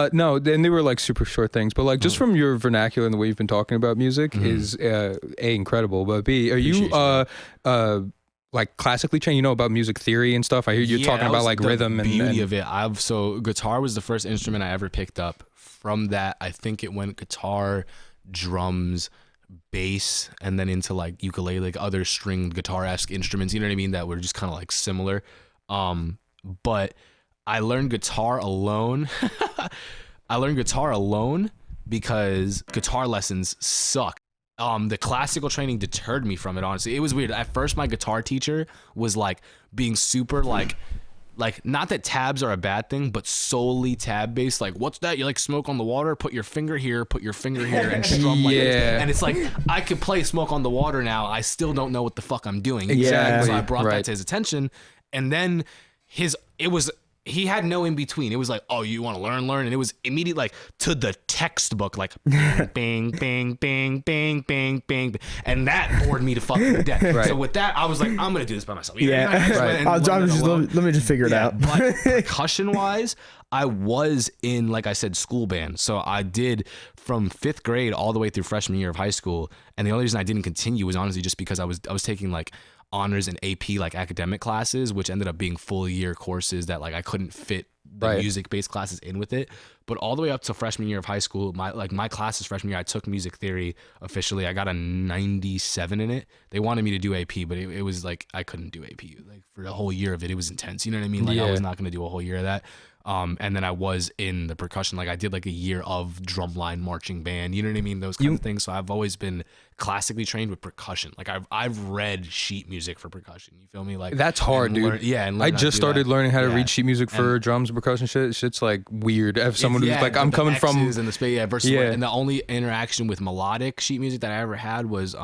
[SPEAKER 1] good.
[SPEAKER 3] No, then they were like super short things, but like just from your vernacular and the way you've been talking about music is A, incredible, but B, are you like classically trained? You know about music theory and stuff. I hear you're talking
[SPEAKER 2] that
[SPEAKER 3] about
[SPEAKER 2] was
[SPEAKER 3] like
[SPEAKER 2] the
[SPEAKER 3] rhythm and
[SPEAKER 2] beauty of it. So guitar was the first instrument I ever picked up. From that, I think it went guitar, drums, bass, and then into like ukulele, like other stringed guitar-esque instruments. You know what I mean? That were just kind of like similar. But I learned guitar alone. Because guitar lessons suck. The classical training deterred me from it, honestly. It was weird. At first, my guitar teacher was like being super like not that tabs are a bad thing, but solely tab based. Like, what's that? You like Smoke on the Water? Put your finger here, and strum like this.
[SPEAKER 3] Yeah.
[SPEAKER 2] And it's like, I could play Smoke on the Water now. I still don't know what the fuck I'm doing.
[SPEAKER 3] Exactly.
[SPEAKER 2] So I brought that
[SPEAKER 3] Right.
[SPEAKER 2] to his attention. And then he had no in between. It was like, oh, you want to learn. And it was immediate, like to the textbook, like bang, bang, bang, bang, bang, bang. And that bored me to fucking death.
[SPEAKER 3] Right.
[SPEAKER 2] So with that, I was like, I'm going to do this by myself. You know,
[SPEAKER 1] Yeah.
[SPEAKER 2] and I just went and learned it alone.
[SPEAKER 1] Let me just figure it out.
[SPEAKER 2] But percussion wise, I was in, like I said, school band. So I did from 5th grade all the way through freshman year of high school. And the only reason I didn't continue was honestly just because I was taking like honors and AP like academic classes, which ended up being full year courses that like I couldn't fit the
[SPEAKER 3] Right.
[SPEAKER 2] music based classes in with it. But all the way up to freshman year of high school, my classes freshman year, I took music theory officially. I got a 97 in it. They wanted me to do AP, but it was like I couldn't do AP. Like for the whole year of it, it was intense. You know what I mean? Like I
[SPEAKER 3] Yeah.
[SPEAKER 2] was not going to do a whole year of that. And then I was in the percussion. Like I did like a year of drumline marching band. You know what I mean? Those kinds of things. So I've always been classically trained with percussion. Like I've read sheet music for percussion. You feel me? Like
[SPEAKER 3] That's hard,
[SPEAKER 2] and
[SPEAKER 3] dude.
[SPEAKER 2] learn- yeah. And learn
[SPEAKER 3] I
[SPEAKER 2] how to
[SPEAKER 3] just
[SPEAKER 2] do
[SPEAKER 3] started
[SPEAKER 2] that.
[SPEAKER 3] learning how to
[SPEAKER 2] Yeah.
[SPEAKER 3] read sheet music for drums and percussion shit. Shit's like weird. If someone who's like,
[SPEAKER 2] the-
[SPEAKER 3] I'm
[SPEAKER 2] the
[SPEAKER 3] coming from,
[SPEAKER 2] X's and the space, versus
[SPEAKER 3] Yeah.
[SPEAKER 2] and the only interaction with melodic sheet music that I ever had was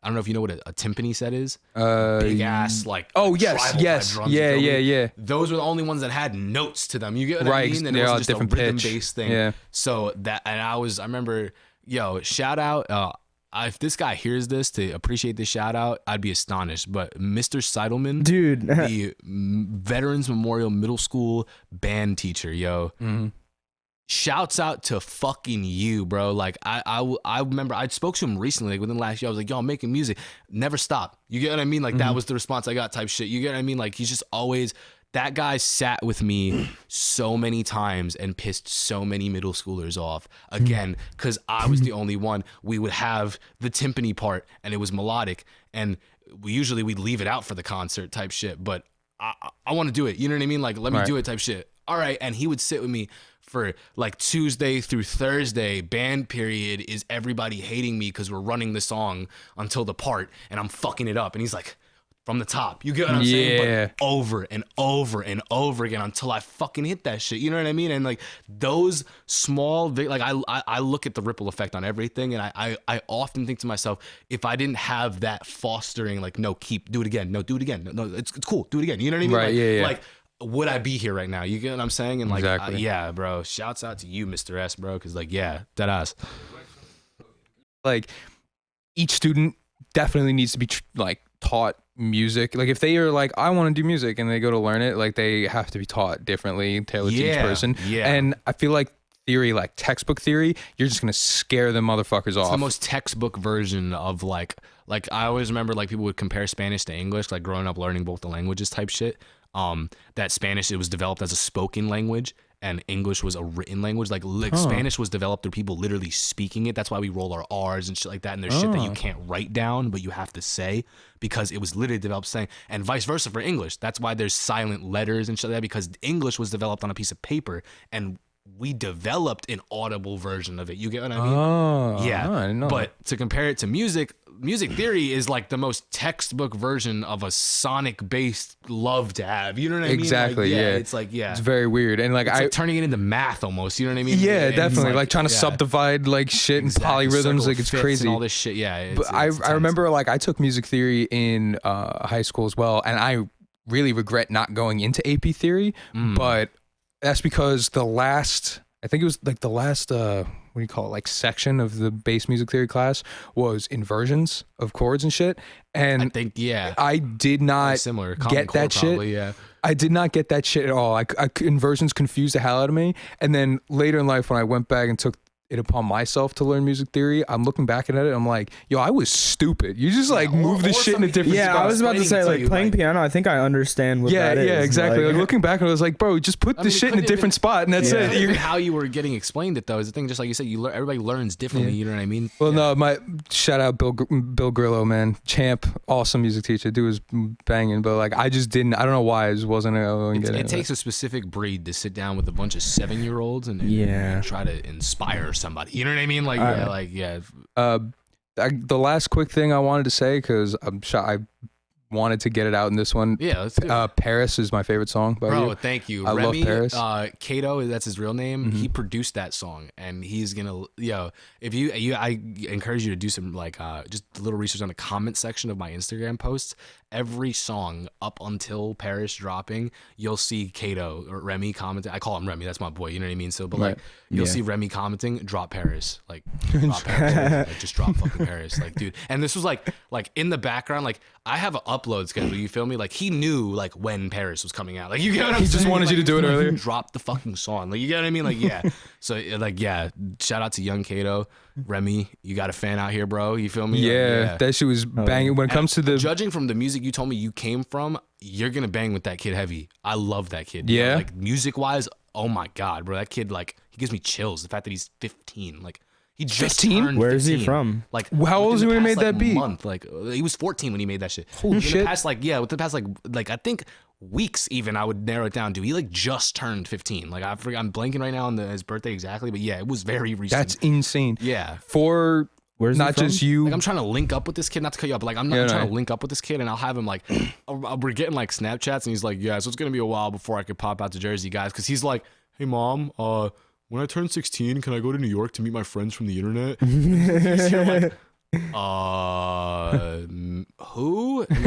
[SPEAKER 2] I don't know if you know what a timpani set is. Big ass like
[SPEAKER 3] oh
[SPEAKER 2] like,
[SPEAKER 3] yes,
[SPEAKER 2] tribal type
[SPEAKER 3] yes,
[SPEAKER 2] drums, you
[SPEAKER 3] yeah,
[SPEAKER 2] feel me?
[SPEAKER 3] yeah, yeah.
[SPEAKER 2] Those were the only ones that had notes to them. You get what I
[SPEAKER 3] Right,
[SPEAKER 2] mean? And
[SPEAKER 3] they
[SPEAKER 2] it
[SPEAKER 3] all
[SPEAKER 2] wasn't just
[SPEAKER 3] different
[SPEAKER 2] a rhythm
[SPEAKER 3] pitch.
[SPEAKER 2] based thing.
[SPEAKER 3] Yeah.
[SPEAKER 2] So that and I remember, yo, shout out. If this guy hears this to appreciate this shout out, I'd be astonished. But Mr. Seidelman,
[SPEAKER 1] Dude.
[SPEAKER 2] the Veterans Memorial Middle School band teacher, yo. Shouts out to fucking you, bro. Like I remember I spoke to him recently, like within the last year. I was like, yo, I'm making music. Never stop. You get what I mean? Like that was the response I got type shit. You get what I mean? Like he's just always, that guy sat with me so many times and pissed so many middle schoolers off. Again, because I was the only one. We would have the timpani part and it was melodic. And we'd leave it out for the concert type shit. But I want to do it. You know what I mean? Like, let me
[SPEAKER 3] Right.
[SPEAKER 2] do it type shit. All right. And he would sit with me for like Tuesday through Thursday. Band period is everybody hating me because we're running the song until the part and I'm fucking it up. And he's like, from the top. You get what I'm saying?
[SPEAKER 3] Yeah.
[SPEAKER 2] But over and over and over again until I fucking hit that shit. You know what I mean? And like those small, like I look at the ripple effect on everything, and I often think to myself, if I didn't have that fostering, like, no, do it again. No, do it again. No, it's cool. Do it again. You know what I mean?
[SPEAKER 3] Right,
[SPEAKER 2] Like,
[SPEAKER 3] yeah.
[SPEAKER 2] like would I be here right now? You get what I'm saying? And like,
[SPEAKER 3] Exactly.
[SPEAKER 2] yeah, bro. Shouts out to you, Mr. S, bro, because like, yeah, dead ass.
[SPEAKER 3] Like each student definitely needs to be like taught music. Like if they are like, I want to do music, and they go to learn it, like they have to be taught differently, tailored to each person.
[SPEAKER 2] Yeah.
[SPEAKER 3] And I feel like theory, like textbook theory, you're just gonna scare the motherfuckers off.
[SPEAKER 2] It's the most textbook version of like I always remember like people would compare Spanish to English, like growing up learning both the languages type shit. That Spanish, it was developed as a spoken language, and English was a written language. Like Spanish was developed through people literally speaking it. That's why we roll our R's and shit like that. And there's shit that you can't write down, but you have to say, because it was literally developed saying, and vice versa for English. That's why there's silent letters and shit like that, because English was developed on a piece of paper, and we developed an audible version of it. You get what I mean?
[SPEAKER 3] Oh,
[SPEAKER 2] yeah.
[SPEAKER 3] I didn't know
[SPEAKER 2] But to compare it to music theory is like the most textbook version of a sonic based love to have. You know what I mean?
[SPEAKER 3] Exactly.
[SPEAKER 2] Like,
[SPEAKER 3] yeah.
[SPEAKER 2] It's like, yeah.
[SPEAKER 3] It's very weird. And like
[SPEAKER 2] It's like turning it into math almost. You know what I mean?
[SPEAKER 3] Yeah,
[SPEAKER 2] And
[SPEAKER 3] definitely.
[SPEAKER 2] it's
[SPEAKER 3] Like trying to
[SPEAKER 2] yeah.
[SPEAKER 3] subdivide like shit and
[SPEAKER 2] Exactly.
[SPEAKER 3] polyrhythms.
[SPEAKER 2] Circle
[SPEAKER 3] Like it's
[SPEAKER 2] fits
[SPEAKER 3] crazy.
[SPEAKER 2] and all this shit. Yeah.
[SPEAKER 3] But I remember like I took music theory in high school as well, and I really regret not going into AP theory. But that's because I think it was like the last what do you call it, like section of the bass music theory class was inversions of chords and shit. And
[SPEAKER 2] I think, yeah.
[SPEAKER 3] I did not
[SPEAKER 2] Similar.
[SPEAKER 3] get that shit.
[SPEAKER 2] Probably, yeah.
[SPEAKER 3] I did not get that shit at all. Inversions confused the hell out of me. And then later in life, when I went back and took it upon myself to learn music theory, I'm looking back at it, I'm like, yo, I was stupid. You just like move this shit in a different spot.
[SPEAKER 1] Yeah, I was about to say, like, playing
[SPEAKER 2] like,
[SPEAKER 1] piano, I think I understand what that is.
[SPEAKER 3] Yeah, exactly. Like,
[SPEAKER 1] Like,
[SPEAKER 3] looking back, I was like, bro, just put this shit in a different spot, and that's it.
[SPEAKER 2] Even how you were getting explained it though is the thing. Just like you said, everybody learns differently. You know what I mean?
[SPEAKER 3] Well, no, my shout out Bill Grillo, man, champ, awesome music teacher. Dude was banging, but like I just didn't. I don't know why. I just wasn't going to get it.
[SPEAKER 2] It takes a specific breed to sit down with a bunch of 7-year-olds and try to inspire somebody. You know what I mean? Like,
[SPEAKER 3] The last quick thing I wanted to say, because I wanted to get it out in this one.
[SPEAKER 2] Yeah, let's do it.
[SPEAKER 3] Paris is my favorite song by
[SPEAKER 2] Bro,
[SPEAKER 3] you.
[SPEAKER 2] thank you.
[SPEAKER 3] I
[SPEAKER 2] Remy,
[SPEAKER 3] love Paris.
[SPEAKER 2] Kato, that's his real name. He produced that song, and he's gonna, if I encourage you to do some like just a little research on the comment section of my Instagram posts. Every song up until Paris dropping, you'll see Kato or Remy commenting. I call him Remy, that's my boy. You know what I mean? So, but like you'll see Remy commenting, drop Paris, like drop Paris, like just drop fucking Paris, like dude. And this was like in the background, like I have an upload schedule. You feel me? Like he knew like when Paris was coming out. Like you get what I'm saying?
[SPEAKER 3] He just wanted you to do it earlier.
[SPEAKER 2] Drop the fucking song. Like you get what I mean? Like yeah. So like yeah. Shout out to young Kato, Remy. You got a fan out here, bro. You feel me?
[SPEAKER 3] Yeah,
[SPEAKER 2] Like,
[SPEAKER 3] that shit was banging. When it comes to the
[SPEAKER 2] judging from the music you told me you came from, you're gonna bang with that kid heavy. I love that kid.
[SPEAKER 3] Yeah.
[SPEAKER 2] Like music wise, oh my god, bro. That kid like he gives me chills. The fact that he's 15, like he just
[SPEAKER 3] 15?
[SPEAKER 2] turned
[SPEAKER 1] Where is he
[SPEAKER 2] 15.
[SPEAKER 1] from?
[SPEAKER 2] Like
[SPEAKER 3] How old was he when he made that beat?
[SPEAKER 2] Month, like he was 14 when he made that shit.
[SPEAKER 3] Holy shit.
[SPEAKER 2] The past with the past like I think weeks even I would narrow it down to he like just turned 15. Like I'm blanking right now on his birthday exactly, but yeah, it was very recent.
[SPEAKER 3] that's insane.
[SPEAKER 2] Yeah.
[SPEAKER 3] For
[SPEAKER 1] Where's he
[SPEAKER 3] not
[SPEAKER 1] from?
[SPEAKER 3] just you.
[SPEAKER 2] Like I'm trying to link up with this kid, not to cut you up, but like I'm trying to link up with this kid, and I'll have him like, we're getting like Snapchats, and he's like, yeah, so it's gonna be a while before I could pop out to Jersey, guys, because he's like, hey mom, when I turn 16, can I go to New York to meet my friends from the internet? He's here like, who? And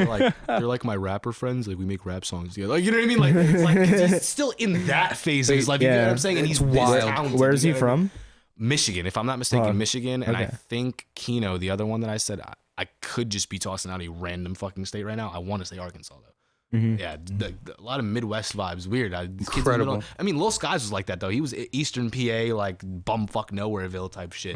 [SPEAKER 2] they're like my rapper friends, like we make rap songs together, like you know what I mean? Like it's like 'cause he's still in that phase of his life. You know what I'm saying? And he's
[SPEAKER 3] wild.
[SPEAKER 2] talented,
[SPEAKER 1] Where is
[SPEAKER 2] you
[SPEAKER 1] he
[SPEAKER 2] know?
[SPEAKER 1] from?
[SPEAKER 2] Michigan, if I'm not mistaken, Michigan, and I
[SPEAKER 1] okay.
[SPEAKER 2] think Keno, the other one that I said, I could just be tossing out a random fucking state right now. I want to say Arkansas though. Yeah, a lot of Midwest vibes. Weird.
[SPEAKER 3] Incredible.
[SPEAKER 2] I mean, Lil Skies was like that though. He was Eastern PA, like bumfuck nowhereville type shit.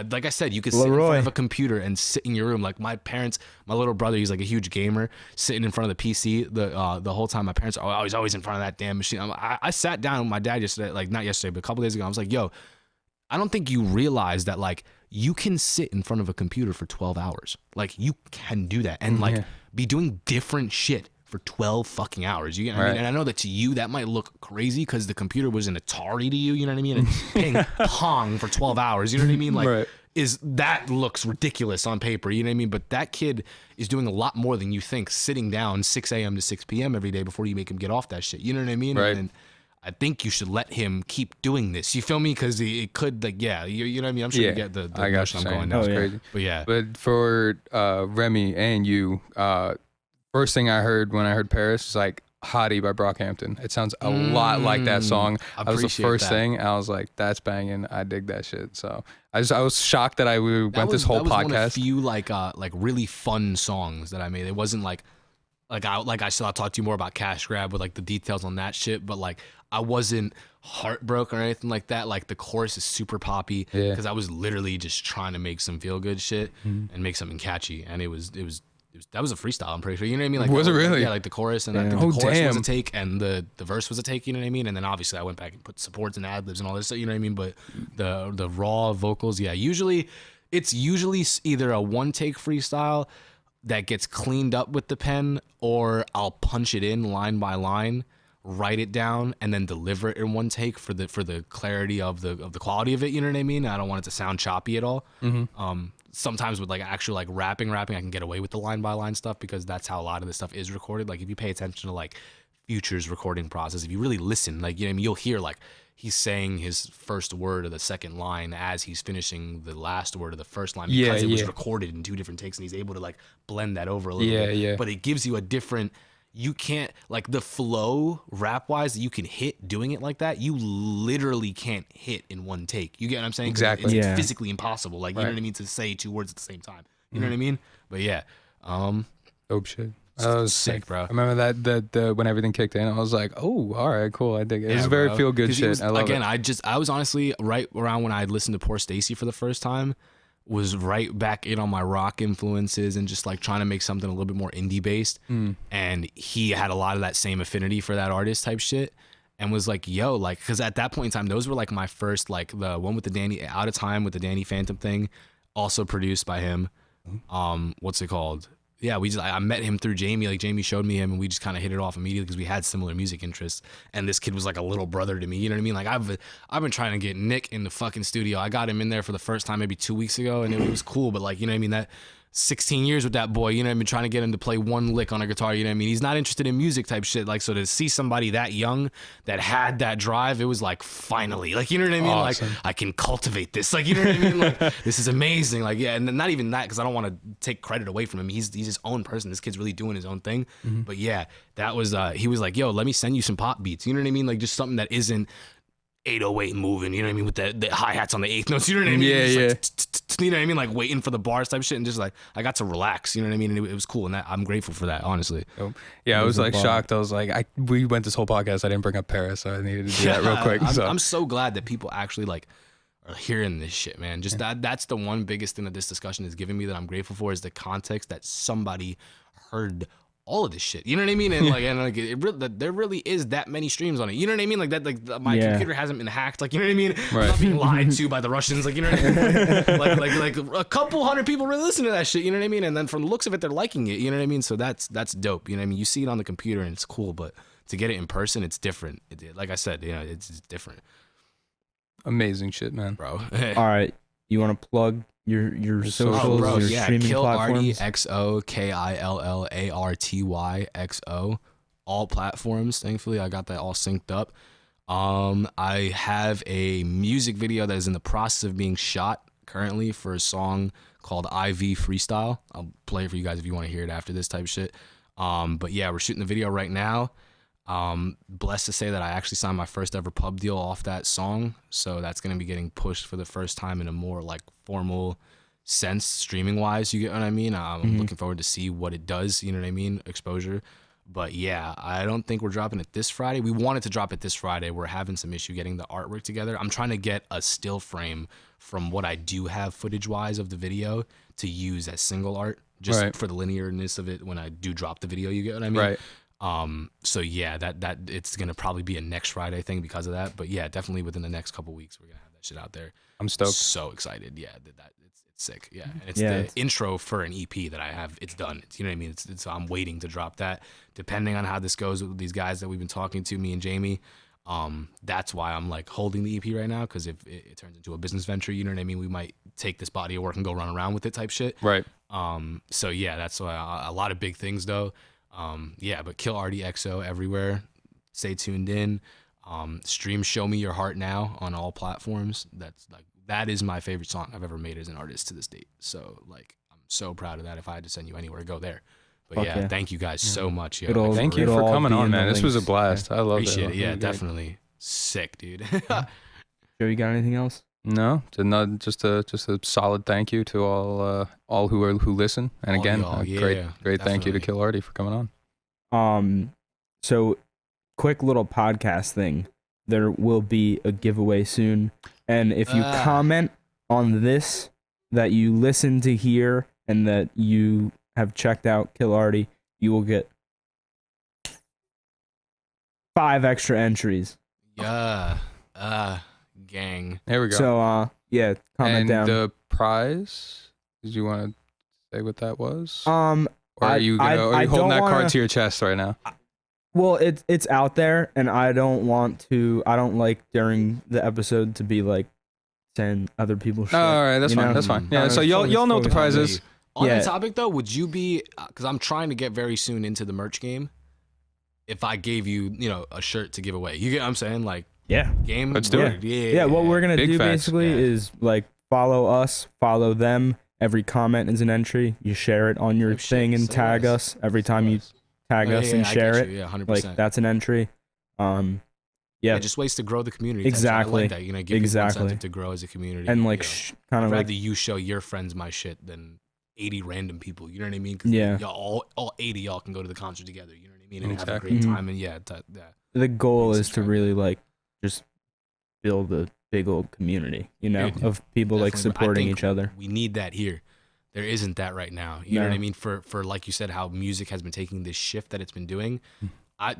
[SPEAKER 2] Like I said, you could sit in front of a computer and sit in your room. Like my parents, my little brother, he's like a huge gamer, sitting in front of the PC the whole time. My parents are always in front of that damn machine. I sat down with my dad yesterday, like not yesterday, but a couple days ago. I was like, yo, I don't think you realize that like you can sit in front of a computer for 12 hours. Like you can do that and like be doing different shit for 12 fucking hours. You get what I mean? And I know that to you that might look crazy because the computer was an Atari to you, you know what I mean? And ping pong for 12 hours, you know what I mean? Like that looks ridiculous on paper, you know what I mean? But that kid is doing a lot more than you think, sitting down 6 a.m. to 6 p.m. every day before you make him get off that shit. You know what I mean?
[SPEAKER 3] Right.
[SPEAKER 2] And I think you should let him keep doing this. You feel me? Because it could, like, you know what I mean? I'm sure you get the
[SPEAKER 3] I got
[SPEAKER 2] notion
[SPEAKER 3] you
[SPEAKER 2] I'm going
[SPEAKER 3] saying.
[SPEAKER 2] down.
[SPEAKER 3] That's crazy.
[SPEAKER 2] But yeah.
[SPEAKER 3] But for Remy and you, first thing I heard when I heard Paris is like, Hottie by Brockhampton. It sounds a lot like that song. That was the first thing. I was like, that's banging. I dig that shit. So I was shocked that we went this whole
[SPEAKER 2] that was
[SPEAKER 3] podcast.
[SPEAKER 2] One of few like really fun songs that I made. It wasn't like I still talk to you more about Cash Grab with like the details on that shit, but like I wasn't heartbroken or anything like that. Like the chorus is super poppy because I was literally just trying to make some feel good shit and make something catchy, and it was that was a freestyle, I'm pretty sure. You know what I mean? Like
[SPEAKER 3] was it really?
[SPEAKER 2] Yeah, like the chorus and I think the chorus was a take and the verse was a take, you know what I mean? And then obviously I went back and put supports and ad libs and all this stuff, you know what I mean? But the raw vocals, it's usually either a one take freestyle that gets cleaned up with the pen, or I'll punch it in line by line, write it down, and then deliver it in one take for the clarity of the quality of it, you know what I mean? I don't want it to sound choppy at all. Sometimes with like actual like rapping, I can get away with the line by line stuff because that's how a lot of this stuff is recorded. Like if you pay attention to like Future's recording process, if you really listen, like, you know what I mean, you'll hear like he's saying his first word of the second line as he's finishing the last word of the first line because it was recorded in two different takes, and he's able to like blend that over a little bit. Yeah. But it gives you a different, you can't, like the flow rap wise that you can hit doing it like that, you literally can't hit in one take. You get what I'm saying?
[SPEAKER 3] Exactly.
[SPEAKER 2] It's physically impossible. Like, you know what I mean? To say two words at the same time. You know what I mean? But yeah.
[SPEAKER 3] Dope shit.
[SPEAKER 2] That was sick, bro.
[SPEAKER 3] I remember that when everything kicked in, I was like, oh, all right, cool. I dig it. It was very feel good shit. I love it.
[SPEAKER 2] I was honestly right around when I had listened to Poor Stacy for the first time, was right back in on my rock influences and just like trying to make something a little bit more indie based. And he had a lot of that same affinity for that artist type shit, and was like, yo, like, because at that point in time, those were like my first, like the one with the Danny Out of Time with the Danny Phantom thing, also produced by him. What's it called? Yeah, I met him through Jamie. Like Jamie showed me him, and we just kind of hit it off immediately because we had similar music interests. And this kid was like a little brother to me. You know what I mean? Like I've been trying to get Nick in the fucking studio. I got him in there for the first time maybe 2 weeks ago, and it was cool. But like, you know what I mean? That 16 years with that boy, you know what I mean? Trying to get him to play one lick on a guitar, you know what I mean? He's not interested in music type shit. Like, so to see somebody that young that had that drive, it was like, finally, like, you know what I mean? Awesome. Like, I can cultivate this. Like, you know what I mean? Like, this is amazing. Like, yeah, and not even that, because I don't want to take credit away from him. He's his own person. This kid's really doing his own thing. But yeah, that was, he was like, yo, let me send you some pop beats. You know what I mean? Like, just something that isn't 808 moving, you know what I mean, with the hi-hats on the eighth notes, you know what I mean?
[SPEAKER 3] Yeah.
[SPEAKER 2] You know what I mean? Like waiting for the bars type shit, and just like I got to relax, you know what I mean? And it was cool, and that I'm grateful for that, honestly.
[SPEAKER 3] Yeah, I was like shocked. I was like, we went this whole podcast, I didn't bring up Paris, so I needed to do that real quick.
[SPEAKER 2] I'm so glad that people actually like are hearing this shit, man. Just that's the one biggest thing that this discussion is giving me that I'm grateful for, is the context that somebody heard all of this shit, you know what I mean? And like, there really is that many streams on it, you know what I mean? Like that, like my computer hasn't been hacked, like, you know what I mean?
[SPEAKER 3] Right.
[SPEAKER 2] I'm not being lied to by the Russians, like, you know what I mean? like a couple hundred people really listen to that shit, you know what I mean? And then from the looks of it, they're liking it, you know what I mean? So that's dope, you know what I mean? You see it on the computer and it's cool, but to get it in person, it's different. Like I said, you know, it's different.
[SPEAKER 3] Amazing shit, man,
[SPEAKER 2] bro.
[SPEAKER 1] All right, you want to plug your socials, your streaming
[SPEAKER 2] Kill
[SPEAKER 1] platforms?
[SPEAKER 2] Arty XO, KILLARTY XO, all platforms. Thankfully, I got that all synced up. I have a music video that is in the process of being shot currently for a song called IV Freestyle. I'll play it for you guys if you want to hear it after this type shit. But yeah, we're shooting the video right now. Blessed to say that I actually signed my first ever pub deal off that song, so that's going to be getting pushed for the first time in a more like formal sense, streaming wise, you get what I mean? I'm looking forward to see what it does, you know what I mean, exposure. But yeah, I don't think we're dropping it this Friday. We wanted to drop it this Friday. We're having some issue getting the artwork together. I'm trying to get a still frame from what I do have footage wise of the video to use as single art, just for the linearness of it when I do drop the video, you get what I mean?
[SPEAKER 3] Right.
[SPEAKER 2] So yeah, that it's gonna probably be a next Friday thing because of that. But yeah, definitely within the next couple weeks we're gonna have that shit out there.
[SPEAKER 3] I'm stoked.
[SPEAKER 2] So excited. Yeah, it's sick. Yeah, and it's the intro for an EP that I have. It's done. You know what I mean? It's I'm waiting to drop that. Depending on how this goes with these guys that we've been talking to, me and Jamie. That's why I'm like holding the EP right now, because if it turns into a business venture, you know what I mean, we might take this body of work and go run around with it type shit.
[SPEAKER 3] Right.
[SPEAKER 2] So yeah, that's why a lot of big things though. Yeah, but Kill Arty XO everywhere. Stay tuned in. Stream Show Me Your Heart Now on all platforms. That is my favorite song I've ever made as an artist to this date. So like, I'm so proud of that. If I had to send you anywhere, go there. But yeah, thank you guys so much. Yo.
[SPEAKER 3] Thank you for coming on, man. This was a blast. I love it.
[SPEAKER 2] Appreciate it. Yeah, definitely. Sick, dude.
[SPEAKER 1] Joe, you got anything else?
[SPEAKER 3] No, just a solid thank you to all who listen. And again, great thank you to Kill Arty for coming
[SPEAKER 1] on. So quick little podcast thing. There will be a giveaway soon, and if you comment on this that you listen to here and that you have checked out Kill Arty, you will get 5 extra entries.
[SPEAKER 2] Yeah. Gang.
[SPEAKER 3] There we go.
[SPEAKER 1] So comment down.
[SPEAKER 3] And the prize, did you want to say what that was?
[SPEAKER 1] Or
[SPEAKER 3] are you holding that card to your chest right now?
[SPEAKER 1] Well, it's out there, and I don't like during the episode to be like saying other people's shit.
[SPEAKER 3] All right, that's fine. That's fine. Yeah, so y'all know what the prize is.
[SPEAKER 2] On that topic though, would you be, because I'm trying to get very soon into the merch game, if I gave you, a shirt to give away? You get what I'm saying? Like, game.
[SPEAKER 3] Let's do it.
[SPEAKER 2] Yeah.
[SPEAKER 1] What we're gonna do basically is like follow us, follow them. Every comment is an entry. You share it on your thing and tag us every time you tag us and share it.
[SPEAKER 2] Yeah, 100%.
[SPEAKER 1] Like that's an entry.
[SPEAKER 2] Just ways to grow the community.
[SPEAKER 1] Exactly.
[SPEAKER 2] I like that. Give people incentive to grow as a community.
[SPEAKER 1] And like kind of like,
[SPEAKER 2] rather you show your friends my shit than 80 random people. You know what I mean?
[SPEAKER 1] Yeah.
[SPEAKER 2] Y'all, all 80 y'all can go to the concert together. You know what I mean? And have a great time. And
[SPEAKER 1] the goal is to really like just build a big old community, of people like supporting each other.
[SPEAKER 2] We need that here. There isn't that right now. You know what I mean? For like you said, how music has been taking this shift that it's been doing. I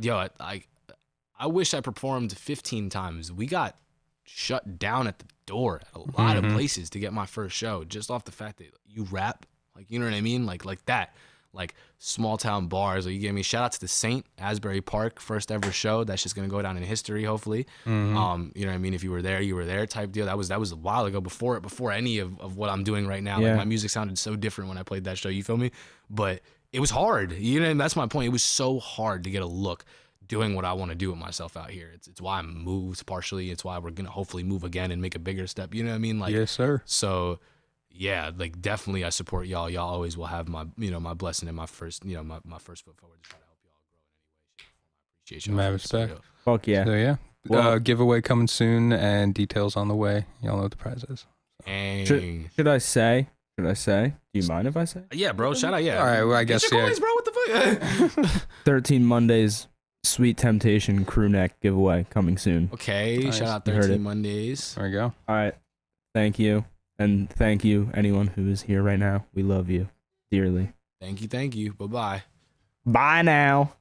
[SPEAKER 2] wish I performed 15 times. We got shut down at the door at a lot of places to get my first show, just off the fact that you rap, like, you know what I mean? Like that, like small town bars. Like, you get me? Shout out to the Saint Asbury Park first ever show. That's just gonna go down in history, hopefully. You know what I mean? If you were there type deal. That was a while ago, before any of what I'm doing right now.
[SPEAKER 1] Yeah.
[SPEAKER 2] Like, my music sounded so different when I played that show. You feel me? But it was hard. And that's my point. It was so hard to get a look doing what I want to do with myself out here. It's why I moved partially. It's why we're gonna hopefully move again and make a bigger step. You know what I mean? Like,
[SPEAKER 3] yes, sir.
[SPEAKER 2] So yeah, like definitely I support y'all. Y'all always will have my my blessing and my first my first foot forward to try to help y'all grow in any way, shape, or form. I appreciate y'all.
[SPEAKER 3] Mad respect.
[SPEAKER 1] Fuck yeah.
[SPEAKER 3] So yeah.
[SPEAKER 1] Well,
[SPEAKER 3] giveaway coming soon and details on the way. Y'all know what the prize is.
[SPEAKER 1] Should I say? Do you mind if I say?
[SPEAKER 2] Yeah, bro. Shout out. Yeah.
[SPEAKER 3] All right. Well, I guess
[SPEAKER 2] Get your coins, bro. What the fuck?
[SPEAKER 1] 13 Mondays. Sweet Temptation crew neck giveaway coming soon.
[SPEAKER 2] Okay,
[SPEAKER 3] nice.
[SPEAKER 2] Shout out 13 Mondays.
[SPEAKER 3] There we go.
[SPEAKER 1] All right. Thank you. And thank you, anyone who is here right now. We love you dearly.
[SPEAKER 2] Thank you. Bye-bye.
[SPEAKER 1] Bye now.